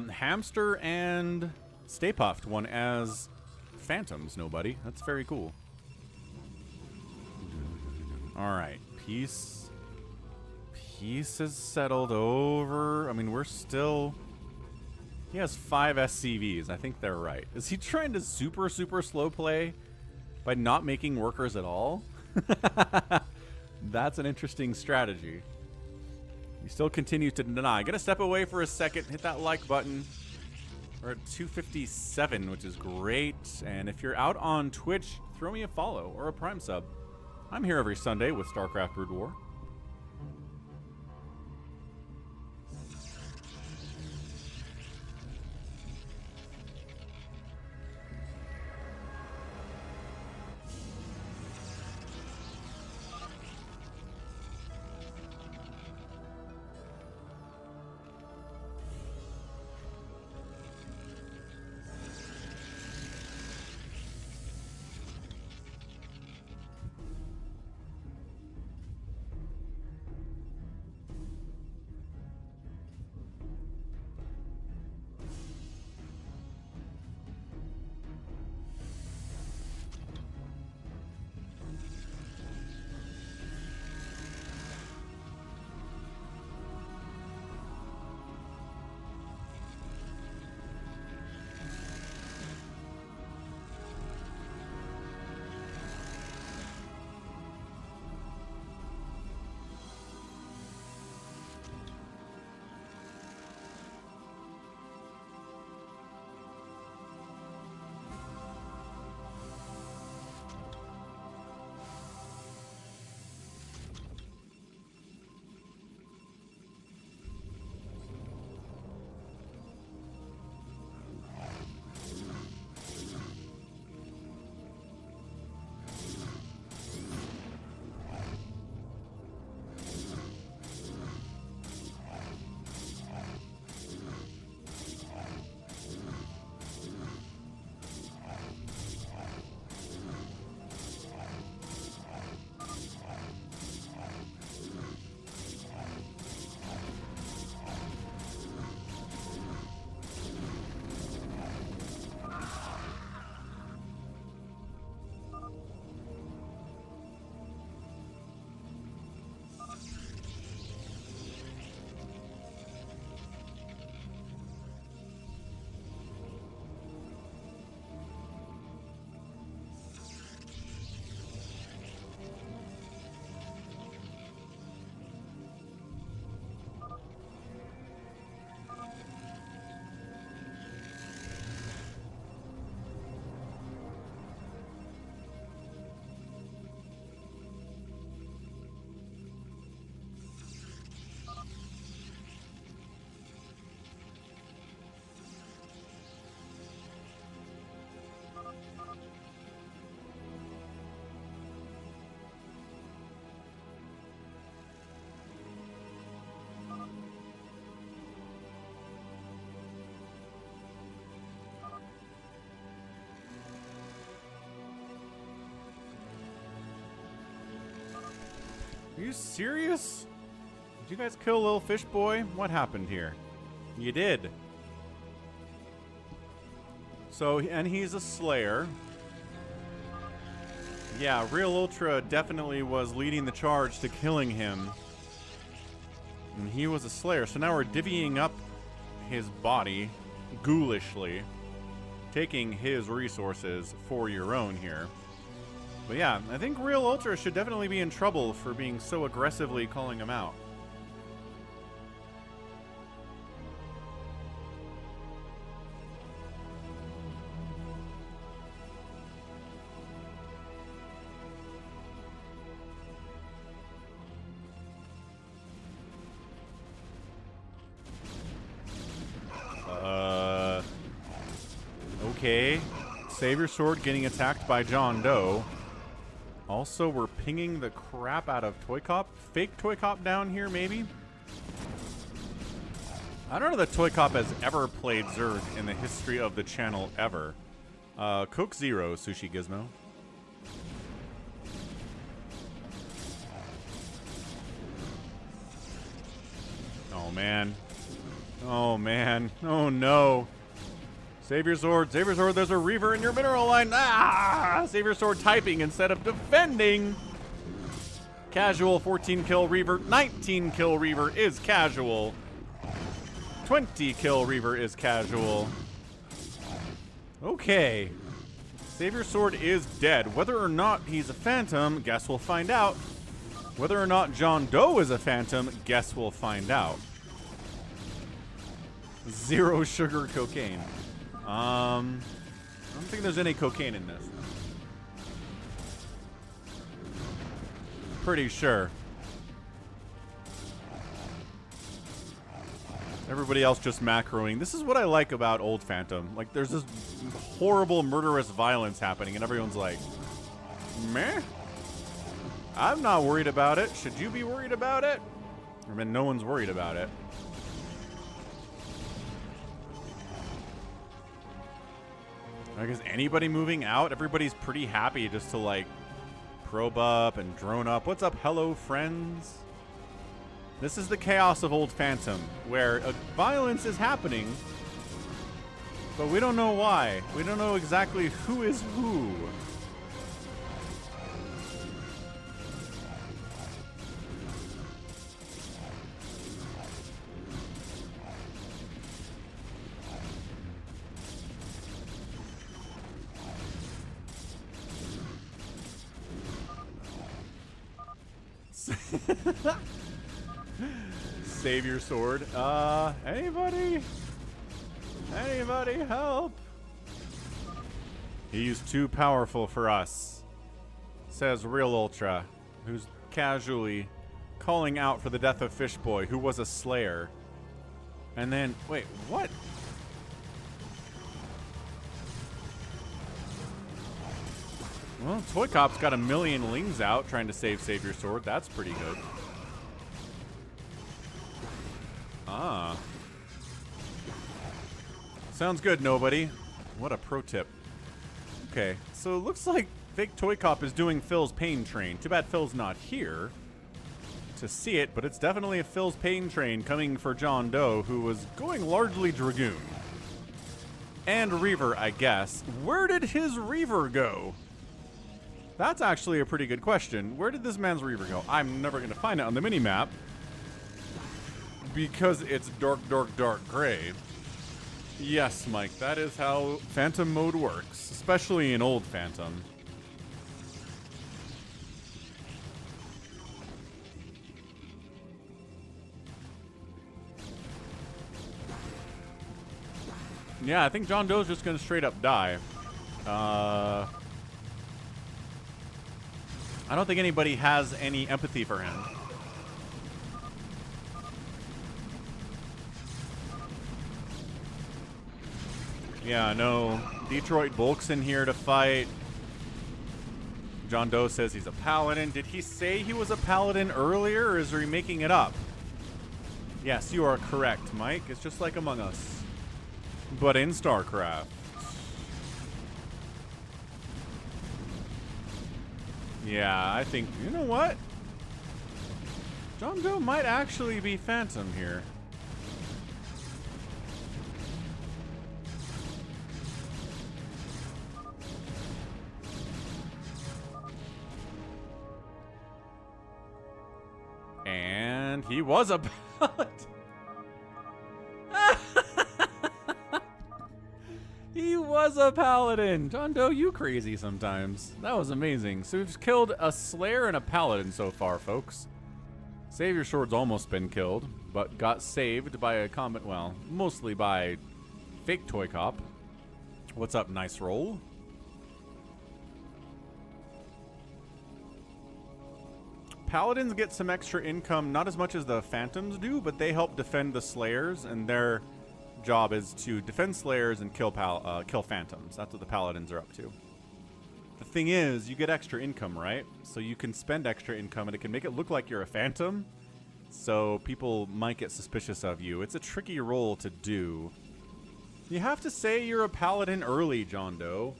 Hamster and StayPuft won as phantoms, nobody. That's very cool. Alright, peace is settled over. I mean, we're still... He has 5 SCVs. I think they're right. Is he trying to super slow play by not making workers at all? That's an interesting strategy. He still continues to deny. Gonna step away for a second, hit that like button. We're at 257, which is great. And if you're out on Twitch, throw me a follow or a Prime sub. I'm here every Sunday with StarCraft Brood War. you serious? Did you guys kill lilfishboy? What happened here? You did. So, and he's a slayer. Yeah, Realultra definitely was leading the charge to killing him. And he was a slayer. So now we're divvying up his body ghoulishly, taking his resources for your own here. But yeah, I think Realultra should definitely be in trouble for being so aggressively calling him out. Okay. SaviorSword getting attacked by JohnDoe. Also, we're pinging the crap out of ToyCop. Fake ToyCop down here, maybe? I don't know that ToyCop has ever played Zerg in the history of the channel ever. Coke Zero, Sushi Gizmo. Oh, man. Oh, man. Oh, no. SaviorSword, SaviorSword, there's a Reaver in your mineral line. Ah! SaviorSword typing instead of defending. Casual 14 kill Reaver, 19 kill Reaver is casual. 20 kill Reaver is casual. Okay. SaviorSword is dead. Whether or not he's a phantom, guess we'll find out. Whether or not JohnDoe is a phantom, guess we'll find out. Zero sugar cocaine. I don't think there's any cocaine in this. Pretty sure. Everybody else just macroing. This is what I like about old Phantom. Like, there's this horrible, murderous violence happening, and everyone's like, meh? I'm not worried about it. Should you be worried about it? I mean, no one's worried about it. Like, is anybody moving out? Everybody's pretty happy just to, like, probe up and drone up. What's up, hello, friends? This is the chaos of Old Phantom, where violence is happening, but we don't know why. We don't know exactly who is who. SaviorSword. Anybody? Anybody help? He's too powerful for us, says Realultra, who's casually calling out for the death of Fishboy, who was a slayer. And then, wait, what? Well, ToyCop's got a million lings out trying to save SaviorSword. That's pretty good. Ah. Sounds good, nobody. What a pro tip. Okay, so it looks like fake ToyCop is doing Phil's pain train. Too bad Phil's not here to see it, but it's definitely a Phil's pain train coming for JohnDoe, who was going largely Dragoon. And Reaver, I guess. Where did his Reaver go? That's actually a pretty good question. Where did this man's Reaver go? I'm never going to find it on the minimap because it's dark, dark, dark gray. Yes, Mike, that is how Phantom mode works, especially in old Phantom. Yeah, I think JohnDoe's just going to straight up die. I don't think anybody has any empathy for him. Yeah, no. Detroit Bulk's in here to fight. JohnDoe says he's a paladin. Did he say he was a paladin earlier, or is he making it up? Yes, you are correct, Mike. It's just like Among Us, but in StarCraft. Yeah, I think, you know what? JohnDoe might actually be Phantom here. And he was a paladin. He was a paladin. JohnDoe, you crazy sometimes. That was amazing. So we've killed a Slayer and a paladin so far, folks. SaviorSword's almost been killed, but got saved by a comment, well, mostly by fake ToyCop. What's up, nice roll? Paladins get some extra income, not as much as the Phantoms do, but they help defend the Slayers, and their job is to defend Slayers and kill Phantoms. That's what the Paladins are up to. The thing is, you get extra income, right? So you can spend extra income, and it can make it look like you're a Phantom, so people might get suspicious of you. It's a tricky role to do. You have to say you're a Paladin early, JohnDoe.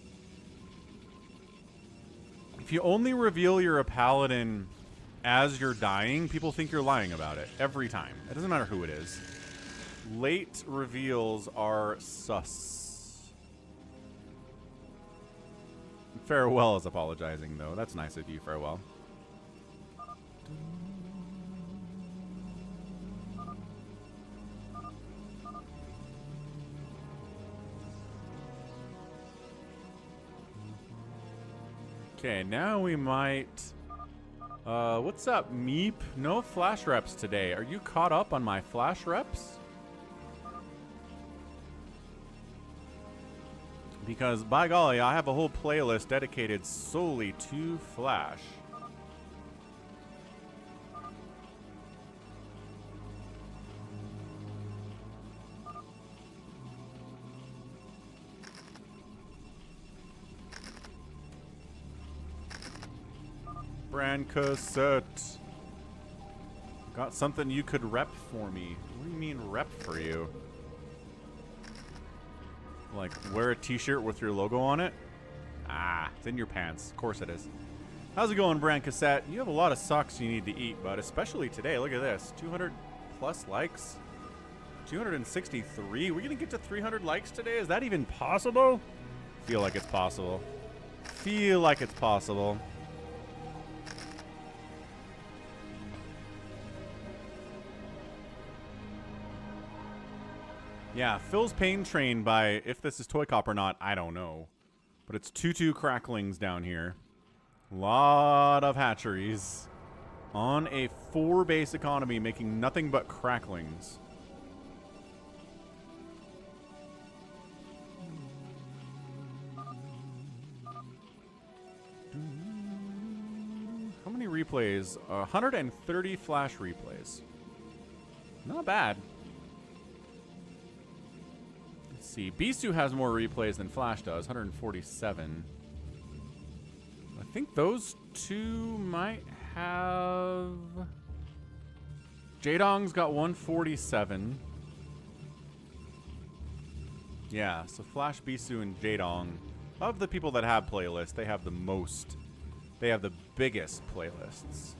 If you only reveal you're a Paladin as you're dying, people think you're lying about it every time. It doesn't matter who it is. Late reveals are sus. Farewell is apologizing, though. That's nice of you, Farewell. Okay, now we might... what's up, Meep? No flash reps today. Are you caught up on my flash reps? Because, by golly, I have a whole playlist dedicated solely to flash. Brand cassette. Got something you could rep for me. What do you mean rep for you? Like, wear a t-shirt with your logo on it? Ah, it's in your pants. Of course it is. How's it going, Brand Cassette? You have a lot of socks you need to eat, bud. Especially today. Look at this. 200 plus likes. 263. We're going to get to 300 likes today? Is that even possible? Feel like it's possible. Feel like it's possible. Yeah, Phil's Pain Train by, if this is ToyCop or not, I don't know. But it's 2-2 cracklings down here. Lot of hatcheries. On a 4-base economy, making nothing but cracklings. How many replays? 130 flash replays. Not bad. See, Bisu has more replays than Flash does, 147. I think those two might have... Jaedong's got 147. Yeah, so Flash, Bisu, and Jaedong, of the people that have playlists, they have the most. They have the biggest playlists.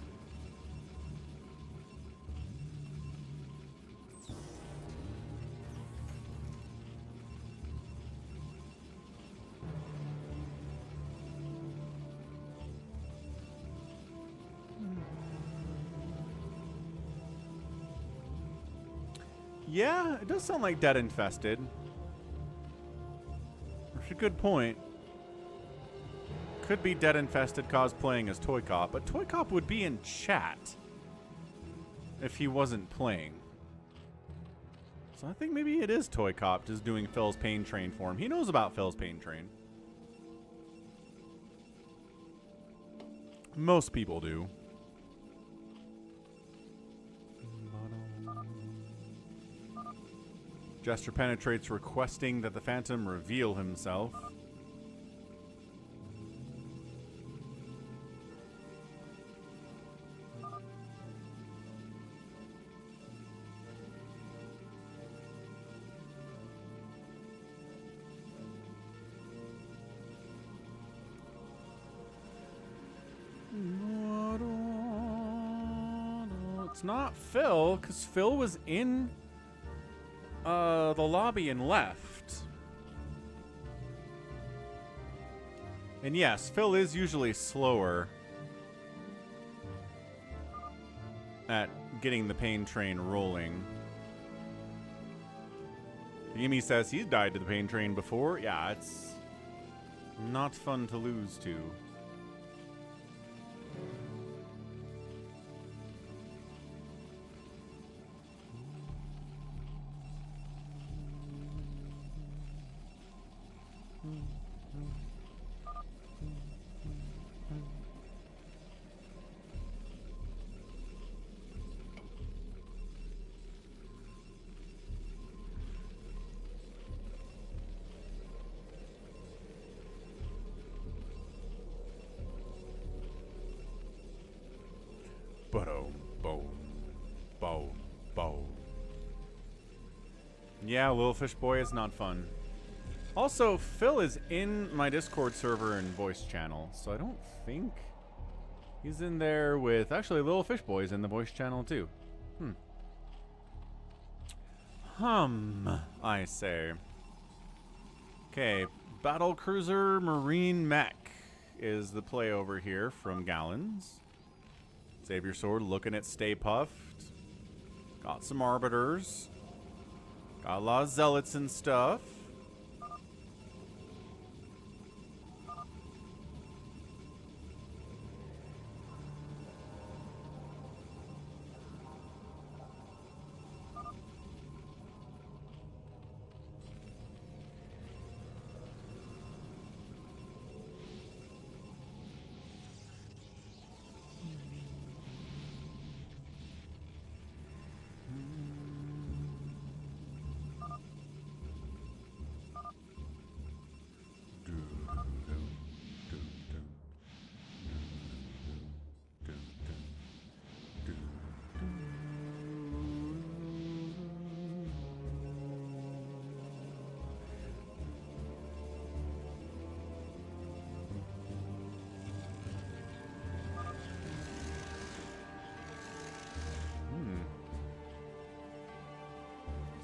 Yeah, it does sound like Dead Infested. That's a good point. Could be Dead Infested cosplaying as ToyCop, but ToyCop would be in chat if he wasn't playing. So I think maybe it is ToyCop just doing Phil's Pain Train for him. He knows about Phil's Pain Train. Most people do. Jester penetrates, requesting that the Phantom reveal himself. It's not Phil, because Phil was in the lobby and left. And yes, Phil is usually slower at getting the pain train rolling. Yimmy says he's died to the pain train before. Yeah, it's not fun to lose to. Yeah, lilfishboy is not fun. Also, Phil is in my Discord server and voice channel, so I don't think he's in there with... Actually, lilfishboy is in the voice channel too. I say. Okay, Battlecruiser Marine Mech is the play over here from Gallons. SaviorSword looking at StayPuft. Got some Arbiters. Got a lot of Zealots and stuff.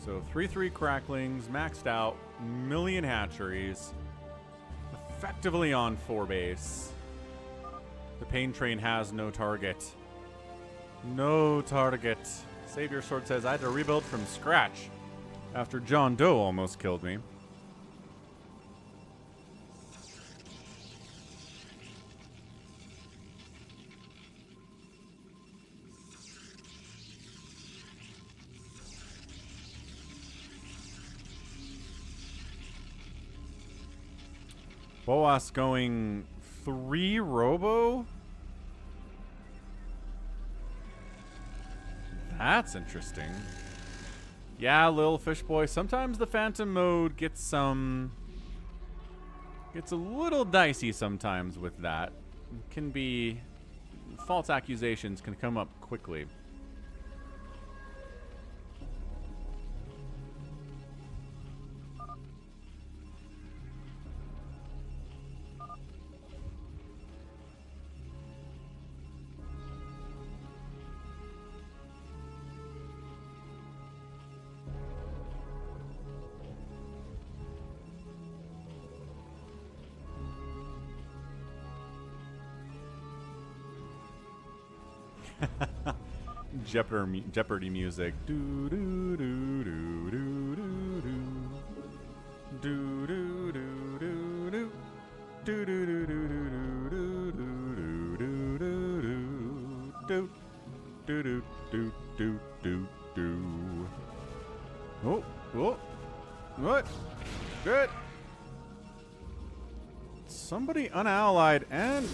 So 3/3 cracklings, maxed out, million hatcheries, effectively on 4 base. The pain train has no target. No target. SaviorSword says I had to rebuild from scratch after JohnDoe almost killed me. Boas going 3 robo? That's interesting. Yeah, lilfishboy. Sometimes the phantom mode gets a little dicey sometimes with that. It can be... false accusations can come up quickly. Jeopardy music. Do do do do do do do do do do do do do do do do do do do. Oh, oh, what? Good. Somebody unallied and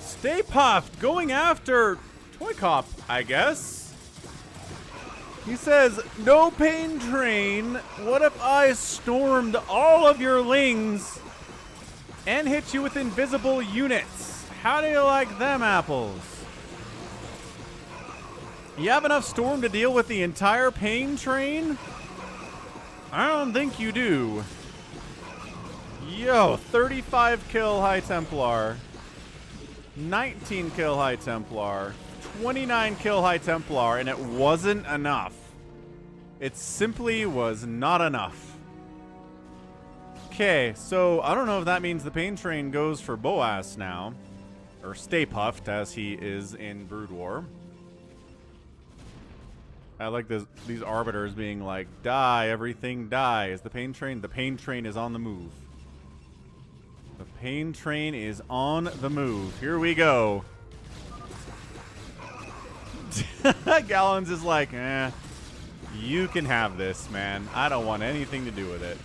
StayPuft going after ToyCop, I guess. He says, no pain train. What if I stormed all of your lings and hit you with invisible units? How do you like them apples? You have enough storm to deal with the entire pain train? I don't think you do. Yo, 35 kill High Templar. 19 kill High Templar. 29 kill High Templar, and it wasn't enough. It simply was not enough. Okay, so I don't know if that means the Pain Train goes for Boas now. Or StayPuft, as he is in Brood War. I like this, these Arbiters being like, die, everything dies. The Pain Train is on the move. The Pain Train is on the move. Here we go. Gallons is like, you can have this, man. I don't want anything to do with it.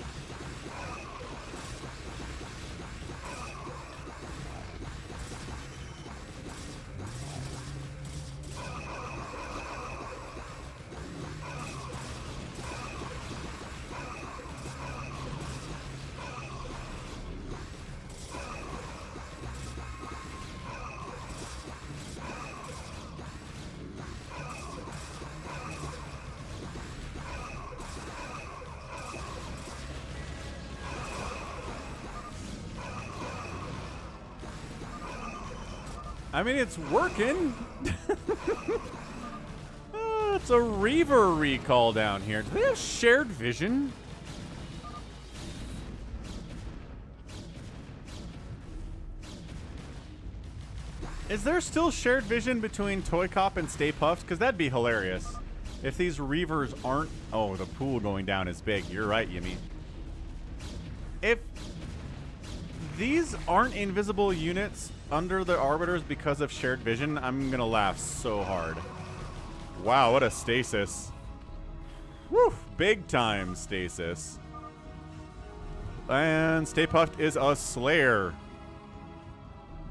I mean, it's working. It's a Reaver recall down here. Do they have shared vision? Is there still shared vision between ToyCop and StayPuft? Because that'd be hilarious. If these Reavers aren't... Oh, the pool going down is big. You're right, Yimmy. If these aren't invisible units under the Arbiters because of shared vision, I'm gonna laugh so hard. Wow, what a stasis. Woo! Big time stasis. And StayPuft is a Slayer.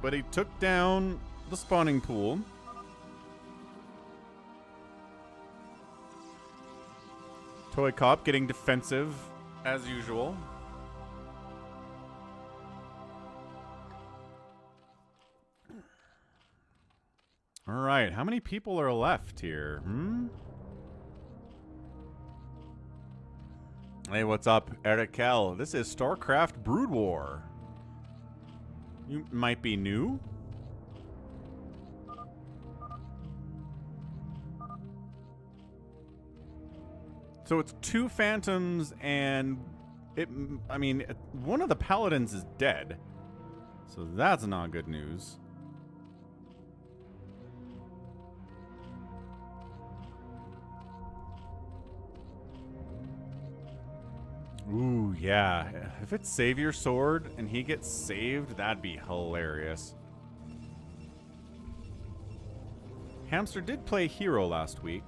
But he took down the spawning pool. ToyCop getting defensive as usual. All right, how many people are left here? Hey, what's up, Eric Kell? This is StarCraft Brood War. You might be new. So it's 2 Phantoms and I mean, one of the Paladins is dead. So that's not good news. Ooh, yeah. If it's SaviorSword and he gets saved, that'd be hilarious. Hamster did play hero last week.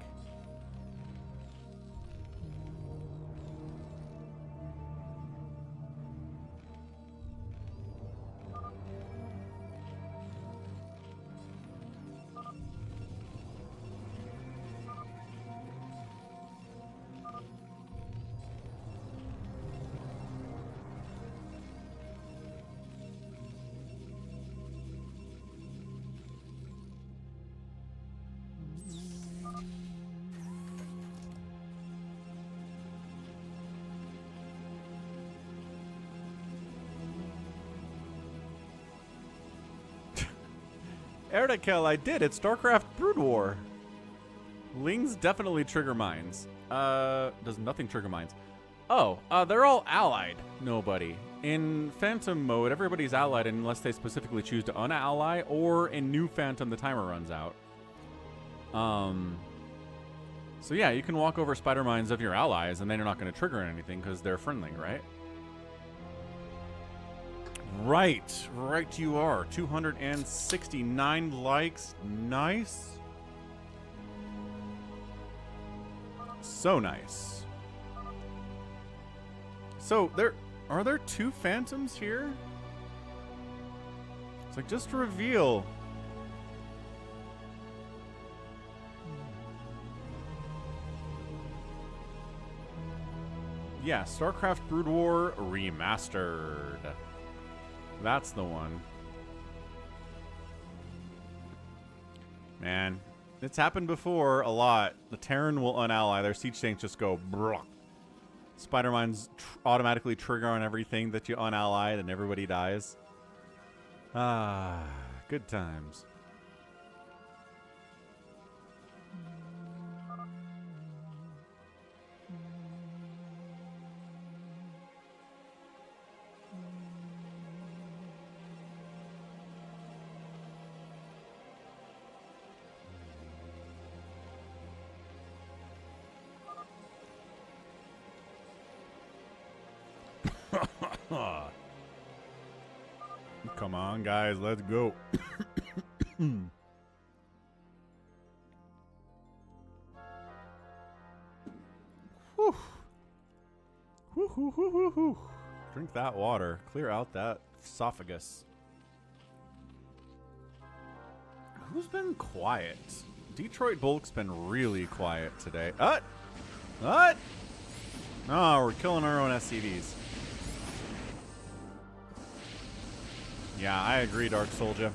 Erdikel, I did. It's StarCraft Brood War. Lings definitely trigger mines. Does nothing trigger mines? Oh, they're all allied. Nobody. In Phantom mode, everybody's allied unless they specifically choose to unally, or in New Phantom, the timer runs out. So yeah, you can walk over spider mines of your allies, and then you're not going to trigger anything because they're friendly, right? Right you are. 269 likes. Nice. So nice. So are there 2 Phantoms here? It's like, just reveal. Yeah, StarCraft Brood War Remastered. That's the one. Man, it's happened before a lot. The Terran will unally. Their siege tanks just go bruh. Spider mines automatically trigger on everything that you unallied and everybody dies. Ah, good times. Come on, guys, let's go. Whew. Whew, whew, whew, whew, whew. Drink that water. Clear out that esophagus. Who's been quiet? Detroit Bulk's been really quiet today. What? No, we're killing our own SCVs. Yeah, I agree, Dark Soldier.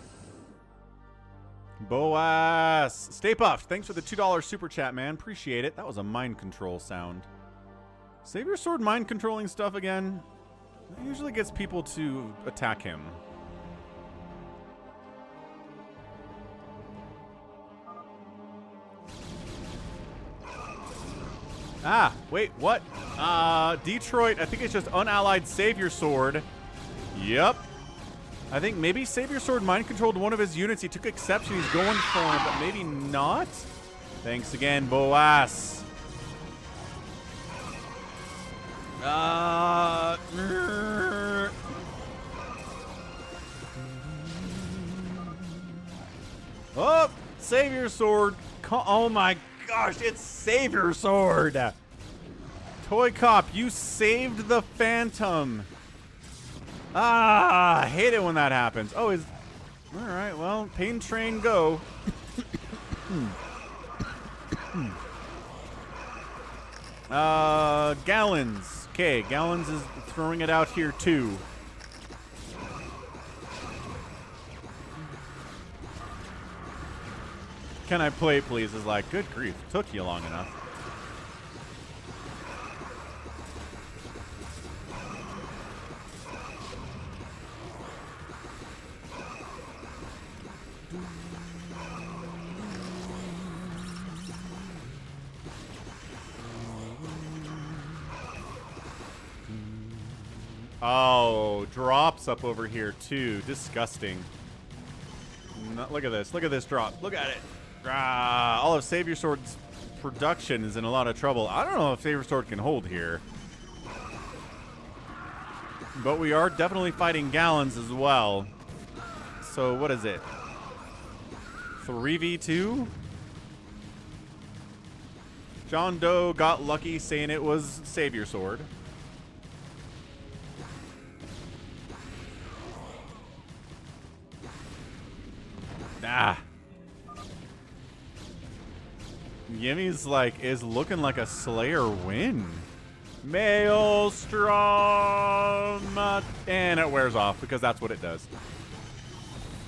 Boas! StayPuft, thanks for the $2 super chat, man. Appreciate it. That was a mind control sound. SaviorSword mind controlling stuff again. That usually gets people to attack him. Ah, wait, what? Detroit, I think it's just unallied SaviorSword. Yep. I think maybe SaviorSword mind controlled one of his units. He took exception. He's going for him, but maybe not. Thanks again, Boas. Oh, SaviorSword. Oh my gosh, it's SaviorSword. ToyCop, you saved the Phantom. I hate it when that happens. Oh, is all right. Well, Pain Train, go. Gallons. Okay, Gallons is throwing it out here too. Can I play, please? Is like, good grief, took you long enough. Oh, drops up over here too. Disgusting. No, look at this. Look at this drop. Look at it. All of SaviorSword's production is in a lot of trouble. I don't know if SaviorSword can hold here. But we are definitely fighting Gallons as well. So what is it? 3v2? JohnDoe got lucky saying it was SaviorSword. Yimmy's like is looking like a Slayer win. Maelstrom, and it wears off because that's what it does.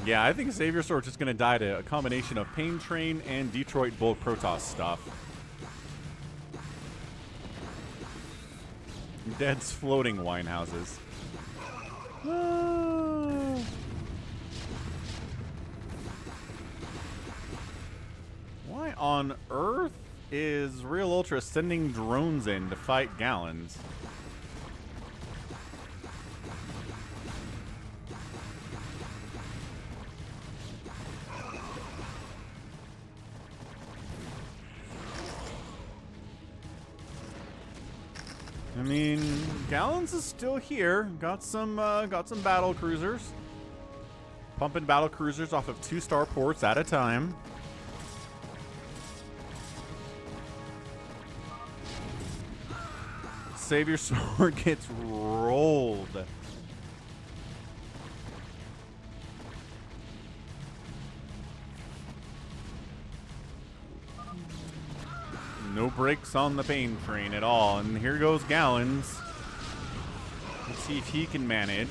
Yeah, I think SaviorSword's just gonna die to a combination of Pain Train and Detroit Bulk Protoss stuff. Dead's floating wine houses. Why on earth is Realultra sending drones in to fight Gallons? I mean, Gallons is still here. Got some battle cruisers. Pumping battle cruisers off of 2-star ports at a time. SaviorSword gets rolled. No brakes on the Pain Train at all. And here goes Gallons. Let's see if he can manage.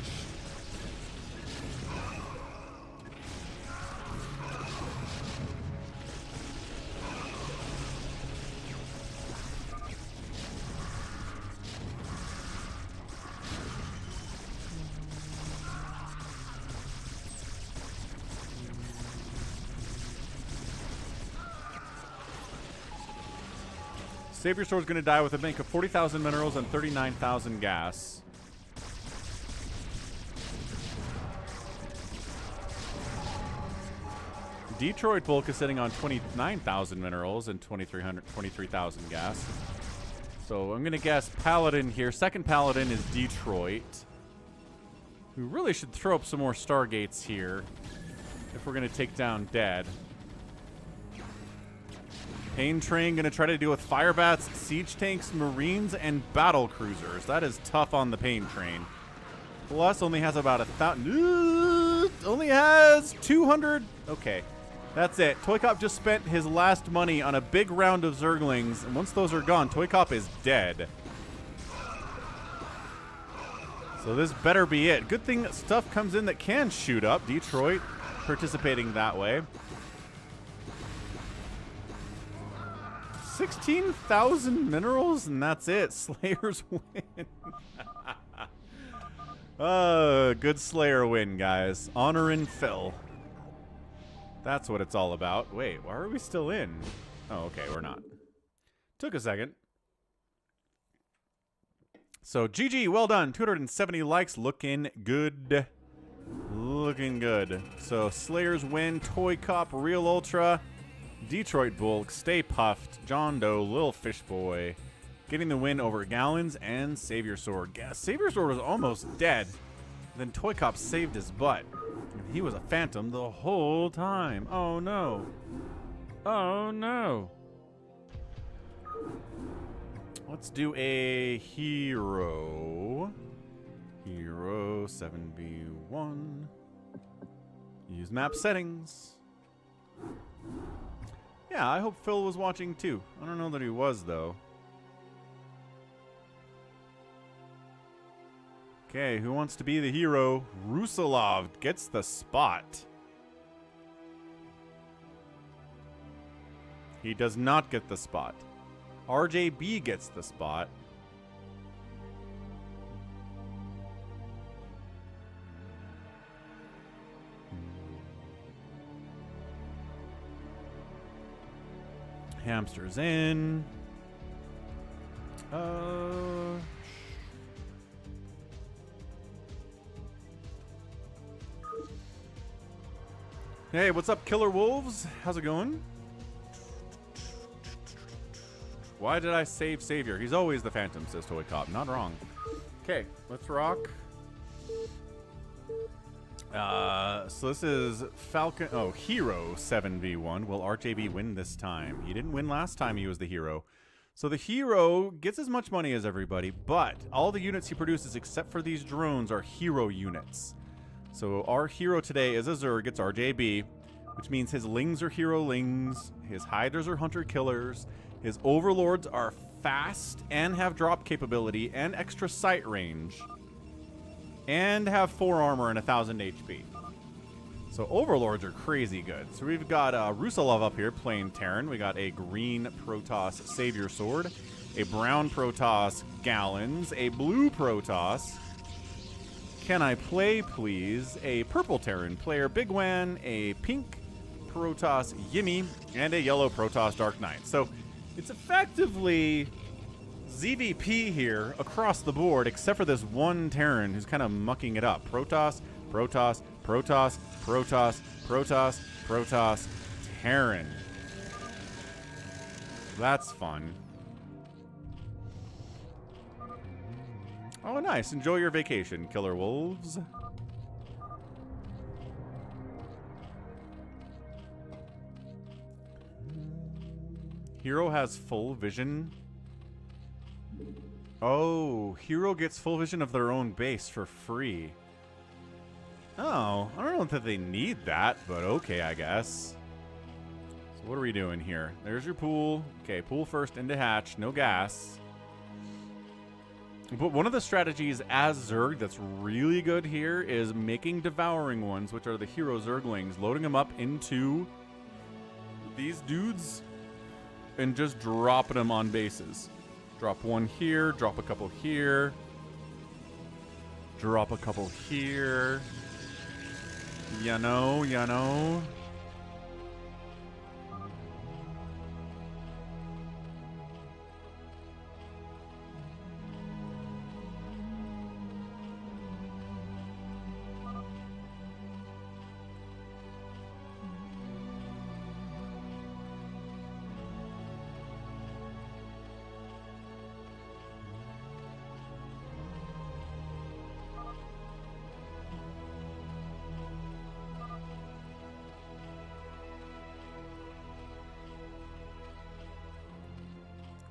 SaviorSword's going to die with a bank of 40,000 minerals and 39,000 gas. Detroit Bulk is sitting on 29,000 minerals and 23,000 gas. So I'm going to guess Paladin here. Second Paladin is Detroit. We really should throw up some more Stargates here if we're going to take down Dead. Pain Train going to try to deal with fire bats, siege tanks, marines, and battle cruisers. That is tough on the Pain Train. Plus only has about 1,000. Only has 200. Okay, that's it. ToyCop just spent his last money on a big round of Zerglings, and once those are gone, ToyCop is dead. So this better be it. Good thing that stuff comes in that can shoot up. Detroit participating that way. 16,000 minerals, and that's it. Slayers win. Good Slayer win, guys. Honor and fill. That's what it's all about. Wait, why are we still in? Oh, okay, we're not. Took a second. So, GG, well done. 270 likes, looking good. Looking good. So, Slayers win, ToyCop Realultra, Detroit Bulk, StayPuft, JohnDoe, lilfishboy, getting the win over Gallons and SaviorSword. Yeah, SaviorSword was almost dead. Then ToyCop saved his butt. He was a phantom the whole time. Oh, no. Oh, no. Let's do a hero. Hero 7v1. Use map settings. Yeah, I hope Phil was watching too. I don't know that he was, though. Okay, who wants to be the hero? Rusalov gets the spot. He does not get the spot. RJB gets the spot. Hamster's in. Hey, what's up, Killer Wolves? How's it going? Why did I save Savior? He's always the Phantom, says ToyCop. Not wrong. Okay, let's rock. So this is Falcon... Oh, Hero 7v1. Will RJB win this time? He didn't win last time he was the hero. So the hero gets as much money as everybody, but all the units he produces except for these drones are hero units. So our hero today is a Zerg. It's RJB, which means his lings are hero lings. His hiders are hunter killers. His overlords are fast and have drop capability and extra sight range. And have 4 armor and 1,000 HP. So overlords are crazy good. So we've got Rusalov up here playing Terran. We got a green Protoss SaviorSword, a brown Protoss Gallons, a blue Protoss Can I Play Please, a purple Terran player bigwan, a pink Protoss Yimmy, and a yellow Protoss DarkKnight. So it's effectively ZVP here across the board, except for this one Terran who's kind of mucking it up. Protoss, Protoss, Protoss, Protoss, Protoss, Protoss, Terran. That's fun. Oh, nice. Enjoy your vacation, Killer Wolves. Hero has full vision. Oh, hero gets full vision of their own base for free. Oh, I don't know that they need that, but okay, I guess. So what are we doing here? There's your pool. Okay, pool first into hatch. No gas. But one of the strategies as Zerg that's really good here is making devouring ones, which are the hero Zerglings, loading them up into these dudes and just dropping them on bases. Drop one here, drop a couple here, drop a couple here. You know, you know.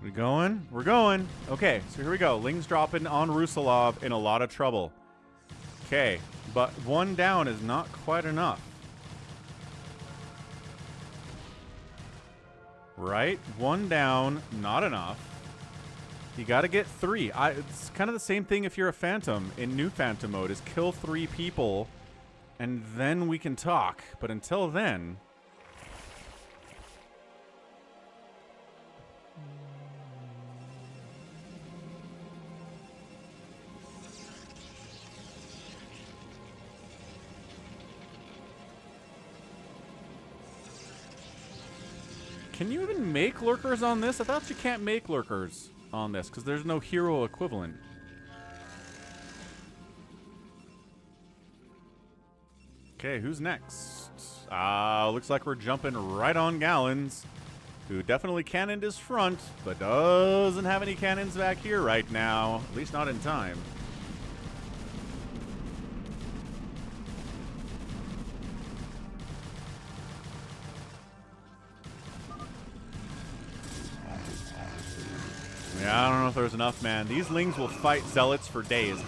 We going? We're going. Okay, so here we go. Ling's dropping on Rusalov in a lot of trouble. Okay, but one down is not quite enough. Right? One down, not enough. You got to get 3. It's kind of the same thing if you're a Phantom in new Phantom mode, is kill 3 people, and then we can talk. But until then... Can you even make lurkers on this? I thought you can't make lurkers on this because there's no hero equivalent. Okay, who's next? Looks like we're jumping right on Gallons, who definitely cannoned his front, but doesn't have any cannons back here right now, at least not in time. Yeah, I don't know if there's enough, man. These Lings will fight Zealots for days.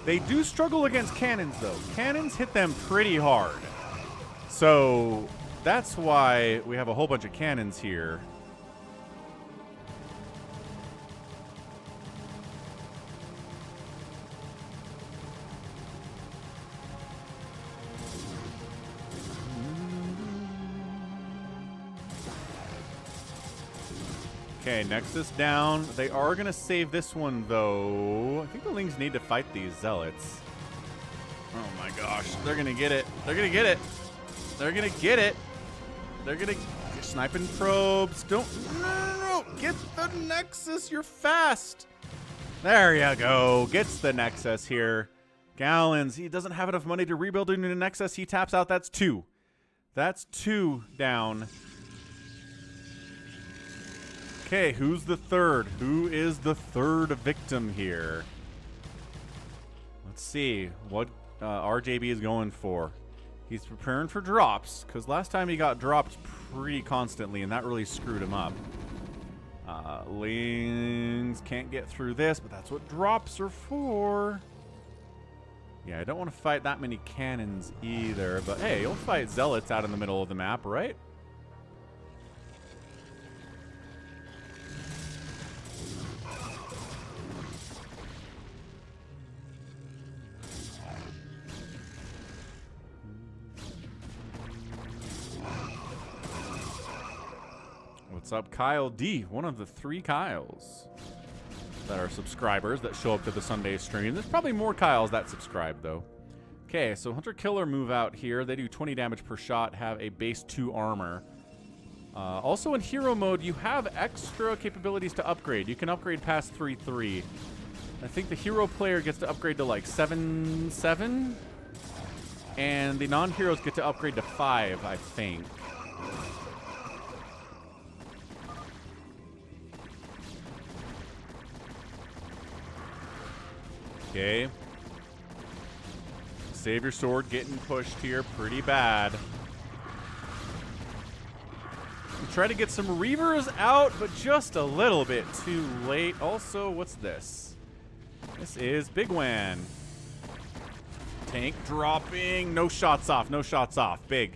They do struggle against cannons, though. Cannons hit them pretty hard. So that's why we have a whole bunch of cannons here. Okay, Nexus down. They are going to save this one, though. I think the Lings need to fight these Zealots. Oh, my gosh. They're going to get it. They're going to get it. They're going to get it. They're going to... Sniping probes. Don't... No. Get the Nexus. You're fast. There you go. Gets the Nexus here. Gallons. He doesn't have enough money to rebuild a new Nexus. He taps out. That's 2. That's 2 down. Okay, who's the third? Who is the third victim here? Let's see what RJB is going for. He's preparing for drops, because last time he got dropped pretty constantly, and that really screwed him up. Lings can't get through this, but that's what drops are for. Yeah, I don't want to fight that many cannons either, but hey, you'll fight Zealots out in the middle of the map, right? What's up, Kyle D? One of the 3 Kyles that are subscribers that show up to the Sunday stream. There's probably more Kyles that subscribe, though. Okay, so Hunter Killer move out here. They do 20 damage per shot, have a base 2 armor. Also in hero mode, you have extra capabilities to upgrade. You can upgrade past 3-3. I think the hero player gets to upgrade to like 7-7. And the non-heroes get to upgrade to 5, I think. Okay. SaviorSword getting pushed here pretty bad. We try to get some Reavers out, but just a little bit too late. Also, what's this? This is bigwan. Tank dropping. No shots off. No shots off. Big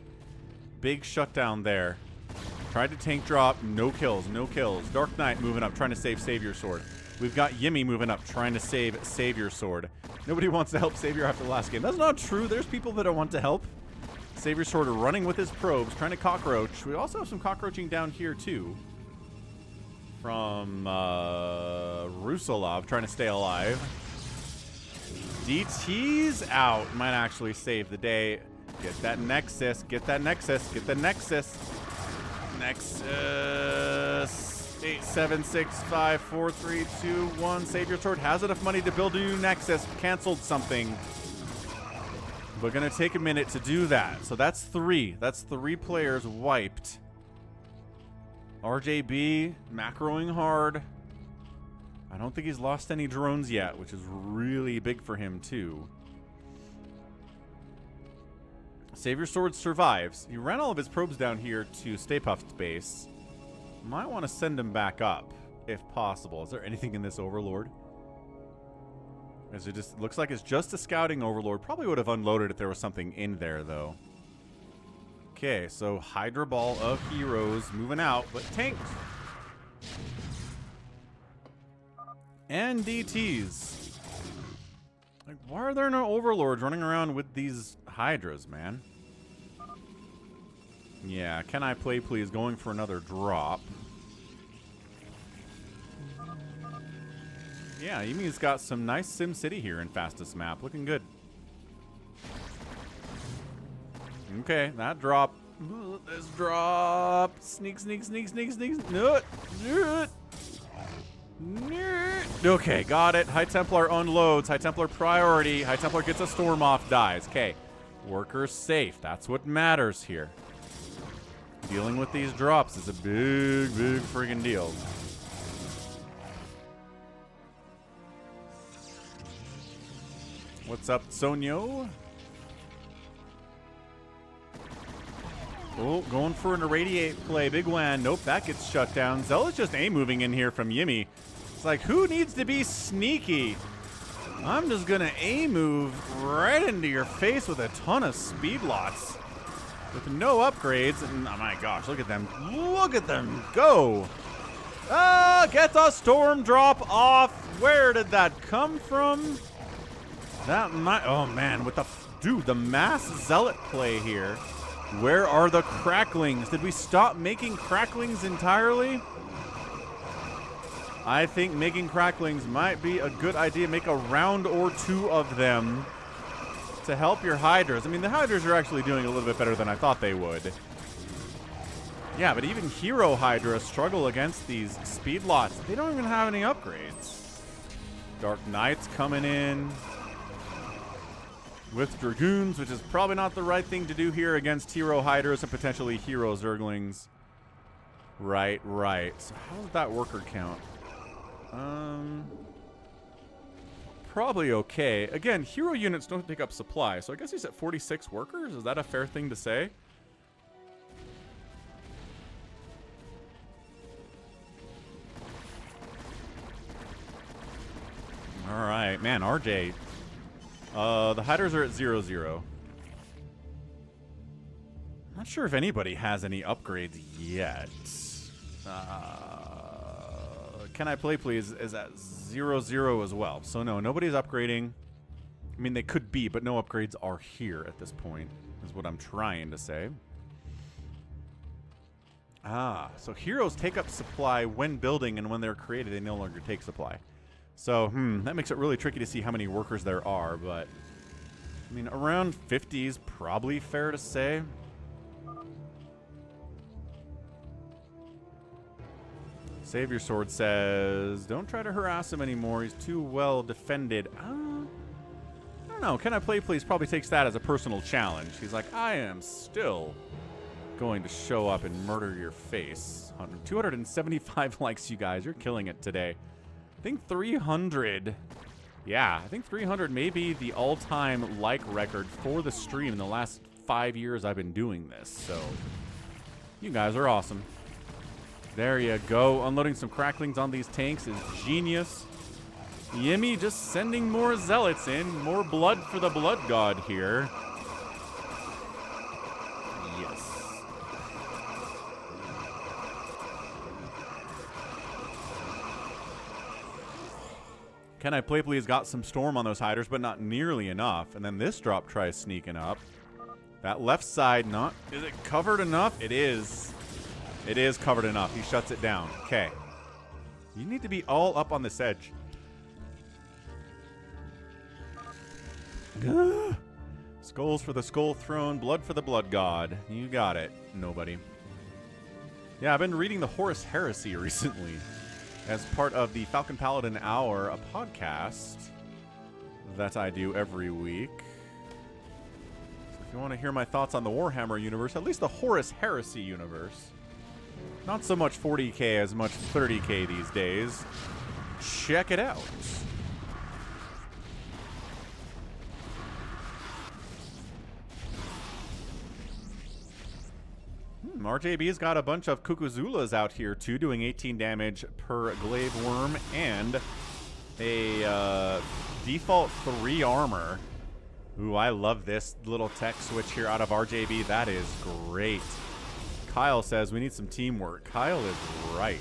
shutdown there. Tried to tank drop. No kills. No kills. DarkKnight moving up, trying to save SaviorSword. We've got Yimmy moving up, trying to save SaviorSword. Nobody wants to help Savior after the last game. That's not true. There's people that don't want to help. SaviorSword running with his probes, trying to cockroach. We also have some cockroaching down here, too. From Rusalov, trying to stay alive. DT's out. Might actually save the day. Get that Nexus. Get that Nexus. Get the Nexus. Nexus. 8, 7, 6, 5, 4, 3, 2, 1. SaviorSword has enough money to build a new Nexus. Canceled something. We're going to take a minute to do that. So that's 3. That's 3 players wiped. RJB macroing hard. I don't think he's lost any drones yet, which is really big for him too. SaviorSword survives. He ran all of his probes down here to StayPuft's base. Might want to send him back up. if possible. Is there anything in this Overlord? As it just looks like it's just a scouting Overlord. Probably would have unloaded if there was something in there, though. Okay, so Hydra Ball of heroes moving out, but tanked. And DTs. Like, why are there no Overlords running around with these Hydras, man? Yeah, CanIplayplz going for another drop. Yeah, Yimmy's got some nice SimCity here in fastest map. Looking good. Okay, that drop. This drop. Sneak, sneak, sneak, sneak, sneak. No. Okay, got it. High Templar unloads. High Templar priority. High Templar gets a storm off, dies. Okay, workers safe. That's what matters here. Dealing with these drops is a big, big friggin' deal. What's up, Sonyo? Oh, going for an irradiate play. Bigwan. Nope, that gets shut down. Zealot's just A-moving in here from Yimmy. It's like, who needs to be sneaky? I'm just going to A-move right into your face with a ton of speed lots. With no upgrades. And, oh my gosh, look at them. Look at them go. Ah, get the storm drop off. Where did that come from? That might, oh man, with the, dude, the mass zealot play here. Where are the cracklings? Did we stop making cracklings entirely? I think making cracklings might be a good idea. Make a round or two of them to help your Hydras. I mean, the Hydras are actually doing a little bit better than I thought they would. Yeah, but even Hero Hydra struggle against these speed lots. They don't even have any upgrades. Dark Knight's coming in with Dragoons, which is probably not the right thing to do here against Hero Hydras and potentially Hero Zerglings. Right. So how does that worker count? Probably okay. Again, hero units don't pick up supply, so I guess he's at 46 workers? Is that a fair thing to say? Alright, man, RJ. The Hydras are at 0-0. Not sure if anybody has any upgrades yet. CanIplayplz is at 0-0 as well. So no, nobody's upgrading. I mean, they could be, but no upgrades are here at this point, is what I'm trying to say. Ah, so heroes take up supply when building, and when they're created, they no longer take supply. So, that makes it really tricky to see how many workers there are, but I mean, around 50 is probably fair to say. SaviorSword says, don't try to harass him anymore. He's too well defended. I don't know. CanIplayplz probably takes that as a personal challenge. He's like, I am still going to show up and murder your face. 275 likes, you guys. You're killing it today. I think 300. Yeah, I think 300 may be the all-time like record for the stream in the last 5 years I've been doing this. So, you guys are awesome. There you go. Unloading some cracklings on these tanks is genius. Yimmy just sending more zealots in. More blood for the blood god here. Yes. CanIplayplz got some storm on those Hydras, but not nearly enough. And then this drop tries sneaking up. That left side, not... Is it covered enough? It is. It is covered enough. He shuts it down. Okay. You need to be all up on this edge. Skulls for the Skull Throne. Blood for the Blood God. You got it. Nobody. Yeah, I've been reading the Horus Heresy recently as part of the Falcon Paladin Hour, a podcast that I do every week. So if you want to hear my thoughts on the Warhammer universe, at least the Horus Heresy universe, not so much 40k as much 30k these days, check it out. RJB's got a bunch of Kukuzulas out here, too, doing 18 damage per glaive worm and a default 3 armor. Ooh, I love this little tech switch here out of RJB. That is great. Kyle says we need some teamwork. Kyle is right.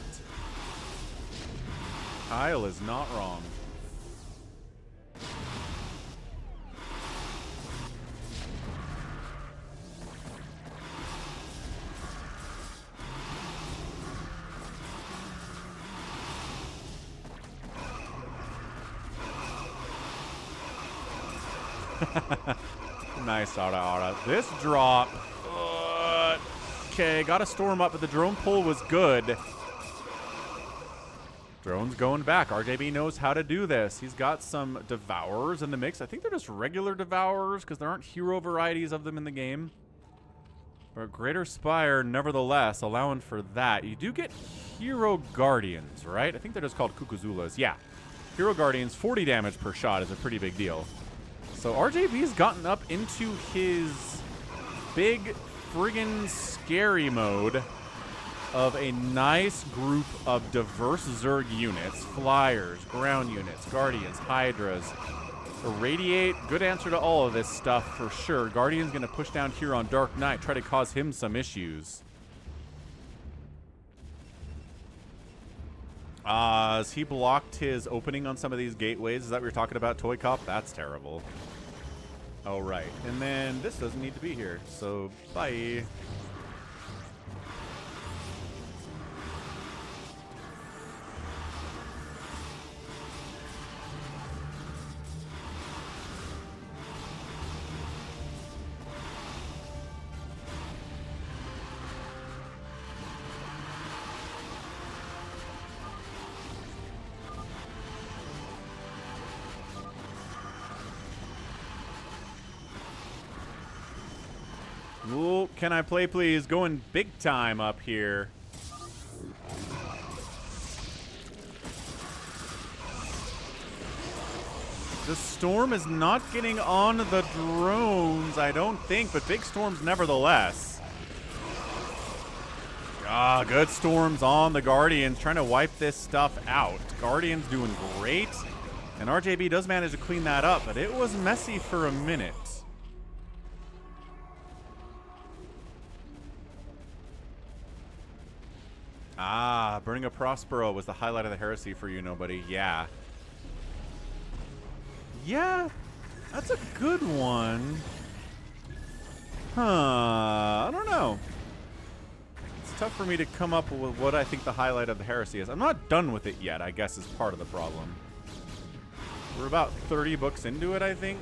Kyle is not wrong. Nice auto. This drop. Okay, got to storm up, but the drone pull was good. Drone's going back. RJB knows how to do this. He's got some Devourers in the mix. I think they're just regular Devourers because there aren't hero varieties of them in the game. But Greater Spire, nevertheless, allowing for that. You do get Hero Guardians, right? I think they're just called Kukuzulas. Yeah. Hero Guardians, 40 damage per shot is a pretty big deal. So RJB's gotten up into his big friggin' scary mode of a nice group of diverse Zerg units. Flyers, ground units, Guardians, Hydras. Irradiate, good answer to all of this stuff for sure. Guardian's going to push down here on DarkKnight, try to cause him some issues. Has he blocked his opening on some of these gateways? Is that what you're talking about, ToyCop? That's terrible. Oh, right. And then this doesn't need to be here, so bye. Ooh, can I play please? Going big time up here. The storm is not getting on the drones, I don't think, but big storms nevertheless. Ah, good storms on the Guardians, trying to wipe this stuff out. Guardians doing great, and RJB does manage to clean that up, but it was messy for a minute. Ah, burning a Prospero was the highlight of the heresy for you, nobody. Yeah. Yeah, that's a good one. Huh, I don't know. It's tough for me to come up with what I think the highlight of the heresy is. I'm not done with it yet, I guess, is part of the problem. We're about 30 books into it, I think.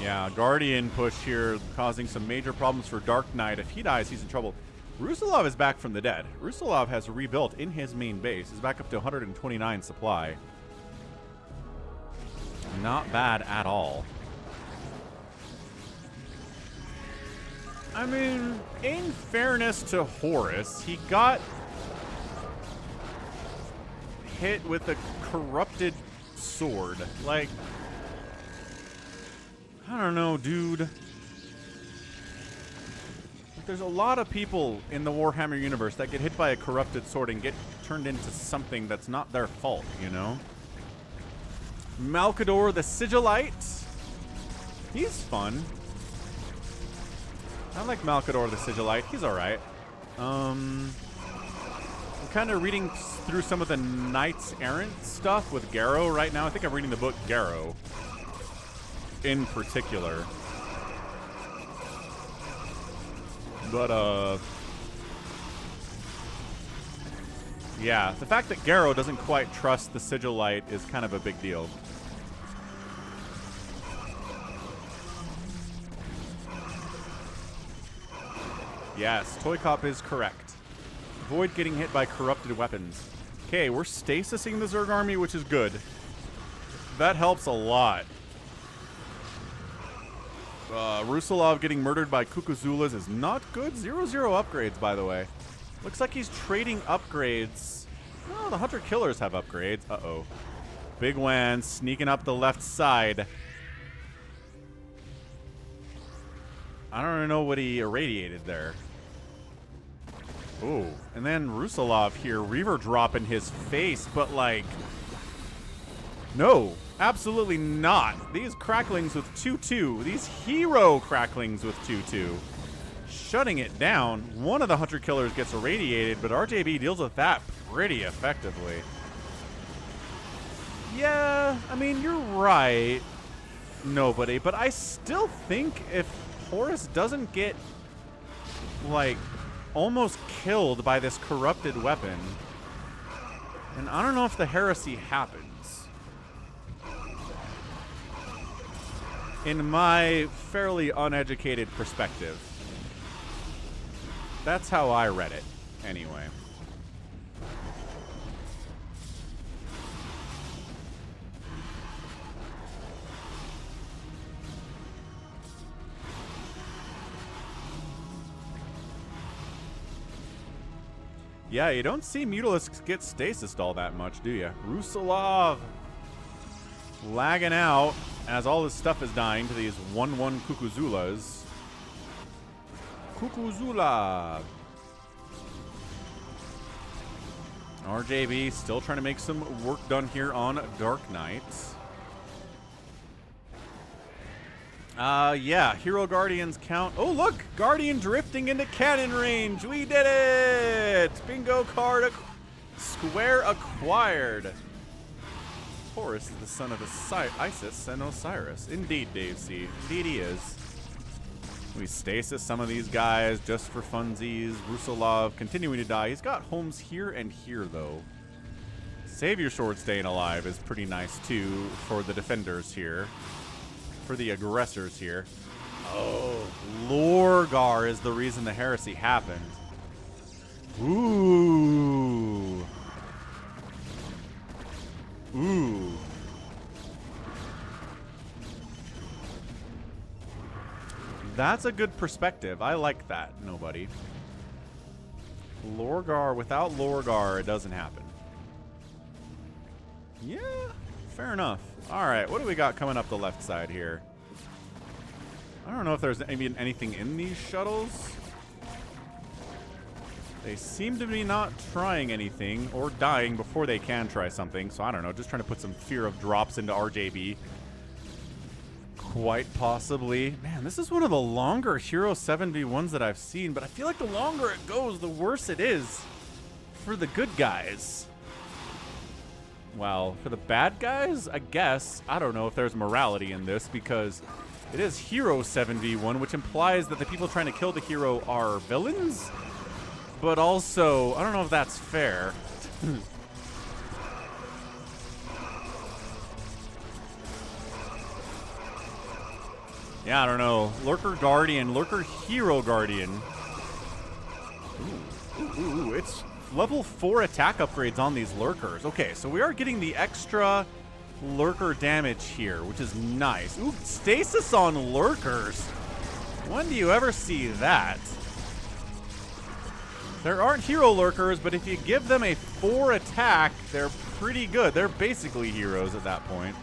Yeah, Guardian push here causing some major problems for DarkKnight. If he dies, he's in trouble. Rusalov is back from the dead. Rusalov has rebuilt in his main base. He's back up to 129 supply. Not bad at all. I mean, in fairness to Horus, he got hit with a corrupted sword. Like, I don't know, dude. There's a lot of people in the Warhammer universe that get hit by a corrupted sword and get turned into something that's not their fault, you know? Malkador the Sigillite. He's fun. I like Malkador the Sigillite. He's alright. I'm kind of reading through some of the Knights Errant stuff with Garrow right now. I think I'm reading the book Garrow in particular. But, yeah, the fact that Garrow doesn't quite trust the Sigillite is kind of a big deal. Yes, ToyCop is correct. Avoid getting hit by corrupted weapons. Okay, we're stasising the Zerg army, which is good. That helps a lot. Rusalov getting murdered by Kukuzulas is not good. 0-0 upgrades, by the way. Looks like he's trading upgrades. Oh, the Hunter Killers have upgrades. Uh-oh. bigwan sneaking up the left side. I don't know what he irradiated there. Ooh, and then Rusalov here, Reaver drop in his face, but like, no, absolutely not. These cracklings with 2-2, these hero cracklings with 2-2, shutting it down. One of the hunter killers gets irradiated, but RJB deals with that pretty effectively. Yeah, I mean, you're right, nobody, but I still think if Horus doesn't get, like, almost killed by this corrupted weapon, and I don't know if the heresy happens. In my fairly uneducated perspective. That's how I read it, anyway. Yeah, you don't see Mutalisks get stasis all that much, do you? Rusalov lagging out as all his stuff is dying to these 1-1 Kukuzulas. Kukuzula. RJB still trying to make some work done here on DarkKnight. Yeah, Hero Guardians count. Oh, look! Guardian drifting into cannon range. We did it! Bingo card square acquired. Horus is the son of Isis and Osiris. Indeed, Dave C. Indeed he is. We stasis some of these guys just for funsies. Rusalov continuing to die. He's got homes here and here, though. SaviorSword staying alive is pretty nice, too, for the defenders here. For the aggressors here. Oh, Lorgar is the reason the heresy happened. Ooh. Ooh. That's a good perspective. I like that, nobody. Lorgar, without Lorgar, it doesn't happen. Yeah, fair enough. All right, what do we got coming up the left side here? I don't know if there's even anything in these shuttles. They seem to be not trying anything or dying before they can try something. So I don't know, just trying to put some fear of drops into RJB. Quite possibly. Man, this is one of the longer Hero 7v1s that I've seen, but I feel like the longer it goes, the worse it is for the good guys. Well, for the bad guys, I guess. I don't know if there's morality in this because it is Hero 7v1, which implies that the people trying to kill the hero are villains. But also, I don't know if that's fair. Yeah, I don't know. Lurker Guardian, Lurker Hero Guardian. Ooh, it's level 4 attack upgrades on these Lurkers. Okay, so we are getting the extra Lurker damage here, which is nice. Ooh, stasis on Lurkers. When do you ever see that? There aren't hero Lurkers, but if you give them a 4 attack, they're pretty good. They're basically heroes at that point.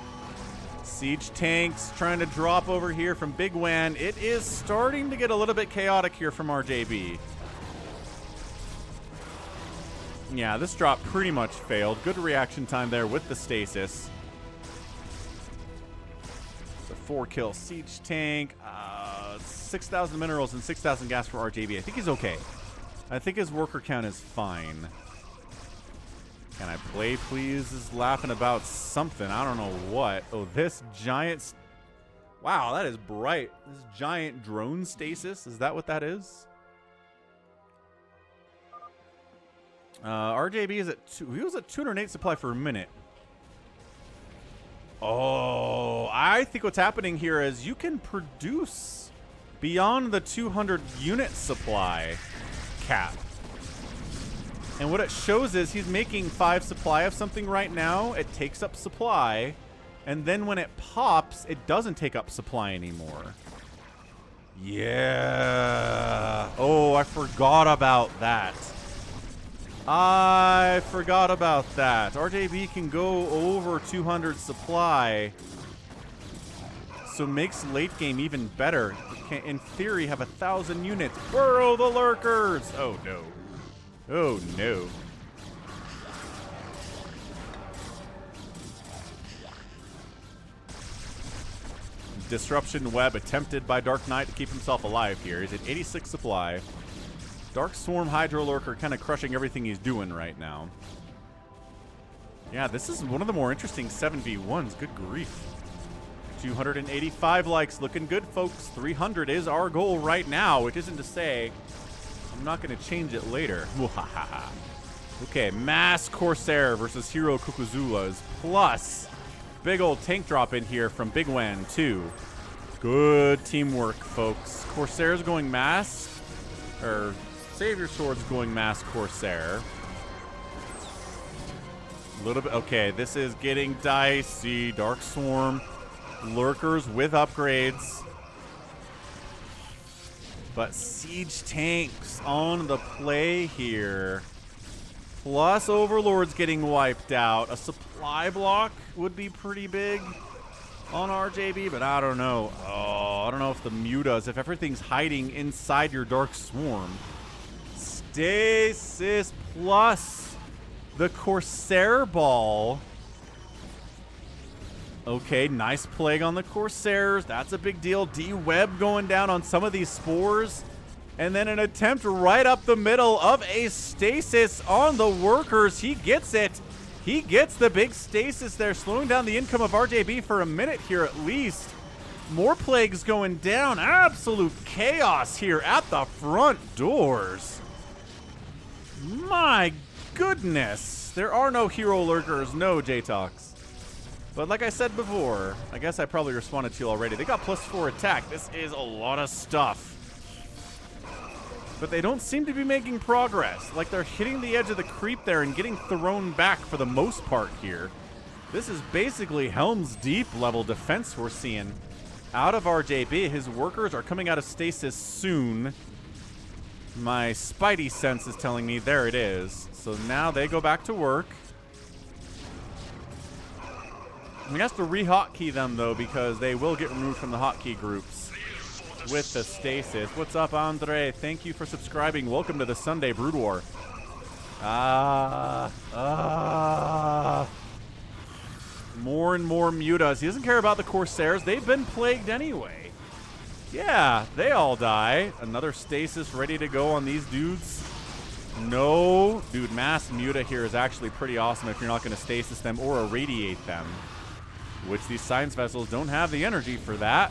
Siege tanks trying to drop over here from bigwan. It is starting to get a little bit chaotic here from RJB. Yeah, this drop pretty much failed. Good reaction time there with the stasis. It's a 4-kill siege tank. 6,000 minerals and 6,000 gas for RJB. I think he's okay. I think his worker count is fine. Can I play, please? Is laughing about something. I don't know what. Oh, this giant... Wow, that is bright. This giant drone stasis. Is that what that is? RJB is at... He was at 208 supply for a minute. Oh, I think what's happening here is you can produce beyond the 200 unit supply cap. And what it shows is he's making 5 supply of something right now. It takes up supply. And then when it pops, it doesn't take up supply anymore. Yeah. Oh, I forgot about that. I forgot about that. RJB can go over 200 supply. So makes late game even better. It can, in theory, have 1,000 units. Burrow the lurkers! Oh no. Oh no. Disruption web attempted by DarkKnight to keep himself alive here. He's at 86 supply. Dark Swarm Hydro Lurker kind of crushing everything he's doing right now. Yeah, this is one of the more interesting 7v1s. Good grief. 285 likes. Looking good, folks. 300 is our goal right now, which isn't to say I'm not going to change it later. Okay, Mass Corsair versus Hero Kukuzulas. Plus, big old tank drop in here from bigwan, too. Good teamwork, folks. Corsair's going Mass. Or SaviorSword's going Mass Corsair. A little bit. Okay, this is getting dicey. Dark Swarm. Lurkers with upgrades. But siege tanks on the play here. Plus Overlord's getting wiped out. A supply block would be pretty big on RJB, but I don't know. Oh, I don't know if the mutas, if everything's hiding inside your Dark Swarm. Stasis plus the Corsair Ball. Okay, nice plague on the Corsairs. That's a big deal. D-Web going down on some of these spores. And then an attempt right up the middle of a stasis on the workers. He gets it. He gets the big stasis there, slowing down the income of RJB for a minute here at least. More plagues going down. Absolute chaos here at the front doors. My goodness. There are no hero lurkers, no J-Talks. But like I said before, I guess I probably responded to you already. They got +4 attack. This is a lot of stuff. But they don't seem to be making progress. Like they're hitting the edge of the creep there and getting thrown back for the most part here. This is basically Helm's Deep level defense we're seeing out of RJB. His workers are coming out of stasis soon. My spidey sense is telling me there it is. So now they go back to work. We have to re-hotkey them, though, because they will get removed from the hotkey groups with the stasis. What's up, Andre? Thank you for subscribing. Welcome to the Sunday Brood War. More and more mutas. He doesn't care about the Corsairs. They've been plagued anyway. Yeah, they all die. Another stasis ready to go on these dudes. No. Dude, mass muta here is actually pretty awesome if you're not going to stasis them or irradiate them. Which these science vessels don't have the energy for that.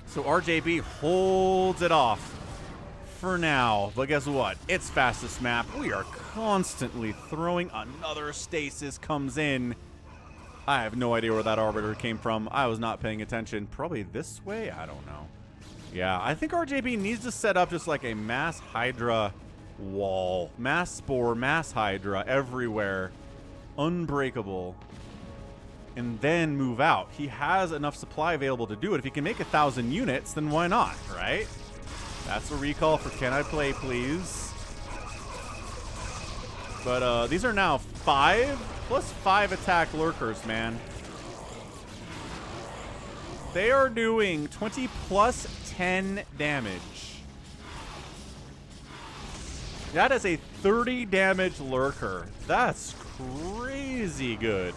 So RJB holds it off for now. But guess what? It's fastest map. We are constantly throwing. Another stasis comes in. I have no idea where that arbiter came from. I was not paying attention. Probably this way? I don't know. Yeah, I think RJB needs to set up just like a mass Hydra wall. Mass Spore, mass Hydra everywhere. Unbreakable. And then move out. He has enough supply available to do it. If he can make 1,000 units, then why not, right? That's a recall for Can I Play Please. But these are now 5 plus 5 attack lurkers, man. They are doing 20 plus 10 damage. That is a 30 damage lurker. That's crazy good.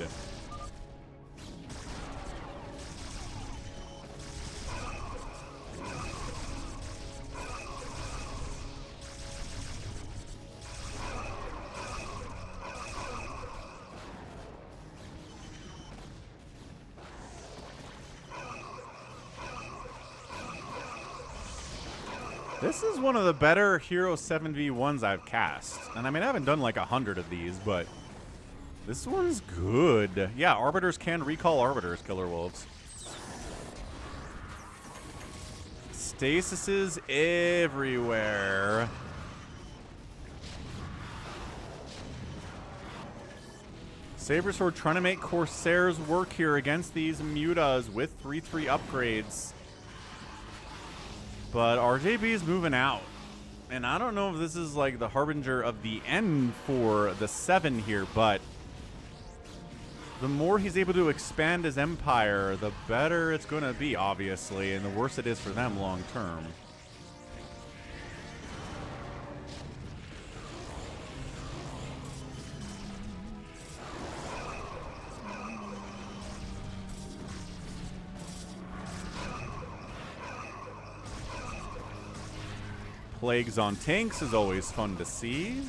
This is one of the better Hero 7v1s I've cast. And I mean, I haven't done like 100 of these, but this one's good. Yeah, Arbiters can recall Arbiters, Killer Wolves. Stasises everywhere. SaviorSword trying to make Corsairs work here against these mutas with 3/3 upgrades. But RJB is moving out. And I don't know if this is like the harbinger of the end for the 7 here, but the more he's able to expand his empire, the better it's going to be, obviously, and the worse it is for them long term. Plagues on tanks is always fun to see.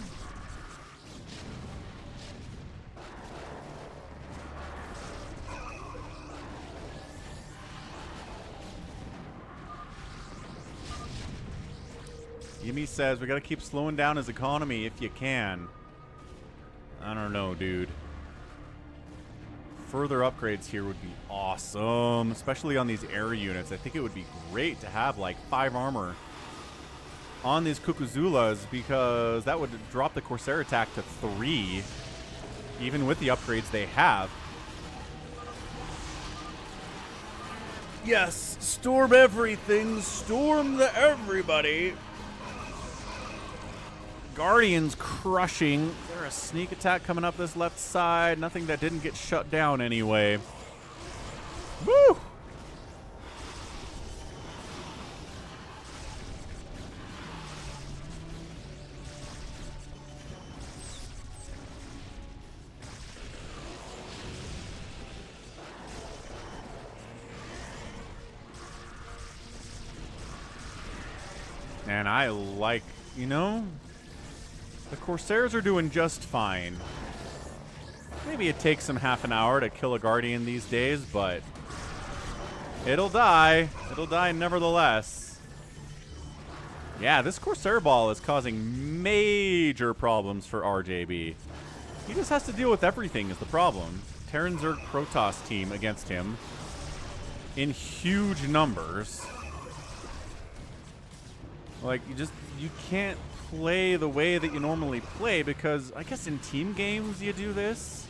Yimmy says we gotta keep slowing down his economy if you can. I don't know, dude. Further upgrades here would be awesome, especially on these air units. I think it would be great to have like 5 armor on these Kukuzulas, because that would drop the Corsair attack to 3, even with the upgrades they have. Yes, storm everything, storm the everybody. Guardians crushing. Is there a sneak attack coming up this left side? Nothing that didn't get shut down anyway. Woo! And I like, you know, the Corsairs are doing just fine. Maybe it takes them half an hour to kill a Guardian these days, but it'll die. It'll die nevertheless. Yeah, this Corsair ball is causing major problems for RJB. He just has to deal with everything is the problem. Terran Zerg Protoss team against him in huge numbers. Like, you can't play the way that you normally play, because I guess in team games you do this.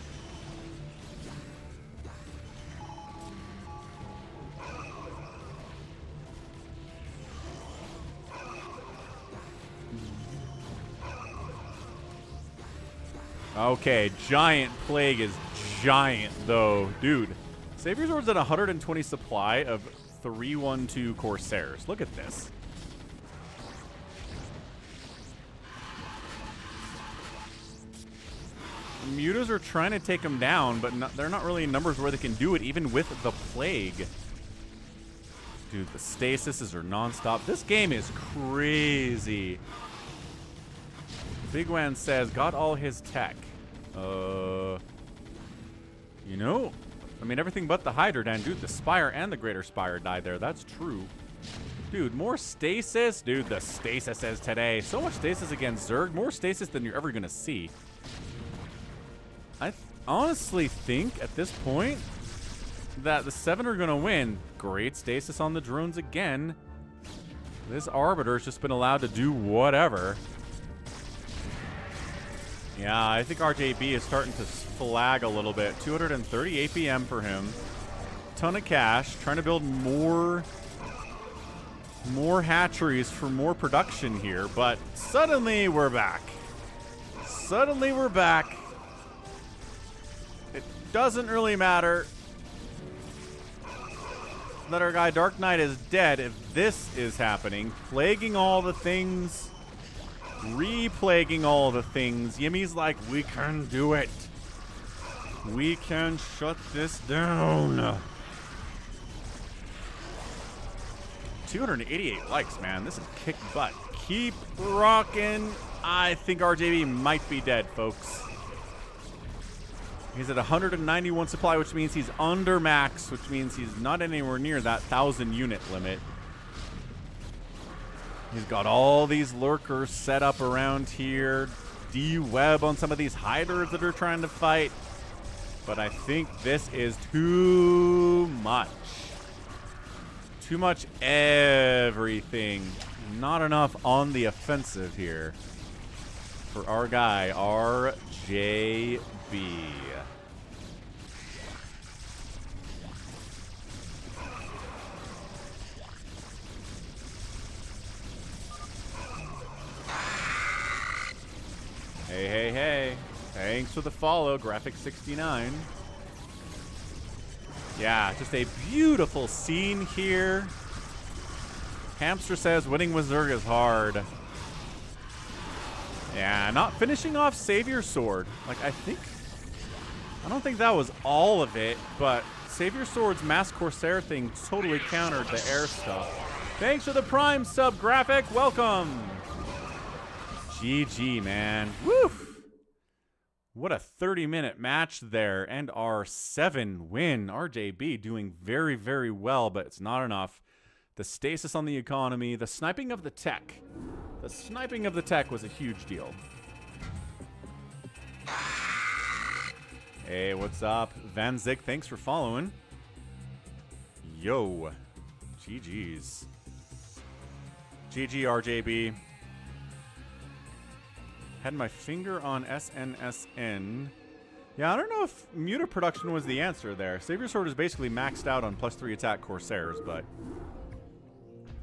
Okay, giant plague is giant though. Dude, SaviorSword's at 120 supply of 312 Corsairs. Look at this. Mutas are trying to take them down, but they're not really in numbers where they can do it, even with the plague. Dude, the stasises are non-stop. This game is crazy. Bigwan says, got all his tech. You know, I mean, everything but the Hydrodan. Dude, the Spire and the Greater Spire died there. That's true. Dude, more stasis. Dude, the stasis is today. So much stasis against Zerg. More stasis than you're ever going to see. I honestly think at this point that the 7 are going to win. Great stasis on the drones again. This Arbiter's just been allowed to do whatever. Yeah, I think RJB is starting to flag a little bit. 230 APM for him. Ton of cash. Trying to build more hatcheries for more production here. But suddenly we're back. Suddenly we're back. It doesn't really matter that our guy DarkKnight is dead if this is happening. Plaguing all the things. Replaguing all the things. Yimmy's like, we can do it. We can shut this down. 288 likes, man. This is kick butt. Keep rocking. I think RJB might be dead, folks. He's at 191 supply, which means he's under max, which means he's not anywhere near that 1,000 unit limit. He's got all these lurkers set up around here. D-web on some of these hiders that are trying to fight. But I think this is too much. Too much everything. Not enough on the offensive here for our guy, RJB. Thanks for the follow, Graphic69. Yeah, just a beautiful scene here. Hamster says winning with Zerg is hard. Yeah, not finishing off SaviorSword. Like, I don't think that was all of it, but SaviorSword's Mass Corsair thing totally countered the air stuff. Thanks for the Prime sub, Graphic. Welcome. GG, man. Woo! What a 30-minute match there, and our 7 win. RJB doing very, very well, but it's not enough. The stasis on the economy, the sniping of the tech. The sniping of the tech was a huge deal. Hey, what's up? Van Zik, thanks for following. Yo. GG's. GG, RJB. Had my finger on SNSN. Yeah, I don't know if Muta Production was the answer there. SaviorSword is basically maxed out on +3 attack Corsairs, but...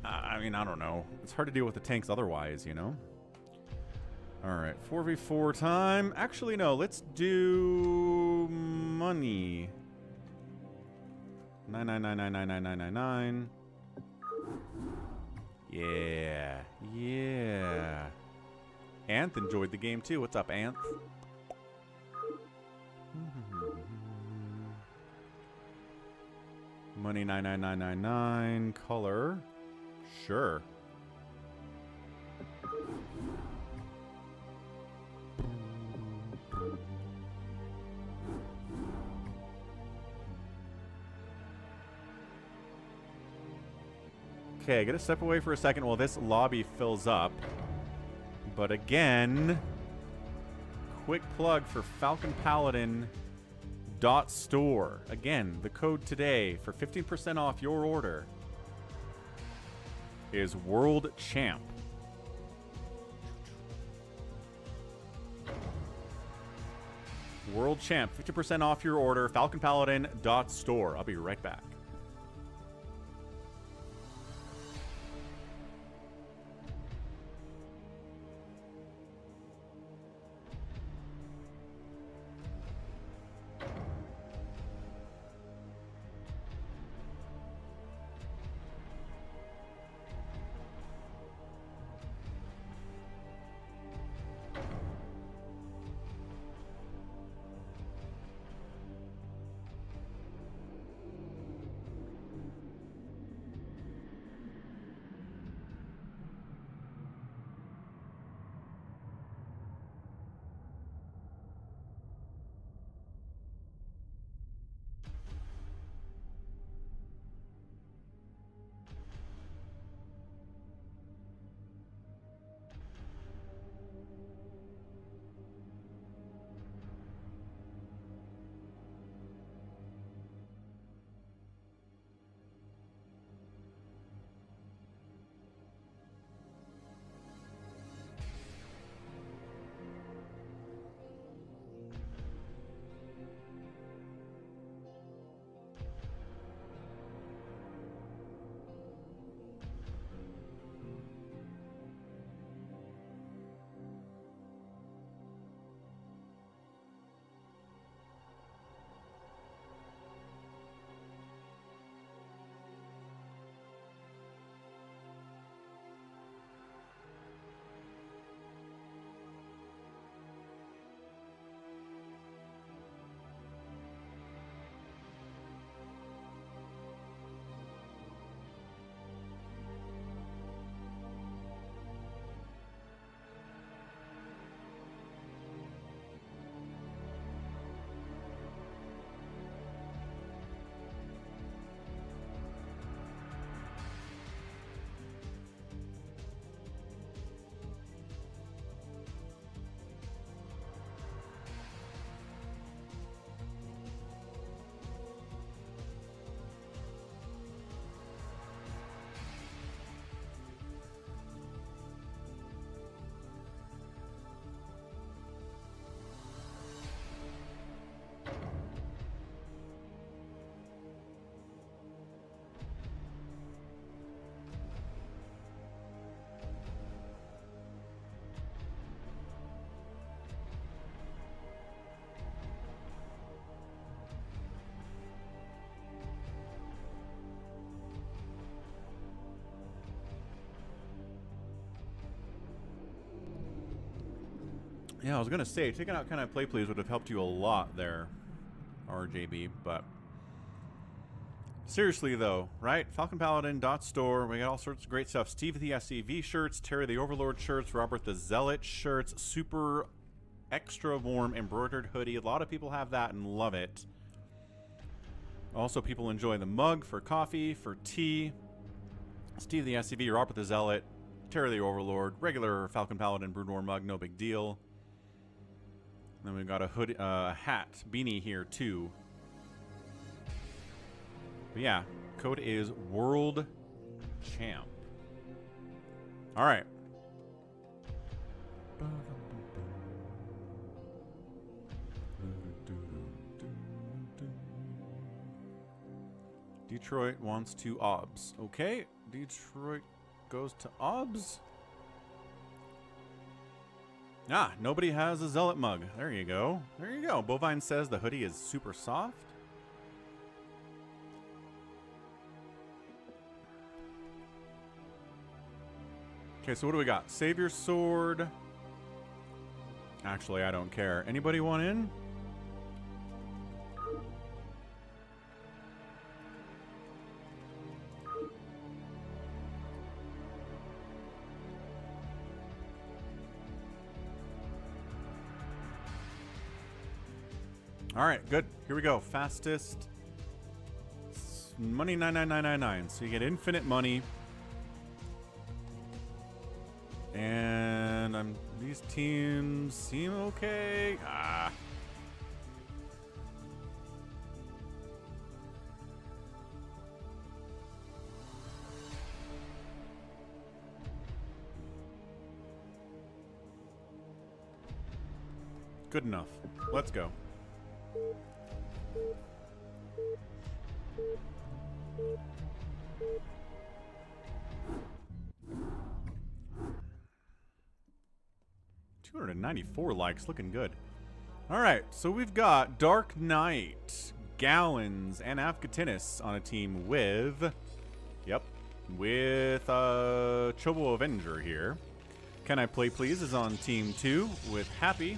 I mean, I don't know. It's hard to deal with the tanks otherwise, you know? Alright, 4v4 time. Actually, no, let's do... money. 999999999. Yeah. Yeah. Anth enjoyed the game too. What's up, Anth? Money 99999. Color. Sure. Okay, gotta step away for a second while this lobby fills up. But again, quick plug for falconpaladin.store. Again, the code today for 15% off your order is World Champ. World Champ, 50% off your order, falconpaladin.store. I'll be right back. Yeah, I was gonna say, taking out KanIplayplz would have helped you a lot there, RJB, but seriously though, right? falconpaladin.store, we got all sorts of great stuff. Steve the SEV shirts, Terry the Overlord shirts, Robert the Zealot shirts, super extra warm embroidered hoodie. A lot of people have that and love it. Also, people enjoy the mug for coffee, for tea. Steve the SEV, Robert the Zealot, Terry the Overlord, regular Falcon Paladin Brood War mug, no big deal. Then we've got a hoodie, hat, beanie here too. But yeah, code is World Champ. All right. Detroit wants to OBS. Okay, Detroit goes to OBS. Ah, nobody has a Zealot mug. There you go. There you go. Bovine says the hoodie is super soft. Okay, so what do we got? SaviorSword. Actually, I don't care. Anybody want in? All right, good. Here we go. Fastest money 99999. So you get infinite money. And these teams seem okay. Ah. Good enough. Let's go. $294 likes, looking good. All right, so we've got DarkKnight, Gallons, and Avcatinus on a team with, with ChoboAvenger here. KanIplayplz is on team 2 with Happy,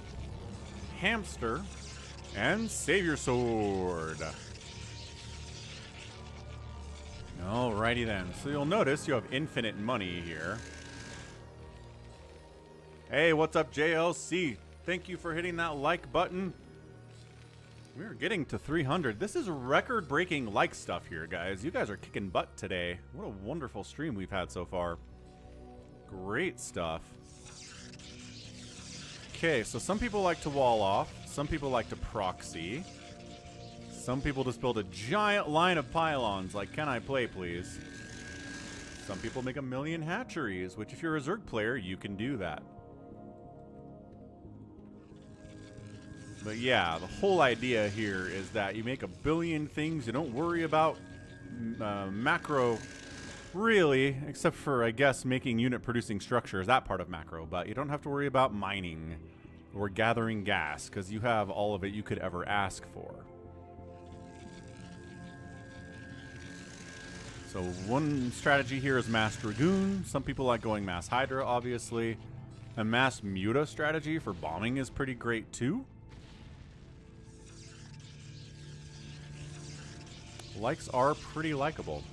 Hamster, and SaviorSword. Alrighty then. So you'll notice you have infinite money here. Hey, what's up, JLC? Thank you for hitting that like button. We're getting to 300. This is record-breaking like stuff here, guys. You guys are kicking butt today. What a wonderful stream we've had so far. Great stuff. Okay, so some people like to wall off. Some people like to proxy. Some people just build a giant line of pylons like KanIplayplz. Some people make a million hatcheries, which if you're a Zerg player, you can do that. But yeah, the whole idea here is that you make a billion things. You don't worry about macro, really, except for, I guess, making unit-producing structures, that part of macro. But you don't have to worry about mining or gathering gas, because you have all of it you could ever ask for. So one strategy here is Mass Dragoon. Some people like going Mass Hydra, obviously. A Mass Muta strategy for bombing is pretty great, too. Likes are pretty likable.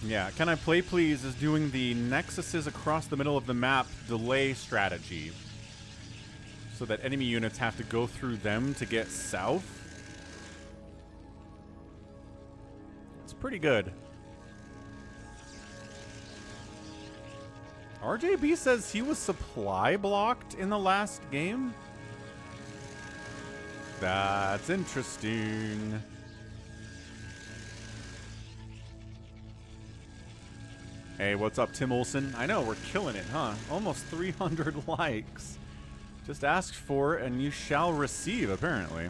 Yeah, KanIplayplz is doing the nexuses across the middle of the map delay strategy, so that enemy units have to go through them to get south. It's pretty good. RJB says he was supply blocked in the last game. That's interesting. Hey, what's up, Tim Olson? I know, we're killing it, huh? Almost 300 likes. Just ask for it and you shall receive, apparently.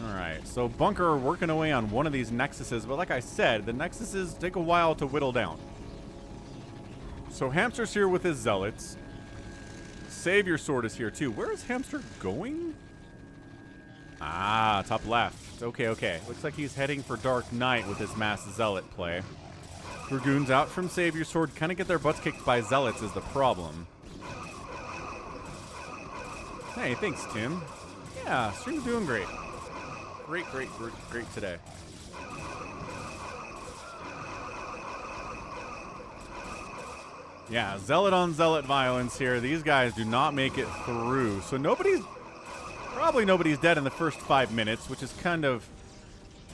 Alright, So Bunker working away on one of these Nexuses, but like I said, the Nexuses take a while to whittle down. So Hamster's here with his Zealots. SaviorSword is here too. Where is Hamster going? Ah, top left. Okay, okay. Looks like he's heading for DarkKnight with his mass Zealot play. Dragoons out from SaviorSword. Kind of get their butts kicked by Zealots is the problem. Hey, thanks, Tim. Yeah, stream's doing great. Great today. Yeah, Zealot on Zealot violence here. These guys do not make it through. So probably nobody's dead in the first 5 minutes, which is kind of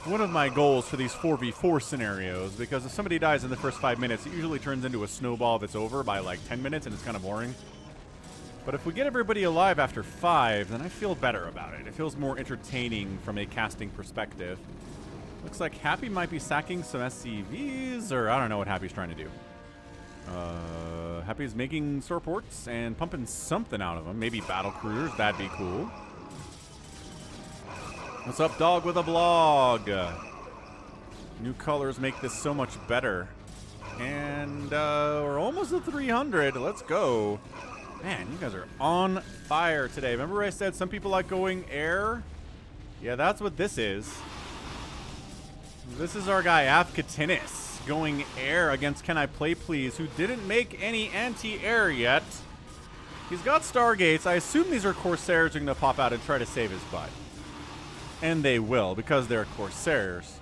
one of my goals for these 4v4 scenarios, because if somebody dies in the first 5 minutes, it usually turns into a snowball that's over by like 10 minutes, and it's kind of boring. But if we get everybody alive after 5, then I feel better about it. It feels more entertaining from a casting perspective. Looks like Happy might be sacking some SCVs, or I don't know what Happy's trying to do. Happy's making storeports and pumping something out of them. Maybe battle cruisers, that'd be cool. What's up, dog with a blog? New colors make this so much better. And we're almost at 300. Let's go. Man, you guys are on fire today. Remember I said some people like going air? Yeah, that's what this is. This is our guy, Avcatinus, going air against CanIplayplz, who didn't make any anti-air yet. He's got Stargates. I assume these are Corsairs who are going to pop out and try to save his butt. And they will, because they're Corsairs.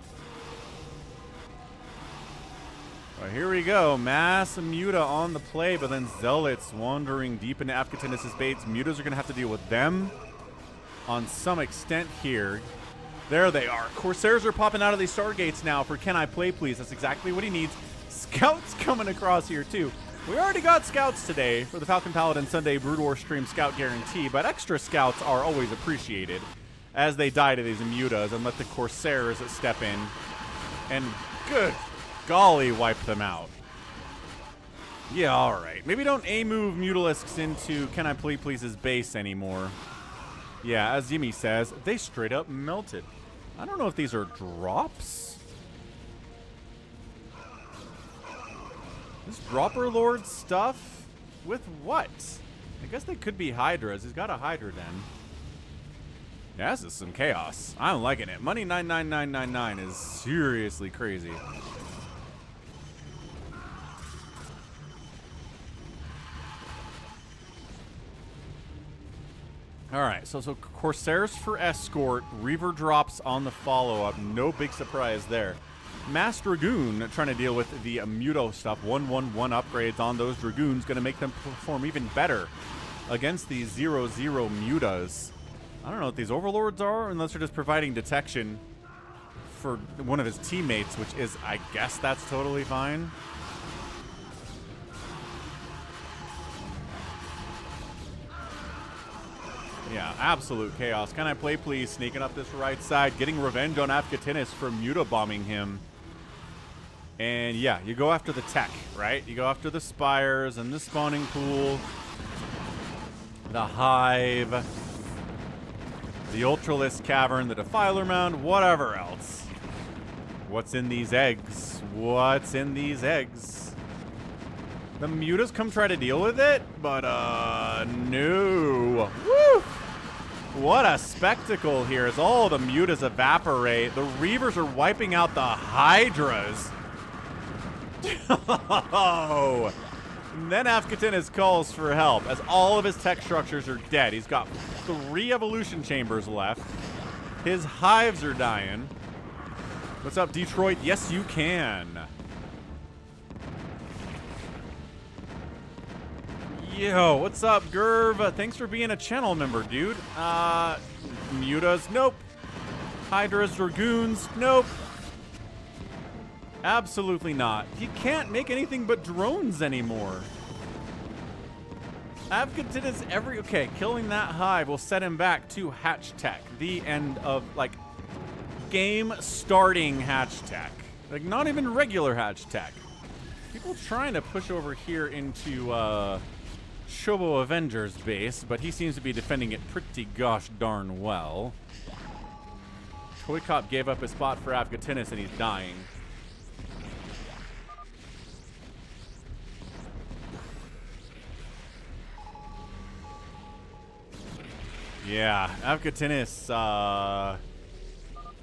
Well, here we go. Mass Muta on the play, but then Zealots wandering deep into Avcatinus' baits. Mutas are going to have to deal with them on some extent here. There they are. Corsairs are popping out of these Stargates now for CanIplayplz. That's exactly what he needs. Scouts coming across here, too. We already got Scouts today for the Falcon Paladin Sunday Brood War stream Scout guarantee, but extra Scouts are always appreciated as they die to these Mutas and let the Corsairs step in and, good golly, wipe them out. Yeah, all right. Maybe don't A-move Mutalisks into CanIplayplz's base anymore. Yeah, as Yimmy says, they straight up melted. I don't know if these are drops. This Dropper Lord stuff with what? I guess they could be Hydras. He's got a Hydra den. Yeah, this is some chaos. I'm liking it. Money 99999 is seriously crazy. All right, so Corsairs for escort, Reaver drops on the follow-up. No big surprise there. Mass Dragoon trying to deal with the Muto stuff. 1-1-1 upgrades on those Dragoons, going to make them perform even better against these 0-0 Mutas. I don't know what these Overlords are, unless they're just providing detection for one of his teammates, which is, I guess that's totally fine. Yeah, absolute chaos. CanIplayplz sneaking up this right side, getting revenge on Avcatinus for Muta bombing him. And yeah, you go after the tech, right? You go after the spires and the spawning pool, the hive, the Ultralisk cavern, the Defiler mound, whatever else. What's in these eggs? What's in these eggs? The Mutas come try to deal with it, but no. Woo! What a spectacle here as all the Mutas evaporate. The Reavers are wiping out the Hydras. Oh. And then Avcatinus calls for help as all of his tech structures are dead. He's got 3 evolution chambers left. His hives are dying. What's up, Detroit? Yes, you can. Yo, what's up, Gerv? Thanks for being a channel member, dude. Mutas, nope. Hydras, Dragoons, nope. Absolutely not. He can't make anything but drones anymore. Avcatinus okay, killing that hive will set him back to hatch tech. The end of, like, game starting hatch tech. Like, not even regular hatch tech. People trying to push over here into, ChoboAvenger's base, but he seems to be defending it pretty gosh darn well. ToyCop gave up his spot for Avcatinus and he's dying. Yeah, Avcatinus,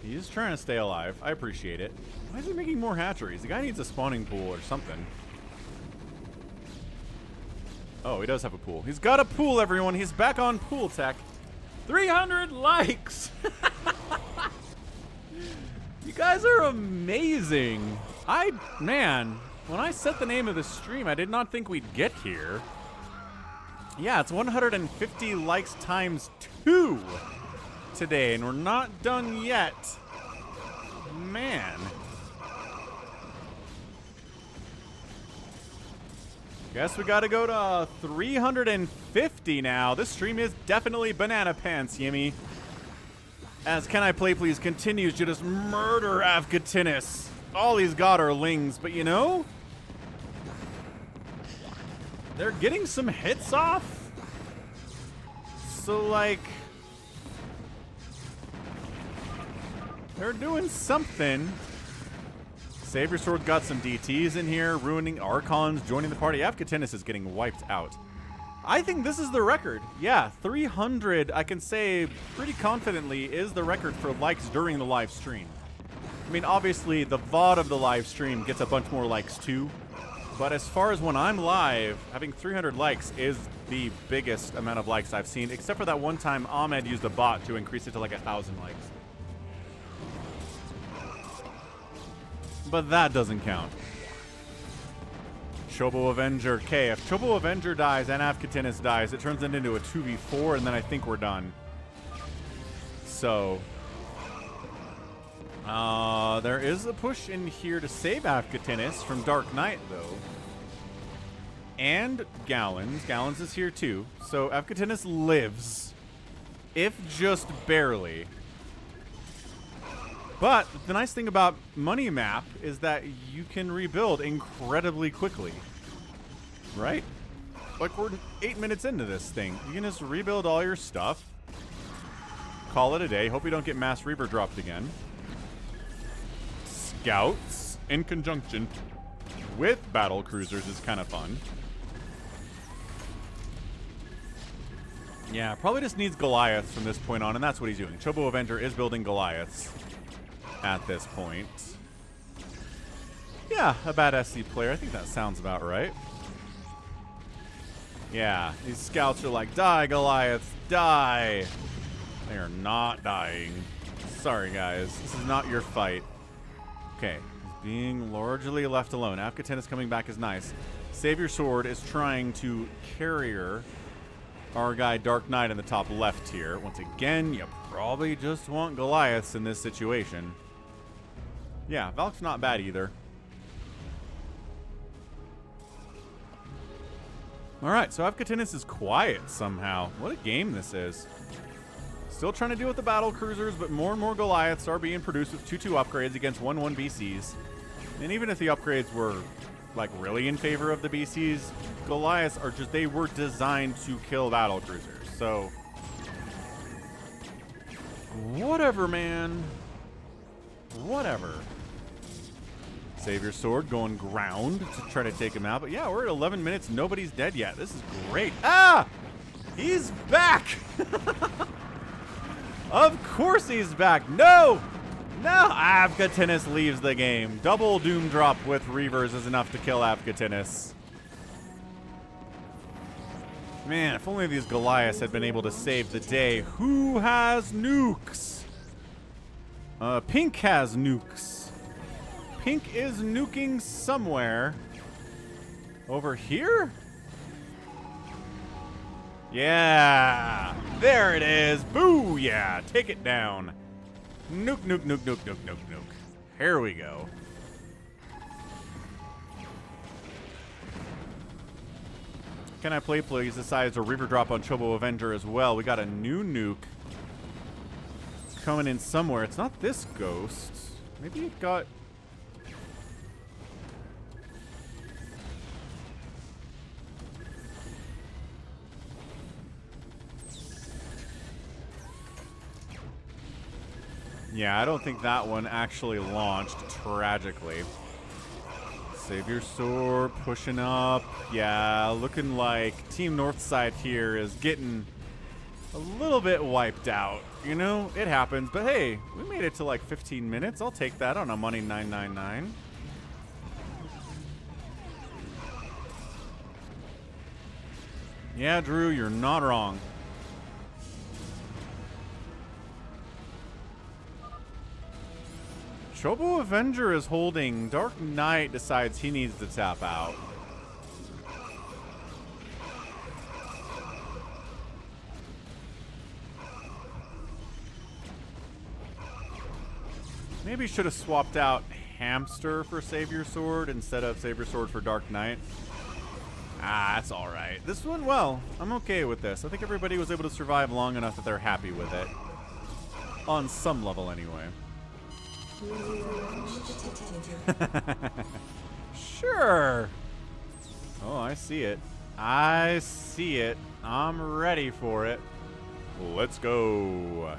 he's trying to stay alive. I appreciate it. Why is he making more hatcheries? The guy needs a spawning pool or something. Oh, he does have a pool. He's got a pool, everyone. He's back on pool tech. 300 likes! You guys are amazing. Man, when I set the name of the stream, I did not think we'd get here. Yeah, it's 150 likes times 2 today, and we're not done yet. Man. Guess we gotta go to 350 now. This stream is definitely banana pants, Yimmy. As CanIplayplz continues to just murder Avcatinus. All he's got are lings, but you know, they're getting some hits off. So, like, they're doing something. SaviorSword got some DTs in here, ruining Archons, joining the party. Avcatinus is getting wiped out. I think this is the record. Yeah, 300, I can say pretty confidently, is the record for likes during the live stream. I mean, obviously, the VOD of the live stream gets a bunch more likes too. But as far as when I'm live, having 300 likes is the biggest amount of likes I've seen, except for that one time Ahmed used a bot to increase it to like 1,000 likes. But that doesn't count. ChoboAvenger K. If ChoboAvenger dies and Avcatinus dies, it turns it into a 2v4, and then I think we're done. So, there is a push in here to save Avcatinus from DarkKnight, though. And Gallons. Gallons is here, too. So, Avcatinus lives. If just barely. But the nice thing about Money Map is that you can rebuild incredibly quickly. Right? Like, we're 8 minutes into this thing. You can just rebuild all your stuff. Call it a day. Hope we don't get mass Reaver dropped again. Scouts in conjunction with battle cruisers is kind of fun. Yeah, probably just needs Goliaths from this point on, and that's what he's doing. ChoboAvenger is building Goliaths at this point. Yeah, a bad SC player. I think that sounds about right. Yeah, these scouts are like, die, Goliaths, die. They are not dying. Sorry, guys. This is not your fight. Okay, he's being largely left alone. Avcatinus coming back is nice. SaviorSword is trying to carrier our guy DarkKnight in the top left here. Once again, you probably just want Goliaths in this situation. Yeah, Valk's not bad either. Alright, so Avcatinus is quiet somehow. What a game this is. Still trying to deal with the battle cruisers, but more and more Goliaths are being produced with 2-2 upgrades against 1-1 BCs. And even if the upgrades were, like, really in favor of the BCs, Goliaths are just, they were designed to kill battle cruisers. So, whatever, man. Whatever. SaviorSword going ground to try to take him out. But yeah, we're at 11 minutes. Nobody's dead yet. This is great. Ah! He's back! Of course he's back. No! No! Avcatinus leaves the game. Double Doom Drop with Reavers is enough to kill Avcatinus. Man, if only these Goliaths had been able to save the day. Who has nukes? Pink has nukes. Pink is nuking somewhere. Over here? Yeah. There it is. Booyah. Take it down. Nuke, nuke, nuke, nuke, nuke, nuke, nuke. Here we go. CanIplayplz decides to Reaver drop on ChoboAvenger as well. We got a new nuke coming in somewhere. It's not this ghost. Maybe it got... Yeah, I don't think that one actually launched, tragically. SaviorSword pushing up. Yeah, looking like Team Northside here is getting a little bit wiped out. You know, it happens. But hey, we made it to like 15 minutes. I'll take that on a money 999. Yeah, Drew, you're not wrong. ChoboAvenger is holding. DarkKnight decides he needs to tap out. Maybe should have swapped out Hamster for SaviorSword instead of SaviorSword for DarkKnight. Ah, that's alright. This one, well, I'm okay with this. I think everybody was able to survive long enough that they're happy with it. On some level, anyway. Sure. Oh, I see it. I see it. I'm ready for it. Let's go.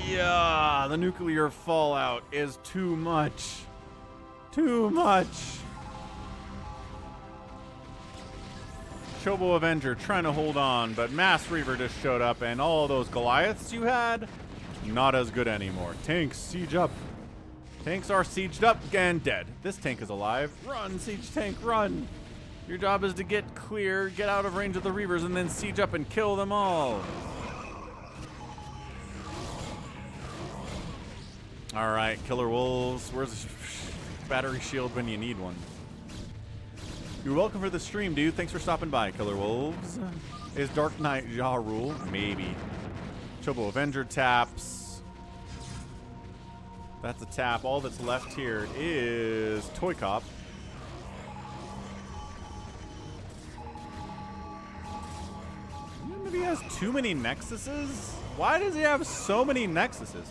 Yeah, the nuclear fallout is too much. Too much. ChoboAvenger trying to hold on, but Mass Reaver just showed up, and all those Goliaths you had, not as good anymore. Tanks, siege up. Tanks are sieged up and dead. This tank is alive. Run, siege tank, run. Your job is to get clear, get out of range of the Reavers, and then siege up and kill them all. All right, Killer Wolves. Where's the battery shield when you need one? You're welcome for the stream, dude. Thanks for stopping by, Killer Wolves. Is DarkKnight Ja Rule? Maybe. ChoboAvenger taps. That's a tap. All that's left here is ToyCop. Maybe he has too many Nexuses? Why does he have so many Nexuses?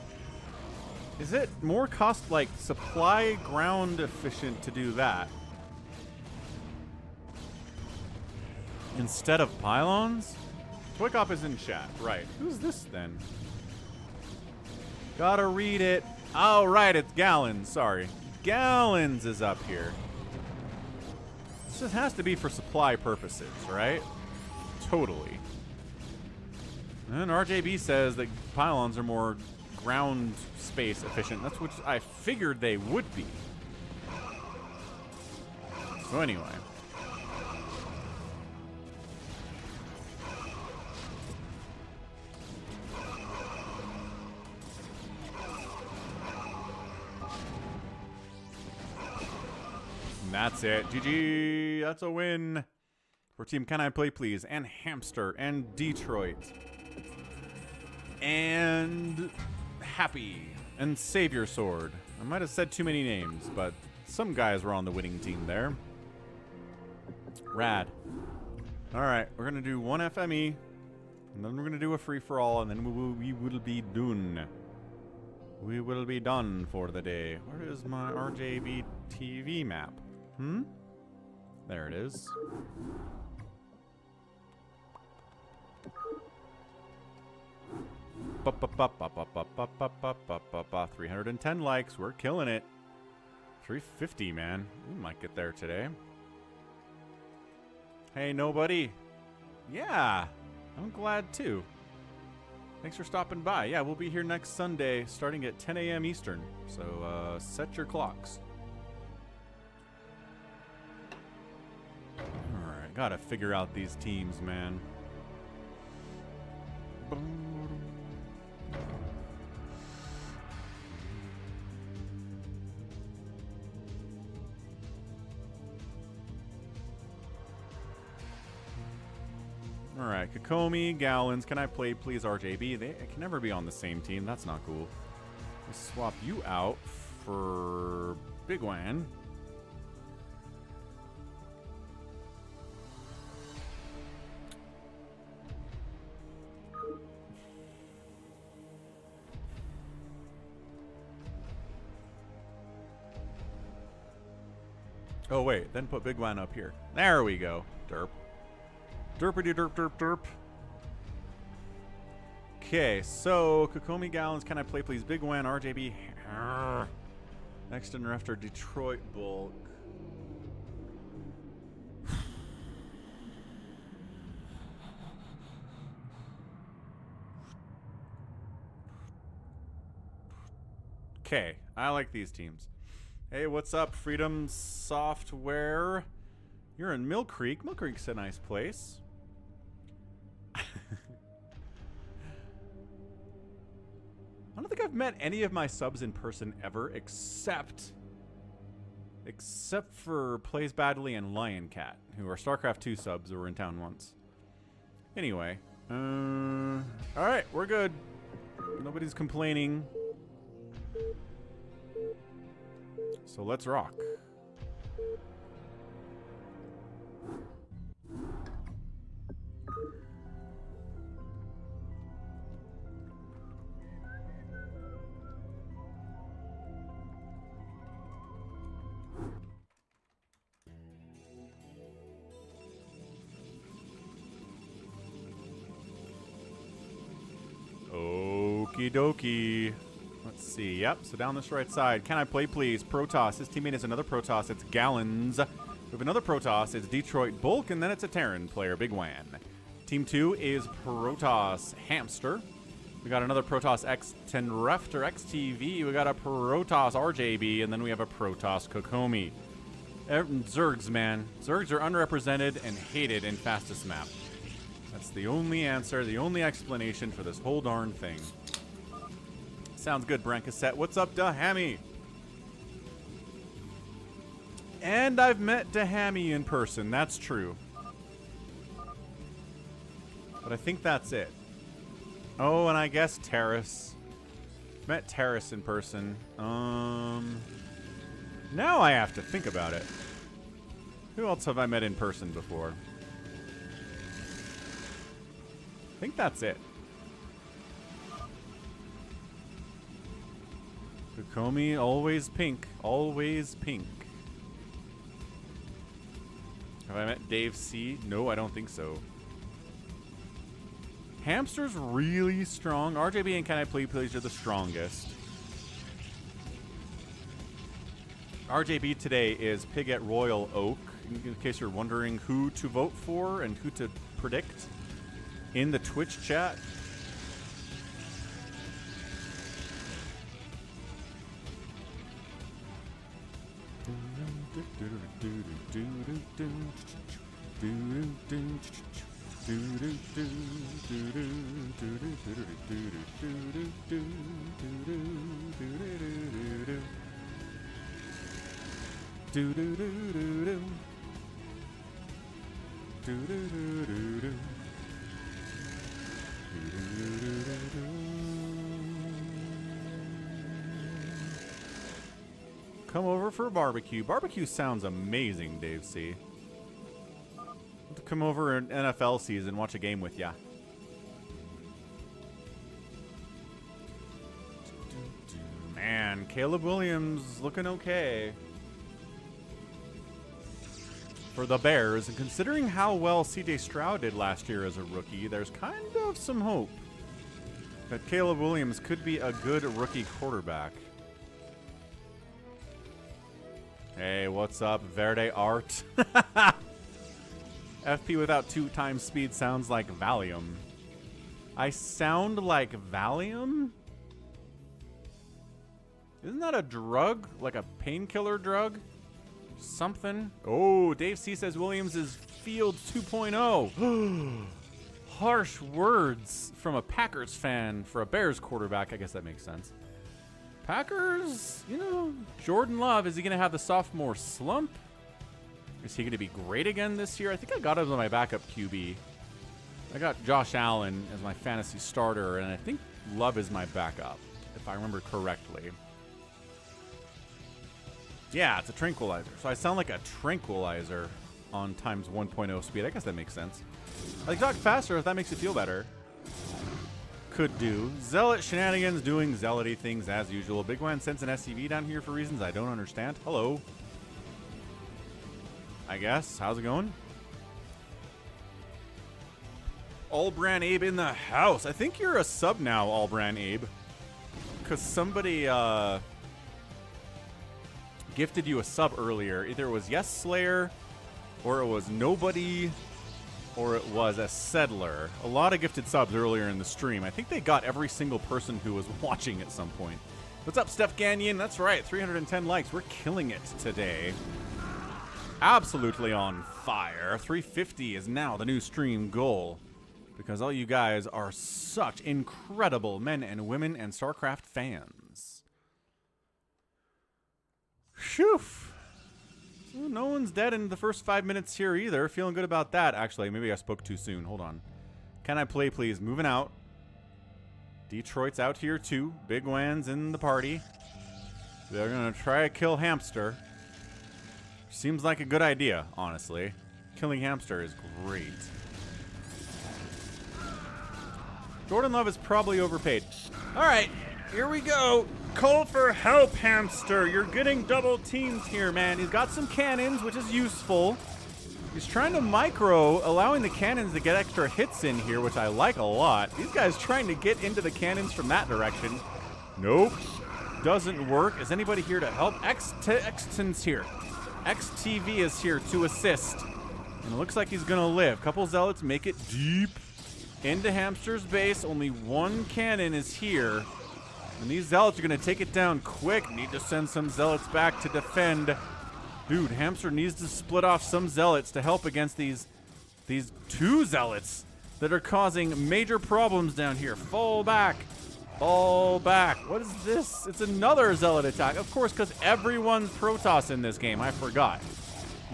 Is it more cost, like, supply ground efficient to do that? Instead of pylons? ToyCop is in chat. Right. Who's this then? Gotta read it. Oh, right. It's Gallons. Sorry. Gallons is up here. This just has to be for supply purposes, right? Totally. And RJB says that pylons are more ground space efficient. That's what I figured they would be. So anyway. And that's it. GG. That's a win for Team CanIplayplz and Hamster and Detroit. And Happy and SaviorSword. I might have said too many names, but some guys were on the winning team there. Rad. Alright, we're going to do one FME, and then we're going to do a free-for-all, and then we will be done. We will be done for the day. Where is my RJB TV map? There it is. Ba, ba, ba, ba, ba, ba, ba, ba, ba, ba, ba, ba. 310 likes. We're killing it. 350, man. We might get there today. Hey, nobody. Yeah, I'm glad too. Thanks for stopping by. Yeah, we'll be here next Sunday starting at 10 a.m. Eastern. So set your clocks. Alright, gotta figure out these teams, man. Alright, Kokomi, Gallons, CanIplayplz, RJB. They can never be on the same team. That's not cool. Let's swap you out for bigwan. Oh, wait. Then put bigwan up here. There we go. Derp. Derpity derp derp derp. Okay, so Kokomi Gallons, Can I Play Please? Bigwan, RJB. Next and after Detroit Bulk. Okay, I like these teams. Hey, what's up, Freedom Software? You're in Mill Creek. Mill Creek's a nice place. I don't think I've met any of my subs in person ever, except for Plays Badly and Lion Cat, who are StarCraft 2 subs who were in town once. Anyway, all right, we're good. Nobody's complaining. So let's rock. Okie dokie. Let's see. Yep, so down this right side. Can I play, please? Protoss. His teammate is another Protoss. It's Gallons. We have another Protoss. It's Detroit Bulk, and then it's a Terran player, Bigwan. Team 2 is Protoss Hamster. We got another Protoss X10Reft or XTV. We got a Protoss RJB, and then we have a Protoss Kokomi. Zergs, man. Zergs are underrepresented and hated in fastest map. That's the only answer, the only explanation for this whole darn thing. Sounds good, Brancassette. What's up, Dahammy? And I've met Dahammy in person. That's true. But I think that's it. Oh, and I guess Terrace. Met Terrace in person. Now I have to think about it. Who else have I met in person before? I think that's it. Kokomi, always pink. Always pink. Have I met Dave C? No, I don't think so. Hamster's really strong. RJB and Can I Play Please are the strongest. RJB today is Pig at Royal Oak, in case you're wondering who to vote for and who to predict in the Twitch chat. Come over for a barbecue. Barbecue sounds amazing, Dave C. I'll to come over in NFL season, watch a game with ya. Man, Caleb Williams looking okay for the Bears. And considering how well CJ Stroud did last year as a rookie, there's kind of some hope that Caleb Williams could be a good rookie quarterback. Hey, what's up, Verde Art? FP without 2 times speed sounds like Valium. I sound like Valium? Isn't that a drug? Like a painkiller drug? Something? Oh, Dave C says Williams is Fields 2.0. Harsh words from a Packers fan for a Bears quarterback. I guess that makes sense. Packers, you know, Jordan Love, is he going to have the sophomore slump? Is he going to be great again this year? I think I got him as my backup QB. I got Josh Allen as my fantasy starter, and I think Love is my backup, if I remember correctly. Yeah, it's a tranquilizer. So I sound like a tranquilizer on times 1.0 speed. I guess that makes sense. I talk faster if that makes you feel better. Could do. Zealot shenanigans doing zealoty things as usual. Bigwan sends an SCV down here for reasons I don't understand. Hello. I guess. How's it going? Allbran Abe in the house. I think you're a sub now, Allbran Abe. Because somebody gifted you a sub earlier. Either it was Yes Slayer, or it was Nobody, or it was ESedler. A lot of gifted subs earlier in the stream. I think they got every single person who was watching at some point. What's up, Steph Gagnon? That's right, 310 likes. We're killing it today. Absolutely on fire. 350 is now the new stream goal. Because all you guys are such incredible men and women and StarCraft fans. Phew. So no one's dead in the first 5 minutes here either. Feeling good about that. Actually, maybe I spoke too soon. Hold on. Can I play, please? Moving out. Detroit's out here too. Bigwan's in the party. They're going to try to kill Hamster. Seems like a good idea, honestly. Killing Hamster is great. Jordan Love is probably overpaid. All right, here we go. Call for help, Hamster. You're getting double teamed here, man. He's got some cannons, which is useful. He's trying to micro, allowing the cannons to get extra hits in here, which I like a lot. These guys trying to get into the cannons from that direction. Nope. Doesn't work. Is anybody here to help? Xton's here. XTV is here to assist. And it looks like he's going to live. Couple zealots make it deep into Hamster's base. Only one cannon is here. And these zealots are going to take it down quick. Need to send some zealots back to defend. Dude, Hamster needs to split off some zealots to help against these two zealots that are causing major problems down here. Fall back. Fall back. What is this? It's another zealot attack. Of course, because everyone's Protoss in this game. I forgot.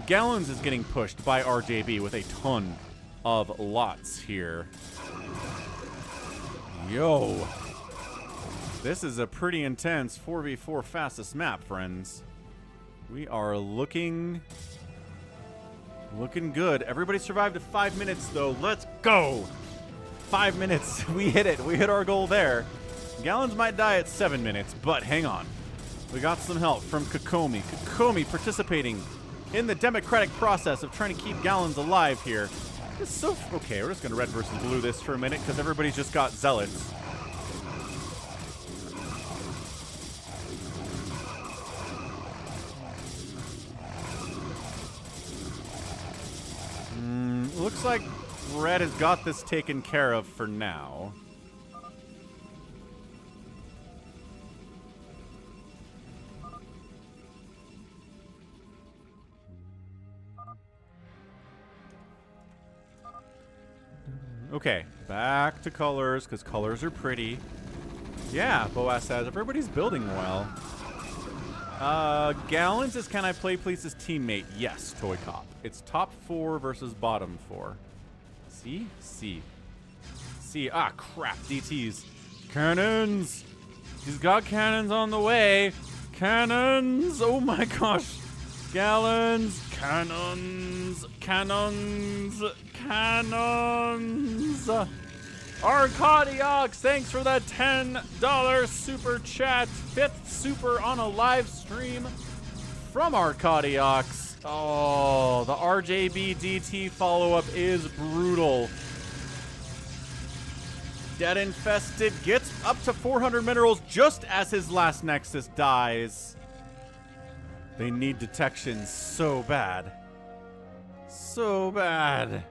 Gallons is getting pushed by RJB with a ton of lots here. Yo. This is a pretty intense 4v4 fastest map, friends. We are looking good. Everybody survived to 5 minutes, though. Let's go. 5 minutes. We hit it. We hit our goal there. Gallons might die at 7 minutes, but hang on. We got some help from Kokomi. Kokomi participating in the democratic process of trying to keep Gallons alive here. It's so... Okay, we're just going to red versus blue this for a minute because everybody's just got zealots. Looks like red has got this taken care of for now. Okay, back to colors, because colors are pretty. Yeah, Boaz says, everybody's building well. Gallons is CanIplayplz's teammate. Yes, ToyCop. It's top 4 versus bottom 4. C? C. C. Ah, crap. DTs. Cannons! He's got cannons on the way. Cannons! Oh my gosh. Gallons. Cannons. Cannons. Cannons. Arcadiox, thanks for that $10 super chat. 5th super on a live stream from Arcadiox. Oh, the RJB DT follow-up is brutal. Dead Infested gets up to 400 minerals just as his last Nexus dies. They need detection so bad. So bad.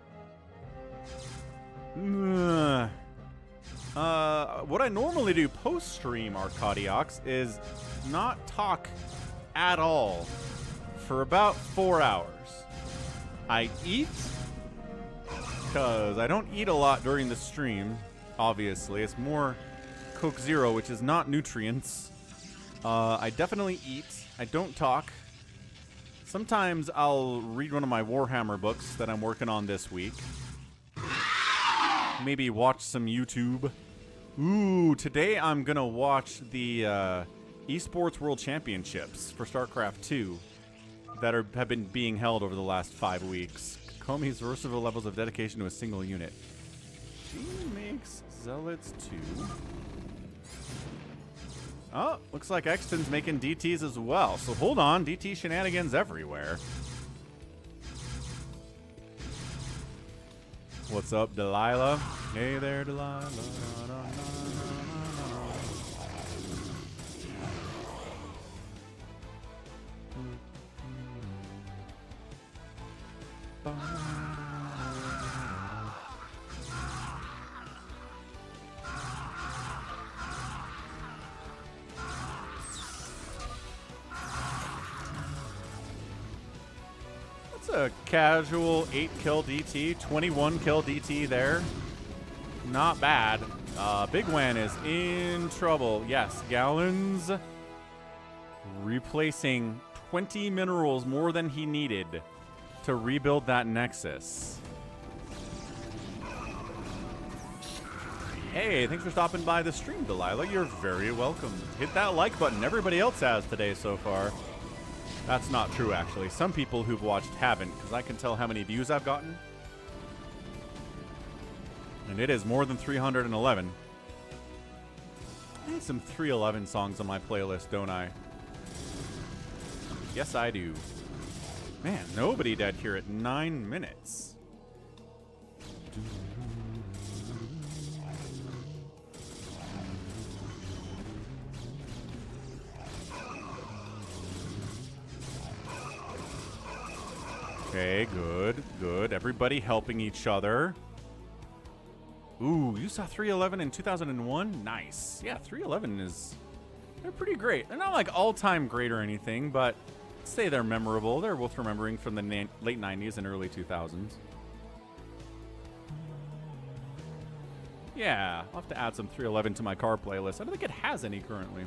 What I normally do post-stream, Arcadiox, is not talk at all for about 4 hours. I eat, because I don't eat a lot during the stream, obviously. It's more Coke Zero, which is not nutrients. I definitely eat. I don't talk. Sometimes I'll read one of my Warhammer books that I'm working on this week. Maybe watch some YouTube. Ooh, today I'm going to watch the Esports World Championships for StarCraft 2 that have been being held over the last 5 weeks. Kokomi's versatile levels of dedication to a single unit. She makes Zealots too. Oh, looks like Exton's making DTs as well. So hold on, DT shenanigans everywhere. What's up, Delilah? Hey there, Delilah. That's a casual 8-kill DT, 21-kill DT there. Not bad. Bigwan is in trouble. Yes, Gallons replacing 20 minerals more than he needed to rebuild that Nexus. Hey, thanks for stopping by the stream, Delilah. You're very welcome. Hit that like button. Everybody else has today so far. That's not true, actually. Some people who've watched haven't, because I can tell how many views I've gotten. And it is more than 311. I need some 311 songs on my playlist, don't I? Yes, I do. Man, nobody dead here at 9 minutes. Okay, good, good. Everybody helping each other. Ooh, you saw 311 in 2001? Nice. Yeah, 311 is... They're pretty great. They're not like all-time great or anything, but I'd say they're memorable. They're worth remembering from the late 90s and early 2000s. Yeah, I'll have to add some 311 to my car playlist. I don't think it has any currently.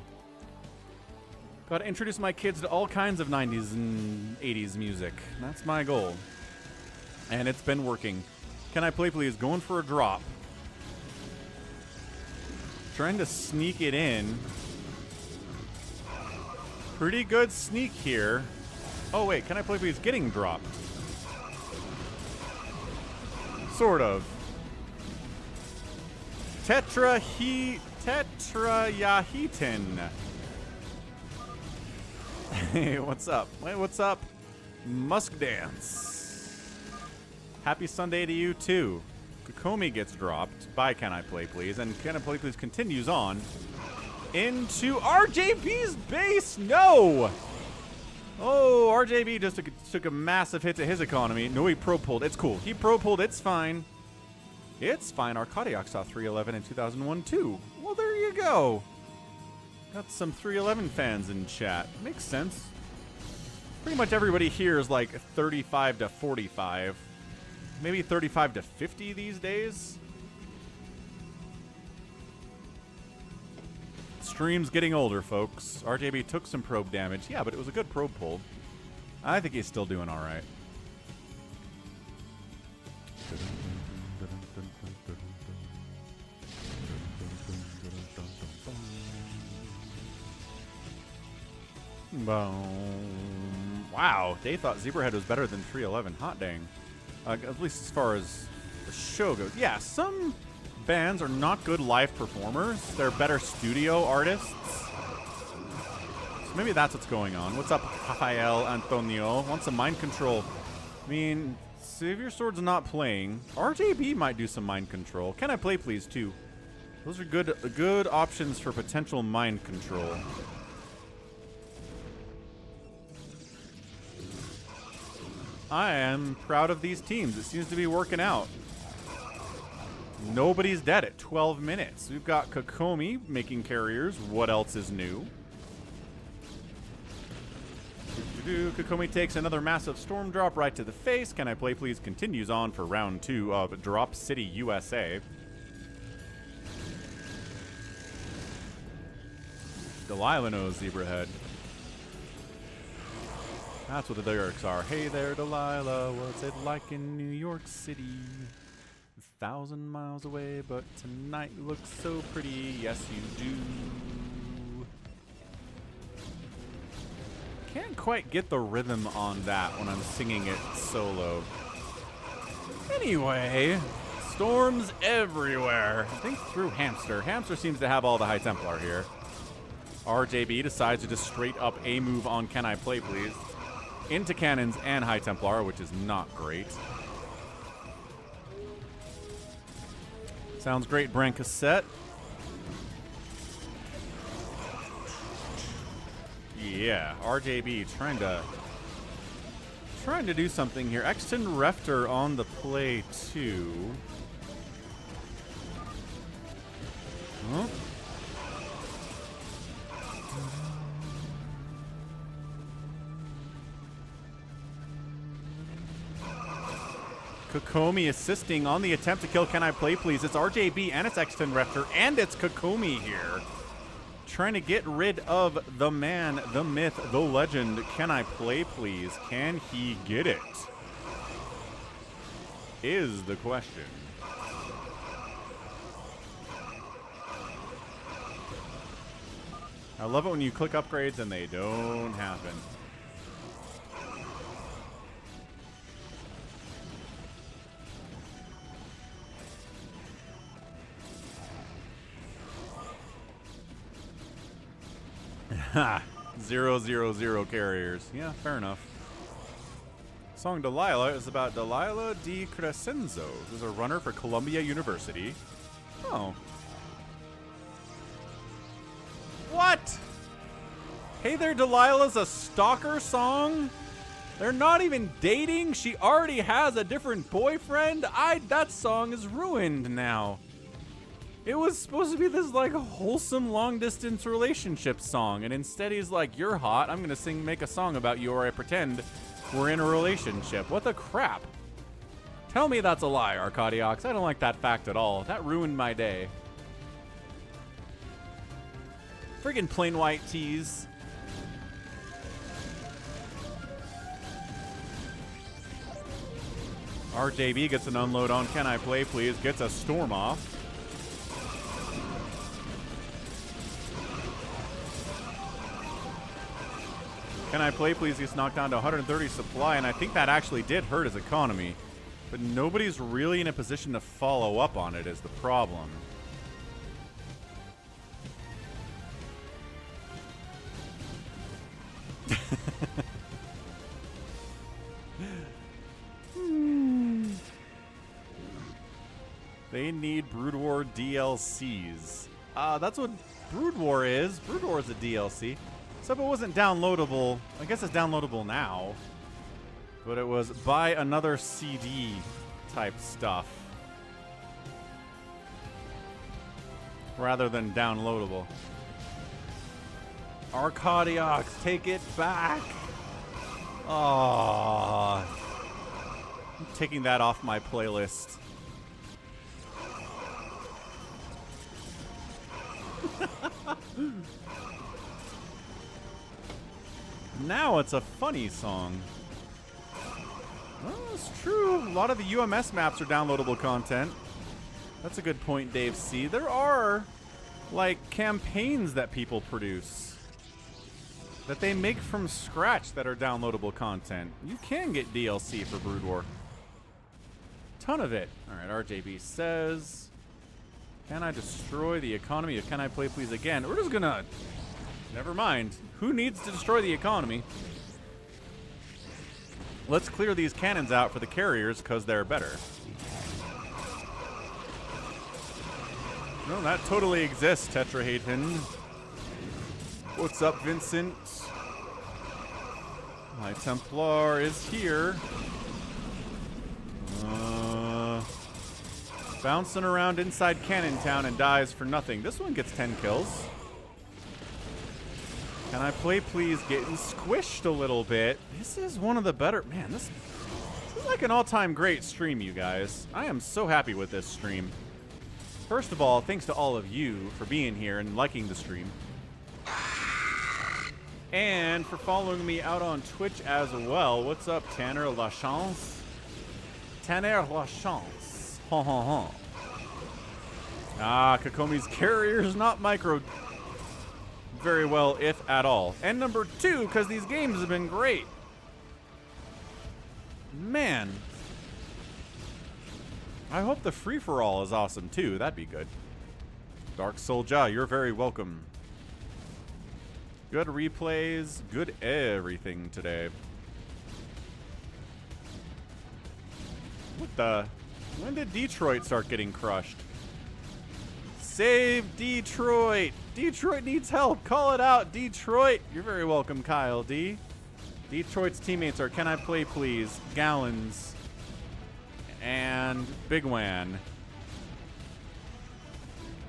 Gotta introduce my kids to all kinds of 90s and 80s music. That's my goal. And it's been working. Can I play please? Going for a drop. Trying to sneak it in. Pretty good sneak here. Oh wait, can I play please? Getting dropped. Sort of. Tetrayahitin. Hey, what's up? Wait, what's up? Musk Dance. Happy Sunday to you too. Kokomi gets dropped by Can I Play Please, and Can I Play Please continues on into RJB's base. No! Oh, RJB just took a massive hit to his economy. No, he pro-pulled. It's cool. He pro-pulled. It's fine. It's fine. Arcadiac saw 311 in 2001 too. Well, there you go. Got some 311 fans in chat. Makes sense. Pretty much everybody here is like 35 to 45. Maybe 35 to 50 these days. Stream's getting older, folks. RJB took some probe damage. Yeah, but it was a good probe pull. I think he's still doing all right. Boom. Wow, they thought Zebrahead was better than 311. Hot dang. At least as far as the show goes. Yeah, some bands are not good live performers. They're better studio artists. So maybe that's what's going on. What's up, Rafael Antonio? Want some mind control? I mean, SaviorSword's not playing. RJB might do some mind control. Can I play please too? Those are good options for potential mind control. I am proud of these teams. It seems to be working out. Nobody's dead at 12 minutes. We've got Kokomi making carriers. What else is new? Kokomi takes another massive storm drop right to the face. Can I play please? Continues on for round 2 of Drop City, USA. Delilah knows Zebrahead. That's what the lyrics are. Hey there, Delilah, what's it like in New York City? 1,000 miles away, but tonight you look so pretty. Yes, you do. Can't quite get the rhythm on that when I'm singing it solo. Anyway, storms everywhere. I think through Hamster. Hamster seems to have all the High Templar here. RJB decides to just straight up A move on Can I Play Please? Into cannons and High Templar, which is not great. Sounds great, Brancassette. Yeah, RJB trying to do something here. Exton Refter on the play too. Huh? Kokomi assisting on the attempt to kill KenIplayPlz. It's RJB and it's Exton Refter and it's Kokomi here. Trying to get rid of the man, the myth, the legend, KenIplayPlz. Can he get it? Is the question. I love it when you click upgrades and they don't happen. Ha! 000 carriers. Yeah, fair enough. Song Delilah is about Delilah Di Crescenzo, who's a runner for Columbia University. Oh. What? Hey there, Delilah's a stalker song? They're not even dating? She already has a different boyfriend? That song is ruined now. It was supposed to be this like wholesome long distance relationship song, and instead he's like, "You're hot. I'm gonna make a song about you, or I pretend we're in a relationship." What the crap? Tell me that's a lie, Arcadiox. I don't like that fact at all. That ruined my day. Friggin' plain white tees. RJB gets an unload on KenIplayPlz, gets a storm off. KenIplayPlz gets knocked down to 130 supply, and I think that actually did hurt his economy. But nobody's really in a position to follow up on it is the problem. They need Brood War DLCs. That's what Brood War is. Brood War is a DLC. Except it wasn't downloadable. I guess it's downloadable now. But it was buy another CD type stuff. Rather than downloadable. Arcadiox, take it back. Oh, I'm taking that off my playlist. Now it's a funny song. Well, it's true. A lot of the UMS maps are downloadable content. That's a good point, Dave C. There are, like, campaigns that people produce that they make from scratch that are downloadable content. You can get DLC for Brood War. Ton of it. All right, RJB says, can I destroy the economy of KenIplayPlz again? We're just gonna... Never mind. Who needs to destroy the economy? Let's clear these cannons out for the carriers because they're better. No, that totally exists, Tetrahedron. What's up, Vincent? My Templar is here. Bouncing around inside Cannon Town and dies for nothing. This one gets 10 kills. KenIplayPlz getting squished a little bit. This is one of the better... Man, this is like an all-time great stream, you guys. I am so happy with this stream. First of all, thanks to all of you for being here and liking the stream. And for following me out on Twitch as well. What's up, Tanner Lachance? Tanner Lachance. Ha ha ha. Ah, Kokomi's carrier's not micro very well, if at all. And number 2, because these games have been great. Man. I hope the free-for-all is awesome, too. That'd be good. Dark Soldier, you're very welcome. Good replays, good everything today. What the... When did Detroit start getting crushed? Save Detroit. Detroit needs help. Call it out, Detroit. You're very welcome, Kyle D. Detroit's teammates are KenIplayPlz, Gallons, and bigwan.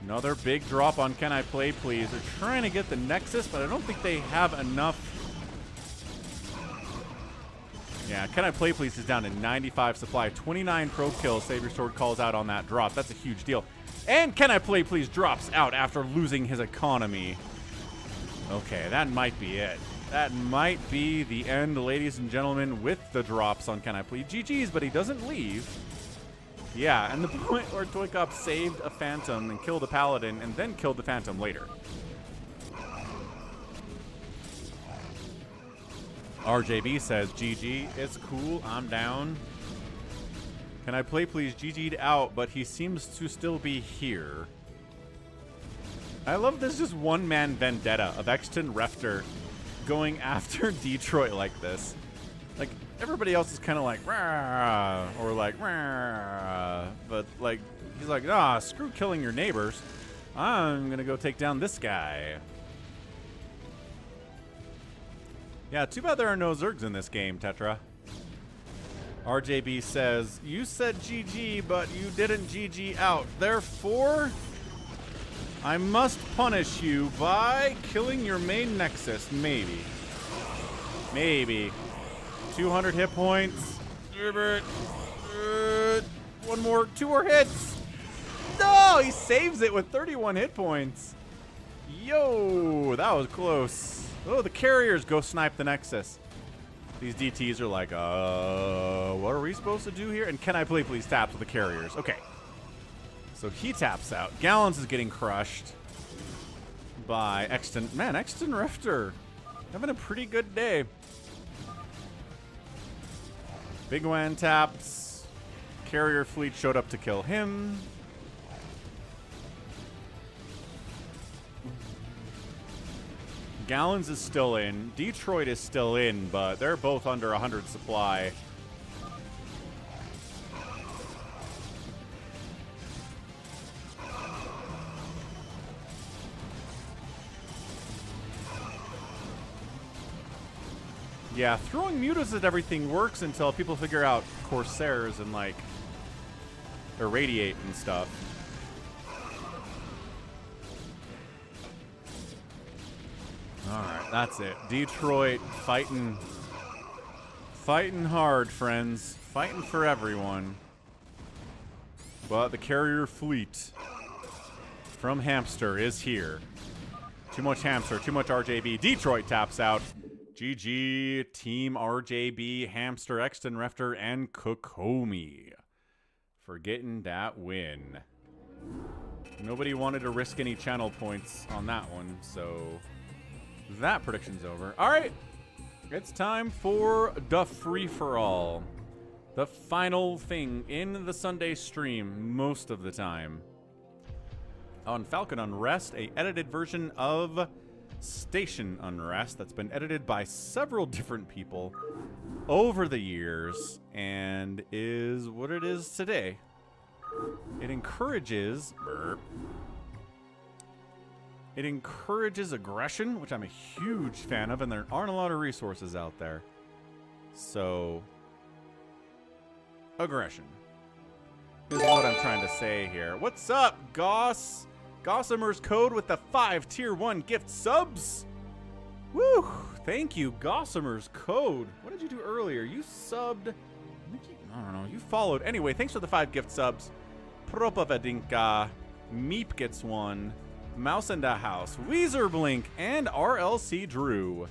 Another big drop on KenIplayPlz. They're trying to get the Nexus, but I don't think they have enough. Yeah, KenIplayPlz is down to 95 supply. 29 pro kills. SaviorSword calls out on that drop. That's a huge deal. And KenIplayPlz drops out after losing his economy. Okay, that might be it. That might be the end, ladies and gentlemen, with the drops on KenIplayPlz. GG's, but he doesn't leave. Yeah, and the point where ToyCop saved a Phantom and killed a Paladin and then killed the Phantom later. RJB says, GG, it's cool, I'm down. KenIplayPlz GG'd out, but he seems to still be here. I love this just one-man vendetta of Exton Refter going after Detroit like this. Like, everybody else is kind of like, rah, or like, rah, but like, he's like, ah, screw killing your neighbors. I'm gonna go take down this guy. Yeah, too bad there are no Zergs in this game, Tetra. RJB says, you said GG, but you didn't GG out. Therefore, I must punish you by killing your main Nexus. Maybe. Maybe. 200 hit points. One more. 2 more hits. No, he saves it with 31 hit points. Yo, that was close. Oh, the carriers go snipe the Nexus. These DTs are like, what are we supposed to do here? And KenIplayPlz taps with the carriers. Okay. So he taps out. Gallons is getting crushed by Exton. Man, Exton Refter having a pretty good day. bigwan taps. Carrier fleet showed up to kill him. Gallons is still in. Detroit is still in, but they're both under 100 supply. Yeah, throwing mutas at everything works until people figure out Corsairs and, like, irradiate and stuff. Alright, that's it. Detroit fighting hard, friends. Fighting for everyone. But the carrier fleet from Hamster is here. Too much Hamster, too much RJB. Detroit taps out. GG, Team RJB, Hamster, Exton, Refter, and Kokomi for getting that win. Nobody wanted to risk any channel points on that one, so that prediction's over. All right, it's time for the free-for-all. The final thing in the Sunday stream most of the time. On Falcon Unrest, a edited version of Station Unrest that's been edited by several different people over the years and is what it is today. It encourages aggression, which I'm a huge fan of, and there aren't a lot of resources out there. So, aggression is what I'm trying to say here. What's up, Goss? Gossamer's Code with the 5 Tier 1 gift subs. Woo! Thank you, Gossamer's Code. What did you do earlier? You subbed. I don't know. You followed. Anyway, thanks for the 5 gift subs. Propavadinka. Meep gets 1. Mouse in the House. Weezer Blink. And RLC Drew.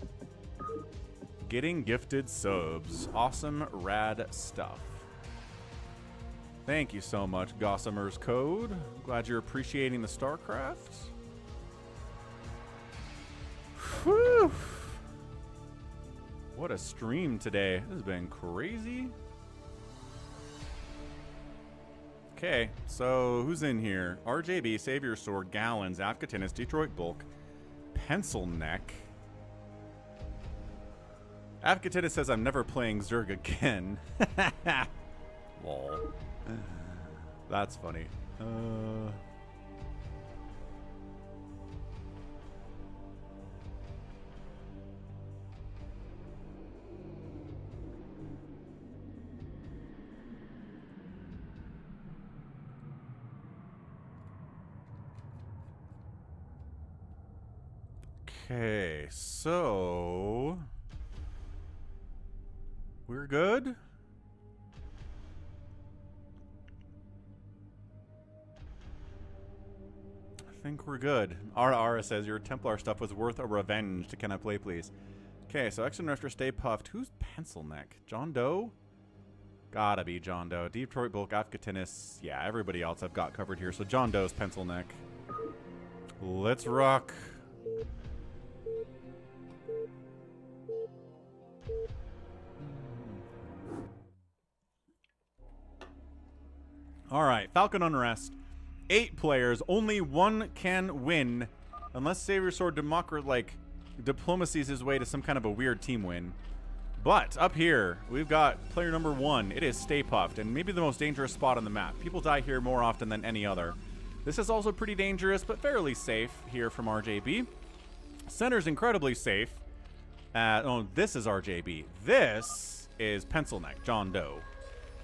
Getting gifted subs. Awesome, rad stuff. Thank you so much, Gossamer's Code. Glad you're appreciating the StarCraft. Whew. What a stream today. This has been crazy. Okay, so who's in here? RJB, SaviorSword, Gallons, Avcatinus, Detroit Bulk, Pencil Neck. Avcatinus says, I'm never playing Zerg again. Lol. That's funny. Okay, so we're good. I think we're good. Ara says your Templar stuff was worth a revenge to KEBABTERRAN. Okay, so Extra Nurster StayPuft. Who's Pencil Neck? JohnDoe? Gotta be JohnDoe. Detroit Bulk, Avcatinus. Yeah, everybody else I've got covered here. So JohnDoe's Pencil Neck. Let's rock. Alright, Falcon Unrest. 8 players, only 1 can win. Unless SaviorSword diplomacies his way to some kind of a weird team win. But up here, we've got player number 1. It is StayPuft, and maybe the most dangerous spot on the map. People die here more often than any other. This is also pretty dangerous, but fairly safe here from RJB. Center's incredibly safe. Oh, this is RJB. This is Pencil Neck, JohnDoe.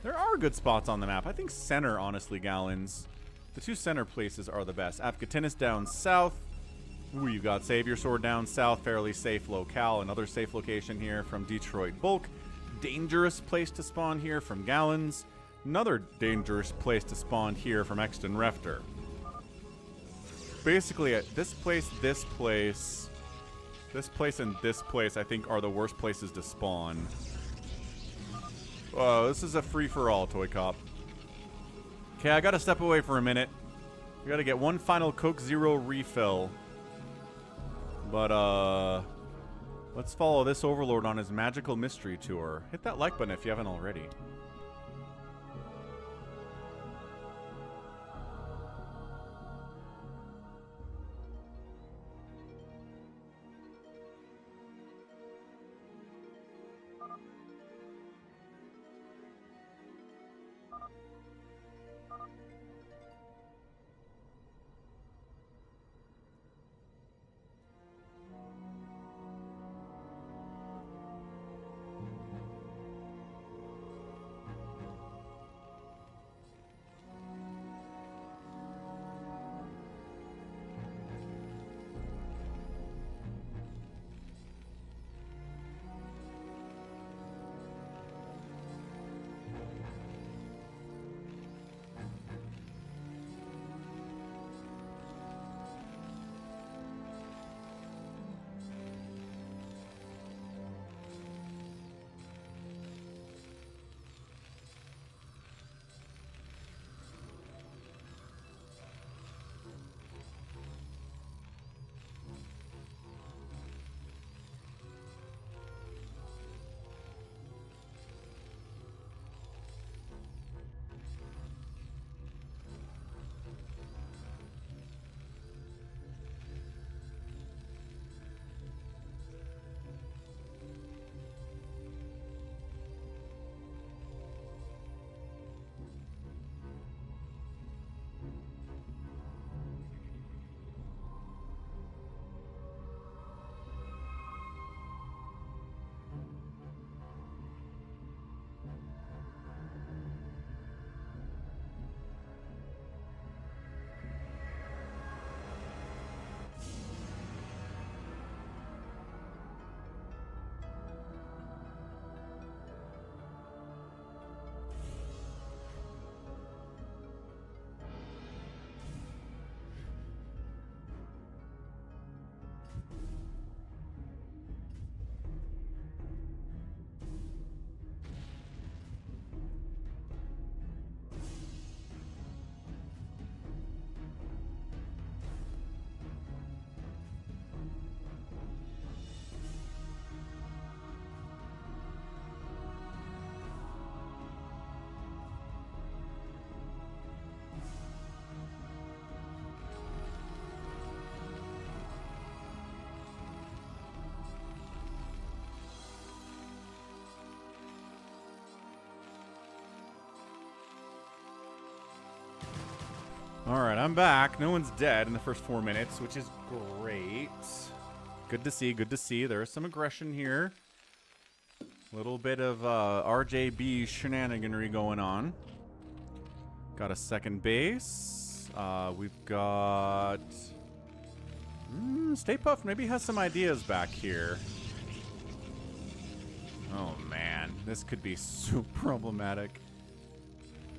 There are good spots on the map. I think center, honestly, Gallons. The 2 center places are the best. Avcatinus down south. Ooh, you've got SaviorSword down south. Fairly safe locale. Another safe location here from Detroit Bulk. Dangerous place to spawn here from Gallons. Another dangerous place to spawn here from Exton Refter. Basically, at this place, and this place, I think, are the worst places to spawn. Oh, this is a free-for-all, ToyCop. Okay, I gotta step away for a minute. We gotta get one final Coke Zero refill. But, let's follow this Overlord on his magical mystery tour. Hit that like button if you haven't already. Alright, I'm back. No one's dead in the first 4 minutes, which is great. Good to see, good to see. There is some aggression here. A little bit of RJB shenaniganry going on. Got a second base. We've got StayPuft maybe has some ideas back here. Oh man, this could be so problematic.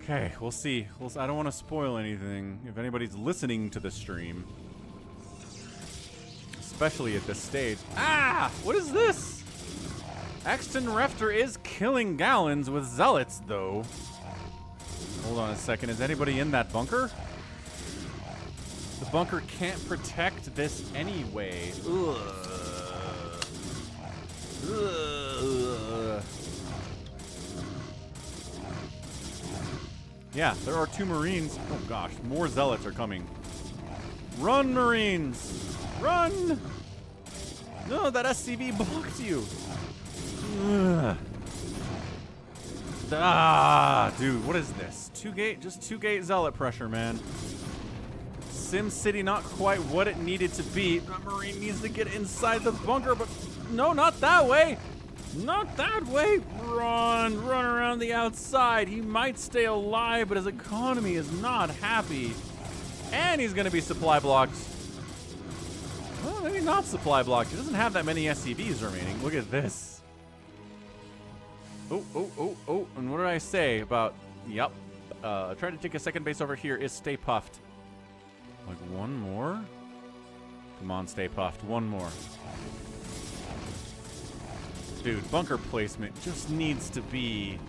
Okay, we'll see. I don't want to spoil anything if anybody's listening to the stream. Especially at this stage. Ah! What is this? Exton Refter is killing Gallons with Zealots, though. Hold on a second. Is anybody in that bunker? The bunker can't protect this anyway. Ugh. Ugh. Yeah, there are 2 Marines. Oh gosh, more Zealots are coming. Run, Marines! Run! No, that SCV blocked you. Ugh. Ah, dude, what is this? 2-gate, just 2-gate Zealot pressure, man. Sim City not quite what it needed to be. The Marine needs to get inside the bunker, but no, not that way. Not that way. Run around the outside. He might stay alive, but his economy is not happy. And he's going to be supply blocked. Well, maybe not supply blocked. He doesn't have that many SCVs remaining. Look at this. Oh. And what did I say about... Yep. Try to take a second base over here is StayPuft. Like one more? Come on, StayPuft. One more. Dude, bunker placement just needs to be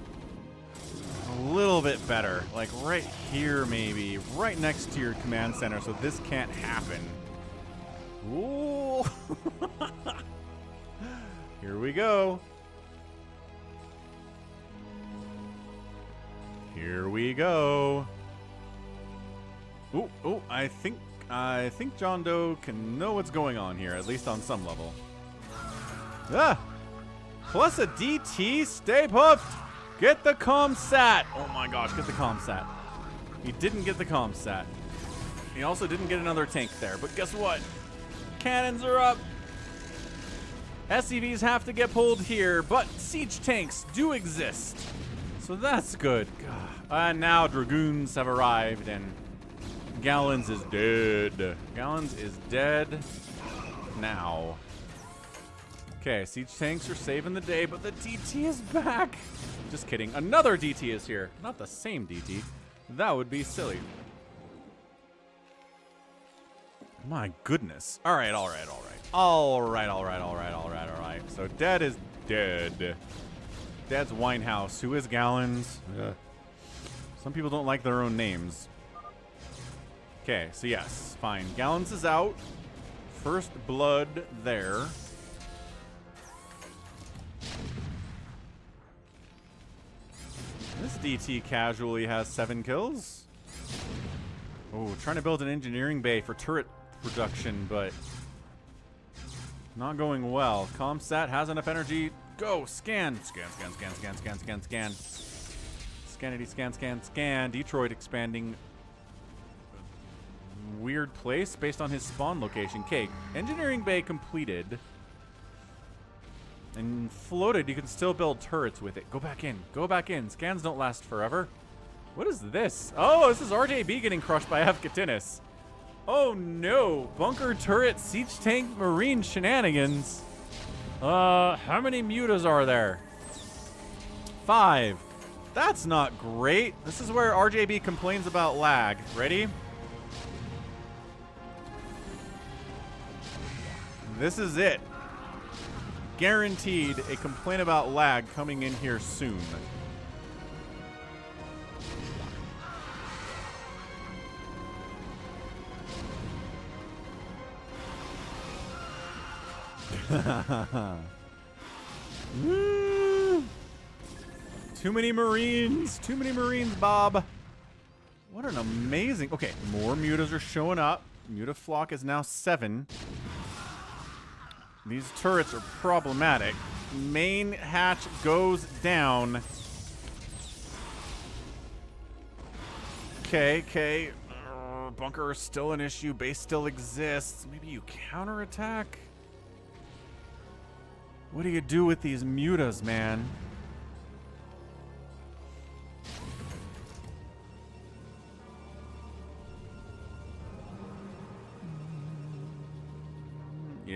a little bit better. Like right here, maybe. Right next to your command center, so this can't happen. Ooh. Here we go. Here we go. Oh, I think JohnDoe can know what's going on here, at least on some level. Ah! Plus a DT, StayPuft! Get the ComSat! Oh my gosh, get the ComSat. He didn't get the ComSat. He also didn't get another tank there, but guess what? Cannons are up! SCVs have to get pulled here, but siege tanks do exist. So that's good. And now Dragoons have arrived, and Gallons is dead. Gallons is dead now. Okay, siege tanks are saving the day, but the DT is back. Just kidding. Another DT is here. Not the same DT. That would be silly. My goodness. All right. So dead is dead. Dad's Winehouse. Who is Gallons? Some people don't like their own names. Okay, so yes, fine. Gallons is out. First blood there. This DT casually has 7 kills. Oh, trying to build an engineering bay for turret production, but not going well. ComSat has enough energy. Go, scan. Scan. Scanity, scan. Detroit expanding. Weird place based on his spawn location. Okay, engineering bay completed. And floated, you can still build turrets with it. Go back in. Scans don't last forever. What is this? Oh, this is RJB getting crushed by Avcatinus. Oh no, bunker turret, siege tank, marine shenanigans. How many mutas are there? 5. That's not great. This is where RJB complains about lag. Ready? This is it. Guaranteed a complaint about lag coming in here soon. Too many Marines. Too many Marines, Bob. What an amazing... Okay, more mutas are showing up. Muta flock is now 7. These turrets are problematic. Main hatch goes down. Okay. Bunker is still an issue. Base still exists. Maybe you counterattack? What do you do with these mutas, man?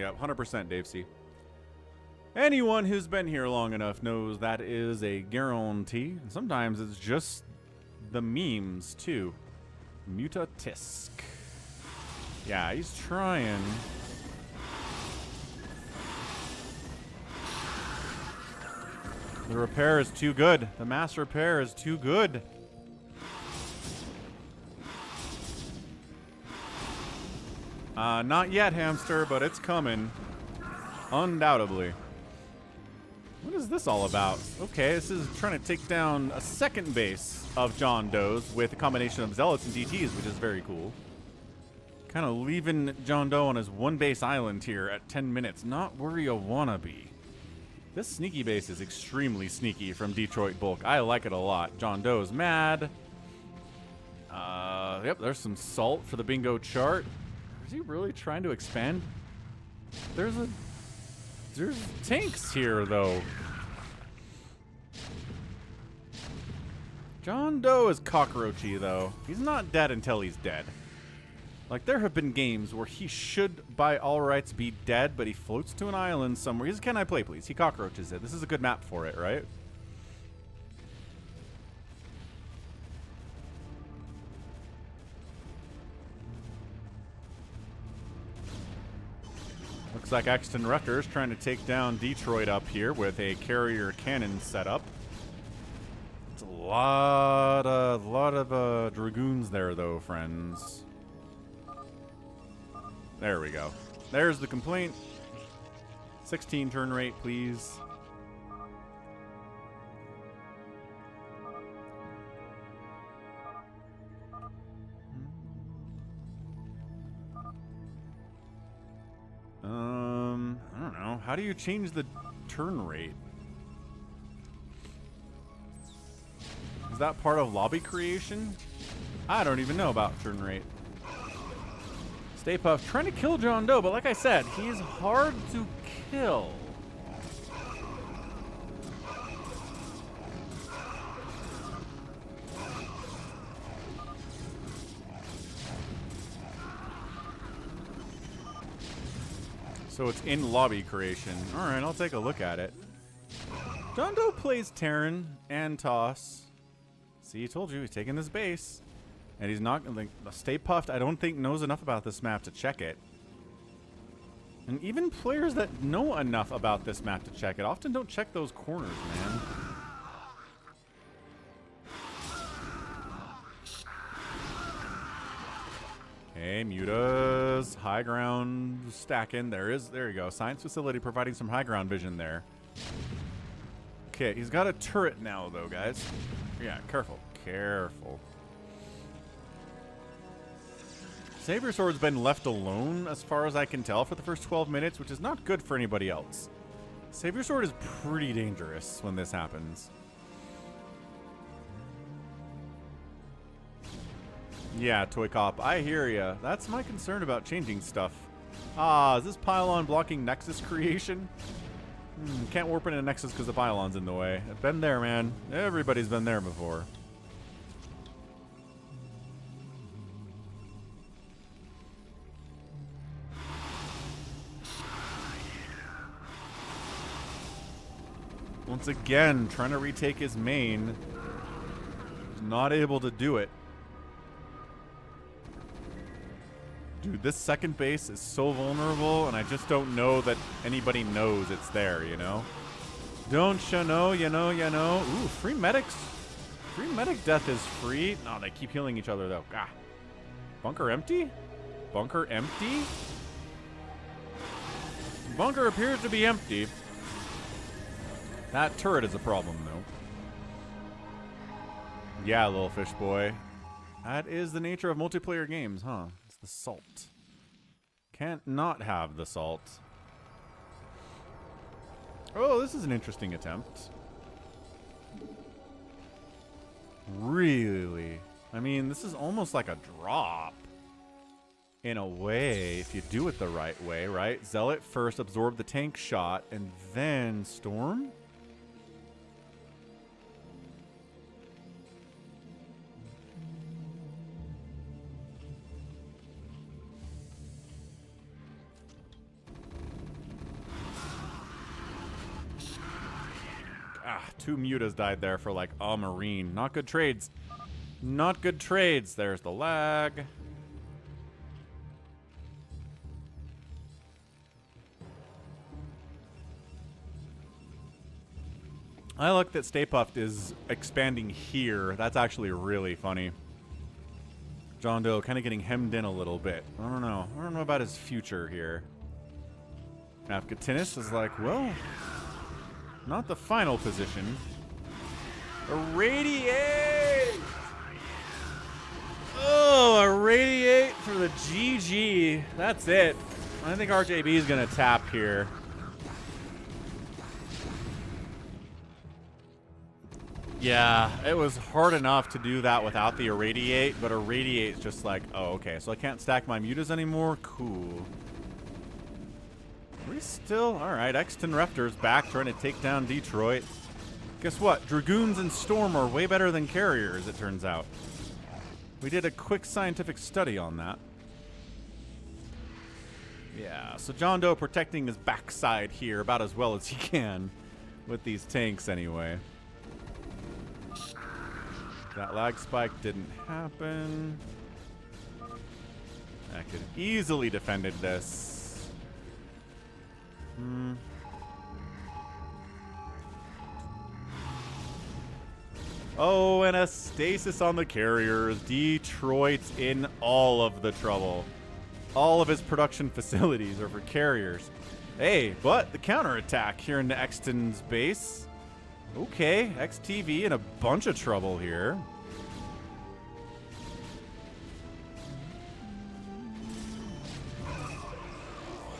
Yep, 100% Dave C. Anyone who's been here long enough knows that is a guarantee. Sometimes it's just the memes, too. Mutatisk. Yeah, he's trying. The repair is too good. The mass repair is too good. Not yet, hamster, but it's coming. Undoubtedly. What is this all about? Okay, this is trying to take down a second base of JohnDoes with a combination of Zealots and DTs, which is very cool. Kind of leaving JohnDoe on his one base island here at 10 minutes. Not where you wanna be. This sneaky base is extremely sneaky from Detroit Bulk. I like it a lot. JohnDoe's mad. Yep, there's some salt for the bingo chart. Is he really trying to expand? There's tanks here, though. JohnDoe is cockroachy, though. He's not dead until he's dead. Like, there have been games where he should, by all rights, be dead, but he floats to an island somewhere. He's CanIplayplz. He cockroaches it. This is a good map for it, right? Looks like Exton Rutgers trying to take down Detroit up here with a carrier cannon setup. It's a lot of dragoons there, though, friends. There we go. There's the complaint. 16 turn rate, please. I don't know. How do you change the turn rate? Is that part of lobby creation? I don't even know about turn rate. StayPuft trying to kill JohnDoe, but like I said, he's hard to kill. So it's in lobby creation. Alright, I'll take a look at it. JohnDoe plays Terran and Toss. See, I told you, he's taking this base. And he's not, like, StayPuft, I don't think, knows enough about this map to check it. And even players that know enough about this map to check it often don't check those corners, man. Okay, Muta's high ground stacking. There you go. Science facility providing some high ground vision there. Okay, he's got a turret now, though, guys. Yeah, careful. Careful. SaviorSword's been left alone, as far as I can tell, for the first 12 minutes, which is not good for anybody else. SaviorSword is pretty dangerous when this happens. Yeah, ToyCop, I hear ya. That's my concern about changing stuff. Ah, is this pylon blocking Nexus creation? Can't warp into Nexus because the pylon's in the way. I've been there, man. Everybody's been there before. Once again, trying to retake his main. Not able to do it. Dude, this second base is so vulnerable, and I just don't know that anybody knows it's there, you know? Don't you know, you know, you know. Ooh, free medics. Free medic death is free. Oh, they keep healing each other, though. Ah. Bunker empty? Bunker empty? Bunker appears to be empty. That turret is a problem, though. Yeah, lilfishboy. That is the nature of multiplayer games, huh? It's the salt. Can't not have the salt. Oh, this is an interesting attempt. Really? I mean, this is almost like a drop. In a way, if you do it the right way, right? Zealot first, absorb the tank shot, and then Storm? Ah, 2 mutas died there for like a marine. Not good trades. Not good trades. There's the lag. I like that StayPuft is expanding here. That's actually really funny. JohnDoe kind of getting hemmed in a little bit. I don't know. I don't know about his future here. Avcatinus is like, well, not the final position. Irradiate! Oh, irradiate for the GG. That's it. I think RJB is going to tap here. Yeah, it was hard enough to do that without the irradiate, but irradiate's just like, oh, okay, so I can't stack my mutas anymore? Cool. Are we still? Alright, Exton Raptor's back trying to take down Detroit. Guess what? Dragoons and Storm are way better than carriers, it turns out. We did a quick scientific study on that. Yeah, so JohnDoe protecting his backside here about as well as he can with these tanks anyway. That lag spike didn't happen. I could easily defended this. Oh, and a stasis on the carriers. Detroit's in all of the trouble. All of his production facilities are for carriers. Hey, but the counterattack here into Exton's base. Okay, XTV in a bunch of trouble here.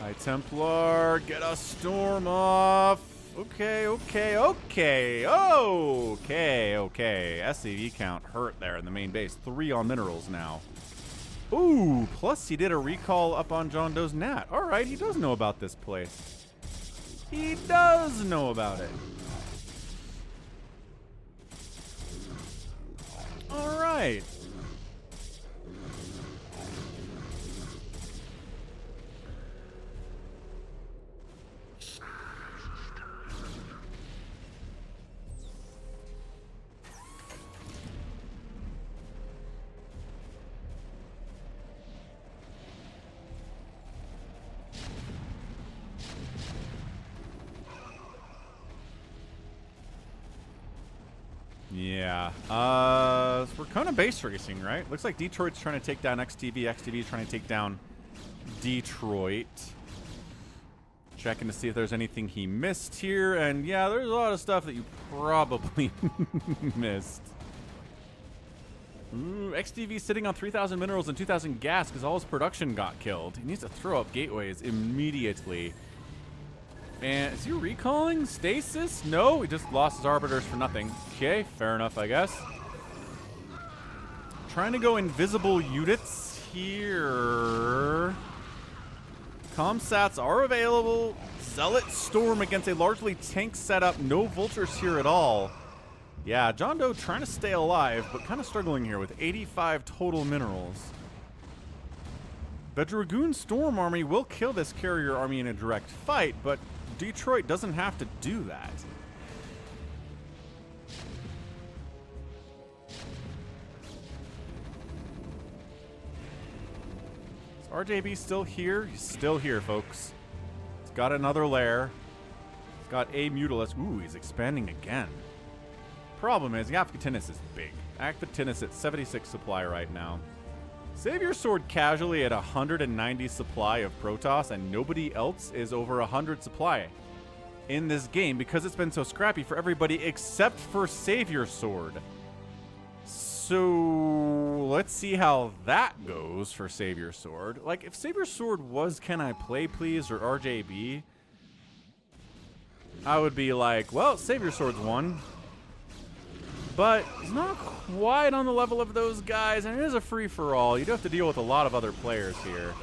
High Templar, get a storm off. Okay, okay, okay. Okay, okay. SCV count hurt there in the main base. 3 on minerals now. Ooh, plus he did a recall up on JohnDoe's Nat. All right, he does know about this place. He does know about it. All right. Yeah. So we're kind of base racing, right? Looks like Detroit's trying to take down XTV. XTV's trying to take down Detroit. Checking to see if there's anything he missed here. And yeah, there's a lot of stuff that you probably missed. Ooh, XTV sitting on 3,000 minerals and 2,000 gas because all his production got killed. He needs to throw up gateways immediately. And is he recalling stasis? No, he just lost his arbiters for nothing. Okay, fair enough, I guess. Trying to go invisible units here. Comsats are available. Zealot Storm against a largely tank setup. No vultures here at all. Yeah, JohnDoe trying to stay alive, but kind of struggling here with 85 total minerals. The Dragoon Storm army will kill this carrier army in a direct fight, but Detroit doesn't have to do that. Is RJB still here? He's still here, folks. He's got another lair. He's got a Mutalisk. Ooh, he's expanding again. Problem is, Avcatinus is big. Avcatinus at 76 supply right now. SaviorSword casually at 190 supply of Protoss, and nobody else is over 100 supply in this game because it's been so scrappy for everybody except for SaviorSword. So let's see how that goes for SaviorSword. Like, if SaviorSword was CanIplayplz or RJB, I would be like, well, SaviorSword's won. But it's not quite on the level of those guys, and it is a free-for-all. You do have to deal with a lot of other players here.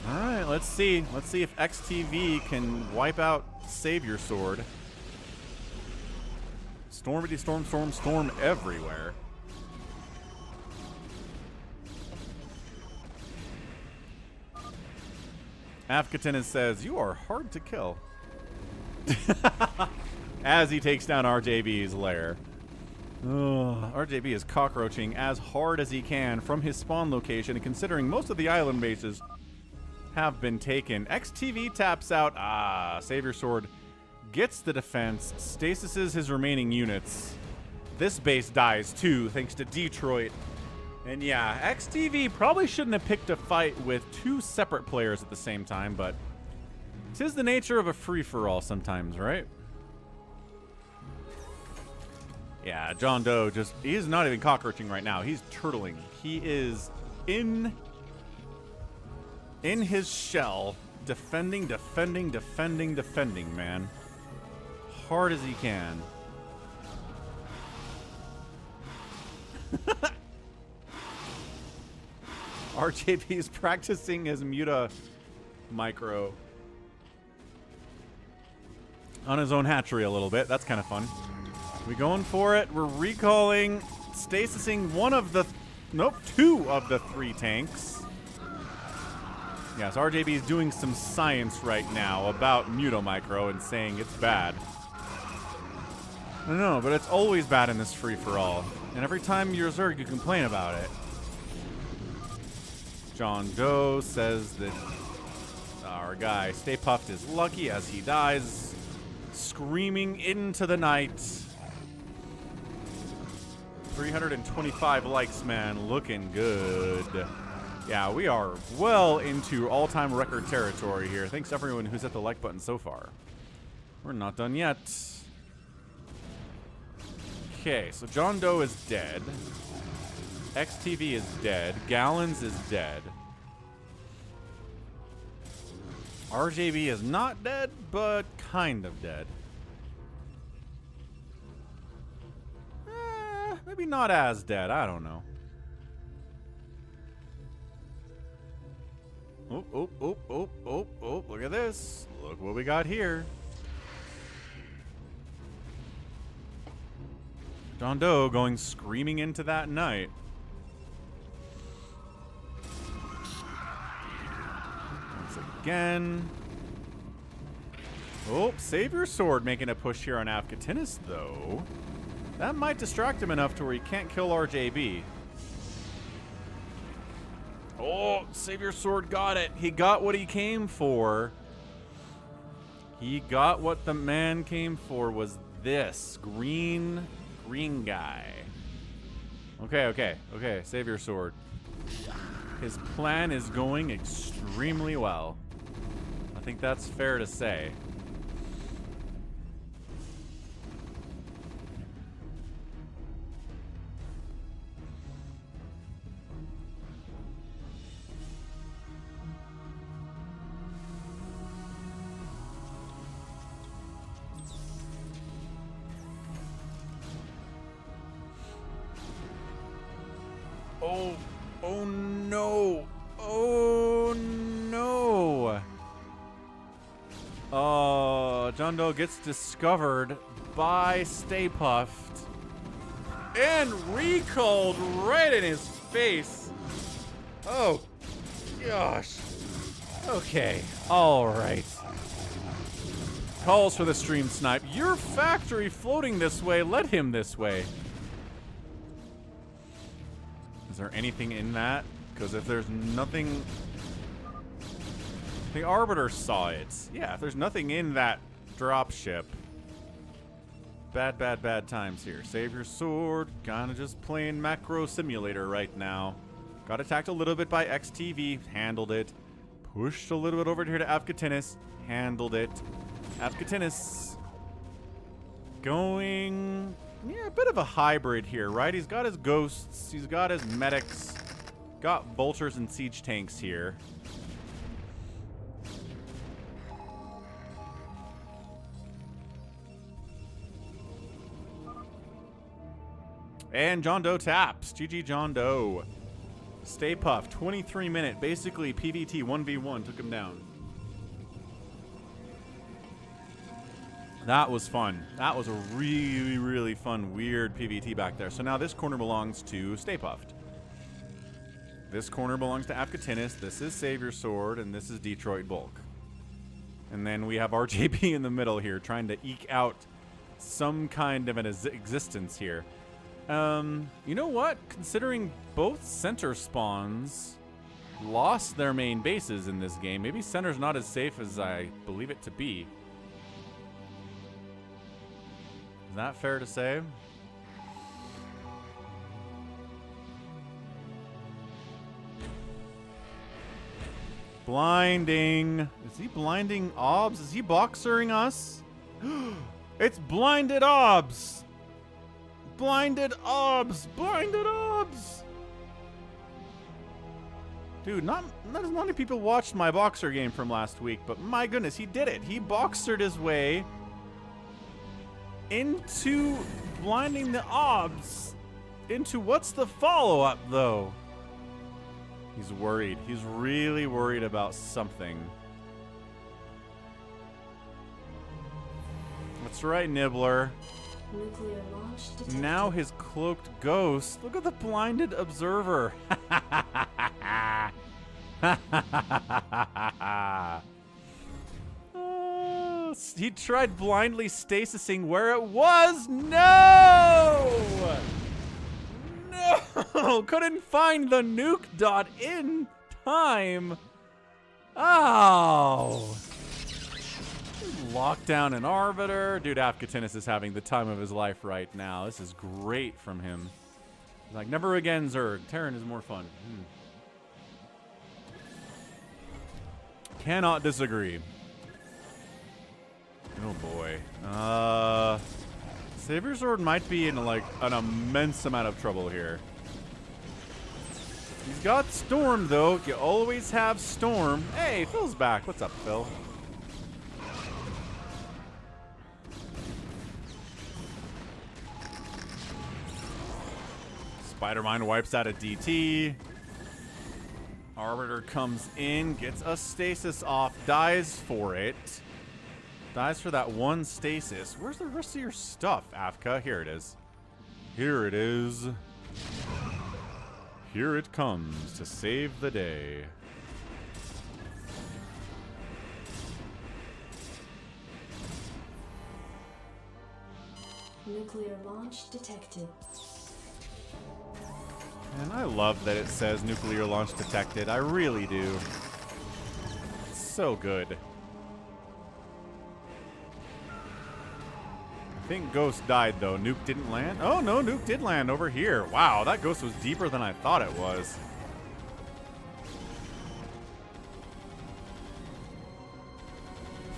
All right, let's see. Let's see if XTV can wipe out SaviorSword. Stormity, storm, storm, storm everywhere. Avcatinus says, "You are hard to kill." As he takes down RJB's lair. RJB is cockroaching as hard as he can from his spawn location, and considering most of the island bases have been taken, XTV taps out. SaviorSword gets the defense, stasises his remaining units. This base dies too, thanks to Detroit. And yeah, XTV probably shouldn't have picked a fight with two separate players at the same time, but 'tis the nature of a free-for-all sometimes, right? Yeah, JohnDoe he's not even cockroaching right now. He's turtling. He is in his shell, defending, man. Hard as he can. RJB's practicing his Muta micro on his own hatchery a little bit. That's kind of fun. We going for it. We're recalling, stasising two of the three tanks. Yes, RJB is doing some science right now about Mutomicro and saying it's bad. I don't know, but it's always bad in this free-for-all. And every time you're Zerg, you complain about it. JohnDoe says that our guy StayPuft is lucky as he dies, screaming into the night. 325 likes, man. Looking good. Yeah, we are well into all-time record territory here. Thanks everyone who's hit the like button so far. We're not done yet. Okay, so JohnDoe is dead. XTV is dead. Gallons is dead. RJB is not dead, but kind of dead. Maybe not as dead. I don't know. Oh, look at this. Look what we got here. JohnDoe going screaming into that night. Once again. Oh, SaviorSword making a push here on Avcatinus, though. That might distract him enough to where he can't kill RJB. Oh, SaviorSword got it. He got what he came for. He got what the man came for, was this. Green guy. Okay, SaviorSword. His plan is going extremely well. I think that's fair to say. Oh no. Oh no. JohnDoe gets discovered by StayPuft and recalled right in his face. Oh gosh. Okay. All right. Calls for the stream snipe. Your factory floating this way. Let him this way. Is there anything in that? Because if there's nothing... The Arbiter saw it. Yeah, if there's nothing in that dropship... Bad times here. SaviorSword, kinda just playing macro simulator right now. Got attacked a little bit by XTV, handled it. Pushed a little bit over here to Avcatinus, handled it. Avcatinus going... Yeah, a bit of a hybrid here, right? He's got his ghosts, he's got his medics, got vultures and siege tanks here. And JohnDoe taps. GG JohnDoe. StayPuft, 23-minute, basically PvT 1v1, took him down. That was fun. That was a really, really fun, weird PvT back there. So now this corner belongs to StayPuft. This corner belongs to Avcatinus. This is SaviorSword, and this is Detroit Bulk. And then we have RJB in the middle here, trying to eke out some kind of an existence here. You know what? Considering both center spawns lost their main bases in this game, maybe center's not as safe as I believe it to be. Is that fair to say? Blinding. Is he blinding Obs? Is he boxering us? It's blinded Obs. Blinded Obs. Blinded Obs. Dude, not as many people watched my boxer game from last week, but my goodness, he did it. He boxered his way into blinding the Obs. Into what's the follow-up, though? He's worried. He's really worried about something. That's right, Nibbler. Nuclear launch detected. Now his cloaked ghost. Look at the blinded observer. He tried blindly stasising where it was. No! No! Couldn't find the nuke dot in time. Oh! Lock down an arbiter. Dude, Avcatinus is having the time of his life right now. This is great from him. He's like, never again, Zerg. Terran is more fun. Cannot disagree. Oh boy. SaviorSword might be in like an immense amount of trouble here. He's got Storm though. You always have Storm. Hey, Phil's back. What's up, Phil? Spider-Mine wipes out a DT. Arbiter comes in, gets a stasis off, dies for it. Dies for that one stasis. Where's the rest of your stuff, Avca? Here it is. Here it is. Here it comes to save the day. Nuclear launch detected. And I love that it says nuclear launch detected. I really do. It's so good. I think Ghost died, though. Nuke didn't land? Oh, no, Nuke did land over here. Wow, that Ghost was deeper than I thought it was.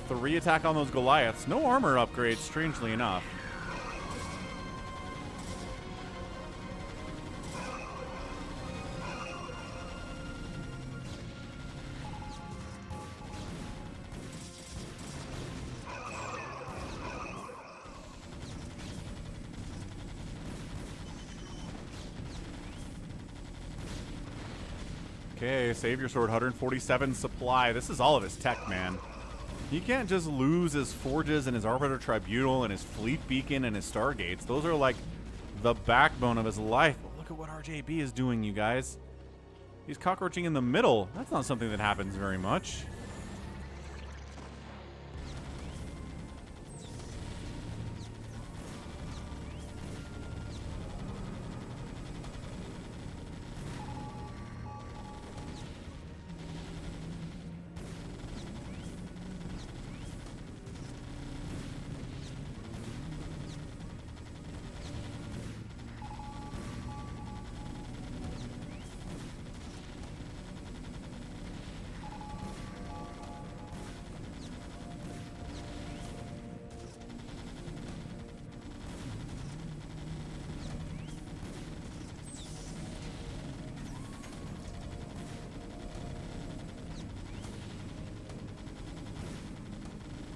Three attack on those Goliaths. No armor upgrades, strangely enough. Okay, SaviorSword, 147 supply. This is all of his tech, man. He can't just lose his Forges and his Arbiter Tribunal and his Fleet Beacon and his Stargates. Those are like the backbone of his life. But look at what RJB is doing, you guys. He's cockroaching in the middle. That's not something that happens very much.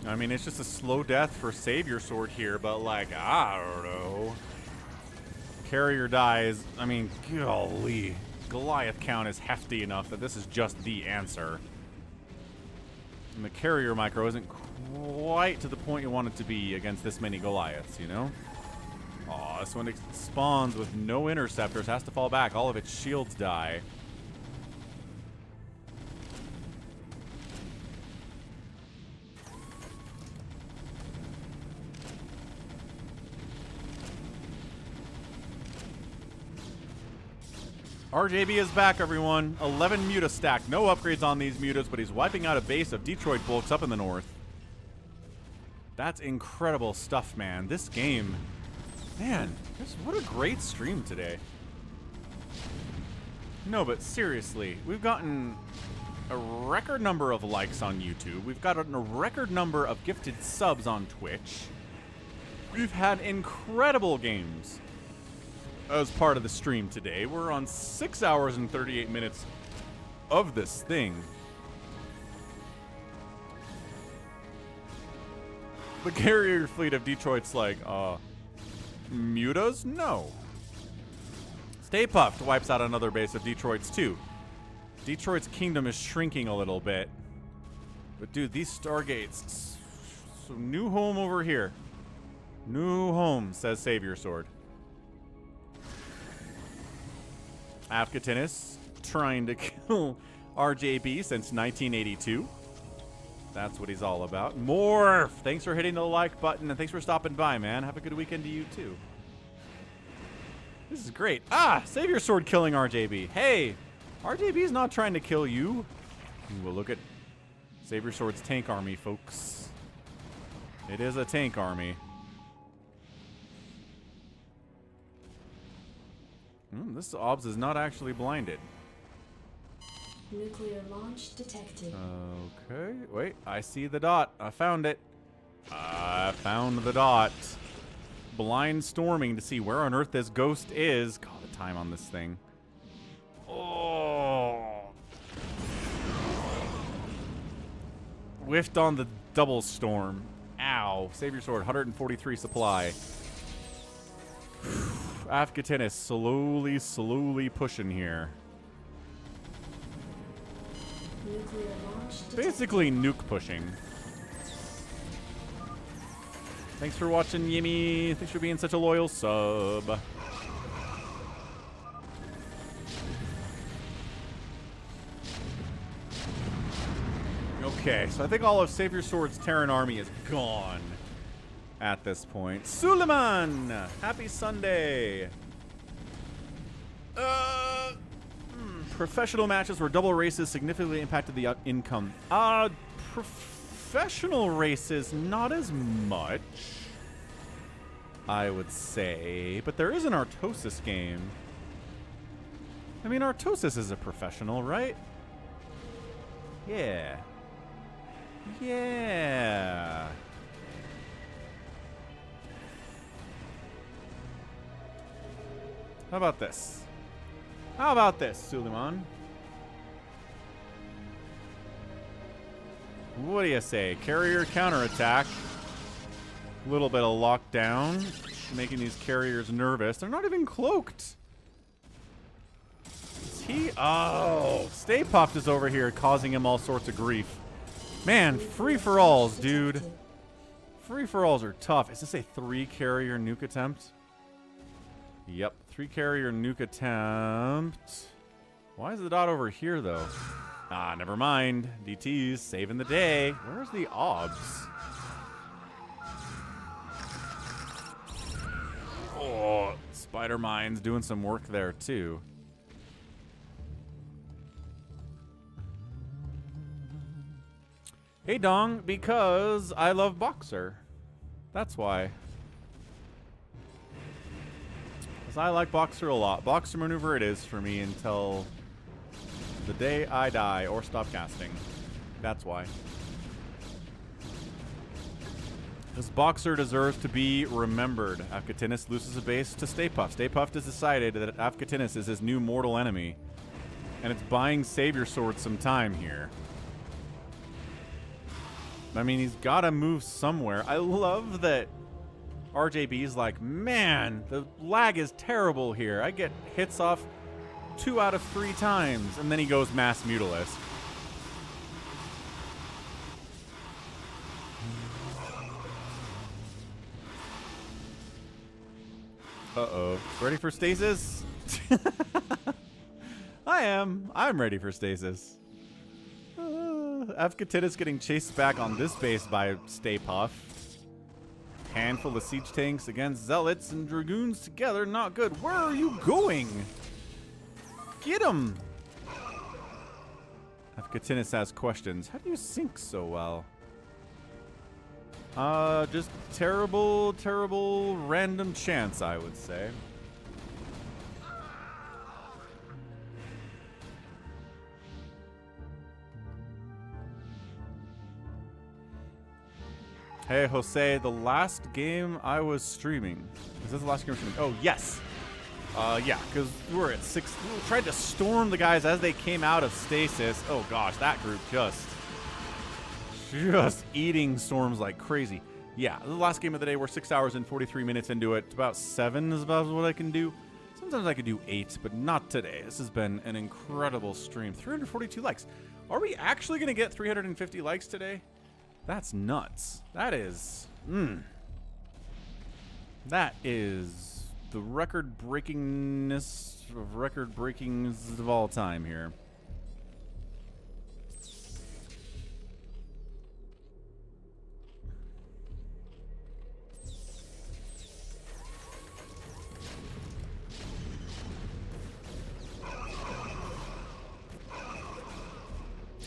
I mean, it's just a slow death for SaviorSword here, but like, I don't know. Carrier dies. I mean, golly. Goliath count is hefty enough that this is just the answer. And the carrier micro isn't quite to the point you want it to be against this many Goliaths, you know? Aw, this one spawns with no interceptors, has to fall back. All of its shields die. RJB is back, everyone. 11 muta stack. No upgrades on these mutas, but he's wiping out a base of Detroit bulks up in the north. That's incredible stuff, man. This game, man, what a great stream today. No, but seriously, we've gotten a record number of likes on YouTube. We've gotten a record number of gifted subs on Twitch. We've had incredible games as part of the stream today. We're on 6 hours and 38 minutes of this thing. The carrier fleet of Detroit's like, mutas? No. StayPuft wipes out another base of Detroit's too. Detroit's kingdom is shrinking a little bit. But dude, these Stargates. So new home over here. New home, says SaviorSword. Avcatinus trying to kill RJB since 1982. That's what he's all about. Morph! Thanks for hitting the like button, and thanks for stopping by, man. Have a good weekend to you, too. This is great. Ah! SaviorSword killing RJB. Hey! RJB's not trying to kill you. We'll look at SaviorSword's tank army, folks. It is a tank army. This OBS is not actually blinded. Nuclear launch detected. Okay, wait, I see the dot. I found it. I found the dot. Blind storming to see where on earth this ghost is. God, the time on this thing. Oh. Whiffed on the double storm. Ow. SaviorSword, 143 supply. Avcatinus slowly pushing here. Nuclear launch detected. Basically nuke pushing. Thanks for watching, Yimmy. Thanks for being such a loyal sub. Okay, so I think all of SaviorSword's Terran army is gone at this point. Suleiman! Happy Sunday! Professional matches where double races significantly impacted the income. Professional races, not as much, I would say. But there is an Artosis game. I mean, Artosis is a professional, right? Yeah. Yeah. How about this? How about this, Suleiman? What do you say? Carrier counterattack. A little bit of lockdown. Making these carriers nervous. They're not even cloaked. Is he? Oh. StayPuft is over here causing him all sorts of grief. Man, free-for-alls, dude. Free-for-alls are tough. Is this a 3-carrier nuke attempt? Yep, 3-carrier nuke attempt. Why is the dot over here, though? Ah, never mind. DT's saving the day. Where's the OBS? Oh, Spider Mind's doing some work there, too. Hey, Dong, because I love Boxer. That's why. Because I like Boxer a lot. Boxer maneuver it is for me until the day I die or stop casting. That's why. This Boxer deserves to be remembered. Avcatinus loses a base to StayPuft. StayPuft has decided that Avcatinus is his new mortal enemy. And it's buying SaviorSword some time here. I mean, he's got to move somewhere. I love that RJB's like, man, the lag is terrible here. I get hits off 2 out of 3 times. And then he goes Mass Mutalisk. Uh-oh. Ready for stasis? I am. I'm ready for stasis. Avcatinus getting chased back on this base by StayPuft. Handful of siege tanks against zealots and dragoons together. Not good. Where are you going? Get him! Avcatinus asks questions. How do you sink so well? Just terrible, terrible random chance, I would say. Hey, Jose, the last game I was streaming. Is this the last game I was streaming? Oh, yes. Yeah, because we were at 6. We tried to storm the guys as they came out of stasis. Oh, gosh, that group just eating storms like crazy. Yeah, the last game of the day. We're 6 hours and 43 minutes into it. About 7 is about what I can do. Sometimes I could do 8, but not today. This has been an incredible stream. 342 likes. Are we actually going to get 350 likes today? That's nuts. That is... That is the record-breakingness of record-breakings of all time here.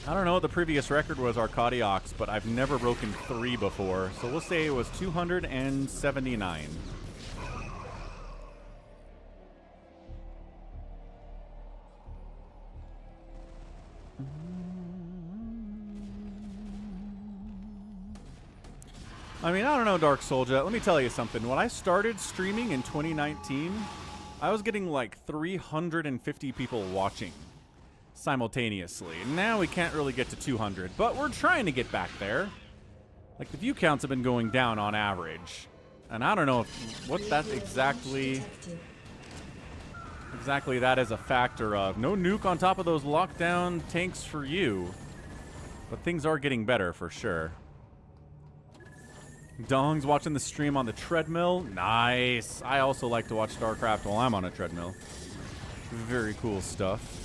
I don't know what the previous record was, Arcadiox, but I've never broken 3 before. So we'll say it was 279. I mean, I don't know, Dark Soldier. Let me tell you something. When I started streaming in 2019, I was getting like 350 people watching simultaneously. Now we can't really get to 200, but we're trying to get back there. Like, the view counts have been going down on average, and I don't know what that exactly that is a factor of. No nuke on top of those lockdown tanks for you, but things are getting better for sure. Dong's watching the stream on the treadmill. Nice. I also like to watch StarCraft while I'm on a treadmill. Very cool stuff.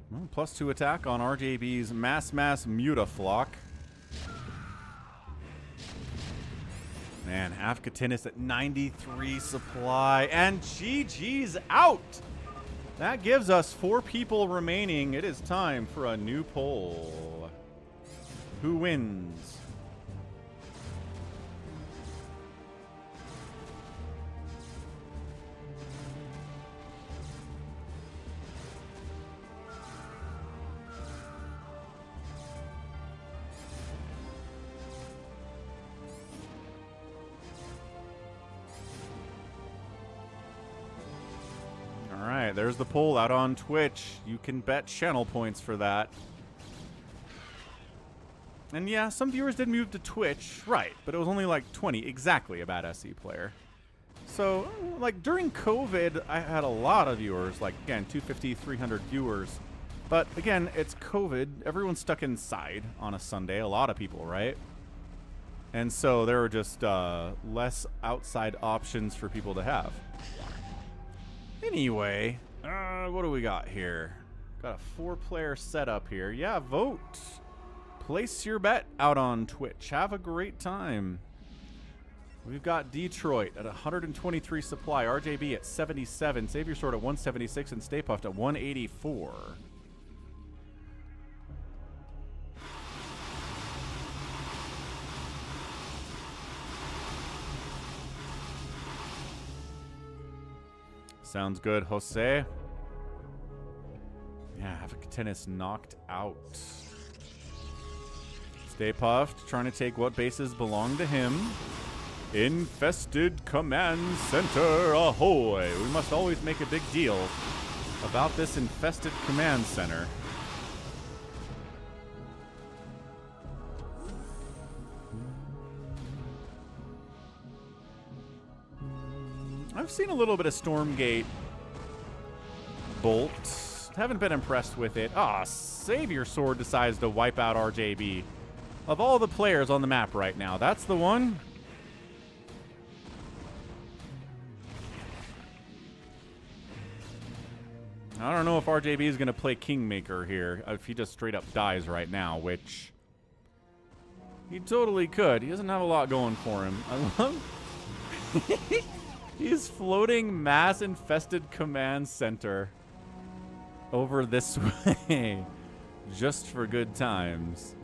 Well, +2 attack on RJB's Mass Mutaflock. Man, Avcatinus at 93 supply. And GG's out! That gives us 4 people remaining. It is time for a new poll. Who wins? Alright, there's the poll out on Twitch. You can bet channel points for that. And yeah, some viewers did move to Twitch, right, but it was only like 20, exactly a bad SE player. So, like, during COVID, I had a lot of viewers, like, again, 250, 300 viewers. But, again, it's COVID. Everyone's stuck inside on a Sunday, a lot of people, right? And so there were just less outside options for people to have. Anyway, what do we got here? Got a 4-player setup here. Yeah, vote. Place your bet out on Twitch. Have a great time. We've got Detroit at 123 supply, RJB at 77, SaviorSword at 176, and StayPuft at 184. Sounds good, Jose. Yeah, Avcatinus knocked out. StayPuft trying to take what bases belong to him. Infested Command Center, ahoy! We must always make a big deal about this infested command center. I've seen a little bit of Stormgate Bolt. Haven't been impressed with it. Ah, SaviorSword decides to wipe out RJB. Of all the players on the map right now, that's the one. I don't know if RJB is going to play Kingmaker here, if he just straight up dies right now, which He totally could. He doesn't have a lot going for him. I love... He's floating mass-infested command center over this way. Just for good times.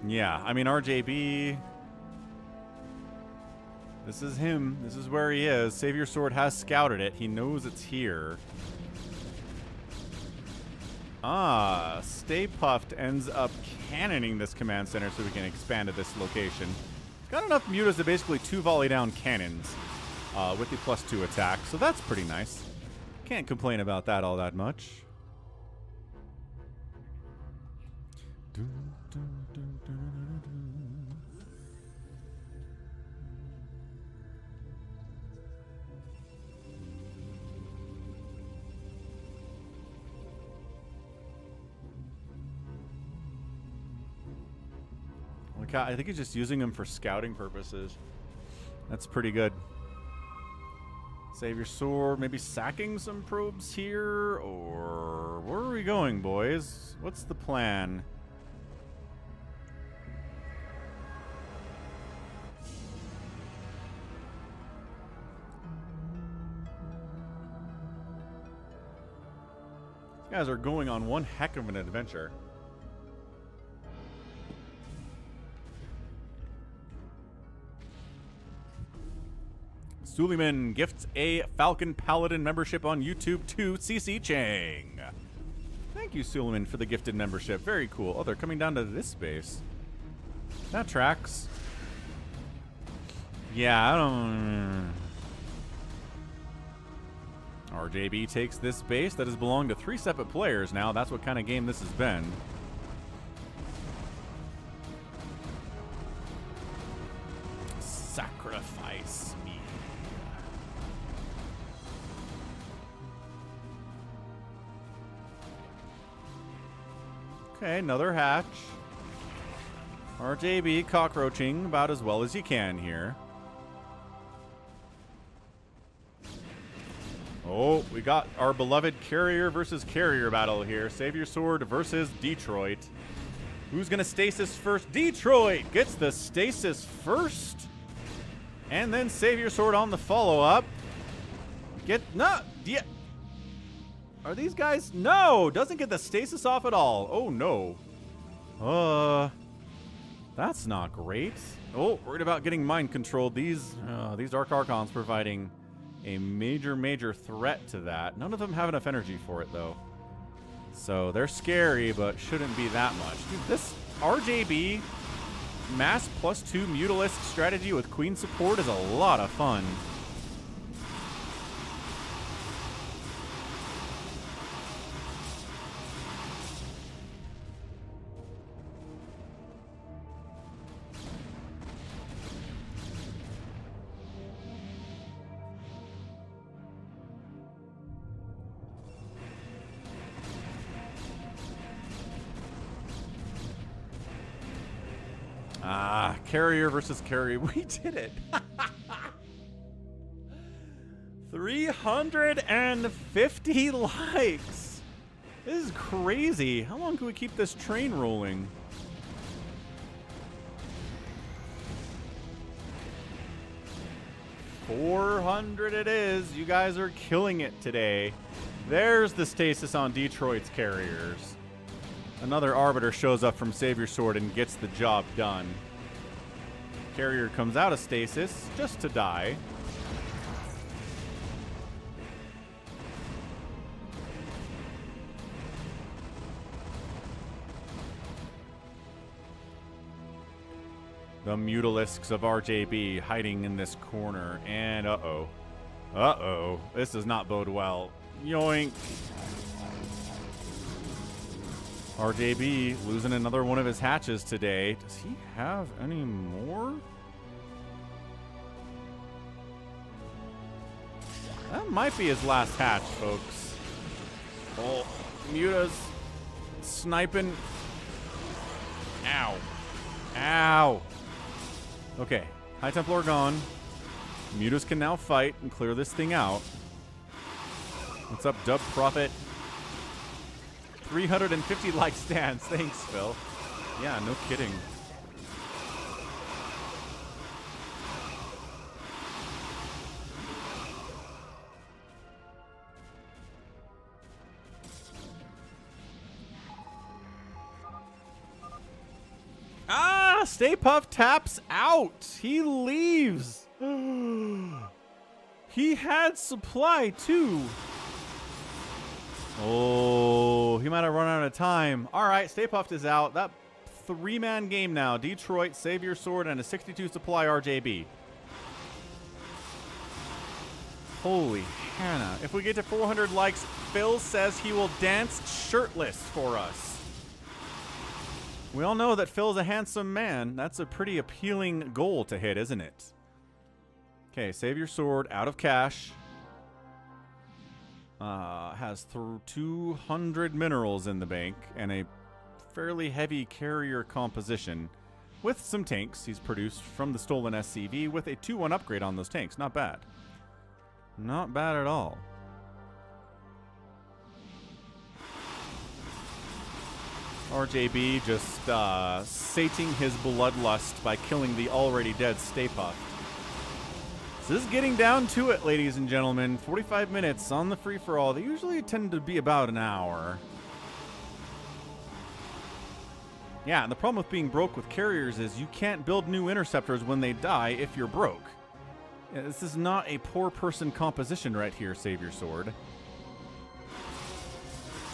Yeah, I mean, RJB... This is him. This is where he is. SaviorSword has scouted it. He knows it's here. Ah, StayPuft ends up cannoning this command center so we can expand to this location. Got enough mutas to basically 2 volley down cannons with the +2 attack, so that's pretty nice. Can't complain about that all that much. I think he's just using him for scouting purposes. That's pretty good. SaviorSword, maybe sacking some probes here, or where are we going, boys? What's the plan? These guys are going on one heck of an adventure. Suleiman gifts a Falcon Paladin membership on YouTube to CC Chang. Thank you, Suleiman, for the gifted membership. Very cool. Oh, they're coming down to this base. That tracks. Yeah, I don't... RJB takes this base that has belonged to 3 separate players now. That's what kind of game this has been. Sacrifice me. Okay, another hatch. RJB cockroaching about as well as you can here. Oh, we got our beloved carrier versus carrier battle here. SaviorSword versus Detroit. Who's going to stasis first? Detroit gets the stasis first. And then SaviorSword on the follow-up. Yeah. Are these guys? No, doesn't get the stasis off at all. Oh, no. That's not great. Oh, worried about getting mind controlled. These Dark Archons providing a major threat to that. None of them have enough energy for it, though. So they're scary, but shouldn't be that much. Dude, this RJB mass +2 Mutalisk strategy with Queen support is a lot of fun. Carrier versus carrier. We did it. 350 likes. This is crazy. How long can we keep this train rolling? $400 it is. You guys are killing it today. There's the stasis on Detroit's carriers. Another Arbiter shows up from SaviorSword and gets the job done. Carrier comes out of stasis just to die. The Mutalisks of RJB hiding in this corner. And uh-oh. Uh-oh. This does not bode well. Yoink. RJB losing another one of his hatches today. Does he have any more? That might be his last hatch, folks. Oh, Muta's sniping. Ow. Ow. Okay, High Templar gone. Mutas can now fight and clear this thing out. What's up, Dub Prophet? 350 like stands. Thanks, Phil. Yeah, no kidding. Ah, StayPuft taps out. He leaves. He had supply too. Oh, he might have run out of time. All right, StayPuft is out. That 3-man game now. Detroit, SaviorSword, and a 62 supply RJB. Holy Hannah. If we get to 400 likes, Phil says he will dance shirtless for us. We all know that Phil's a handsome man. That's a pretty appealing goal to hit, isn't it? Okay, SaviorSword out of cash. Has 200 minerals in the bank and a fairly heavy carrier composition with some tanks he's produced from the stolen SCV with a 2-1 upgrade on those tanks. Not bad. Not bad at all. RJB just sating his bloodlust by killing the already dead StayPuft. So this is getting down to it, ladies and gentlemen. 45 minutes on the free-for-all. They usually tend to be about an hour. Yeah, and the problem with being broke with carriers is you can't build new interceptors when they die if you're broke. Yeah, this is not a poor person composition right here, SaviorSword.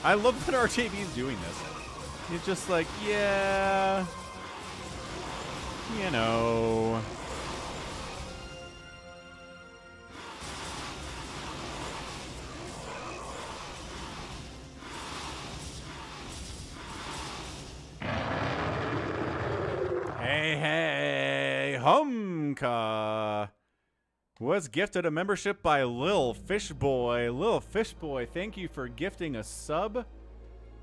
I love that RJB is doing this. He's just like, yeah, you know. Hey, Humka was gifted a membership by lilfishboy. Lilfishboy, thank you for gifting a sub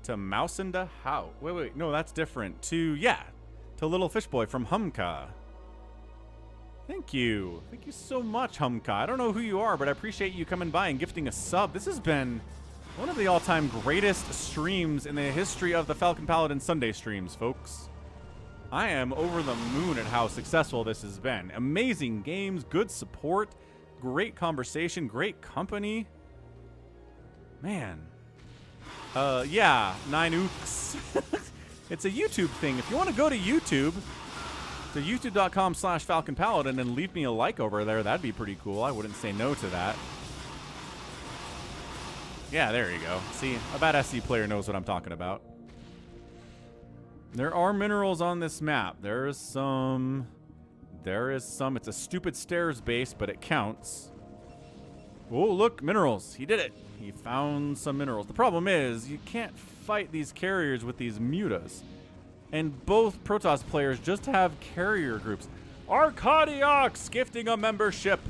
to Mouse in the House. Wait, no, that's different. To Little Fishboy from Humka. Thank you. Thank you so much, Humka. I don't know who you are, but I appreciate you coming by and gifting a sub. This has been one of the all-time greatest streams in the history of the Falcon Paladin Sunday streams, folks. I am over the moon at how successful this has been. Amazing games, good support, great conversation, great company. Man. Yeah, 9 ooks. It's a YouTube thing. If you want to go to YouTube, to youtube.com/FalconPaladin and leave me a like over there, that'd be pretty cool. I wouldn't say no to that. Yeah, there you go. See, a bad SC player knows what I'm talking about. There are minerals on this map. There is some. It's a stupid stairs base, but it counts. Oh, look, minerals. He did it. He found some minerals. The problem is you can't fight these carriers with these mutas. And both Protoss players just have carrier groups. Arcadiox gifting a membership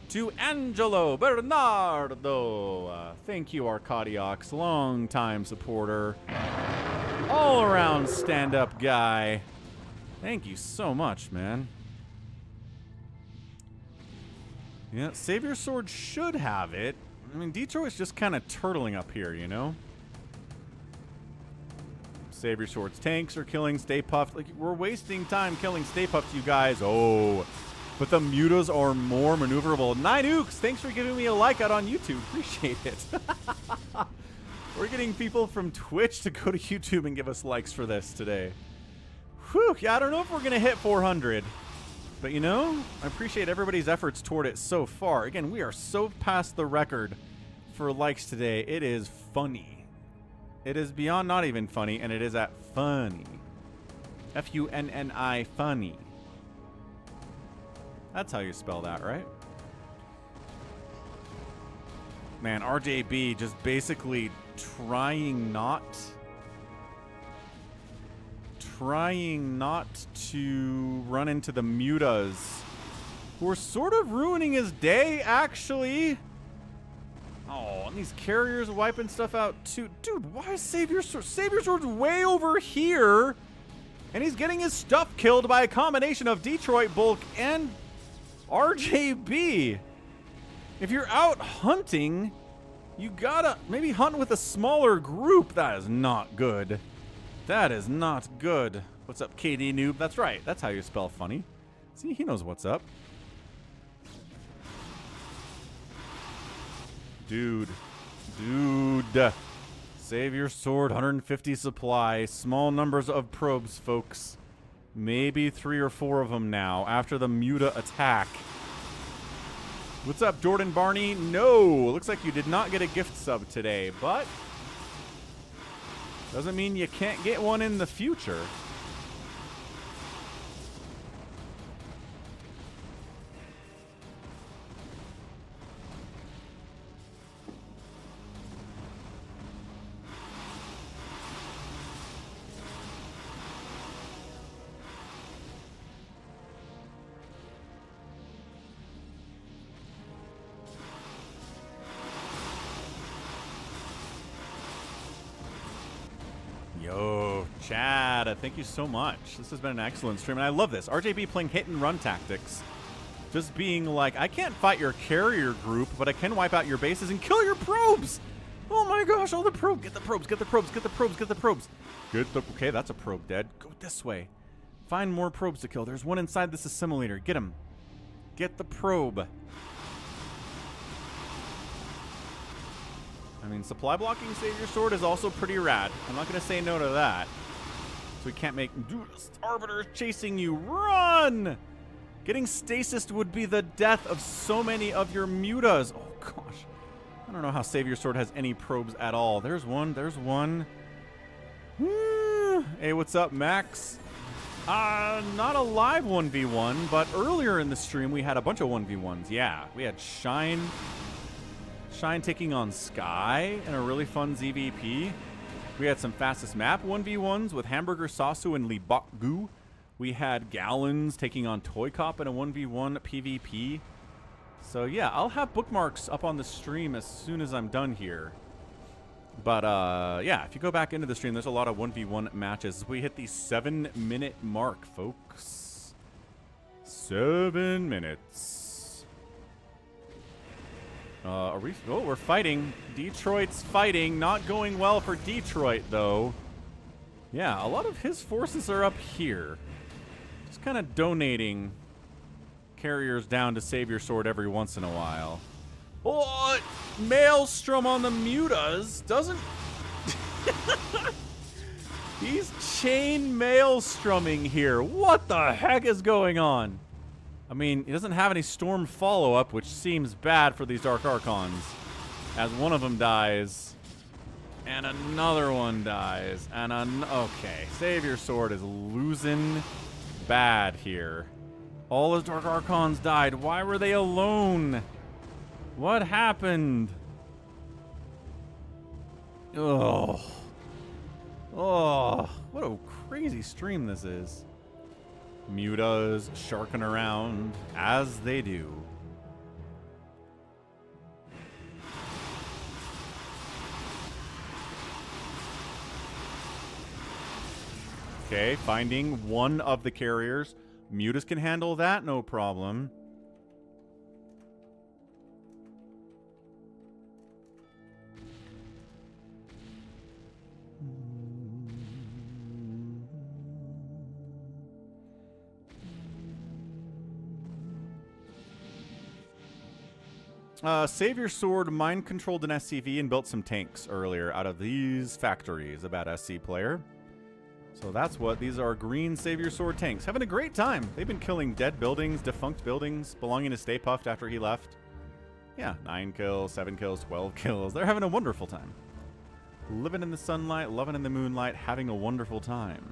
to Angelo Bernardo. Thank you, Arcadiox. Long-time supporter. All-around stand-up guy. Thank you so much, man. Yeah, SaviorSword should have it. I mean, Detroit's just kind of turtling up here, you know? SaviorSword's tanks are killing StayPuft. Like, we're wasting time killing StayPuft, you guys. Oh, but the mutas are more maneuverable. 9 ooks, thanks for giving me a like out on YouTube. Appreciate it. We're getting people from Twitch to go to YouTube and give us likes for this today. Whew, yeah, I don't know if we're going to hit 400. But, you know, I appreciate everybody's efforts toward it so far. Again, we are so past the record for likes today. It is funny. It is beyond not even funny, and it is at funny. F-U-N-N-I, funny. That's how you spell that, right? Man, RJB just basically trying not to run into the mutas, who are sort of ruining his day, actually. Oh, and these carriers wiping stuff out too. Dude, why is SaviorSword's way over here, and he's getting his stuff killed by a combination of Detroit bulk and RJB, if you're out hunting, you gotta maybe hunt with a smaller group. That is not good. That is not good. What's up, KD Noob? That's right. That's how you spell funny. See, he knows what's up. Dude. SaviorSword, 150 supply. Small numbers of probes, folks. Maybe 3 or 4 of them now after the Muta attack. What's up, Jordan Barney? No, looks like you did not get a gift sub today, but doesn't mean you can't get one in the future. Yo, Chad, thank you so much. This has been an excellent stream, and I love this. RJB playing hit and run tactics. Just being like, I can't fight your carrier group, but I can wipe out your bases and kill your probes. Oh my gosh, all the probes. Get the probes, get the probes, get the probes, get the probes. Okay, that's a probe dead. Go this way. Find more probes to kill. There's one inside this assimilator. Get him. Get the probe. I mean, supply blocking SaviorSword is also pretty rad. I'm not going to say no to that. So we can't make... Dude, Arbiter is chasing you. Run! Getting stasis would be the death of so many of your mutas. Oh, gosh. I don't know how SaviorSword has any probes at all. There's one. There's one. Hey, what's up, Max? Not a live 1v1, but earlier in the stream, we had a bunch of 1v1s. Yeah, we had Shine taking on Sky in a really fun ZVP. We had some fastest map 1v1s with Hamburgersasu and LEEBOKGU. We had Gallons taking on ToyCop in a 1v1 PvP. So yeah, I'll have bookmarks up on the stream as soon as I'm done here. But yeah, if you go back into the stream, there's a lot of 1v1 matches. We hit the 7-minute mark, folks. 7 minutes. Oh, we're fighting. Detroit's fighting. Not going well for Detroit, though. Yeah, a lot of his forces are up here. Just kind of donating carriers down to SaviorSword every once in a while. Oh, Maelstrom on the mutas doesn't... He's chain Maelstroming here. What the heck is going on? I mean, he doesn't have any Storm follow-up, which seems bad for these Dark Archons. As one of them dies, and another one dies, and okay, SaviorSword is losing bad here. All his Dark Archons died. Why were they alone? What happened? Oh. Oh, what a crazy stream this is. Mutas sharking around as they do. Okay, finding one of the carriers. Mutas can handle that, no problem. SaviorSword mind-controlled an SCV and built some tanks earlier out of these factories. A bad SC player. So that's what these are. Green SaviorSword tanks. Having a great time. They've been killing dead buildings, defunct buildings, belonging to StayPuft after he left. Yeah, 9 kills, 7 kills, 12 kills. They're having a wonderful time. Living in the sunlight, loving in the moonlight, having a wonderful time.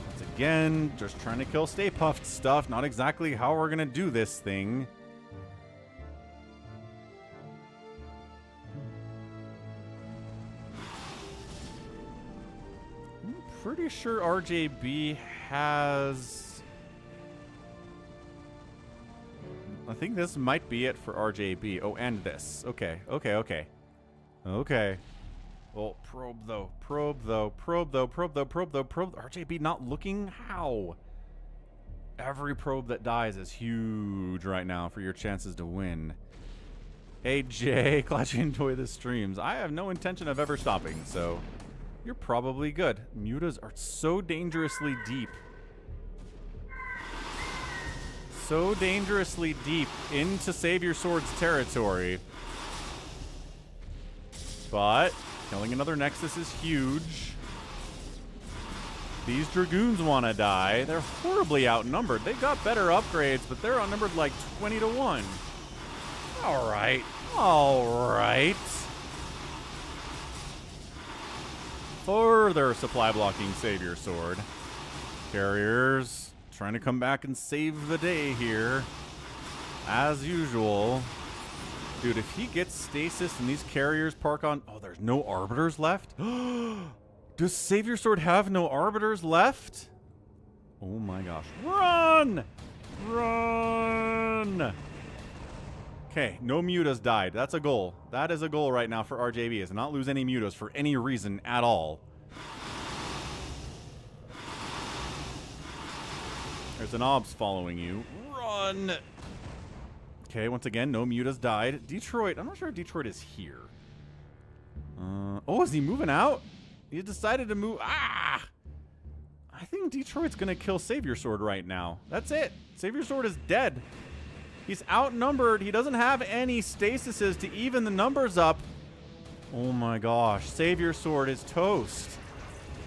Once again, just trying to kill StayPuft stuff. Not exactly how we're going to do this thing. Pretty sure RJB has... I think this might be it for RJB. Oh, and this. Okay, okay, okay. Okay. Well, probe though. Probe though. Probe though. Probe though. Probe though. Probe. RJB not looking? How? Every probe that dies is huge right now for your chances to win. Hey, Jay, glad you enjoy the streams. I have no intention of ever stopping, so you're probably good. Mutas are so dangerously deep. So dangerously deep into SaviorSword's territory. But killing another Nexus is huge. These Dragoons want to die. They're horribly outnumbered. They've got better upgrades, but they're outnumbered like 20 to 1. All right. All right. Further supply blocking SaviorSword. Carriers trying to come back and save the day here. As usual. Dude, if he gets stasis and these carriers park on... Oh, there's no arbiters left? Does SaviorSword have no arbiters left? Oh my gosh. Run! Run! Okay, no mutas died. That's a goal. That is a goal right now for RJB, is to not lose any mutas for any reason at all. There's an obs following you. Run! Okay, once again, no mutas died. Detroit, I'm not sure if Detroit is here. Oh, is he moving out? He decided to move. Ah! I think Detroit's going to kill SaviorSword right now. That's it. SaviorSword is dead. He's outnumbered. He doesn't have any stasises to even the numbers up. Oh my gosh. SaviorSword is toast.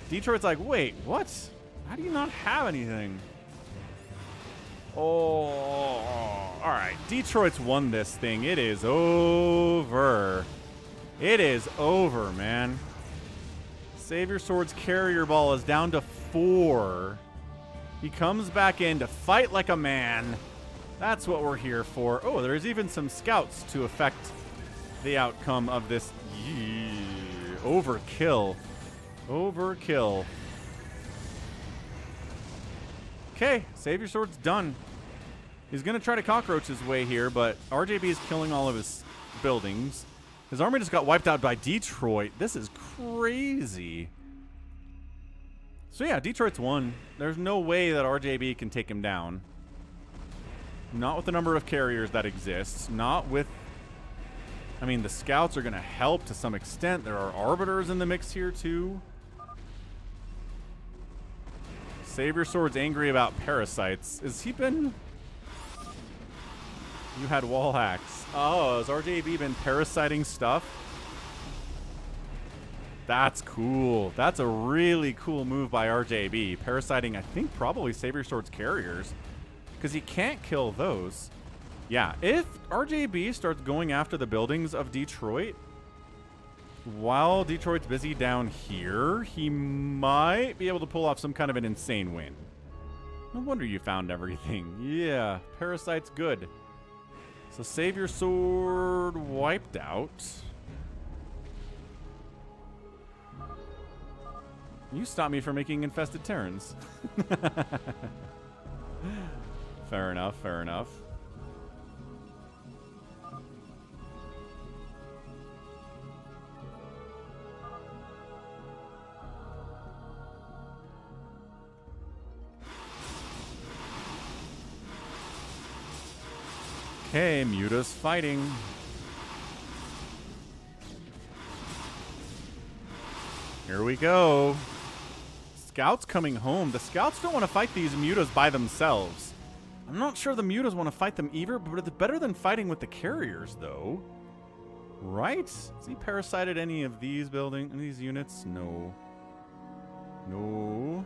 Detroit's like, wait, what? How do you not have anything? Oh, all right. Detroit's won this thing. It is over. It is over, man. SaviorSword's carrier ball is down to 4. He comes back in to fight like a man. That's what we're here for. Oh, there's even some scouts to affect the outcome of this. Overkill. Overkill. Okay, SaviorSword's done. He's going to try to cockroach his way here, but RJB is killing all of his buildings. His army just got wiped out by Detroit. This is crazy. So yeah, Detroit's won. There's no way that RJB can take him down. Not with the number of carriers that exists. Not with... I mean, the scouts are going to help to some extent. There are arbiters in the mix here, too. SaviorSword's angry about parasites. Has he been... You had wall hacks. Oh, has RJB been parasiting stuff? That's cool. That's a really cool move by RJB. Parasiting, I think, probably SaviorSword's carriers. Because he can't kill those. Yeah, if RJB starts going after the buildings of Detroit, while Detroit's busy down here, he might be able to pull off some kind of an insane win. No wonder you found everything. Yeah, Parasite's good. So SaviorSword wiped out. You stopped me from making infested Terrans. Fair enough, fair enough. Okay, Muta's fighting. Here we go. Scouts coming home. The scouts don't want to fight these Mutas by themselves. I'm not sure the Mutas want to fight them either, but it's better than fighting with the carriers, though. Right? Has he parasited any of these buildings, these units? No. No.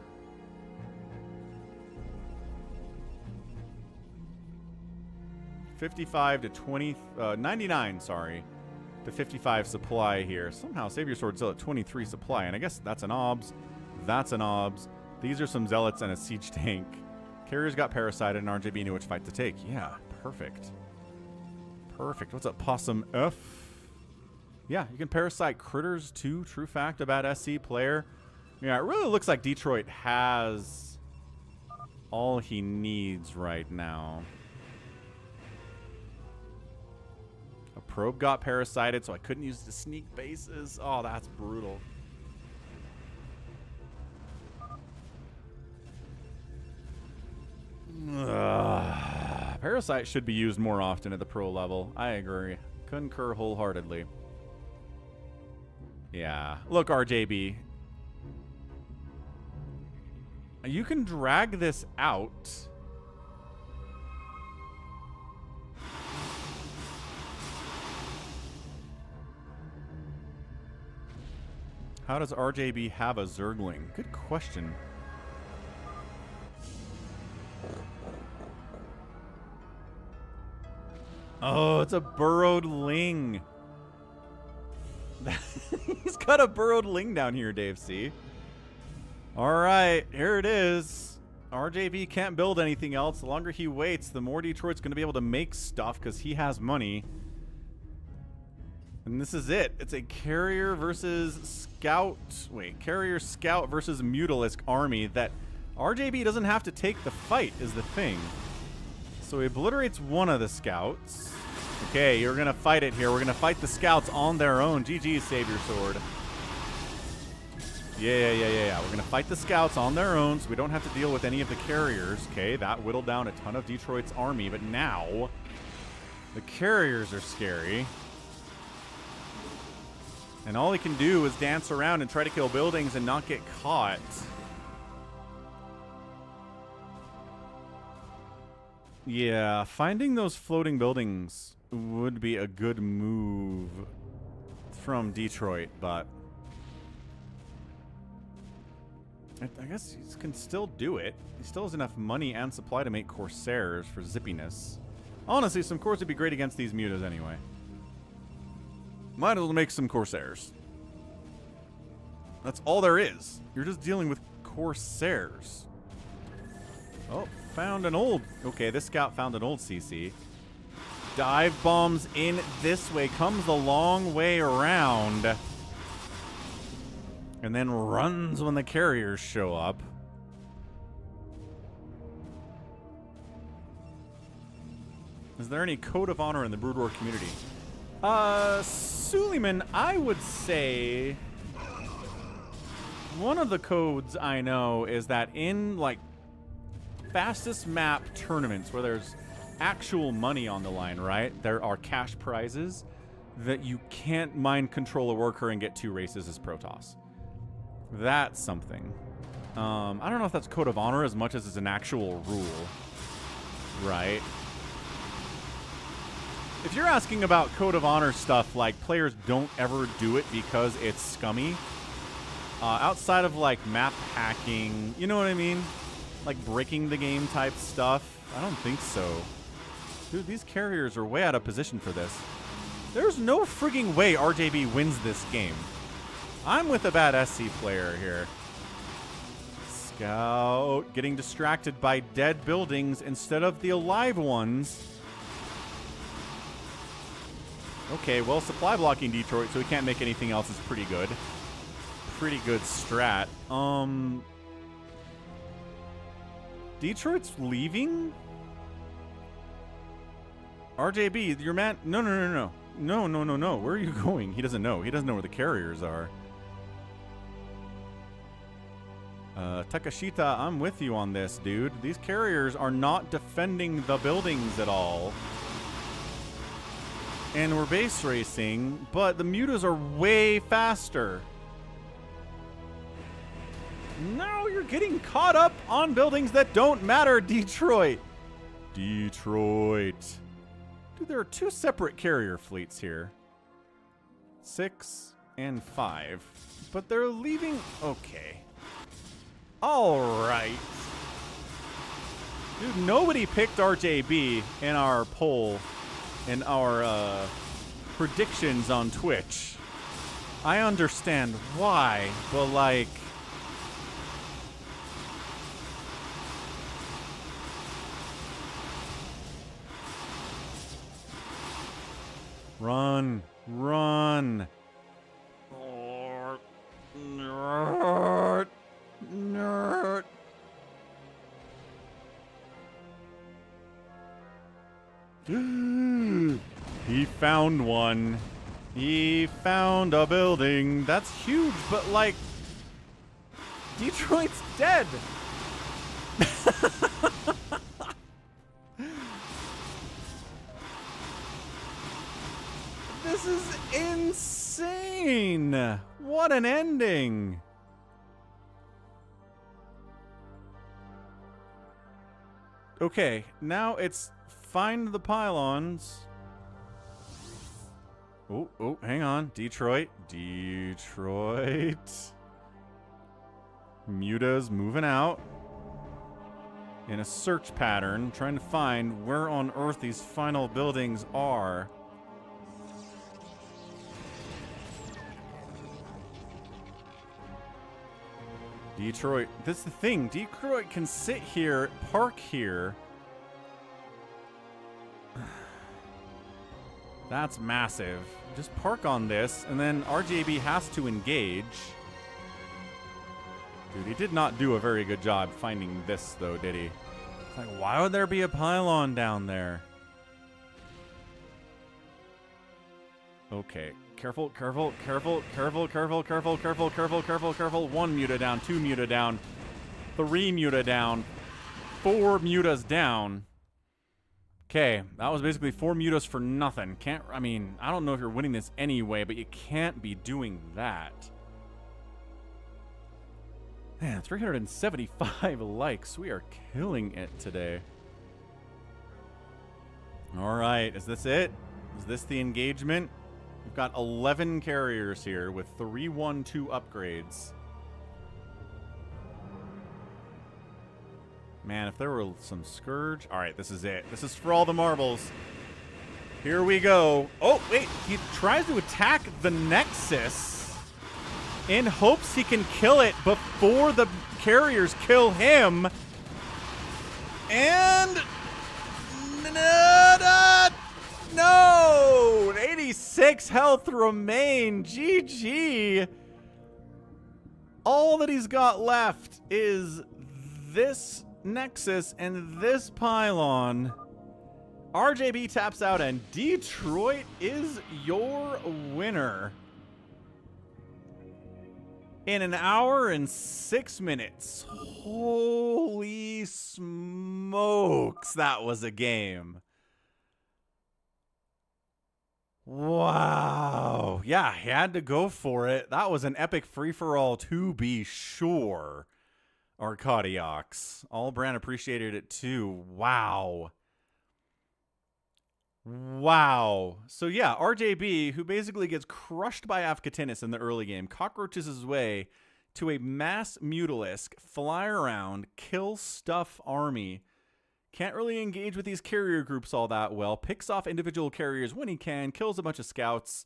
$55 to 20, 99, sorry, to 55 supply here. Somehow SaviorSword's still at 23 supply, and I guess that's an obs. That's an obs. These are some zealots and a siege tank. Carriers got parasited, and RJB knew which fight to take. Yeah, perfect. Perfect. What's up, Possum F? Yeah, you can parasite critters too. True fact about SC player. Yeah, it really looks like Detroit has all he needs right now. A probe got parasited, so I couldn't use the sneak bases. Oh, that's brutal. Parasite should be used more often at the pro level. I agree. Concur wholeheartedly. Yeah. Look, RJB. You can drag this out. How does RJB have a Zergling? Good question. Oh, it's a burrowed ling. He's got a burrowed ling down here, Dave C. All right, here it is. RJB can't build anything else. The longer he waits, the more Detroit's going to be able to make stuff because he has money. And this is it. It's a carrier versus scout. Wait, carrier scout versus mutalisk army that RJB doesn't have to take the fight is the thing. So he obliterates one of the scouts. Okay, you're going to fight it here. We're going to fight the scouts on their own. GG, SaviorSword. Yeah. We're going to fight the scouts on their own so we don't have to deal with any of the carriers. Okay, that whittled down a ton of Detroit's army. But now, the carriers are scary. And all he can do is dance around and try to kill buildings and not get caught. Yeah, finding those floating buildings would be a good move from Detroit, but I guess he can still do it. He still has enough money and supply to make Corsairs for zippiness. Honestly, some Cors would be great against these mutas anyway. Might as well make some Corsairs. That's all there is. You're just dealing with Corsairs. Oh, found an old... Okay, this scout found an old CC. Dive bombs in this way. Comes the long way around. And then runs when the carriers show up. Is there any code of honor in the Brood War community? Suleiman, I would say... One of the codes I know is that in, like, fastest map tournaments where there's actual money on the line, right? There are cash prizes that you can't mind control a worker and get 2 races as Protoss. That's something. I don't know if that's code of honor as much as it's an actual rule, right? If you're asking about code of honor stuff, like players don't ever do it because it's scummy, outside of like map hacking, you know what I mean? Like breaking the game type stuff, I don't think so. Dude, these carriers are way out of position for this. There's no frigging way RJB wins this game. I'm with a bad SC player here. Scout getting distracted by dead buildings instead of the alive ones. Okay, well, supply blocking Detroit, so he can't make anything else is pretty good. Pretty good strat. Detroit's leaving? RJB, your man... No. No. Where are you going? He doesn't know. He doesn't know where the carriers are. Takashita, I'm with you on this, dude. These carriers are not defending the buildings at all. And we're base racing, but the mutas are way faster. No, you're getting caught up on buildings that don't matter, Detroit. Detroit. Dude, there are 2 separate carrier fleets here. 6 and 5. But they're leaving... Okay. All right. Dude, nobody picked RJB in our poll, in our predictions on Twitch. I understand why, but like... Run. Nerd. He found one. He found a building. That's huge, but like... Detroit's dead. What an ending! Okay, now it's find the pylons. Oh, hang on. Detroit. Muta's moving out in a search pattern, trying to find where on Earth these final buildings are. Detroit. This is the thing. Detroit can sit here, park here. That's massive. Just park on this, and then RJB has to engage. Dude, he did not do a very good job finding this, though, did he? It's like, why would there be a pylon down there? Okay. Careful. 1 muta down, 2 muta down, 3 muta down, 4 mutas down. Okay, that was basically 4 mutas for nothing. I mean, I don't know if you're winning this anyway, but you can't be doing that. Man, 375 likes. We are killing it today. All right, is this it? Is this the engagement? We've got 11 carriers here with 312 upgrades. Man, if there were some Scourge... All right, this is it. This is for all the marbles. Here we go. Oh, wait. He tries to attack the Nexus in hopes he can kill it before the carriers kill him. And... No! 86 health remain. GG. All that he's got left is this Nexus and this pylon. RJB taps out and Detroit is your winner. In an hour and 6 minutes. Holy smokes, that was a game. Wow. Yeah, he had to go for it. That was an epic free-for-all to be sure. Arcadiox. All brand appreciated it too. Wow. Wow. So yeah, RJB, who basically gets crushed by Avcatinus in the early game, cockroaches his way to a mass mutalisk, fly around, kill stuff army. Can't really engage with these carrier groups all that well. Picks off individual carriers when he can, kills a bunch of scouts.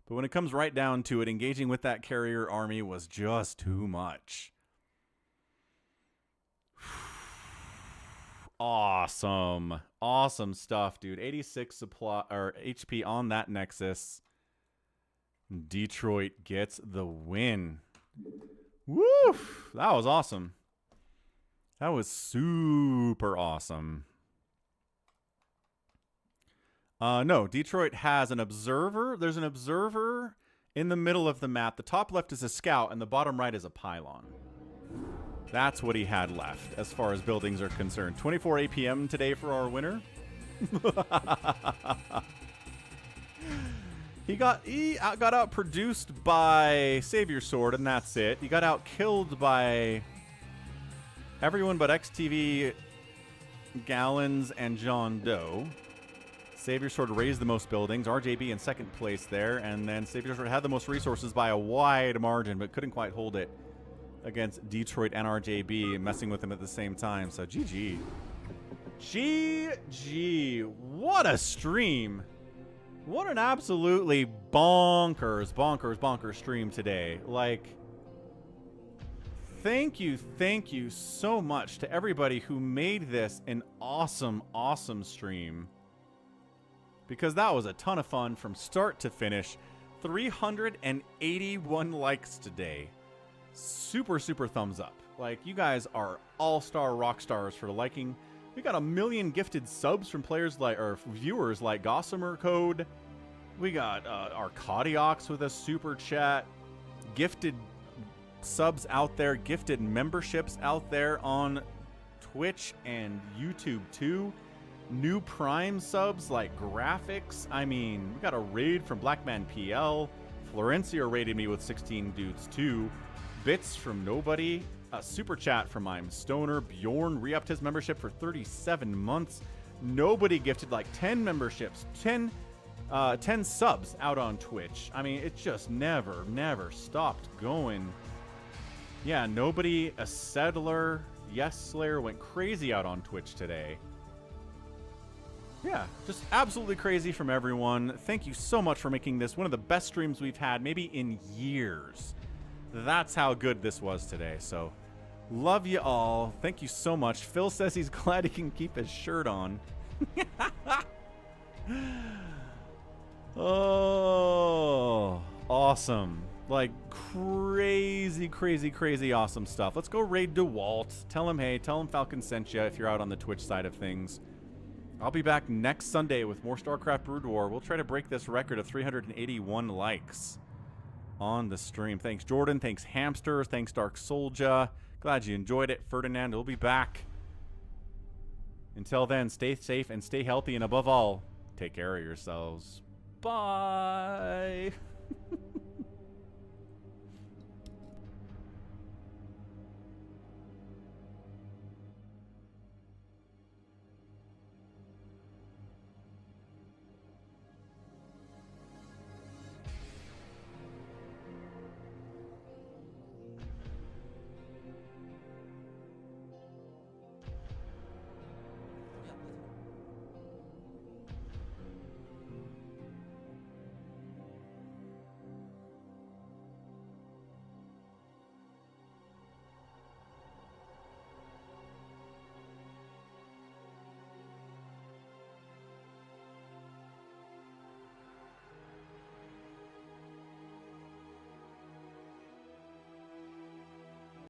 But when it comes right down to it, engaging with that carrier army was just too much. Awesome. Awesome stuff, dude. 86 supply or HP on that Nexus. Detroit gets the win. Woo! That was awesome. That was super awesome. No, Detroit has an observer. There's an observer in the middle of the map. The top left is a scout, and the bottom right is a pylon. That's what he had left as far as buildings are concerned. 24 APM today for our winner. He got outproduced by SaviorSword, and that's it. He got outkilled by everyone but XTV, Gallons, and JohnDoe. SaviorSword raised the most buildings. RJB in second place there. And then SaviorSword had the most resources by a wide margin, but couldn't quite hold it against Detroit and RJB, messing with him at the same time. So GG. GG. What a stream. What an absolutely bonkers stream today. Like... Thank you so much to everybody who made this an awesome, awesome stream. Because that was a ton of fun from start to finish. 381 likes today. Super thumbs up. Like, you guys are all-star rock stars for liking. We got 1 million gifted subs from players like, or viewers like Gossamer Code. We got Arcadiox with a super chat. Gifted subs out there, gifted memberships out there on Twitch and YouTube too. New Prime subs like Graphics. I mean, we got a raid from Blackman PL, Florencia rated me with 16 dudes too. Bits from nobody. A super chat from I'm Stoner. Bjorn re-upped his membership for 37 months. Nobody gifted like 10 memberships, 10 subs out on Twitch. I mean, it just never stopped going. Yeah, nobody, ESedler, ESedler went crazy out on Twitch today. Yeah, just absolutely crazy from everyone. Thank you so much for making this one of the best streams we've had, maybe in years. That's how good this was today. So, love you all. Thank you so much. Phil says he's glad he can keep his shirt on. Oh, awesome. Like, crazy awesome stuff. Let's go raid DeWalt. Tell him, hey, tell him Falcon sent you if you're out on the Twitch side of things. I'll be back next Sunday with more StarCraft Brood War. We'll try to break this record of 381 likes on the stream. Thanks, Jordan. Thanks, Hamster. Thanks, Dark Soldier. Glad you enjoyed it. Ferdinand will be back. Until then, stay safe and stay healthy. And above all, take care of yourselves. Bye.